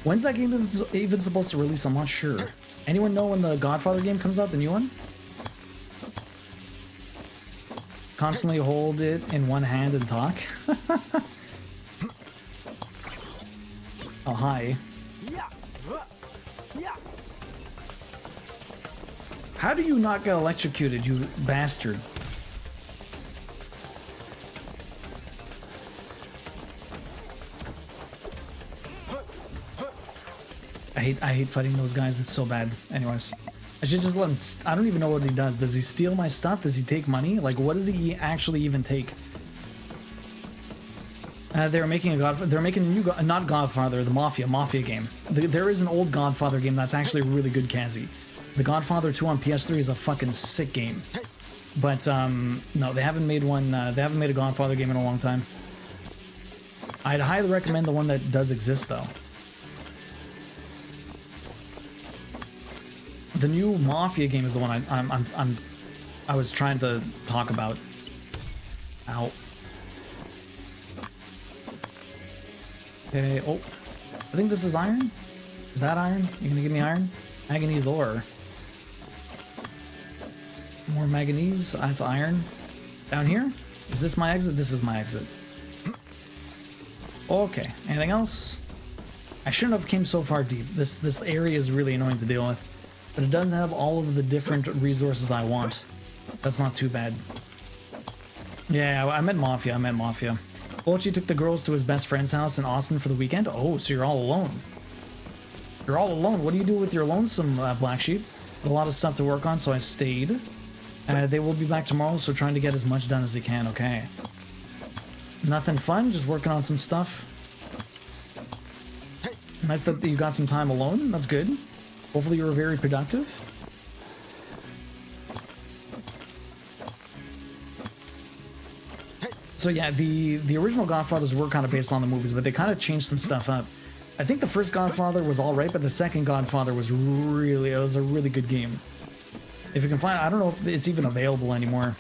When's that game even supposed to release? I'm not sure. Anyone know when the Godfather game comes out, the new one? Constantly hold it in one hand and talk. Oh, hi. How do you not get electrocuted, you bastard? I hate fighting those guys. It's so bad. Anyways, I should just let him. I don't even know what he does. Does he steal my stuff? Does he take money? Like, what does he actually even take? They're making a They're making a new, not Godfather, the Mafia game. There is an old Godfather game that's actually really good, Kazi. The Godfather 2 on PS3 is a fucking sick game. But no, they haven't made one. They haven't made a Godfather game in a long time. I'd highly recommend the one that does exist, though. The new Mafia game is the one I was trying to talk about. Ow. Okay. Oh, I think this is iron. Is that iron? You gonna give me iron? Manganese ore. More manganese. That's iron. Down here? Is this my exit? This is my exit. Okay. Anything else? I shouldn't have came so far deep. This area is really annoying to deal with. But it does have all of the different resources I want. That's not too bad. Yeah, I meant Mafia. I meant Mafia. Olchi took the girls to his best friend's house in Austin for the weekend. Oh, so you're all alone. You're all alone. What do you do with your lonesome, Black Sheep? A lot of stuff to work on, so I stayed. They will be back tomorrow, so trying to get as much done as they can. Okay. Nothing fun, just working on some stuff. Nice that you got some time alone. That's good. Hopefully you were very productive. So yeah, the original Godfathers were kind of based on the movies, but they kind of changed some stuff up. I think the first Godfather was alright, but the second Godfather was really, it was a really good game. If you can find, I don't know if it's even available anymore.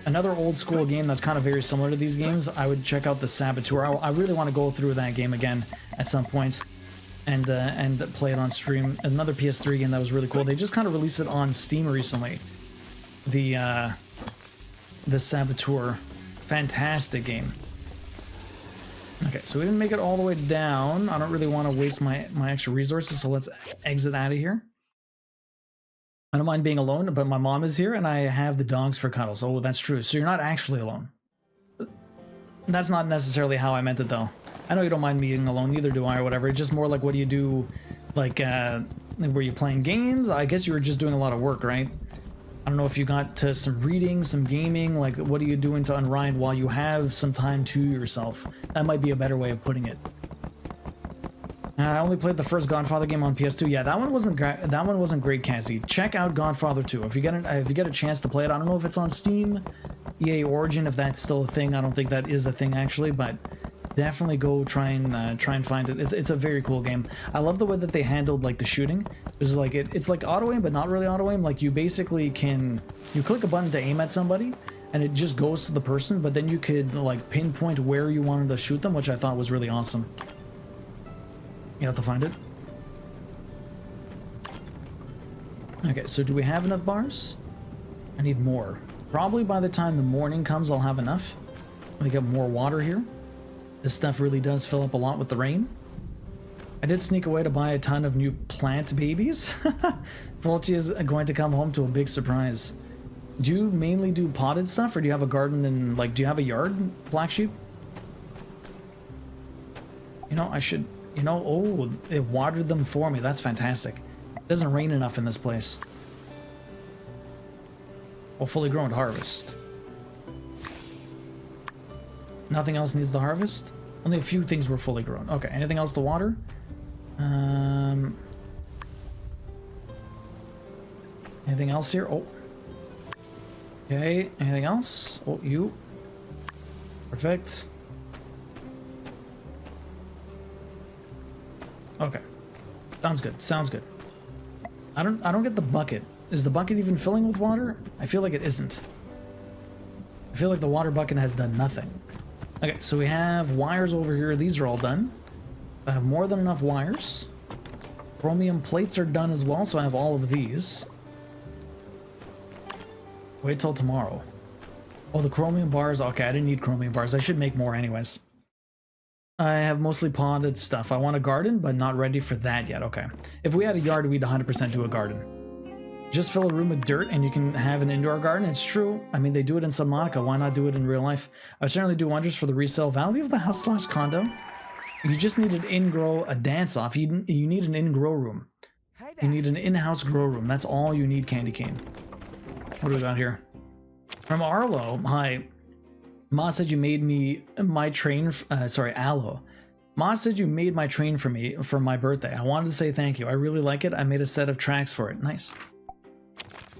Another old school game that's kind of very similar to these games, I would check out the Saboteur. I really want to go through that game again at some point. And play it on stream. Another PS3 game that was really cool. They just kind of released it on Steam recently. The Saboteur. Fantastic game. Okay, so we didn't make it all the way down. I don't really want to waste my extra resources, so let's exit out of here. I don't mind being alone, but my mom is here and I have the dogs for cuddles. Oh, that's true. So you're not actually alone. That's not necessarily how I meant it, though. I know you don't mind being alone, neither do I, or whatever. It's just more like, what do you do, like, were you playing games? I guess you were just doing a lot of work, right? I don't know if you got to some reading, some gaming, like, what are you doing to unwind while you have some time to yourself? That might be a better way of putting it. I only played the first Godfather game on PS2. Yeah, that one wasn't great, Cassie. Check out Godfather 2. If you get a chance to play it, I don't know if it's on Steam, EA Origin, if that's still a thing. I don't think that is a thing, actually, but definitely go try and find it. It's a very cool game. I love the way that they handled like the shooting. It's like it's like auto aim, but not really auto aim. Like you basically you click a button to aim at somebody, and it just goes to the person. But then you could like pinpoint where you wanted to shoot them, which I thought was really awesome. You have to find it. Okay, so do we have enough bars? I need more. Probably by the time the morning comes, I'll have enough. Let me get more water here. This stuff really does fill up a lot with the rain. I did sneak away to buy a ton of new plant babies. Volchi is going to come home to a big surprise. Do you mainly do potted stuff, or do you have a garden and, like, do you have a yard, Black Sheep? You know, I should, you know, oh, it watered them for me. That's fantastic. It doesn't rain enough in this place. Oh, fully grown to harvest. Nothing else needs to harvest? Only a few things were fully grown. Okay, anything else to water? Anything else here? Oh. Okay, anything else? Oh, you. Perfect. Okay. Sounds good. Sounds good. I don't get the bucket. Is the bucket even filling with water? I feel like it isn't. I feel like the water bucket has done nothing. Okay, so we have wires over here. These are all done. I have more than enough wires. Chromium plates are done as well, so I have all of these. Wait till tomorrow. Oh, the chromium bars. Okay, I didn't need chromium bars. I should make more anyways. I have mostly potted stuff. I want a garden, but not ready for that yet. Okay. If we had a yard, we'd 100% do a garden. Just fill a room with dirt and you can have an indoor garden. It's true. I mean, they do it in Subnautica. Why not do it in real life? I would certainly do wonders for the resale value of the house / condo. You just need an in-grow, a dance-off. You need an in-grow room. You need an in-house grow room. That's all you need, Candy Cane. What do we got here? From Arlo. Hi. Ma said you made me my train. Sorry, Aloe. Ma said you made my train for me for my birthday. I wanted to say thank you. I really like it. I made a set of tracks for it. Nice.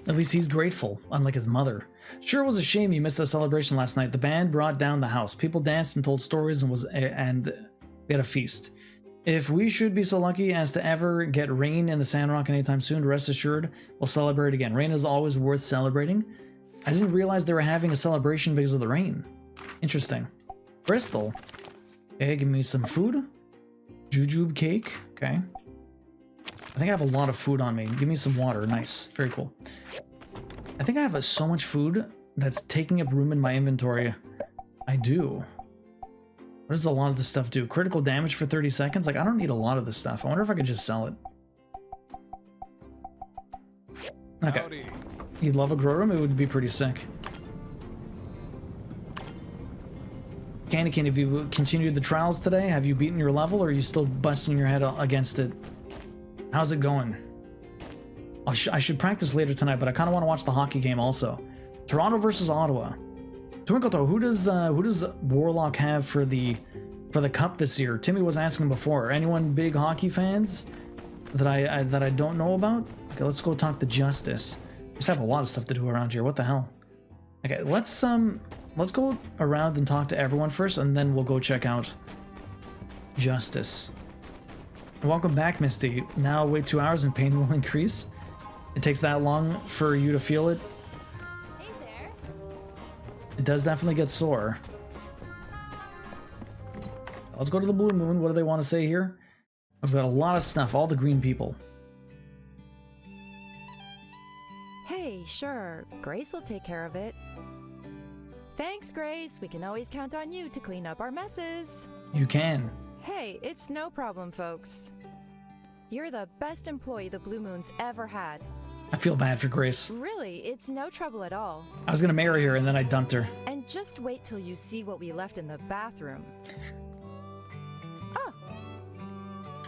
At least he's grateful, unlike his mother. Sure was a shame you missed the celebration last night. The band brought down the house. People danced and told stories and we had a feast. If we should be so lucky as to ever get rain in the Sandrock anytime soon, rest assured we'll celebrate again. Rain is always worth celebrating. I didn't realize they were having a celebration because of the rain. Interesting. Bristol. Okay, give me some food. Jujube cake. Okay. I think I have a lot of food on me. Give me some water. Nice. Very cool. I think I have so much food that's taking up room in my inventory. I do. What does a lot of this stuff do? Critical damage for 30 seconds? Like, I don't need a lot of this stuff. I wonder if I could just sell it. Okay. Howdy. You'd love a grow room? It would be pretty sick. Candy Cane, have you continued the trials today? Have you beaten your level, or are you still busting your head against it? How's it going? I should practice later tonight, but I kind of want to watch the hockey game also. Toronto versus Ottawa. Twinkleto, who does Warlock have for the cup this year? Timmy was asking before. Anyone big hockey fans that I don't know about? Okay, let's go talk to Justice. We just have a lot of stuff to do around here. What the hell? Okay, let's go around and talk to everyone first, and then we'll go check out Justice. Welcome back, Misty. Now wait 2 hours and pain will increase. It takes that long for you to feel it. Hey there. It does definitely get sore. Let's go to the Blue Moon. What do they want to say here? I've got a lot of stuff. All the green people. Hey, sure. Grace will take care of it. Thanks, Grace. We can always count on you to clean up our messes. You can. Hey, it's no problem, folks. You're the best employee the Blue Moon's ever had. I feel bad for Grace. Really, it's no trouble at all. I was gonna marry her and then I dumped her. And just wait till you see what we left in the bathroom. Oh.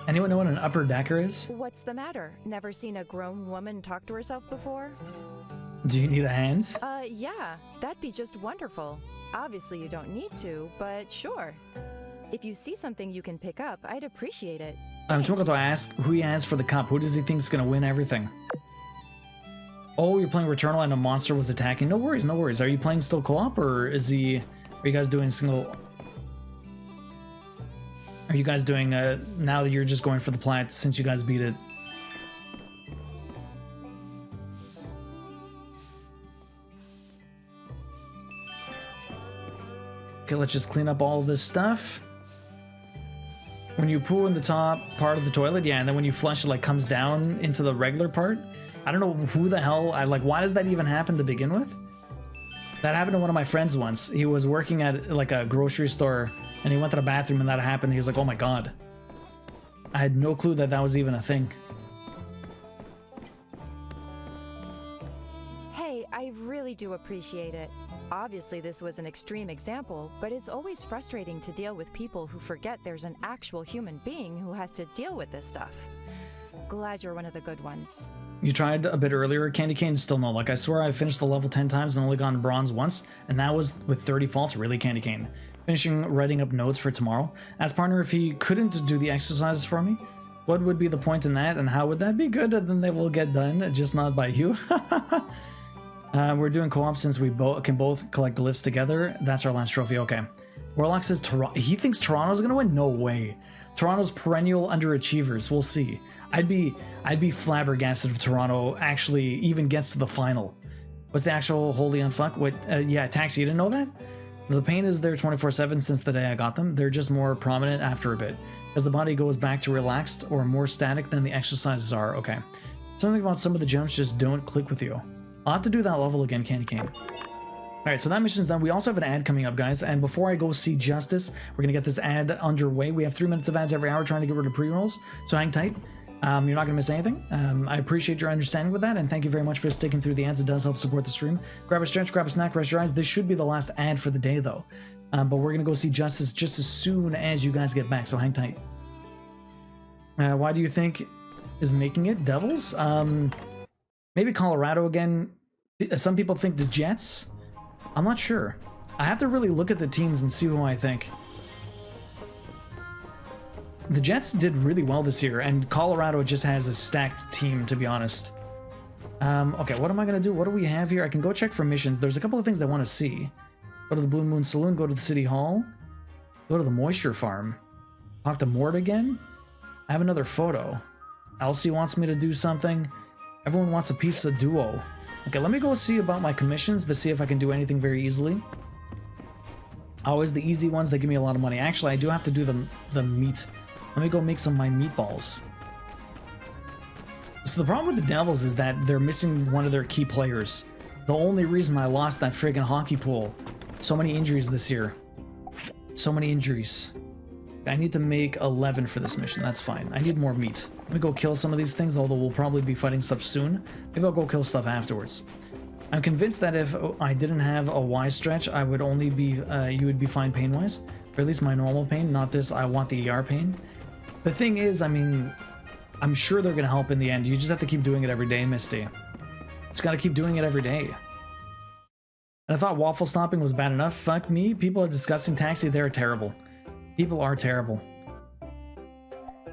Anyone know what an upper decker is? What's the matter? Never seen a grown woman talk to herself before? Do you need a hand? Yeah, that'd be just wonderful. Obviously you don't need to, but sure. If you see something you can pick up, I'd appreciate it. I'm trying to ask who he has for the cup. Who does he think is gonna win everything? Oh, you're playing Returnal and a monster was attacking. No worries, no worries. Are you playing still co-op, or is he? Are you guys doing single? Are you guys doing now that you're just going for the plat since you guys beat it? Okay, let's just clean up all of this stuff. When you poo in the top part of the toilet, yeah, and then when you flush, it like comes down into the regular part. I don't know who the hell, why does that even happen to begin with? That happened to one of my friends once. He was working at like a grocery store and he went to the bathroom and that happened. He was like, oh my god. I had no clue that that was even a thing. Hey, I really do appreciate it. Obviously this was an extreme example, but it's always frustrating to deal with people who forget there's an actual human being who has to deal with this stuff. Glad you're one of the good ones. You tried a bit earlier, Candy Cane? Still no. Like, I swear I've finished the level 10 times and only gotten bronze once, and that was with 30 faults. Really, Candy Cane? Finishing writing up notes for tomorrow. Ask partner if he couldn't do the exercises for me. What would be the point in that, and how would that be good? And then they will get done, just not by you. We're doing co-op since we can both collect glyphs together. That's our last trophy. Okay. Warlock says he thinks Toronto's gonna win. No way. Toronto's perennial underachievers. We'll see. I'd be flabbergasted if Toronto actually even gets to the final. What's the actual holy unfuck? What? Yeah, Taxi. You didn't know that? The pain is there 24/7 since the day I got them. They're just more prominent after a bit, as the body goes back to relaxed or more static than the exercises are. Okay. Something about some of the jumps just don't click with you. I'll have to do that level again, Candy Cane. Alright, so that mission's done. We also have an ad coming up, guys, and before I go see Justice, we're gonna get this ad underway. We have 3 minutes of ads every hour trying to get rid of pre-rolls, so hang tight. You're not gonna miss anything. I appreciate your understanding with that, and thank you very much for sticking through the ads. It does help support the stream. Grab a stretch, grab a snack, rest your eyes. This should be the last ad for the day, though. But we're gonna go see Justice just as soon as you guys get back, so hang tight. Why do you think is making it? Devils? Maybe Colorado again. Some people think the Jets. I'm not sure. I have to really look at the teams and see who I think. The Jets did really well this year, and Colorado just has a stacked team, to be honest. Okay, what am I going to do? What do we have here? I can go check for missions. There's a couple of things I want to see. Go to the Blue Moon Saloon, go to the City Hall, go to the Moisture Farm, talk to Mort again. I have another photo. Elsie wants me to do something. Everyone wants a piece of Duo. Okay, let me go see about my commissions to see if I can do anything very easily. Always the easy ones that give me a lot of money. Actually, I do have to do the meat. Let me go make some of my meatballs. So the problem with the Devils is that they're missing one of their key players. The only reason I lost that friggin' hockey pool. So many injuries this year. So many injuries. I need to make 11 for this mission. That's fine. I need more meat. Let me go kill some of these things, although we'll probably be fighting stuff soon. Maybe I'll go kill stuff afterwards. I'm convinced that if I didn't have a Y stretch, I would only be, you would be fine pain-wise. Or at least my normal pain, not this I want the ER pain. The thing is, I mean, I'm sure they're going to help in the end. You just have to keep doing it every day, Misty. Just got to keep doing it every day. And I thought waffle stomping was bad enough. Fuck me. People are discussing Taxi. They're terrible. People are terrible.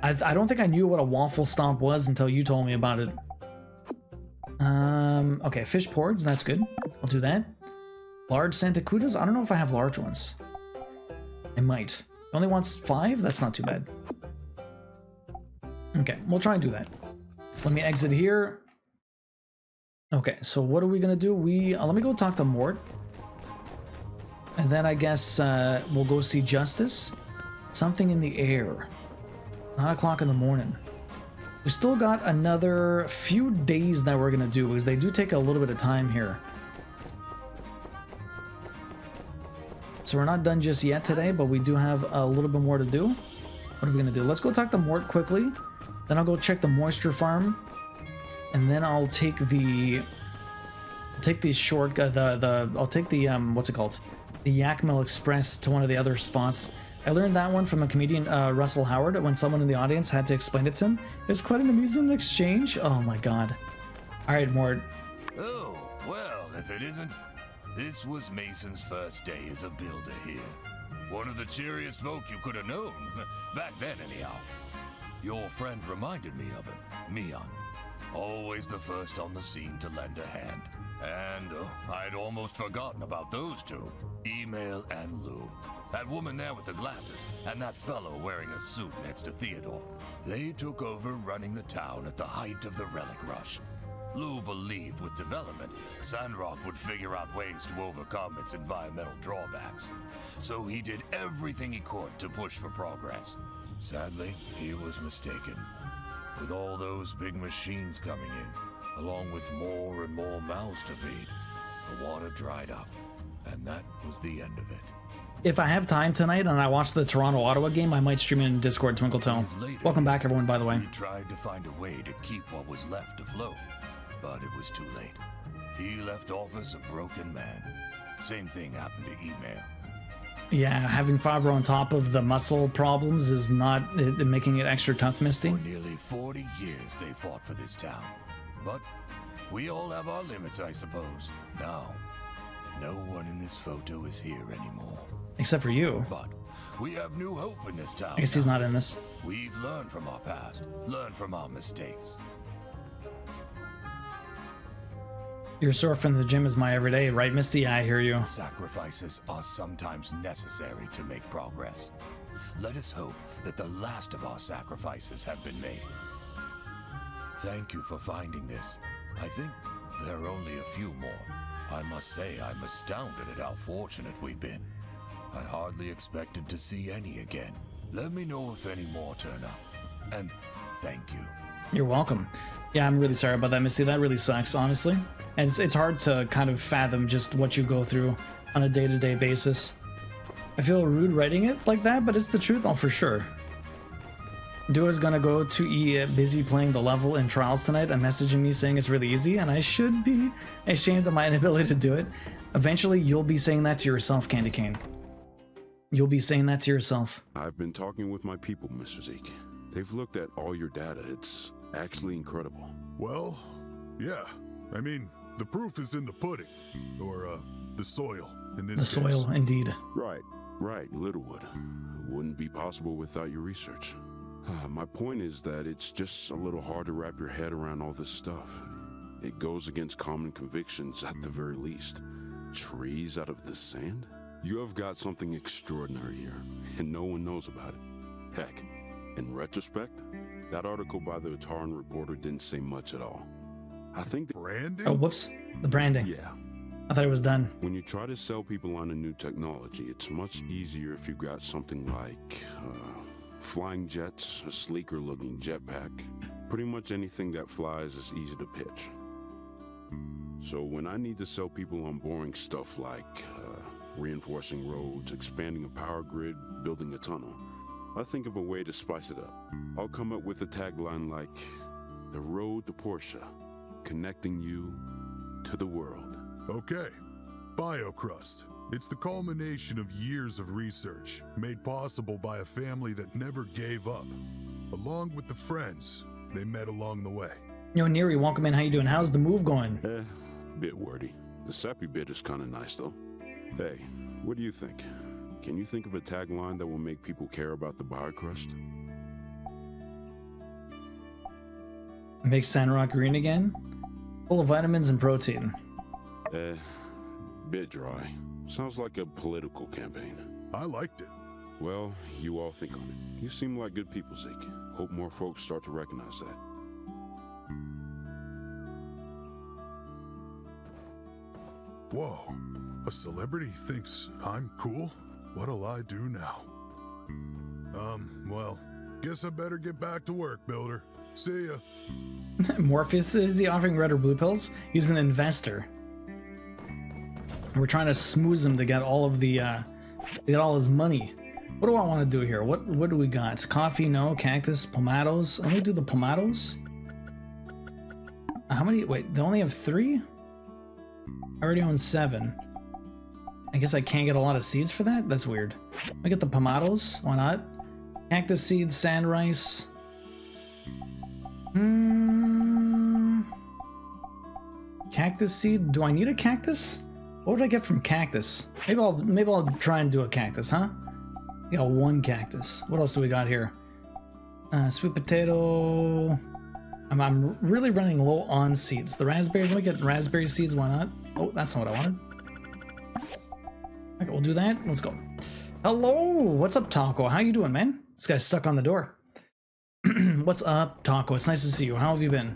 I don't think I knew what a waffle stomp was until you told me about it. Okay, fish porridge. That's good. I'll do that. Large Santacudas? I don't know if I have large ones. I might. It only wants 5? That's not too bad. Okay, we'll try and do that. Let me exit here. Okay, so what are we gonna do? Let me go talk to Mort. And then I guess we'll go see Justice. Something in the air. 9 o'clock in the morning. We still got another few days that we're gonna do, because they do take a little bit of time here. So we're not done just yet today, but we do have a little bit more to do. What are we gonna do? Let's go talk to Mort quickly. Then I'll go check the Moisture Farm. And then I'll take the short, I'll take the, what's it called? The Yakmel Express to one of the other spots. I learned that one from a comedian, Russell Howard, when someone in the audience had to explain it to him. It was quite an amusing exchange. Oh my god. Alright, Mort. Oh, well, if it isn't, this was Mason's first day as a builder here. One of the cheeriest folk you could have known, back then anyhow. Your friend reminded me of him, Mion. Always the first on the scene to lend a hand. And I'd almost forgotten about those two, Email and Lou. That woman there with the glasses, and that fellow wearing a suit next to Theodore. They took over running the town at the height of the relic rush. Lou believed with development, Sandrock would figure out ways to overcome its environmental drawbacks. So he did everything he could to push for progress. Sadly, he was mistaken. With all those big machines coming in, along with more and more mouths to feed, the water dried up, and that was the end of it. If I have time tonight and I watch the Toronto-Ottawa game, I might stream it in Discord, Twinkletoe. Welcome back, everyone, by the way. He tried to find a way to keep what was left afloat, but it was too late. He left office a broken man. Same thing happened to Email. Yeah, having fiber on top of the muscle problems is not making it extra tough, Misty. For nearly 40 years they fought for this town. But we all have our limits, I suppose. Now, no one in this photo is here anymore. Except for you. But we have new hope in this town. I guess he's not in this. We've learned from our past, learned from our mistakes. Your sore from the gym is my everyday, right, Misty? I hear you. Sacrifices are sometimes necessary to make progress. Let us hope that the last of our sacrifices have been made. Thank you for finding this. I think there are only a few more. I must say I'm astounded at how fortunate we've been. I hardly expected to see any again. Let me know if any more turn up. And thank you. You're welcome. Yeah, I'm really sorry about that, Misty. That really sucks, honestly. And it's hard to kind of fathom just what you go through on a day-to-day basis. I feel rude writing it like that, but it's the truth, oh, for sure. Duo's gonna go to busy playing the level in Trials tonight and messaging me saying it's really easy, and I should be ashamed of my inability to do it. Eventually, you'll be saying that to yourself, Candy Cane. You'll be saying that to yourself. I've been talking with my people, Mr. Zeke. They've looked at all your data. It's actually incredible. Well, yeah. I mean, the proof is in the pudding. Or, the soil, in this case. The soil, indeed. Right, Littlewood. Wouldn't be possible without your research. My point is that it's just a little hard to wrap your head around all this stuff. It goes against common convictions at the very least. Trees out of the sand? You have got something extraordinary here, and no one knows about it. Heck, in retrospect, that article by the Ataran reporter didn't say much at all. I think the branding? Oh, whoops. The branding. Yeah. I thought it was done. When you try to sell people on a new technology, it's much easier if you've got something like flying jets, a sleeker looking jetpack. Pretty much anything that flies is easy to pitch. So when I need to sell people on boring stuff like reinforcing roads, expanding a power grid, building a tunnel, I think of a way to spice it up. I'll come up with a tagline like, "The road to Portia, connecting you to the world." Okay. BioCrust. It's the culmination of years of research, made possible by a family that never gave up, along with the friends they met along the way. Yo, Neri, welcome in. How you doing? How's the move going? Bit wordy. The sappy bit is kind of nice, though. Hey, what do you think? Can you think of a tagline that will make people care about the BioCrust? Make Sandrock green again? Full of vitamins and protein. Bit dry. Sounds like a political campaign. I liked it. Well, you all think on it. You seem like good people, Zeke. Hope more folks start to recognize that. Whoa. A celebrity thinks I'm cool? What'll I do now? Well, guess I better get back to work, Builder. See ya. Morpheus, is he offering red or blue pills? He's an investor. We're trying to smooth him to get all of the, to get all his money. What do I want to do here? What do we got? Coffee, no. Cactus, pomatos. Let me do the pomatos. How many? Wait, they only have 3? I already own 7. I guess I can't get a lot of seeds for that? That's weird. I get the pomatos. Why not? Cactus seeds, sand rice. Cactus seed? Do I need a cactus? What would I get from cactus? Maybe I'll try and do a cactus, huh? We got 1 cactus. What else do we got here? Sweet potato. I'm really running low on seeds. The raspberries, let me get raspberry seeds, why not? Oh, that's not what I wanted. Okay, we'll do that. Let's go. Hello! What's up, Taco? How you doing, man? This guy's stuck on the door. What's up, Taco? It's nice to see you. How have you been?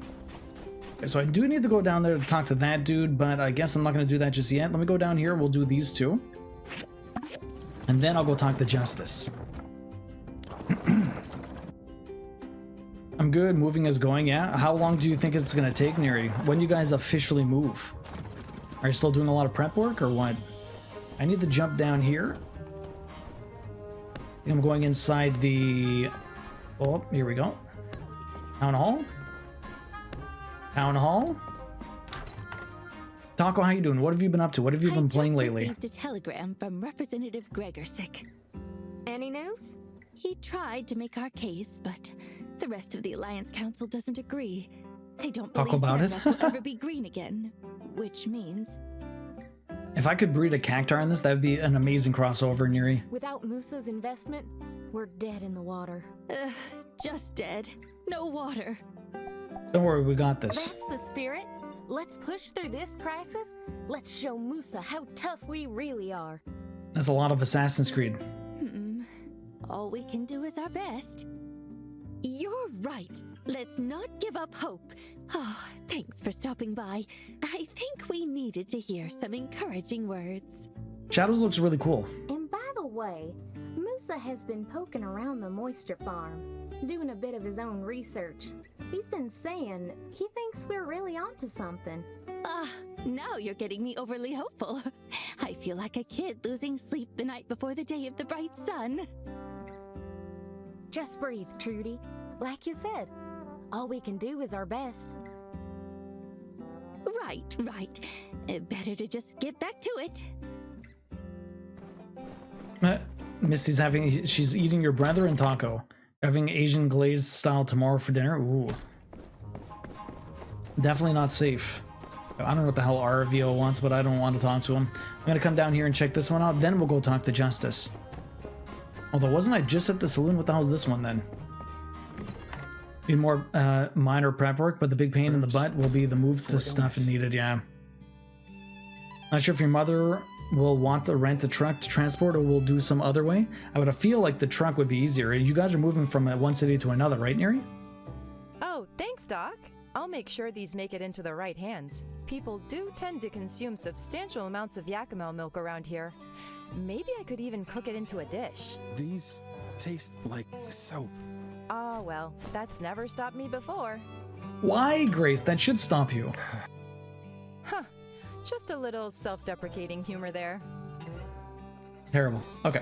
Okay, so I do need to go down there to talk to that dude, but I guess I'm not going to do that just yet. Let me go down here. We'll do these 2. And then I'll go talk to Justice. I'm good. Moving is going, yeah? How long do you think it's going to take, Neri? When do you guys officially move? Are you still doing a lot of prep work or what? I need to jump down here. I'm going inside the... Oh, here we go. Town Hall? Town Hall? Taco, how you doing? What have you been up to? What have you been playing lately? I just received a telegram from Representative Gregorsick. Any news? He tried to make our case, but the rest of the Alliance Council doesn't agree. They don't believe Sandrock will ever be green again, which means... If I could breed a cactar in this, that would be an amazing crossover, Neri. Without Musa's investment, we're dead in the water. Just dead. No water. Don't worry, we got this. That's the spirit. Let's push through this crisis. Let's show Musa how tough we really are. That's a lot of Assassin's Creed. All we can do is our best. You're right. Let's not give up hope. Oh, thanks for stopping by. I think we needed to hear some encouraging words. Shadows looks really cool. And by the way, Musa has been poking around the moisture farm, doing a bit of his own research. He's been saying he thinks we're really onto something. Now you're getting me overly hopeful. I feel like a kid losing sleep the night before the day of the bright sun. Just breathe, Trudy. Like you said, all we can do is our best. Right. Better to just get back to it. Misty's she's eating your brethren taco. Having Asian glazed style tomorrow for dinner. Ooh. Definitely not safe. I don't know what the hell RVO wants, but I don't want to talk to him. I'm gonna come down here and check this one out, then we'll go talk to Justice. Although, wasn't I just at the saloon? What the hell is this one then? Need more minor prep work, but the big pain in the butt will be the move to stuff needed, yeah. Not sure if your mother will want to rent a truck to transport or will do some other way. I would feel like the truck would be easier. You guys are moving from one city to another, right, Neri? Oh, thanks, Doc. I'll make sure these make it into the right hands. People do tend to consume substantial amounts of Yakima milk around here. Maybe I could even cook it into a dish. These taste like soap. Oh, well, that's never stopped me before. Why, Grace? That should stop you. Huh. Just a little self-deprecating humor there. Terrible. Okay.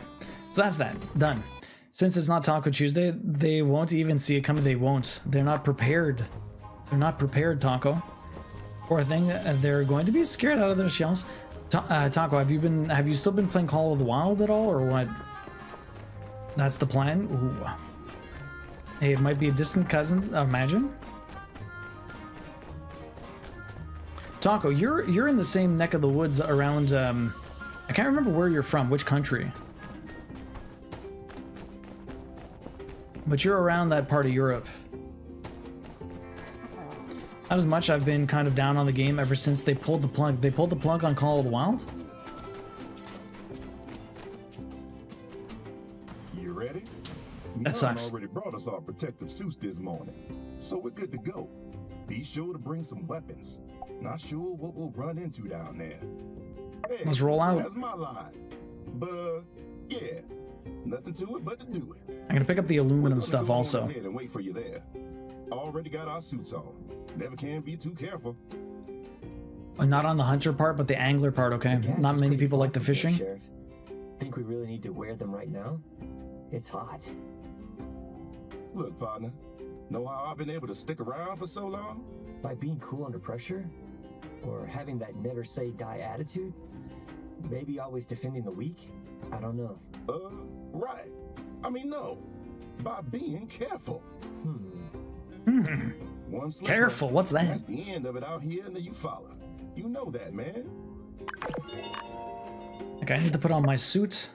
So that's that. Done. Since it's not Taco Tuesday, they won't even see it coming. They won't. They're not prepared. They're not prepared, Taco. Poor thing. They're going to be scared out of their shells. Taco, have you still been playing Call of the Wild at all, or what? That's the plan? Ooh. Hey, it might be a distant cousin, imagine. Taco, you're in the same neck of the woods around, I can't remember where you're from, which country. But you're around that part of Europe. Not as much. I've been kind of down on the game ever since they pulled the plug. They pulled the plug on Call of the Wild? You ready? That sucks. Already brought us our protective suits this morning, so we're good to go. Be sure to bring some weapons. Not sure what we'll run into down there. Hey, let's roll out. That's my line. But yeah, nothing to it but to do it. I'm gonna pick up the aluminum stuff also. Ahead and wait for you there. Already got our suits on. Never can be too careful. Not on the hunter part, but the angler part. Okay. Not many people like the fishing. Sheriff. Think we really need to wear them right now? It's hot. Look, partner. Know how I've been able to stick around for so long? By being cool under pressure? Or having that never say die attitude? Maybe always defending the weak? I don't know. Right. I mean, no. By being careful. One slip Careful, up, what's that? That's the end of it out here, and then you follow. You know that, man. Okay, I need to put on my suit.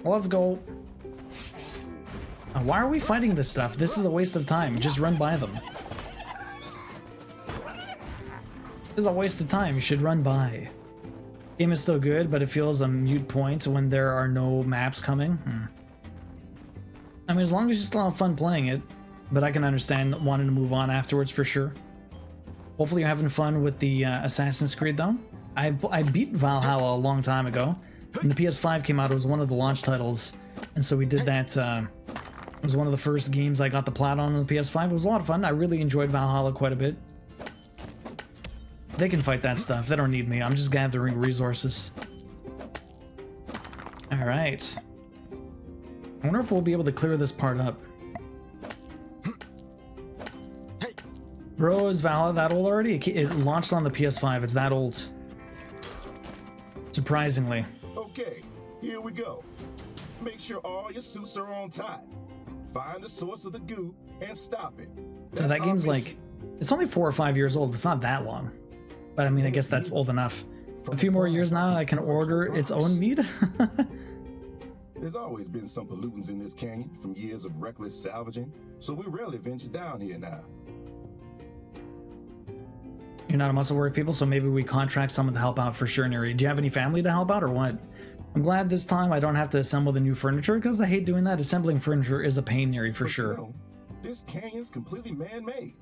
Let's go. Why are we fighting this stuff? This is a waste of time. Just run by them. This is a waste of time. You should run by. Game is still good, but it feels a mute point when there are no maps coming. I mean, as long as you still have fun playing it, but I can understand wanting to move on afterwards for sure. Hopefully you're having fun with the Assassin's Creed though. I beat Valhalla a long time ago. When the PS5 came out, it was one of the launch titles, and so we did that. It was one of the first games I got the plat on the PS5. It was a lot of fun. I really enjoyed Valhalla quite a bit. They can fight that stuff. They don't need me. I'm just gathering resources. Alright. I wonder if we'll be able to clear this part up. Bro, is Valhalla that old already? It launched on the PS5. It's that old. Surprisingly. Okay, here we go. Make sure all your suits are on tight. Find the source of the goo and stop it. So that game's like, it's only 4 or 5 years old. It's not that long. But I mean, I guess that's old enough. A few more years now, I can order its own meat. There's always been some pollutants in this canyon from years of reckless salvaging, so we rarely venture down here now. You're not a muscle work people, so maybe we contract someone to help out for sure, Neri. Do you have any family to help out or what? I'm glad this time I don't have to assemble the new furniture, because I hate doing that. Assembling furniture is a pain, Neri, for sure. You know, this canyon's completely man-made.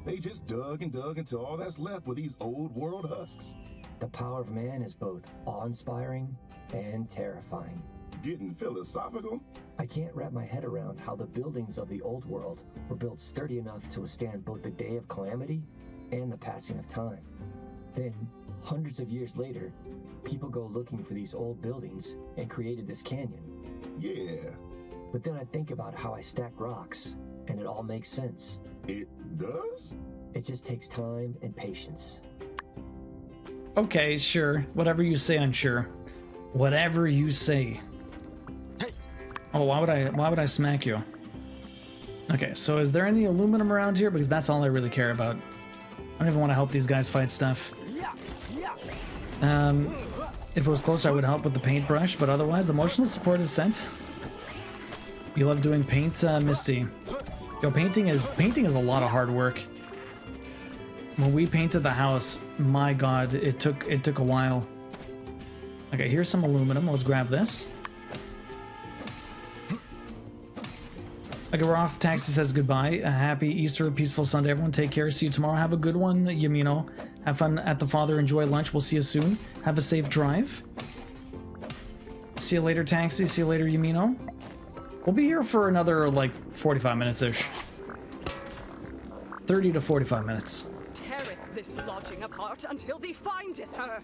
They just dug and dug until all that's left were these old world husks. The power of man is both awe-inspiring and terrifying. Getting philosophical? I can't wrap my head around how the buildings of the old world were built sturdy enough to withstand both the day of calamity and the passing of time. Then, hundreds of years later, people go looking for these old buildings and created this canyon. Yeah. But then I think about how I stack rocks, and it all makes sense. It does? It just takes time and patience. Okay, sure. Whatever you say, I'm sure. Whatever you say. Oh, why would I smack you? Okay, so is there any aluminum around here? Because that's all I really care about. I don't even want to help these guys fight stuff. If it was closer, I would help with the paintbrush, but otherwise, emotional support is sent. You love doing paint, Misty. Yo, painting is a lot of hard work. When we painted the house, my god, it took a while. Okay, here's some aluminum. Let's grab this. Okay, we're off. Taxi says goodbye. A happy Easter, peaceful Sunday, everyone. Take care. See you tomorrow. Have a good one, Yamino. Have fun at the Father. Enjoy lunch. We'll see you soon. Have a safe drive. See you later, Taxi. See you later, Yamino. We'll be here for another, like, 45 minutes-ish. 30 to 45 minutes. Teareth this lodging apart until thee findeth her.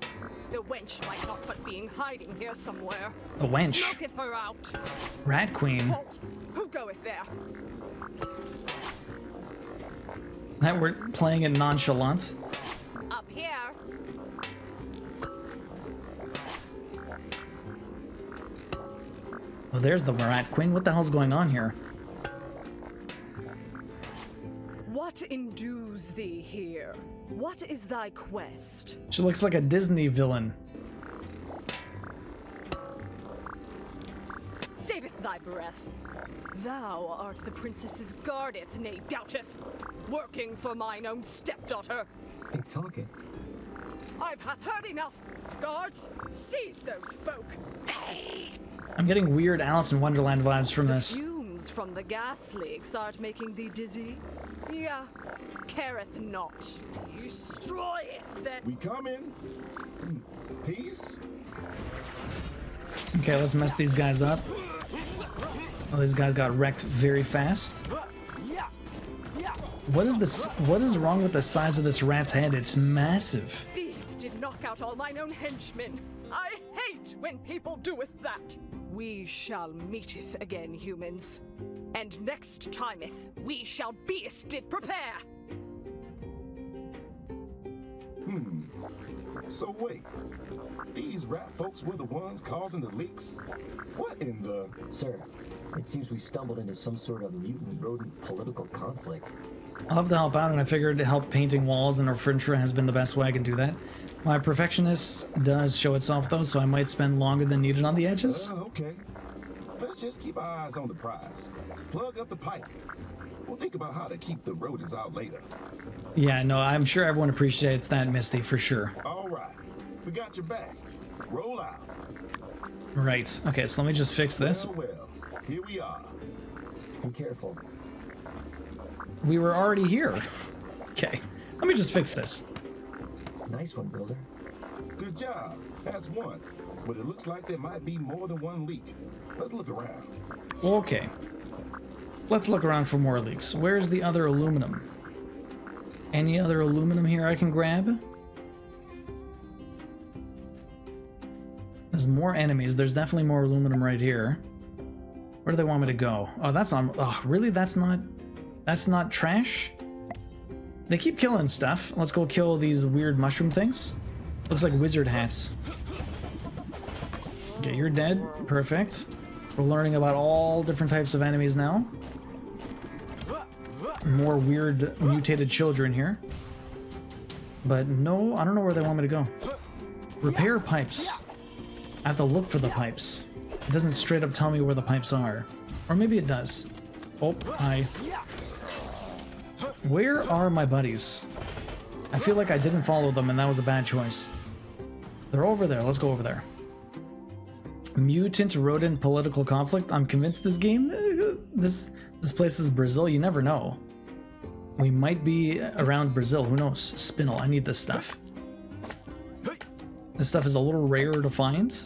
The wench might not but being hiding here somewhere. The wench? Smoketh her out. Rat Queen. Halt. Who goeth there? That we're playing it nonchalant. Up here. Oh, there's the Rat Queen. What the hell's going on here? What indues thee here? What is thy quest? She looks like a Disney villain. Saveth thy breath. Thou art the princess's guardeth, nay doubteth, working for mine own stepdaughter. They talketh. I've hath heard enough. Guards, seize those folk. I'm getting weird Alice in Wonderland vibes from this. Fumes from the gas leaks art making thee dizzy. Yeah, careth not. Destroyeth that. We coming. Peace. Okay, let's mess these guys up. Oh, these guys got wrecked very fast. What is this? What is wrong with the size of this rat's head? It's massive. Thee did knock out all mine own henchmen. I hate when people doeth that. We shall meeteth again, humans. And next timeth, we shall beest did prepare. So wait, these rat folks were the ones causing the leaks? What in the... Sir, it seems we stumbled into some sort of mutant rodent political conflict. I'll have to help out, and I figured help painting walls and our furniture has been the best way I can do that. My perfectionist does show itself, though, so I might spend longer than needed on the edges. Okay. Let's just keep our eyes on the prize. Plug up the pipe. We'll think about how to keep the rodents out later. Yeah, no, I'm sure everyone appreciates that, Misty, for sure. All right. We got your back. Roll out. Right. Okay, so let me just fix this. Well, here we are. Be careful. We were already here. Okay, let me just fix this. Nice one, Builder. Good job. That's one. But it looks like there might be more than one leak. Let's look around. Okay. Let's look around for more leaks. Where's the other aluminum? Any other aluminum here I can grab? There's more enemies. There's definitely more aluminum right here. Where do they want me to go? Oh, that's not... Oh, really? That's not trash? They keep killing stuff. Let's go kill these weird mushroom things. Looks like wizard hats. Okay, you're dead. Perfect. We're learning about all different types of enemies now. More weird mutated children here. But no, I don't know where they want me to go. Repair pipes. I have to look for the pipes. It doesn't straight up tell me where the pipes are. Or maybe it does. Oh, hi. Where are my buddies? I feel like I didn't follow them and that was a bad choice. They're over there. Let's go over there. Mutant rodent political conflict. I'm convinced this game, this place is Brazil. You never know. We might be around Brazil. Who knows? Spinel. I need this stuff. This stuff is a little rarer to find.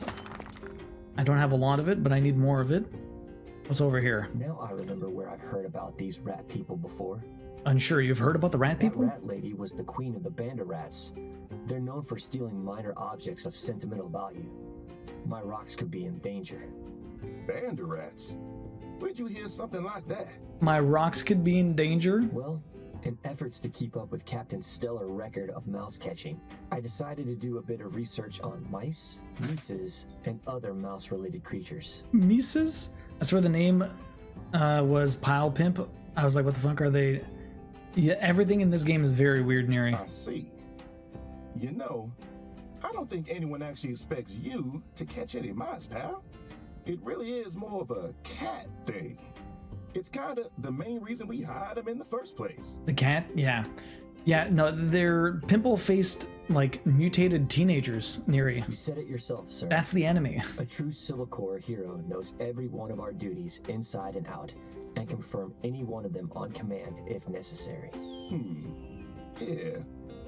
I don't have a lot of it, but I need more of it. What's over here? Now I remember where I've heard about these rat people before. Unsure, you've heard about the rat people? That rat lady was the queen of the band of rats. They're known for stealing minor objects of sentimental value. My rocks could be in danger. Band of rats? Where'd you hear something like that? My rocks could be in danger? Well, in efforts to keep up with Captain's stellar record of mouse catching, I decided to do a bit of research on mice, mises, and other mouse-related creatures. Mises? That's where the name was Pile Pimp. I was like, what the fuck are they? Yeah, everything in this game is very weird, Neri. I see. You know, I don't think anyone actually expects you to catch any mice, pal. It really is more of a cat thing. It's kind of the main reason we hired them in the first place. The cat? Yeah. Yeah, no, they're pimple-faced, like, mutated teenagers, Neri. You said it yourself, sir. That's the enemy. A true Civil Corps hero knows every one of our duties inside and out, and confirm any one of them on command if necessary. Yeah,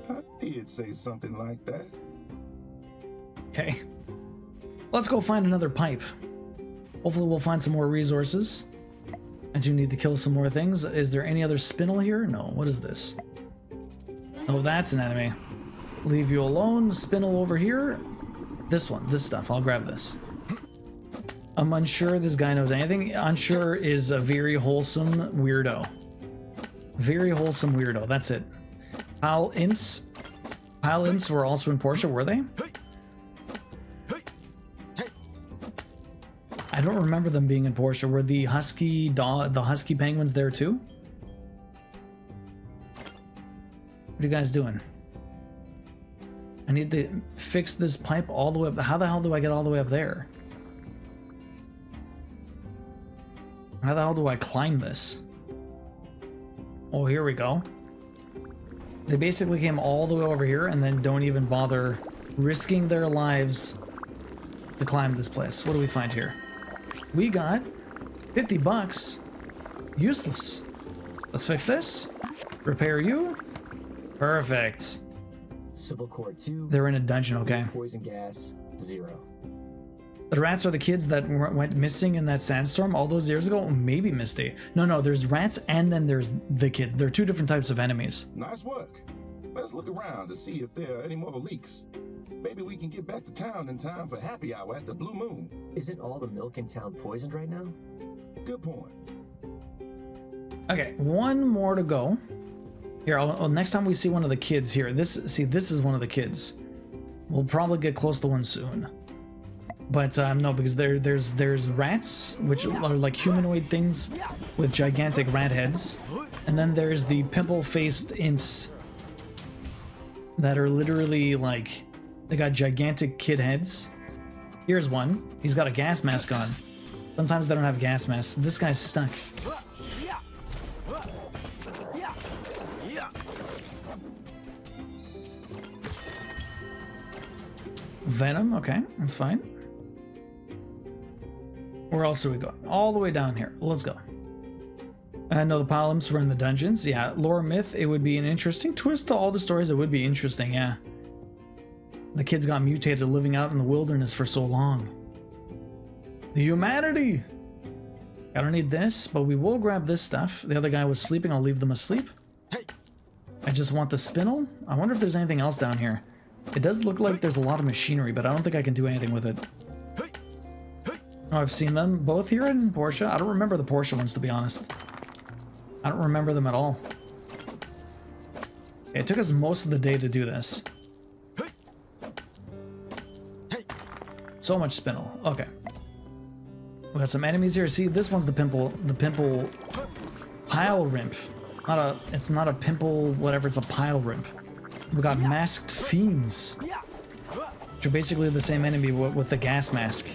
I did say something like that. Okay. Let's go find another pipe. Hopefully we'll find some more resources. I do need to kill some more things. Is there any other spinel here? No. What is this? Oh, that's an enemy. Leave you alone. Spinel over here. This one. This stuff. I'll grab this. I'm unsure this guy knows anything. Unsure is a very wholesome weirdo. Very wholesome weirdo. That's it. Pile imps. Pile imps were also in Portia, were they? I don't remember them being in Portia. Were the husky penguins there too? What are you guys doing? I need to fix this pipe all the way up. How the hell do I get all the way up there? How the hell do I climb this? Oh, here we go. They basically came all the way over here and then don't even bother risking their lives to climb this place. What do we find here? We got 50 bucks. Useless. Let's fix this. Repair you. Perfect. Civil Corps 2. They're in a dungeon, okay. Poison gas, 0. The rats are the kids that went missing in that sandstorm all those years ago? Maybe Misty. No, there's rats and then there's the kid. There are two different types of enemies. Nice work. Let's look around to see if there are any more leaks. Maybe we can get back to town in time for happy hour at the Blue Moon. Isn't all the milk in town poisoned right now? Good point. Okay, one more to go. Here, next time we see one of the kids here. This is one of the kids. We'll probably get close to one soon. But no, because there's rats, which are like humanoid things with gigantic rat heads. And then there's the pimple-faced imps that are literally like, they got gigantic kid heads. Here's one. He's got a gas mask on. Sometimes they don't have gas masks. This guy's stuck. Venom, okay, that's fine. Where else are we going? All the way down here. Let's go. I know the Palums were in the dungeons. Yeah, lore myth, it would be an interesting twist to all the stories. It would be interesting, yeah. The kids got mutated living out in the wilderness for so long. The humanity! I don't need this, but we will grab this stuff. The other guy was sleeping. I'll leave them asleep. I just want the spinel. I wonder if there's anything else down here. It does look like there's a lot of machinery, but I don't think I can do anything with it. Oh, I've seen them both here and in Portia. I don't remember the Portia ones, to be honest. I don't remember them at all. It took us most of the day to do this. So much spinel. Okay. We got some enemies here. See, this one's the pimple pile rimp. It's not a pimple, whatever, it's a pile rimp. We got masked fiends, which are basically the same enemy with the gas mask.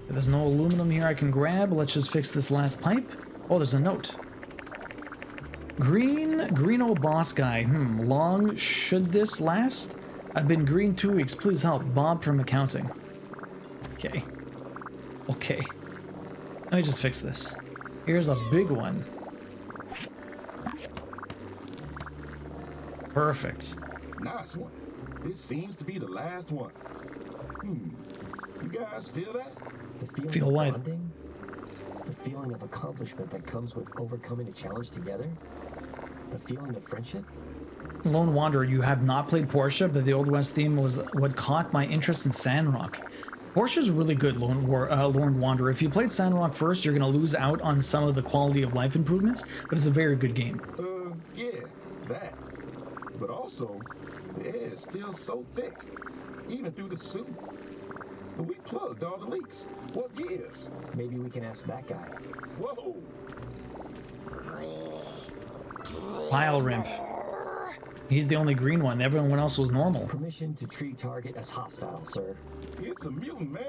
There's no aluminum here I can grab. Let's just fix this last pipe. Oh, there's a note. Green old boss guy. Long should this last? I've been green 2 weeks. Please help. Bob from accounting. Okay. Okay. Let me just fix this. Here's a big one. Perfect. Nice one. This seems to be the last one. You guys feel that? The feeling Feel of what? bonding? The feeling of accomplishment that comes with overcoming a challenge together? The feeling of friendship? Lone Wanderer, you have not played Portia, but the Old West theme was what caught my interest in Sandrock. Portia's really good, Lone Wanderer. If you played Sandrock first, you're going to lose out on some of the quality of life improvements, but it's a very good game. Yeah, that. But also, the air is still so thick, even through the suit. But we plugged all the leaks. What gives? Maybe we can ask that guy. Whoa! Pile Rimp. He's the only green one. Everyone else was normal. Permission to treat target as hostile, sir. It's a mutant, man.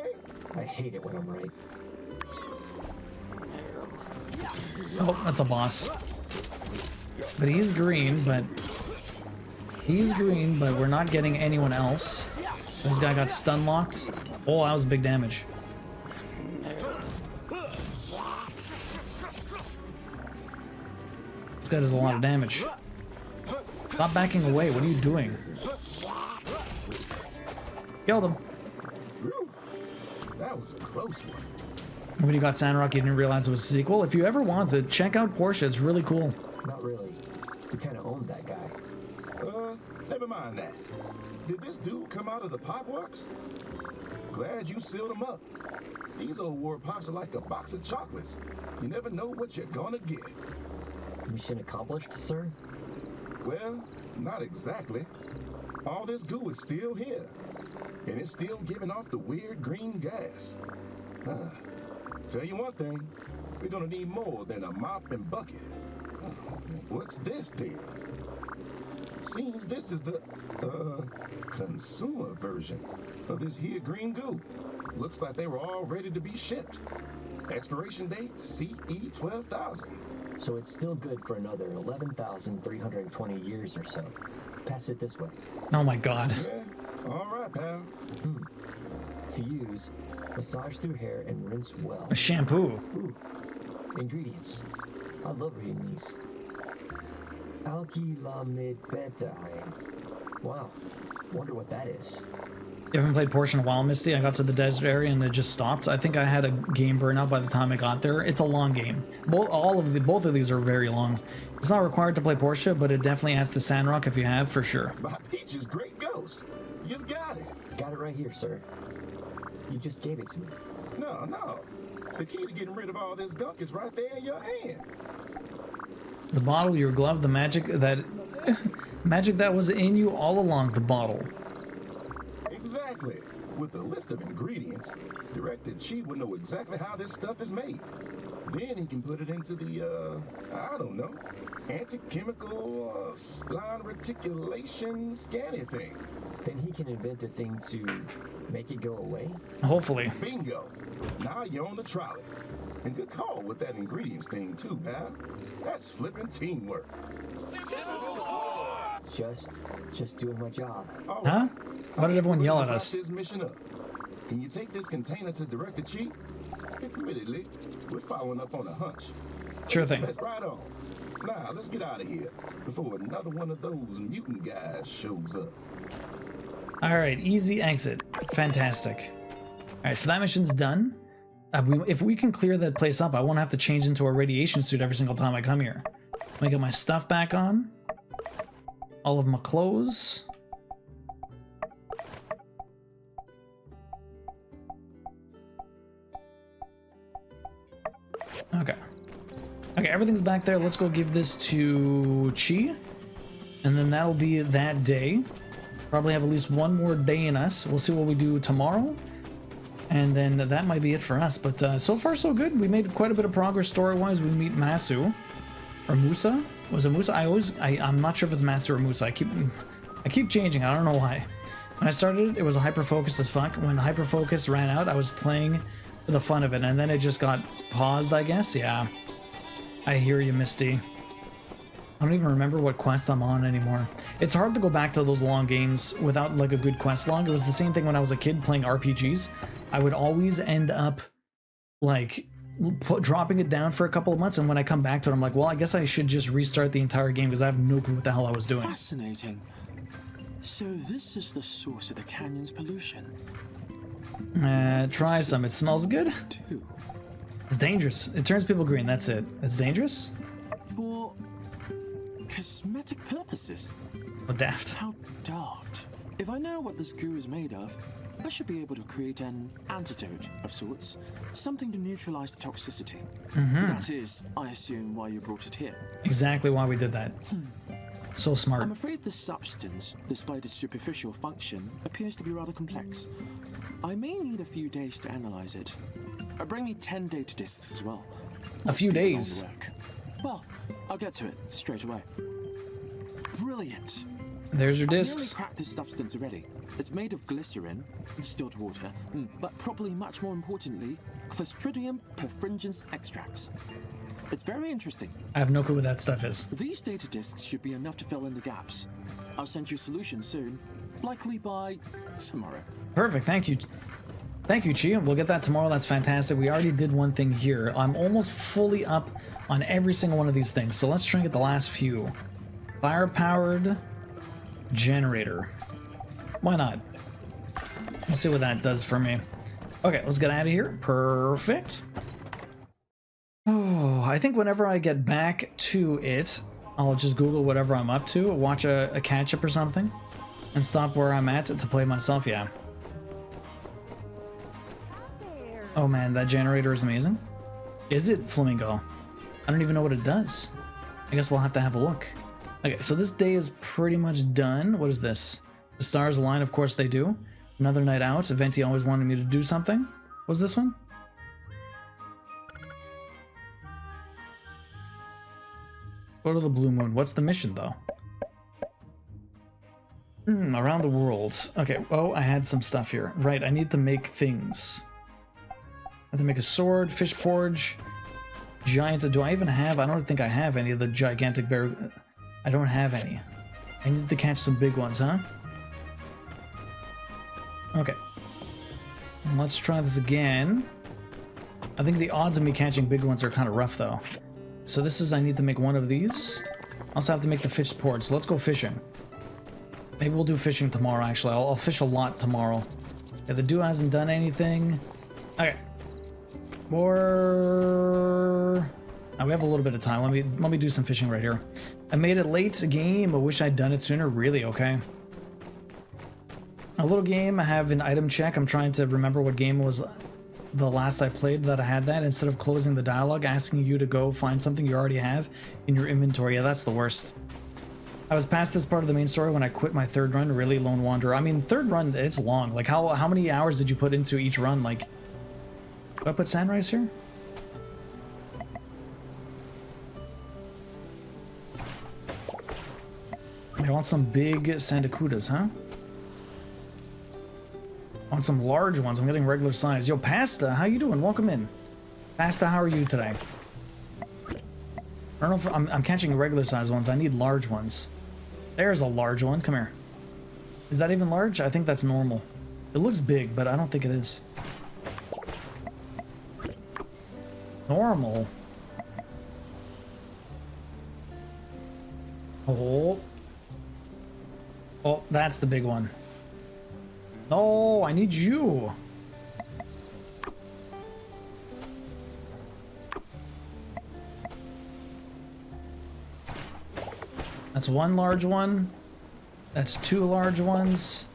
I hate it when I'm right. Oh, that's a boss. But he's green, but we're not getting anyone else. This guy got stun locked. Oh, that was big damage. This guy does a lot of damage. Stop backing away. What are you doing? Killed him. That was a close one. When you got Sandrock, you didn't realize it was a sequel. If you ever want to, check out Portia. It's really cool. Not really. We kind of owned that guy. Never mind that. Did this dude come out of the pop works? Glad you sealed him up. These old war pops are like a box of chocolates. You never know what you're gonna get. Mission accomplished, sir? Well, not exactly. All this goo is still here. And it's still giving off the weird green gas. Tell you one thing, we're gonna need more than a mop and bucket. What's this then? Seems this is the, consumer version of this here green goo. Looks like they were all ready to be shipped. Expiration date, CE 12,000. So it's still good for another 11,320 years or so. Pass it this way. Oh my god. Yeah, all right, pal. To use, massage through hair and rinse well. A shampoo. Ooh. Ingredients. I love reading these. Alkylamidbetaine. Wow. Wonder what that is. You haven't played Portia in a while, Misty? I got to the desert area and it just stopped. I think I had a game burnout by the time I got there. It's a long game. Both of these are very long. It's not required to play Portia, but it definitely adds to Sandrock if you have, for sure. My Peach's great ghost. You've got it. Got it right here, sir. You just gave it to me. No. The key to getting rid of all this gunk is right there in your hand. The bottle, your glove, the magic that was in you all along. The bottle. Exactly. With a list of ingredients, Director Chi will know exactly how this stuff is made. Then he can put it into the, I don't know, anti-chemical, spline reticulation scanning thing. Then he can invent a thing to make it go away? Hopefully. Bingo. Now you're on the trolley. And good call with that ingredients thing too, pal. That's flipping teamwork. Just doing my job. Huh? Why did everyone yell at us? This mission up. Can you take this container to Director Chi? Admittedly, we're following up on a hunch. Sure thing. Let's ride on. Now, let's get out of here before another one of those mutant guys shows up. Alright, easy exit. Fantastic. Alright, so that mission's done. If we can clear that place up, I won't have to change into a radiation suit every single time I come here. Let me get my stuff back on. All of my clothes. Okay. Okay, everything's back there. Let's go give this to Chi. And then that'll be that day. Probably have at least one more day in us. We'll see what we do tomorrow. And then that might be it for us. But so far, so good. We made quite a bit of progress story-wise. We meet Masu. Or Musa? Was it Musa? I'm not sure if it's Masu or Musa. I keep changing. I don't know why. When I started, it was a hyper-focus as fuck. When hyper-focus ran out, I was playing for the fun of it. And then it just got paused, I guess. Yeah. I hear you, Misty. I don't even remember what quest I'm on anymore. It's hard to go back to those long games without like a good quest log. It was the same thing when I was a kid playing RPGs. I would always end up like dropping it down for a couple of months, and when I come back to it, I'm like, well, I guess I should just restart the entire game because I have no clue what the hell I was doing. Fascinating. So this is the source of the canyon's pollution. Try some. It smells good. Two. It's dangerous. It turns people green. That's it. It's dangerous? For cosmetic purposes. What daft? How daft. If I know what this goo is made of, I should be able to create an antidote of sorts. Something to neutralize the toxicity. That is, I assume, why you brought it here. Exactly why we did that. So smart. I'm afraid this substance, despite its superficial function, appears to be rather complex. I may need a few days to analyze it. Bring me 10 data disks as well. A few days? Well, I'll get to it straight away. Brilliant. There's your I've nearly discs. cracked this substance already. It's made of glycerin, distilled water, but probably much more importantly, Clostridium perfringens extracts. It's very interesting. I have no clue what that stuff is. These data disks should be enough to fill in the gaps. I'll send you a solution soon, likely by tomorrow. Perfect. Thank you. Thank you, Chi. We'll get that tomorrow. That's fantastic. We already did one thing here. I'm almost fully up on every single one of these things. So let's try and get the last few. Fire-powered generator. Why not? Let's see what that does for me. Okay, let's get out of here. Perfect. Oh, I think whenever I get back to it, I'll just Google whatever I'm up to, watch a catch-up or something, and stop where I'm at to play myself, yeah. Oh man, that generator is amazing. Is it Flamingo? I don't even know what it does. I guess we'll have to have a look. Okay, so this day is pretty much done. What is this? The stars align, of course they do. Another night out. Venti always wanted me to do something. What's this one? Go to the blue moon. What's the mission, though? Around the world. Okay, oh, I had some stuff here. Right, I need to make things. I have to make a sword, fish porridge, giant... Do I even have... I don't think I have any of the gigantic bear... I don't have any. I need to catch some big ones, huh? Okay. Let's try this again. I think the odds of me catching big ones are kind of rough, though. So this is... I need to make one of these. I also have to make the fish porridge, so let's go fishing. Maybe we'll do fishing tomorrow, actually. I'll fish a lot tomorrow. Yeah, the duo hasn't done anything. Okay. Or... Oh, we have a little bit of time. Let me do some fishing right here. I made it late game. I wish I'd done it sooner. Really? Okay. A little game. I have an item check. I'm trying to remember what game was the last I played that I had that. Instead of closing the dialogue, asking you to go find something you already have in your inventory. Yeah, that's the worst. I was past this part of the main story when I quit my third run. Really, Lone Wanderer. I mean, third run, it's long. Like, how many hours did you put into each run? Like, do I put Sunrise here? I want some big Sandakudas, huh? I want some large ones. I'm getting regular size. Yo, Pasta, how you doing? Welcome in. Pasta, how are you today? I don't know if I'm catching regular size ones. I need large ones. There's a large one. Come here. Is that even large? I think that's normal. It looks big, but I don't think it is. Normal. Oh. Oh, that's the big one. No, I need you. That's one large one. That's two large ones.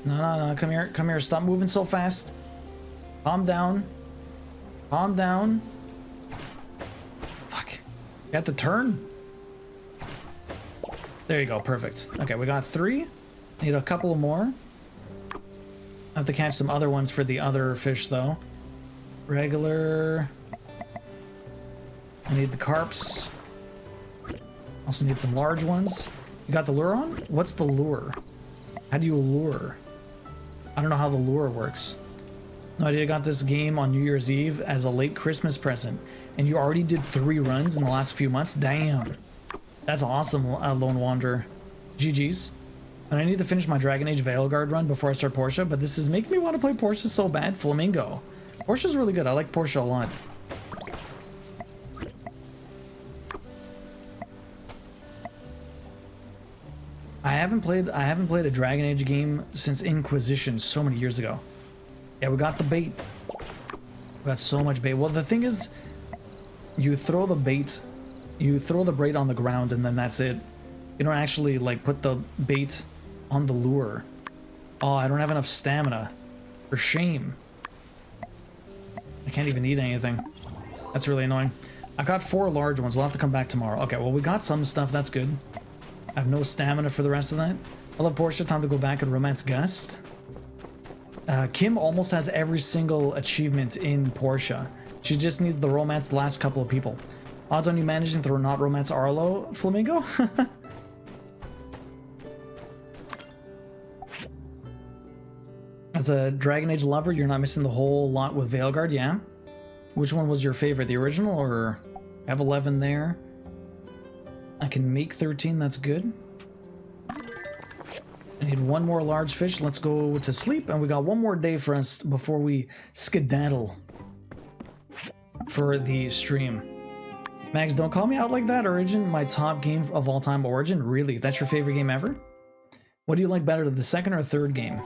No, come here, come here. Stop moving so fast. Calm down. Calm down. Fuck. You have to turn? There you go, perfect. Okay, we got 3. Need a couple more. I have to catch some other ones for the other fish, though. Regular. I need the carps. Also need some large ones. You got the lure on? What's the lure? How do you lure? I don't know how the lure works. No idea. I got this game on New Year's Eve as a late Christmas present. And you already did 3 runs in the last few months? Damn. That's awesome, Lone Wanderer. GG's. And I need to finish my Dragon Age Veilguard run before I start Portia, but this is making me want to play Portia so bad. Flamingo. Portia's really good. I like Portia a lot. I haven't played a Dragon Age game since Inquisition so many years ago. Yeah, we got the bait. We got so much bait. Well, the thing is, you throw the bait on the ground and then that's it. You don't actually like put the bait on the lure. Oh, I don't have enough stamina. For shame. I can't even eat anything. That's really annoying. I got 4 large ones. We'll have to come back tomorrow. Okay, well, we got some stuff. That's good. I have no stamina for the rest of that. I love Portia. Time to go back and romance Gust. Kim almost has every single achievement in Portia. She just needs the romance the last couple of people. Odds on you managing to not romance Arlo, Flamingo? As a Dragon Age lover, you're not missing the whole lot with Veilguard, yeah? Which one was your favorite? The original or I have 11 there? I can make 13, that's good. I need 1 more large fish. Let's go to sleep, and we got 1 more day for us before we skedaddle for the stream. Mags, don't call me out like that. Origin, my top game of all time. Origin? Really? That's your favorite game ever? What do you like better, the second or third game?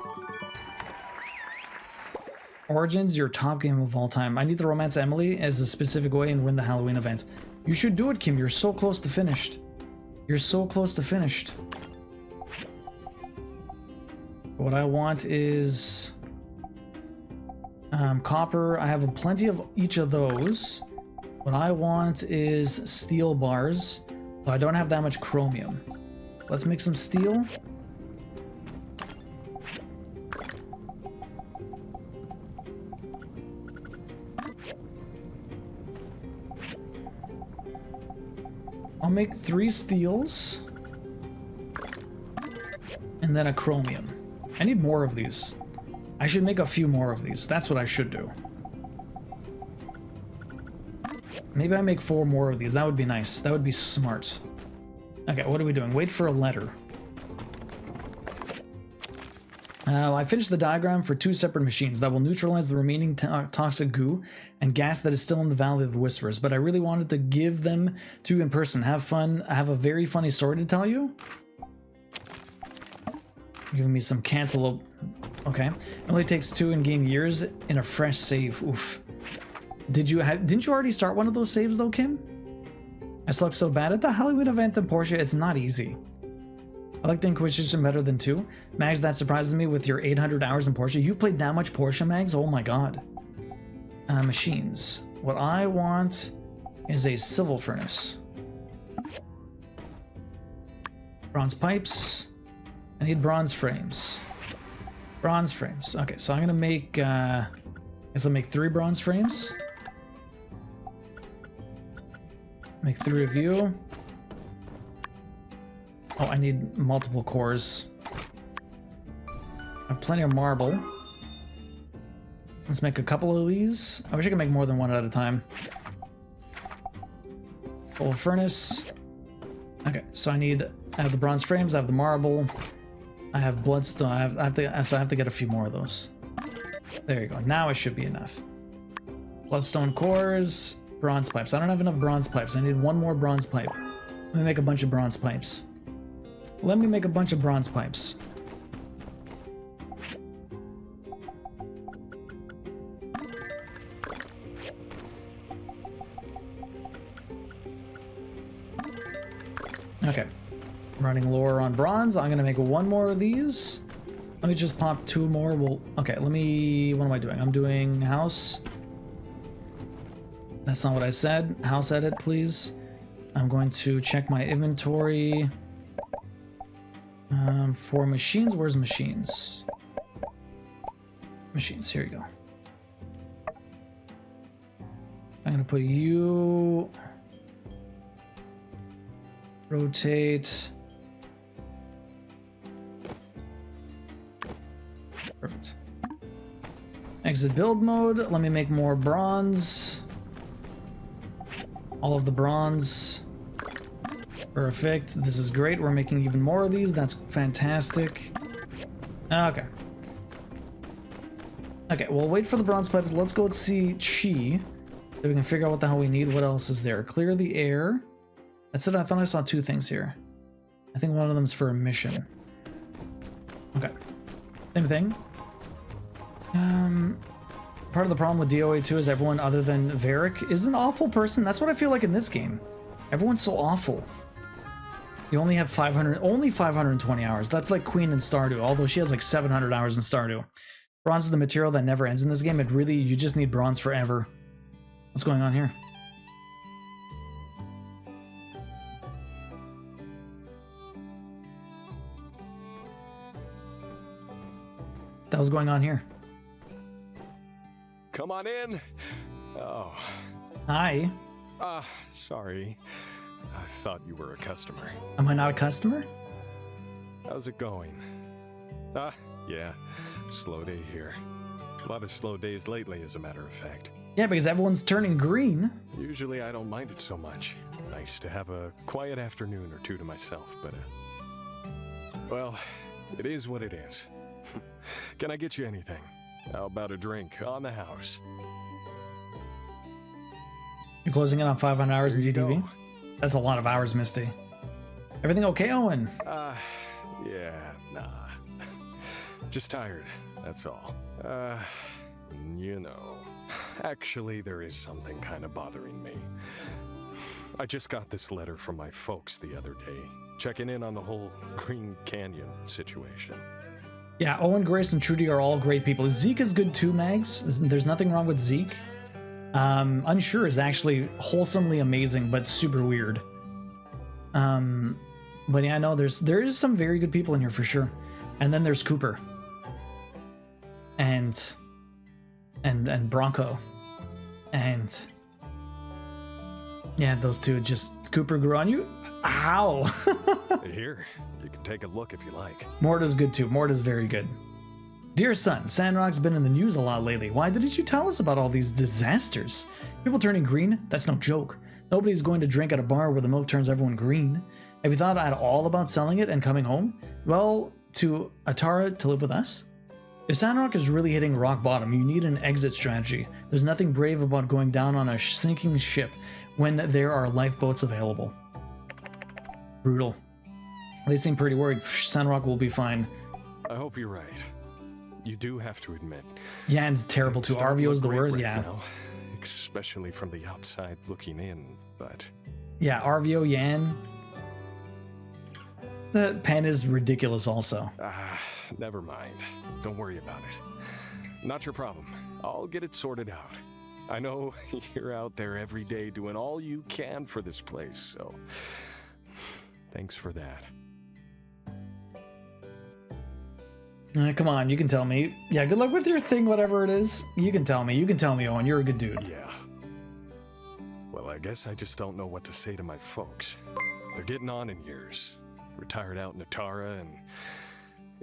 Origin's your top game of all time. I need to romance Emily as a specific way and win the Halloween event. You should do it, Kim. You're so close to finished. You're so close to finished. What I want is copper. I have plenty of each of those. What I want is steel bars. But I don't have that much chromium. Let's make some steel. I'll make 3 steels. And then a chromium. I need more of these. I should make a few more of these. That's what I should do. Maybe I make 4 more of these. That would be nice. That would be smart. Okay, what are we doing? Wait for a letter. I finished the diagram for 2 separate machines that will neutralize the remaining toxic goo and gas that is still in the Valley of the Whispers, but I really wanted to give them to you in person. Have fun. I have a very funny story to tell you. Giving me some cantaloupe. Okay. It only takes 2 in-game years in a fresh save. Oof. Didn't you already start one of those saves though, Kim? I suck so bad at the Halloween event in Portia, it's not easy. I like the Inquisition better than 2. Mags, that surprises me with your 800 hours in Portia. You played that much Portia, Mags? Oh my god. Machines. What I want is a civil furnace. Bronze pipes. I need bronze frames. Bronze frames. Okay, so I'm gonna make, I guess I'll make 3 bronze frames. Make 3 of you. Oh, I need multiple cores. I have plenty of marble. Let's make a couple of these. I wish I could make more than 1 at a time. Full furnace. Okay, so I have the bronze frames, I have the marble, I have bloodstone, I have to get a few more of those. There you go, now it should be enough. Bloodstone cores, bronze pipes. I don't have enough bronze pipes, I need 1 more bronze pipe. Let me make a bunch of bronze pipes. Let me make a bunch of bronze pipes. Okay, running lower on bronze. I'm gonna make 1 more of these. Let me just pop 2 more. Okay, what am I doing? I'm doing house. That's not what I said. House edit, please. I'm going to check my inventory. For machines, where's machines? Machines, here you go. I'm gonna put you... Rotate. Perfect. Exit build mode. Let me make more bronze. All of the bronze. Perfect. This is great. We're making even more of these. That's fantastic. Okay. Okay, we'll wait for the bronze pipes. Let's go see Chi. So we can figure out what the hell we need. What else is there? Clear the air. That's it. I thought I saw 2 things here. I think one of them's for a mission. Okay. Same thing. Part of the problem with DOA 2 is everyone other than Varric is an awful person. That's what I feel like in this game. Everyone's so awful. You only have 520 hours. That's like Queen in Stardew, although she has like 700 hours in Stardew. Bronze is the material that never ends in this game. It really, you just need bronze forever. What's going on here? That was going on here. Come on in. Oh. Hi. Sorry. I thought you were a customer. Am I not a customer? How's it going? Yeah. Slow day here. A lot of slow days lately, as a matter of fact. Yeah, because everyone's turning green. Usually I don't mind it so much. Nice to have a quiet afternoon or two to myself, but, well, it is what it is. Can I get you anything? How about a drink on the house? You're closing in on 500 hours in DDV? That's a lot of hours, Misty. Everything okay, Owen? Yeah, nah. Just tired, that's all. You know. Actually, there is something kind of bothering me. I just got this letter from my folks the other day, checking in on the whole Green Canyon situation. Yeah, Owen, Grace, and Trudy are all great people. Zeke is good too, Mags. There's nothing wrong with Zeke. Unsure is actually wholesomely amazing, but super weird. But yeah, no, there is some very good people in here for sure. And then there's Cooper. And Bronco. And yeah, those two just Cooper grew on you. How? Here, you can take a look if you like. Morta's good too. Morta's very good. Dear son, Sandrock's been in the news a lot lately. Why didn't you tell us about all these disasters? People turning green? That's no joke. Nobody's going to drink at a bar where the milk turns everyone green. Have you thought at all about selling it and coming home? Well, to Atara to live with us? If Sandrock is really hitting rock bottom, you need an exit strategy. There's nothing brave about going down on a sinking ship when there are lifeboats available. Brutal. They seem pretty worried. Sandrock will be fine. I hope you're right. You do have to admit. Yan's terrible too. Arvio's the worst, yeah. Now, especially from the outside looking in, but... Yeah, Arvio, Yan. The pen is ridiculous also. Never mind. Don't worry about it. Not your problem. I'll get it sorted out. I know you're out there every day doing all you can for this place, so... Thanks for that. Come on, you can tell me. Yeah, good luck with your thing, whatever it is. You can tell me. You can tell me, Owen. You're a good dude. Yeah. Well, I guess I just don't know what to say to my folks. They're getting on in years. Retired out in Atara, and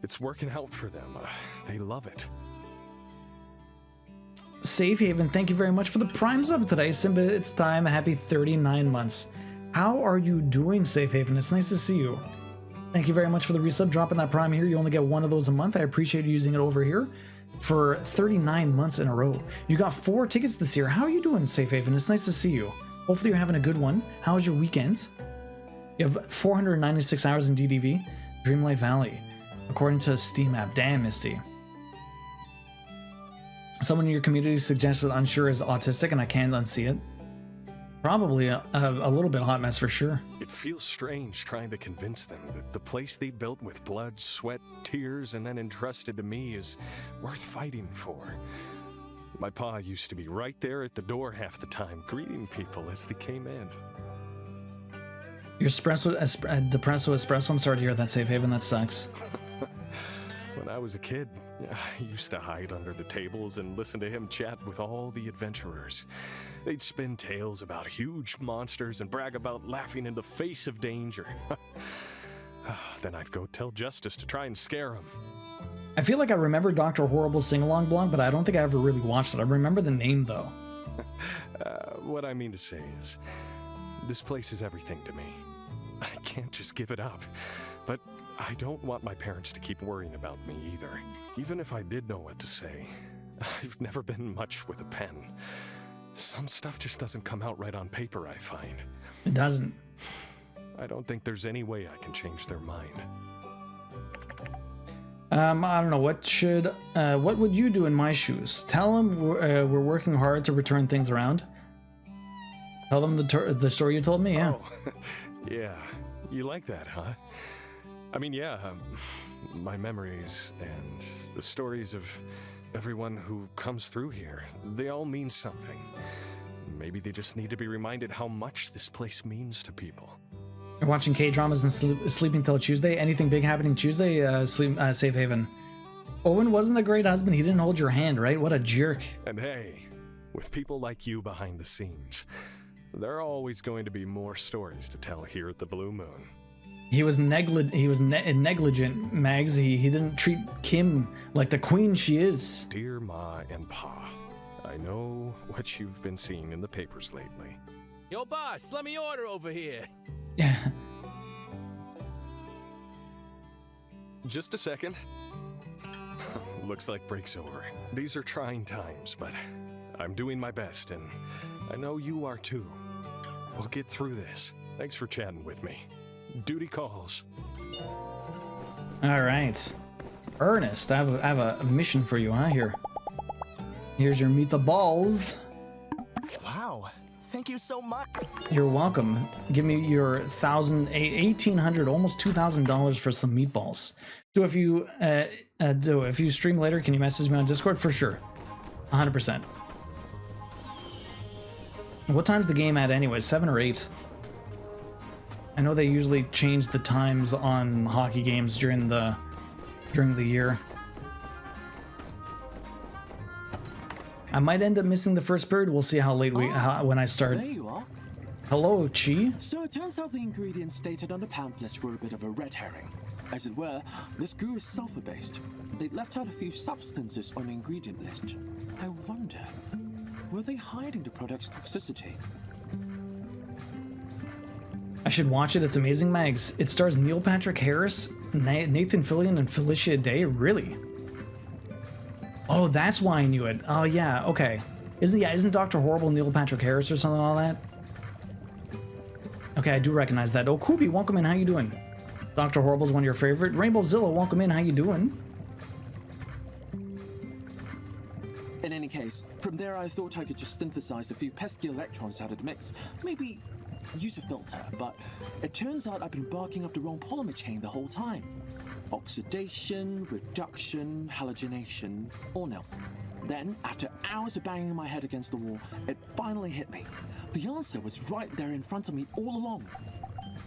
it's working out for them. They love it. Safe Haven, thank you very much for the Prime sub today. Simba, it's time. Happy 39 months. How are you doing, Safe Haven? It's nice to see you. Thank you very much for the resub. Dropping that Prime here. You only get one of those a month. I appreciate you using it over here for 39 months in a row. You got 4 tickets this year. How are you doing, Safe Haven? It's nice to see you. Hopefully you're having a good one. How was your weekend? You have 496 hours in DDV. Dreamlight Valley, according to Steam app. Damn, Misty. Someone in your community suggested Unsure is autistic and I can't unsee it. Probably a little bit hot mess for sure. It feels strange trying to convince them that the place they built with blood, sweat, tears, and then entrusted to me is worth fighting for. My pa used to be right there at the door half the time, greeting people as they came in. Your depresso espresso, I'm sorry to hear that, Safe Haven, that sucks. When I was a kid, I used to hide under the tables and listen to him chat with all the adventurers. They'd spin tales about huge monsters and brag about laughing in the face of danger. Then I'd go tell Justice to try and scare him. I feel like I remember Dr. Horrible's sing-along blog, but I don't think I ever really watched it. I remember the name, though. What I mean to say is, this place is everything to me. I can't just give it up. But I don't want my parents to keep worrying about me either. Even if I did know what to say, I've never been much with a pen. Some stuff just doesn't come out right on paper, I find. It doesn't. I don't think there's any way I can change their mind. I don't know. What would you do in my shoes? Tell them we're working hard to return things around. Tell them the story you told me, yeah. Oh, yeah. You like that, huh? I mean, yeah, my memories and the stories of everyone who comes through here, they all mean something. Maybe they just need to be reminded how much this place means to people. You're watching K-dramas and sleeping till Tuesday? Anything big happening Tuesday? Safe Haven. Owen wasn't a great husband. He didn't hold your hand, right? What a jerk. And hey, with people like you behind the scenes, there are always going to be more stories to tell here at the Blue Moon. He was negligent, Mags. He didn't treat Kim like the queen she is. Dear Ma and Pa, I know what you've been seeing in the papers lately. Yo, boss, let me order over here. Yeah. Just a second. Looks like break's over. These are trying times, but I'm doing my best, and I know you are too. We'll get through this. Thanks for chatting with me. Duty calls. All right. Ernest, I have a mission for you, huh? Here's your meet the balls. Wow. Thank you so much. You're welcome. Give me your $1,800, almost $2,000 for some meatballs. So if you stream later, can you message me on Discord? For sure. 100%. What time's the game at anyway? 7 or 8? I know they usually change the times on hockey games during the year. I might end up missing the first period. We'll see how late when I start. There you are. Hello, Chi. So it turns out the ingredients stated on the pamphlets were a bit of a red herring. As it were, this goo is sulfur-based. They'd left out a few substances on the ingredient list. I wonder, were they hiding the product's toxicity? I should watch it. It's amazing, Mags. It stars Neil Patrick Harris, Nathan Fillion, and Felicia Day. Really? Oh, that's why I knew it. Oh yeah, okay. Isn't Dr. Horrible Neil Patrick Harris or something like that? Okay, I do recognize that. Oh, Kubi, welcome in. How you doing? Dr. Horrible's one of your favorite. Rainbow Zilla, welcome in. How you doing? In any case, from there I thought I could just synthesize a few pesky electrons out of the mix. Maybe use a filter, but it turns out I've been barking up the wrong polymer chain the whole time. Oxidation, reduction, halogenation, or no. Then, after hours of banging my head against the wall, it finally hit me. The answer was right there in front of me all along.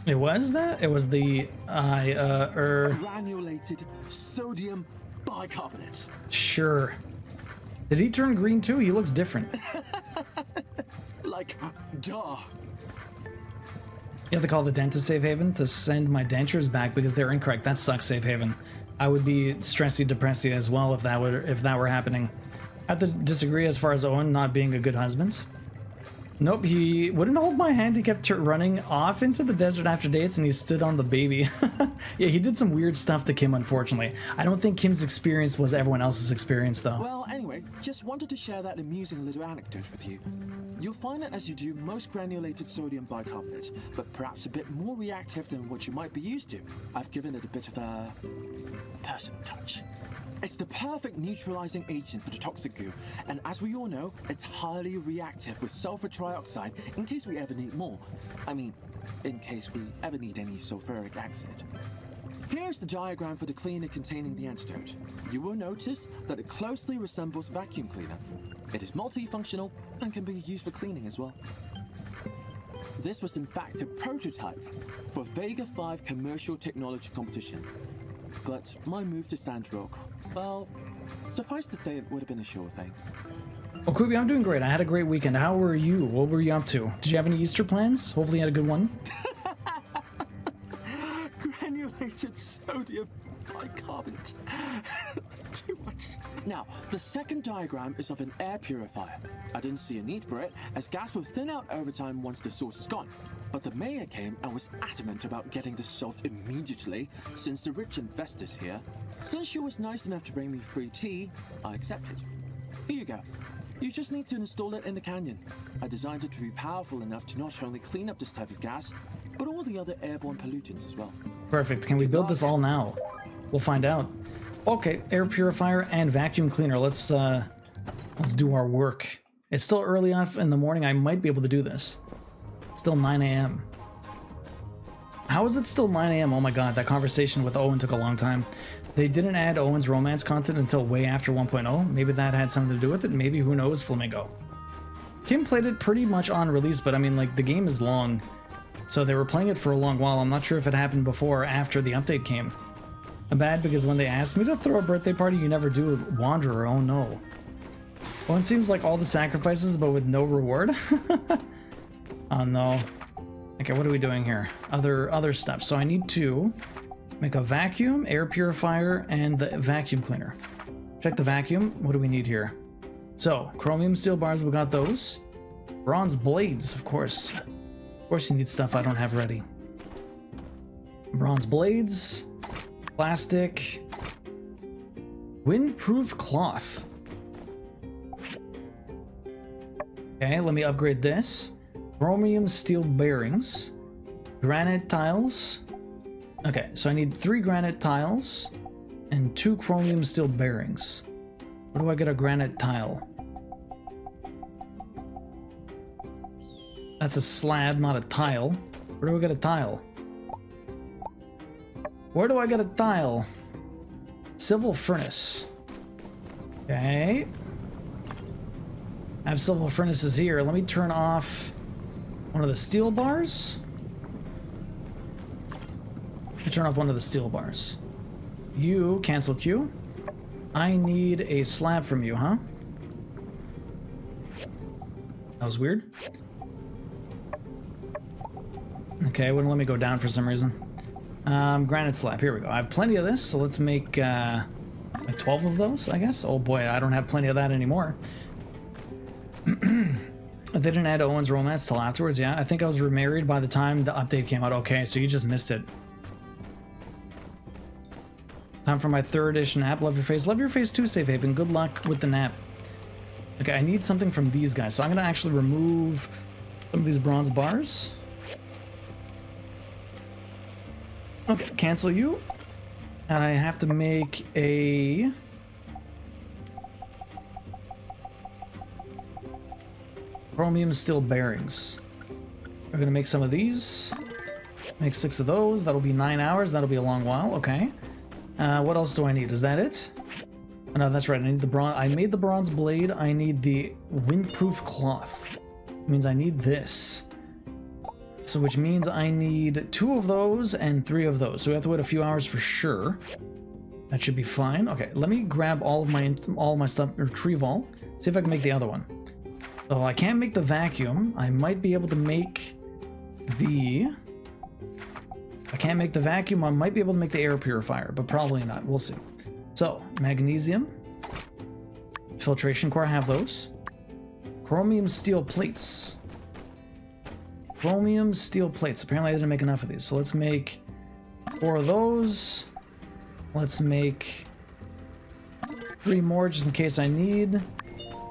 It was that? It was the granulated sodium bicarbonate. Sure. Did he turn green too? He looks different. Like, duh. You have to call the dentist, Safe Haven, to send my dentures back because they're incorrect. That sucks, Safe Haven. I would be stressy, depressy as well if that were happening. I have to disagree as far as Owen not being a good husband. Nope, he wouldn't hold my hand. He kept running off into the desert after dates, and he stood on the baby. Yeah, he did some weird stuff to Kim, unfortunately. I don't think Kim's experience was everyone else's experience, though. Well, anyway, just wanted to share that amusing little anecdote with you. You'll find it as you do most granulated sodium bicarbonate, but perhaps a bit more reactive than what you might be used to. I've given it a bit of a personal touch. It's the perfect neutralizing agent for the toxic goo, and as we all know, it's highly reactive with sulfur trioxide in case we ever need more. I mean, in case we ever need any sulfuric acid. Here's the diagram for the cleaner containing the antidote. You will notice that it closely resembles vacuum cleaner. It is multifunctional and can be used for cleaning as well. This was in fact a prototype for Vega 5 commercial technology competition. But my move to Sandrock, well, suffice to say it would have been a sure thing. Oh, Kubi, I'm doing great. I had a great weekend. How were you? What were you up to? Did you have any Easter plans? Hopefully you had a good one. Granulated sodium bicarbonate. Too much. Now, the second diagram is of an air purifier. I didn't see a need for it, as gas will thin out over time once the source is gone. But the mayor came and was adamant about getting this solved immediately, since the rich investors here. Since she was nice enough to bring me free tea, I accepted. Here you go. You just need to install it in the canyon. I designed it to be powerful enough to not only clean up this type of gas, but all the other airborne pollutants as well. Perfect. Can we build this all now? We'll find out. Okay, air purifier and vacuum cleaner. Let's do our work. It's still early enough in the morning. I might be able to do this. It's still 9 a.m. How is it still 9 a.m.? Oh my god, that conversation with Owen took a long time. They didn't add Owen's romance content until way after 1.0. Maybe that had something to do with it. Maybe, who knows, Flamingo. Kim played it pretty much on release, but I mean, like, the game is long. So they were playing it for a long while. I'm not sure if it happened before or after the update came. Bad because when they asked me to throw a birthday party, you never do, Wanderer. Oh no. Well, it seems like all the sacrifices, but with no reward. Oh no. Okay, what are we doing here? Other stuff. So I need to make a vacuum, air purifier, and the vacuum cleaner. Check the vacuum. What do we need here? So, chromium steel bars, we got those. Bronze blades, of course. Of course you need stuff I don't have ready. Bronze blades. Plastic. Windproof cloth. Okay, let me upgrade this. Chromium steel bearings. Granite tiles. Okay, so I need 3 granite tiles and 2 chromium steel bearings. Where do I get a granite tile? That's a slab, not a tile. Where do I get a tile? Where do I get a tile? Civil furnace. Okay. I have civil furnaces here. Let me turn off one of the steel bars. Let me turn off one of the steel bars. You, cancel queue. I need a slab from you, huh? That was weird. Okay, wouldn't let me go down for some reason. Granite slab, here we go. I have plenty of this, so let's make like 12 of those, I guess. Oh boy, I don't have plenty of that anymore. They didn't add Owen's romance till afterwards, yeah. I think I was remarried by the time the update came out. Okay, so you just missed it. Time for my 3rd edition nap. Love your face. Love your face too, Safe Haven. Good luck with the nap. Okay, I need something from these guys, so I'm gonna actually remove some of these bronze bars. Okay, cancel you. And I have to make a... chromium steel bearings. We're gonna make some of these. Make 6 of those. That'll be 9 hours. That'll be a long while. Okay. What else do I need? Is that it? Oh, no, that's right. I need the bronze. I made the bronze blade. I need the windproof cloth. It means I need this. So which means I need 2 of those and 3 of those. So we have to wait a few hours for sure. That should be fine. Okay, let me grab all of my stuff, retrieve all. See if I can make the other one. So I can't make the vacuum. I might be able to make the... I can't make the vacuum. I might be able to make the air purifier, but probably not. We'll see. So, magnesium. Filtration core, I have those. Chromium steel plates. Chromium steel plates. Apparently I didn't make enough of these. So let's make 4 of those. Let's make 3 more just in case I need.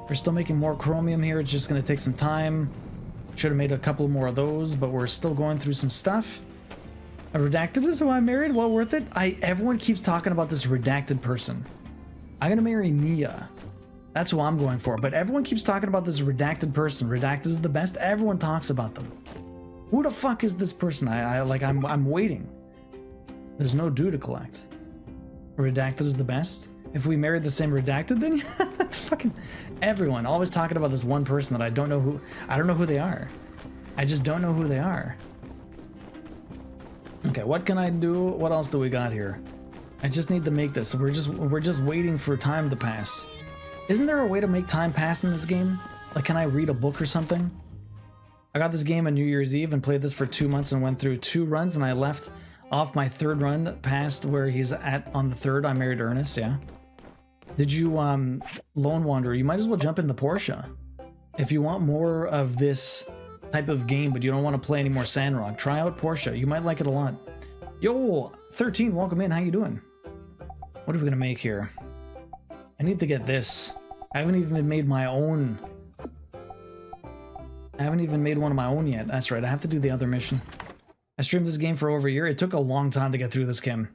We're still making more chromium here. It's just going to take some time. Should have made a couple more of those, but we're still going through some stuff. A redacted is who I married? Well worth it. Everyone keeps talking about this redacted person. I'm going to marry Nia. That's who I'm going for. But everyone keeps talking about this redacted person. Redacted is the best. Everyone talks about them. Who the fuck is this person? I'm waiting. There's no due to collect. Redacted is the best. If we married the same redacted, then fucking everyone always talking about this one person that I don't know who they are. I just don't know who they are. Okay, what can I do? What else do we got here? I just need to make this. We're just waiting for time to pass. Isn't there a way to make time pass in this game? Like, can I read a book or something? I got this game on New Year's Eve and played this for 2 months and went through 2 runs, and I left off my 3rd run past where he's at on the 3rd. I married Ernest, yeah. Did you, Lone Wanderer, you might as well jump into Porsche. If you want more of this type of game, but you don't want to play any more Sandrock, try out Porsche. You might like it a lot. Yo, 13, welcome in. How you doing? What are we gonna make here? I need to get this. I haven't even made my own. I haven't even made one of my own yet. That's right. I have to do the other mission. I streamed this game for over a year. It took a long time to get through this, Kim.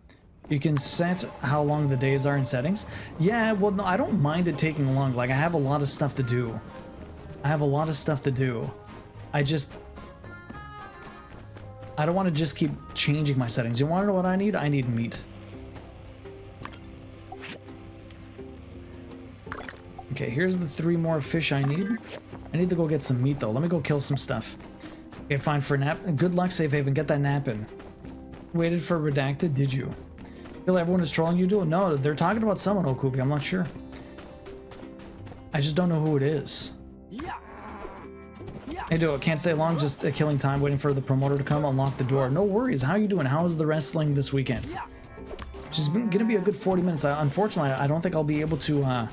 You can set how long the days are in settings. Yeah, well, no, I don't mind it taking long. Like, I have a lot of stuff to do. I don't want to just keep changing my settings. You want to know what I need? I need meat. Okay, here's the 3 more fish I need. I need to go get some meat, though. Let me go kill some stuff. Okay, fine for a nap. Good luck, Safe Haven. Get that nap in. Waited for Redacted, did you? Feel everyone is trolling you, do? No, they're talking about someone, Okubi. I'm not sure. I just don't know who it is. Hey, do it. Can't stay long, just killing time, waiting for the promoter to come unlock the door. No worries. How you doing? How is the wrestling this weekend? Just gonna be a good 40 minutes. Unfortunately, I don't think I'll be able to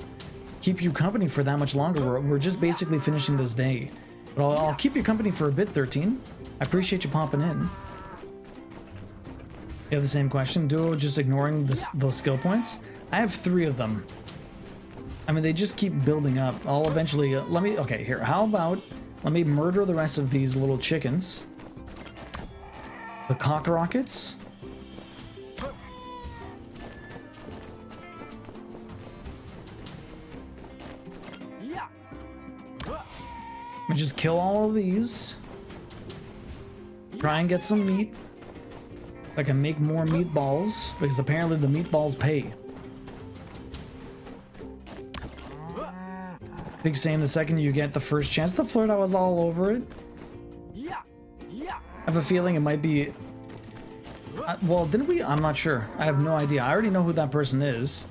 keep you company for that much longer. We're just basically finishing this day. But I'll keep you company for a bit, 13. I appreciate you popping in. You have the same question, Duo, just ignoring those skill points? I have 3 of them. I mean, they just keep building up. I'll eventually... okay, here. How about... let me murder the rest of these little chickens. The cock rockets. Let me just kill all of these. Try and get some meat. I can make more meatballs, because apparently the meatballs pay. Big Sam, the second you get the first chance to flirt, I was all over it. I have a feeling it might be... well, didn't we? I'm not sure. I have no idea. I already know who that person is.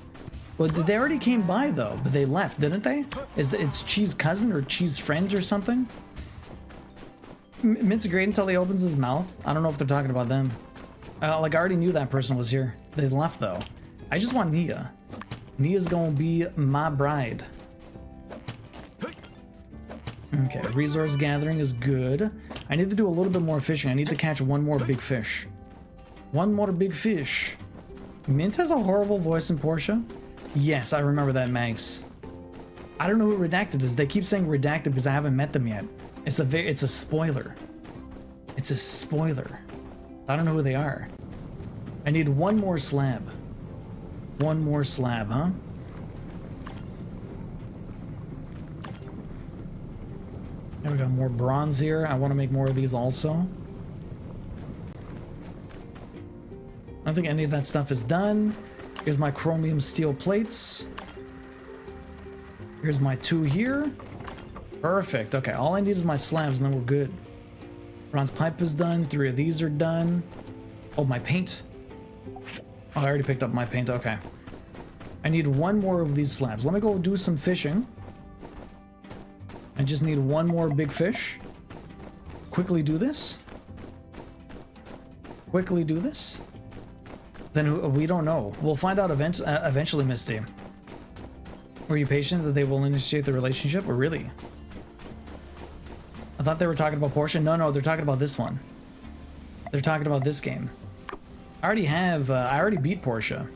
Well, they already came by, though, but they left, didn't they? It's Cheese cousin or Cheese friend or something? Mint's great until he opens his mouth. I don't know if they're talking about them. Like, I already knew that person was here. They left, though. I just want Nia. Nia's gonna be my bride. Okay, resource gathering is good. I need to do a little bit more fishing. I need to catch 1 more big fish. 1 more big fish. Mint has a horrible voice in Portia. Yes, I remember that, Mags. I don't know who Redacted is. They keep saying Redacted because I haven't met them yet. It's a spoiler. It's a spoiler. I don't know who they are. I need 1 more slab. 1 more slab, huh? And we got more bronze here. I want to make more of these also. I don't think any of that stuff is done. Here's my chromium steel plates. Here's my 2 here. Perfect. Okay, all I need is my slabs and then we're good. Bronze pipe is done. 3 of these are done. Oh, my paint. Oh, I already picked up my paint. Okay. I need 1 more of these slabs. Let me go do some fishing. I just need 1 more big fish. Quickly do this. Quickly do this. Then we don't know. We'll find out eventually, Misty. Were you patient that they will initiate the relationship? Or really? I thought they were talking about Portia. No, they're talking about this one. They're talking about this game. I already beat Portia.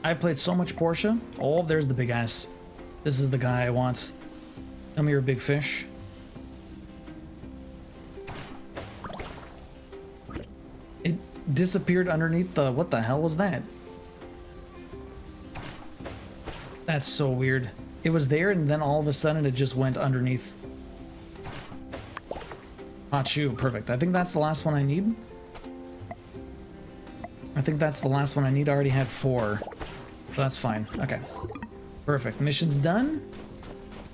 I played so much Portia. Oh, there's the big ass. This is the guy I want. Come here, big fish. It disappeared underneath the... What the hell was that? That's so weird. It was there and then all of a sudden it just went underneath. Hot shoe, perfect. I think that's the last one I need. I already had 4. So that's fine. Okay. Perfect. Mission's done.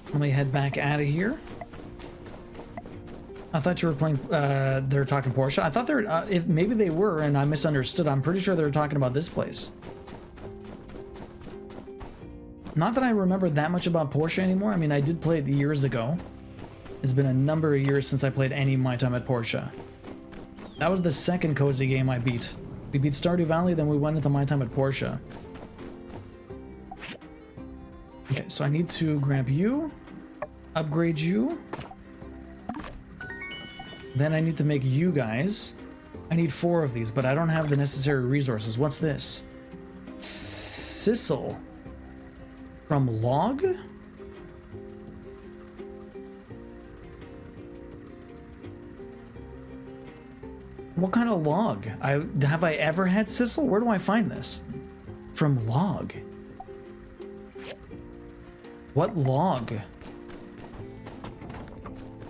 Let me head back out of here. I thought you were playing, they were talking Portia. I thought they were, if maybe they were and I misunderstood. I'm pretty sure they were talking about this place. Not that I remember that much about Portia anymore. I mean, I did play it years ago. It's been a number of years since I played any of my time at Portia. That was the second cozy game I beat. We beat Stardew Valley, then we went into my time at Portia. Okay, so I need to grab you, upgrade you. Then I need to make you guys. I need 4 of these, but I don't have the necessary resources. What's this? Sissel. From log? What kind of log? Have I ever had sisal? Where do I find this? From log. What log?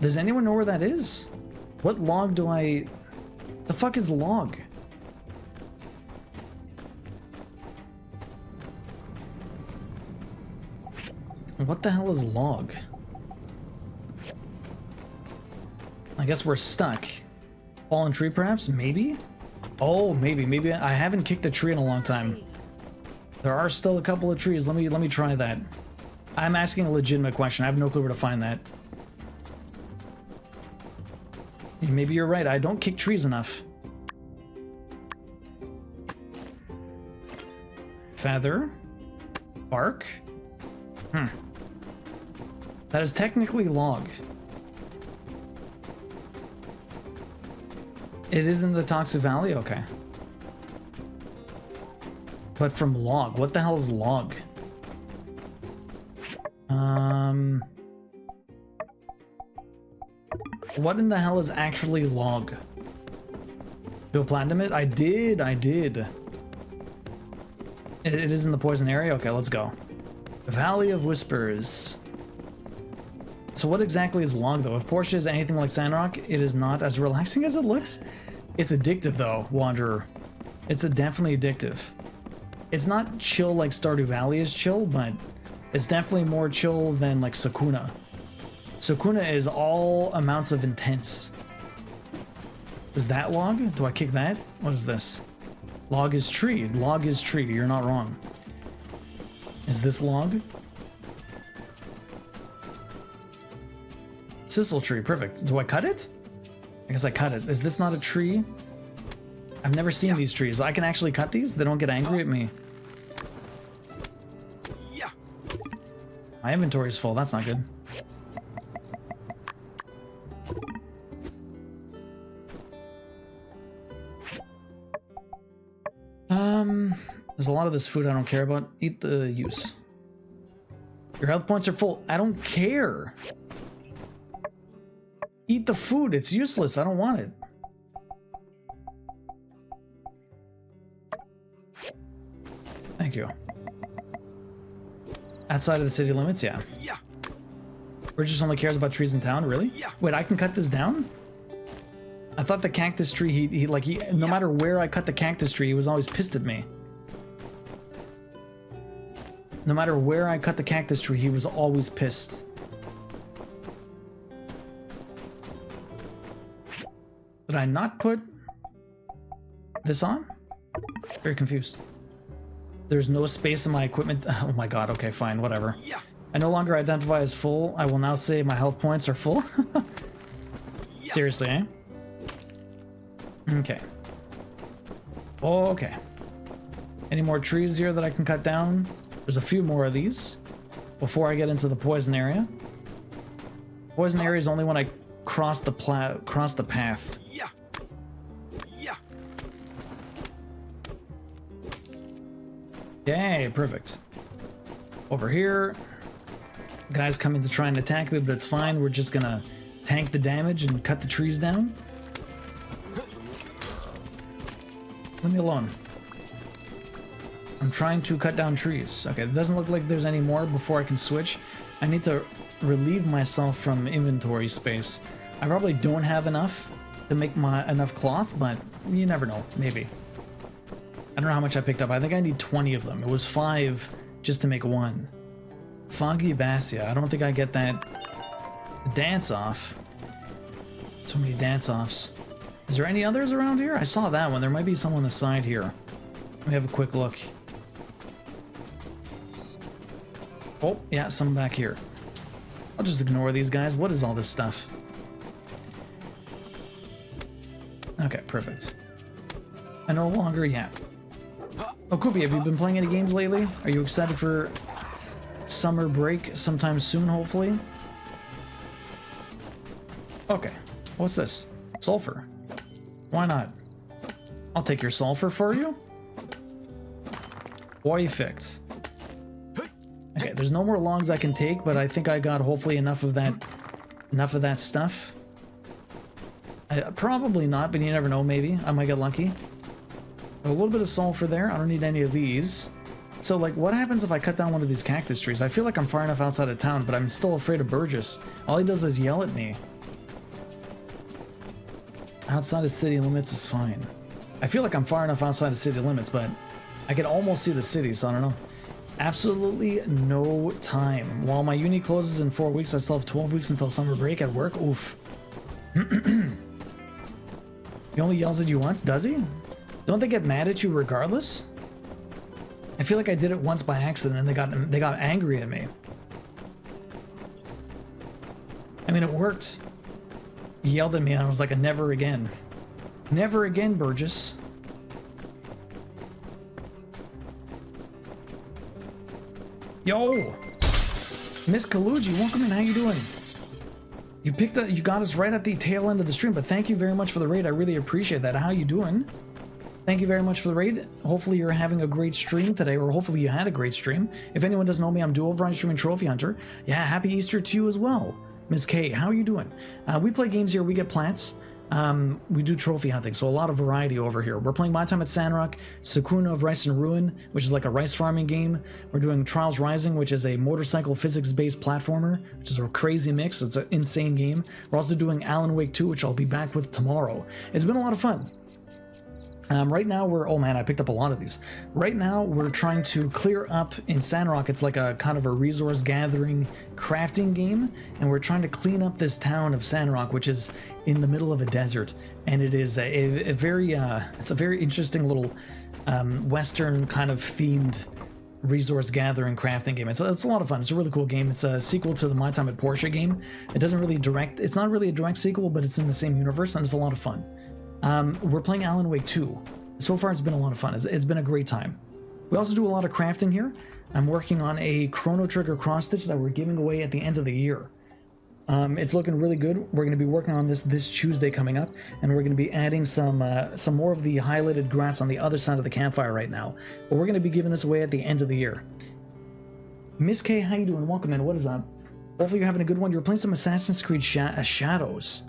Does anyone know where that is? What log do I... The fuck is log? What the hell is log? I guess we're stuck. Fallen tree perhaps? Maybe? Oh, maybe. I haven't kicked a tree in a long time. There are still a couple of trees. Let me try that. I'm asking a legitimate question. I have no clue where to find that. Maybe you're right. I don't kick trees enough. Feather. Bark. That is technically log. It is in the Toxic Valley? Okay. But from log. What the hell is log? What in the hell is actually log? Do a platinum it? I did. It is in the poison area? Okay, let's go. Valley of Whispers. So what exactly is log though? If Portia is anything like Sandrock, it is not as relaxing as it looks. It's addictive though, Wanderer. It's definitely addictive. It's not chill like Stardew Valley is chill, but it's definitely more chill than like Sakuna. Sakuna is all amounts of intense. Is that log? Do I kick that? What is this? Log is tree. Log is tree. You're not wrong. Is this log? Sisal tree. Perfect. Do I cut it? I guess I cut it. Is this not a tree? I've never seen these trees. I can actually cut these? They don't get angry at me. Yeah. My inventory is full. That's not good. There's a lot of this food I don't care about. Eat the use. Your health points are full. I don't care. Eat the food. It's useless. I don't want it. Thank you. Outside of the city limits, yeah. Yeah. Bridges only cares about trees in town, really? Yeah. Wait, I can cut this down? I thought the cactus tree, no matter where I cut the cactus tree, he was always pissed at me. No matter where I cut the cactus tree, he was always pissed. Did I not put this on? Very confused. There's no space in my equipment. Oh my god, okay, fine, whatever. Yeah. I no longer identify as full. I will now say my health points are full. Yeah. Seriously, eh? Okay. Okay. Any more trees here that I can cut down? There's a few more of these before I get into the poison area. Poison area is only when I cross the path. Yeah. Yeah. Yay, perfect. Over here, guys coming to try and attack me, but it's fine. We're just gonna tank the damage and cut the trees down. Leave me alone. I'm trying to cut down trees. Okay, it doesn't look like there's any more before I can switch. I need to relieve myself from inventory space. I probably don't have enough to make enough cloth, but you never know, maybe. I don't know how much I picked up. I think I need 20 of them. It was 5 just to make 1. Foggy Bastia. I don't think I get that dance off. So many dance offs. Is there any others around here? I saw that one. There might be some on the side here. Let me have a quick look. Oh, yeah, some back here. I'll just ignore these guys. What is all this stuff? Okay, perfect. I no longer, yeah. Oh, Koopy, have you been playing any games lately? Are you excited for summer break sometime soon, hopefully? Okay, what's this? Sulfur. Why not? I'll take your sulfur for you. Perfect. Okay, there's no more logs I can take, but I think I got hopefully enough of that stuff. I Probably not, but you never know, maybe. I might get lucky. A little bit of sulfur there. I don't need any of these. So, like, what happens if I cut down one of these cactus trees? I feel like I'm far enough outside of town, but I'm still afraid of Burgess. All he does is yell at me. Outside of city limits is fine. I feel like I'm far enough outside of city limits, but I can almost see the city, so I don't know. Absolutely no time. While my uni closes in 4 weeks, I still have 12 weeks until summer break at work. Oof. He only yells at you once, does he? Don't they get mad at you regardless? I feel like I did it once by accident and they got angry at me. I mean, it worked. He yelled at me and I was like, a never again. Never again, Burgess. Yo! Miss Kaluji, welcome in, how you doing? You got us right at the tail end of the stream, but thank you very much for the raid. I really appreciate that. How you doing? Thank you very much for the raid. Hopefully you're having a great stream today, or hopefully you had a great stream. If anyone doesn't know me, I'm Dual Variety Streaming Trophy Hunter. Yeah, happy Easter to you as well. Miss K, how are you doing? We play games here, we get plants. We do trophy hunting, so a lot of variety over here. We're playing My Time at Sandrock, Sakuna of Rice and Ruin, which is like a rice farming game. We're doing Trials Rising, which is a motorcycle physics-based platformer, which is a crazy mix. It's an insane game. We're also doing Alan Wake 2, which I'll be back with tomorrow. It's been a lot of fun. Right now we're, oh man, I picked up a lot of these. Right now we're trying to clear up in Sandrock. It's like a kind of a resource gathering crafting game, and we're trying to clean up this town of Sandrock, which is in the middle of a desert, and it is a very it's a very interesting little Western kind of themed resource gathering crafting game. It's a lot of fun. It's a really cool game. It's a sequel to the My Time at Porsche game. It's not really a direct sequel, but it's in the same universe, and it's a lot of fun. We're playing Alan Wake 2. So far it's been a lot of fun. It's been a great time. We also do a lot of crafting here. I'm working on a Chrono Trigger cross stitch that we're giving away at the end of the year. It's looking really good. We're going to be working on this Tuesday coming up, and we're going to be adding some more of the highlighted grass on the other side of the campfire right now. But we're going to be giving this away at the end of the year. Miss K, how you doing? Welcome in. What is up? Hopefully you're having a good one. You're playing some Assassin's Creed Shadows.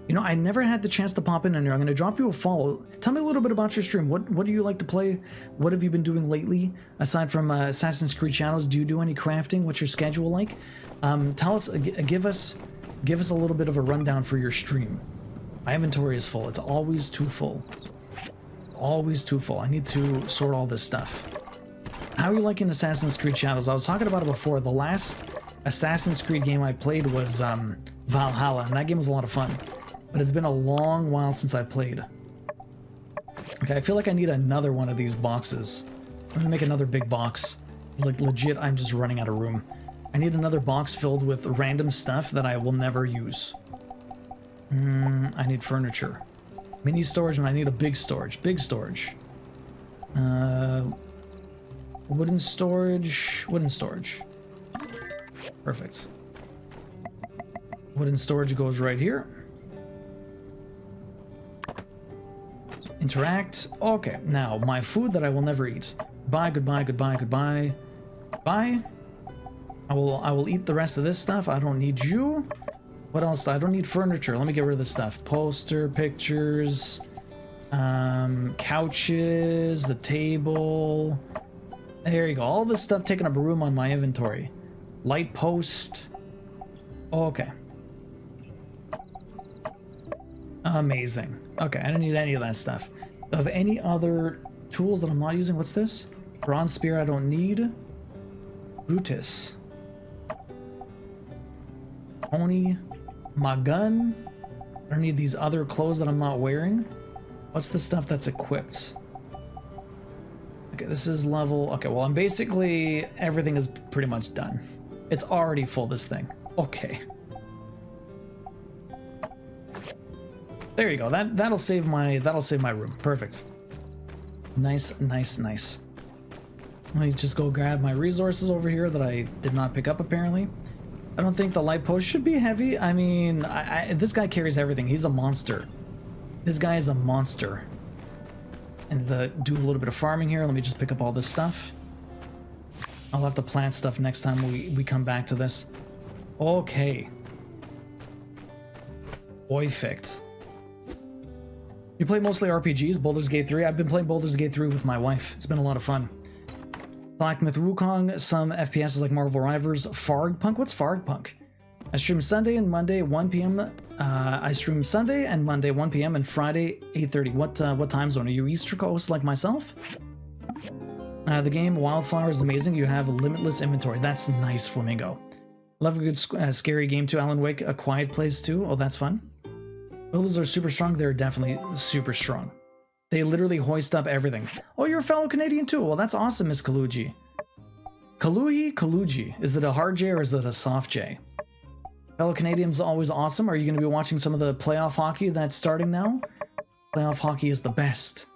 You know, I never had the chance to pop in here. I'm going to drop you a follow. Tell me a little bit about your stream. What do you like to play? What have you been doing lately? Aside from Assassin's Creed Shadows, do you do any crafting? What's your schedule like? Tell us, give us a little bit of a rundown for your stream. My inventory is full. It's always too full. Always too full. I need to sort all this stuff. How are you liking Assassin's Creed Shadows? I was talking about it before. The last Assassin's Creed game I played was Valhalla, and that game was a lot of fun. But it's been a long while since I played. Okay, I feel like I need another one of these boxes. I'm gonna make another big box. Like, legit, I'm just running out of room. I need another box filled with random stuff that I will never use. I need furniture. Mini storage, and I need a big storage. Big storage. Wooden storage. Wooden storage. Perfect. Wooden storage goes right here. Interact. Okay, now my food that I will never eat. Bye, goodbye, goodbye, goodbye. Bye. I will eat the rest of this stuff. I don't need you. What else? I don't need furniture. Let me get rid of this stuff. Poster, pictures, couches, the table. There you go. All this stuff taking up room on my inventory. Light post. Okay. Amazing. Okay, I don't need any of that stuff. Of any other tools that I'm not using, what's this? Bronze spear I don't need. Brutus. Pony. My gun. I don't need these other clothes that I'm not wearing. What's the stuff that's equipped? Okay, this is level... Okay, well, I'm basically... Everything is pretty much done. It's already full, this thing. Okay. There you go. That'll save my room. Perfect. Nice, nice, nice. Let me just go grab my resources over here that I did not pick up apparently. I don't think the light post should be heavy. I mean, this guy carries everything. He's a monster. This guy is a monster. And do a little bit of farming here. Let me just pick up all this stuff. I'll have to plant stuff next time we come back to this. Okay. Perfect. You play mostly RPGs, Baldur's Gate 3? I've been playing Baldur's Gate 3 with my wife. It's been a lot of fun. Black Myth Wukong, some FPSs like Marvel Rivals, Fargpunk. What's Fargpunk? I stream Sunday and Monday 1 p.m. I stream Sunday and Monday 1 p.m. and Friday 8:30. What time zone? Are you East Coast like myself? The game Wildflower is amazing. You have limitless inventory. That's nice, Flamingo. Love a good scary game too. Alan Wake, A Quiet Place too. Oh, that's fun. Builders are super strong. They're definitely super strong. They literally hoist up everything. Oh, you're a fellow Canadian too. Well, that's awesome, Miss Kaluji. Kaluji. Is it a hard J or is it a soft J? Fellow Canadians always awesome. Are you going to be watching some of the playoff hockey that's starting now? Playoff hockey is the best.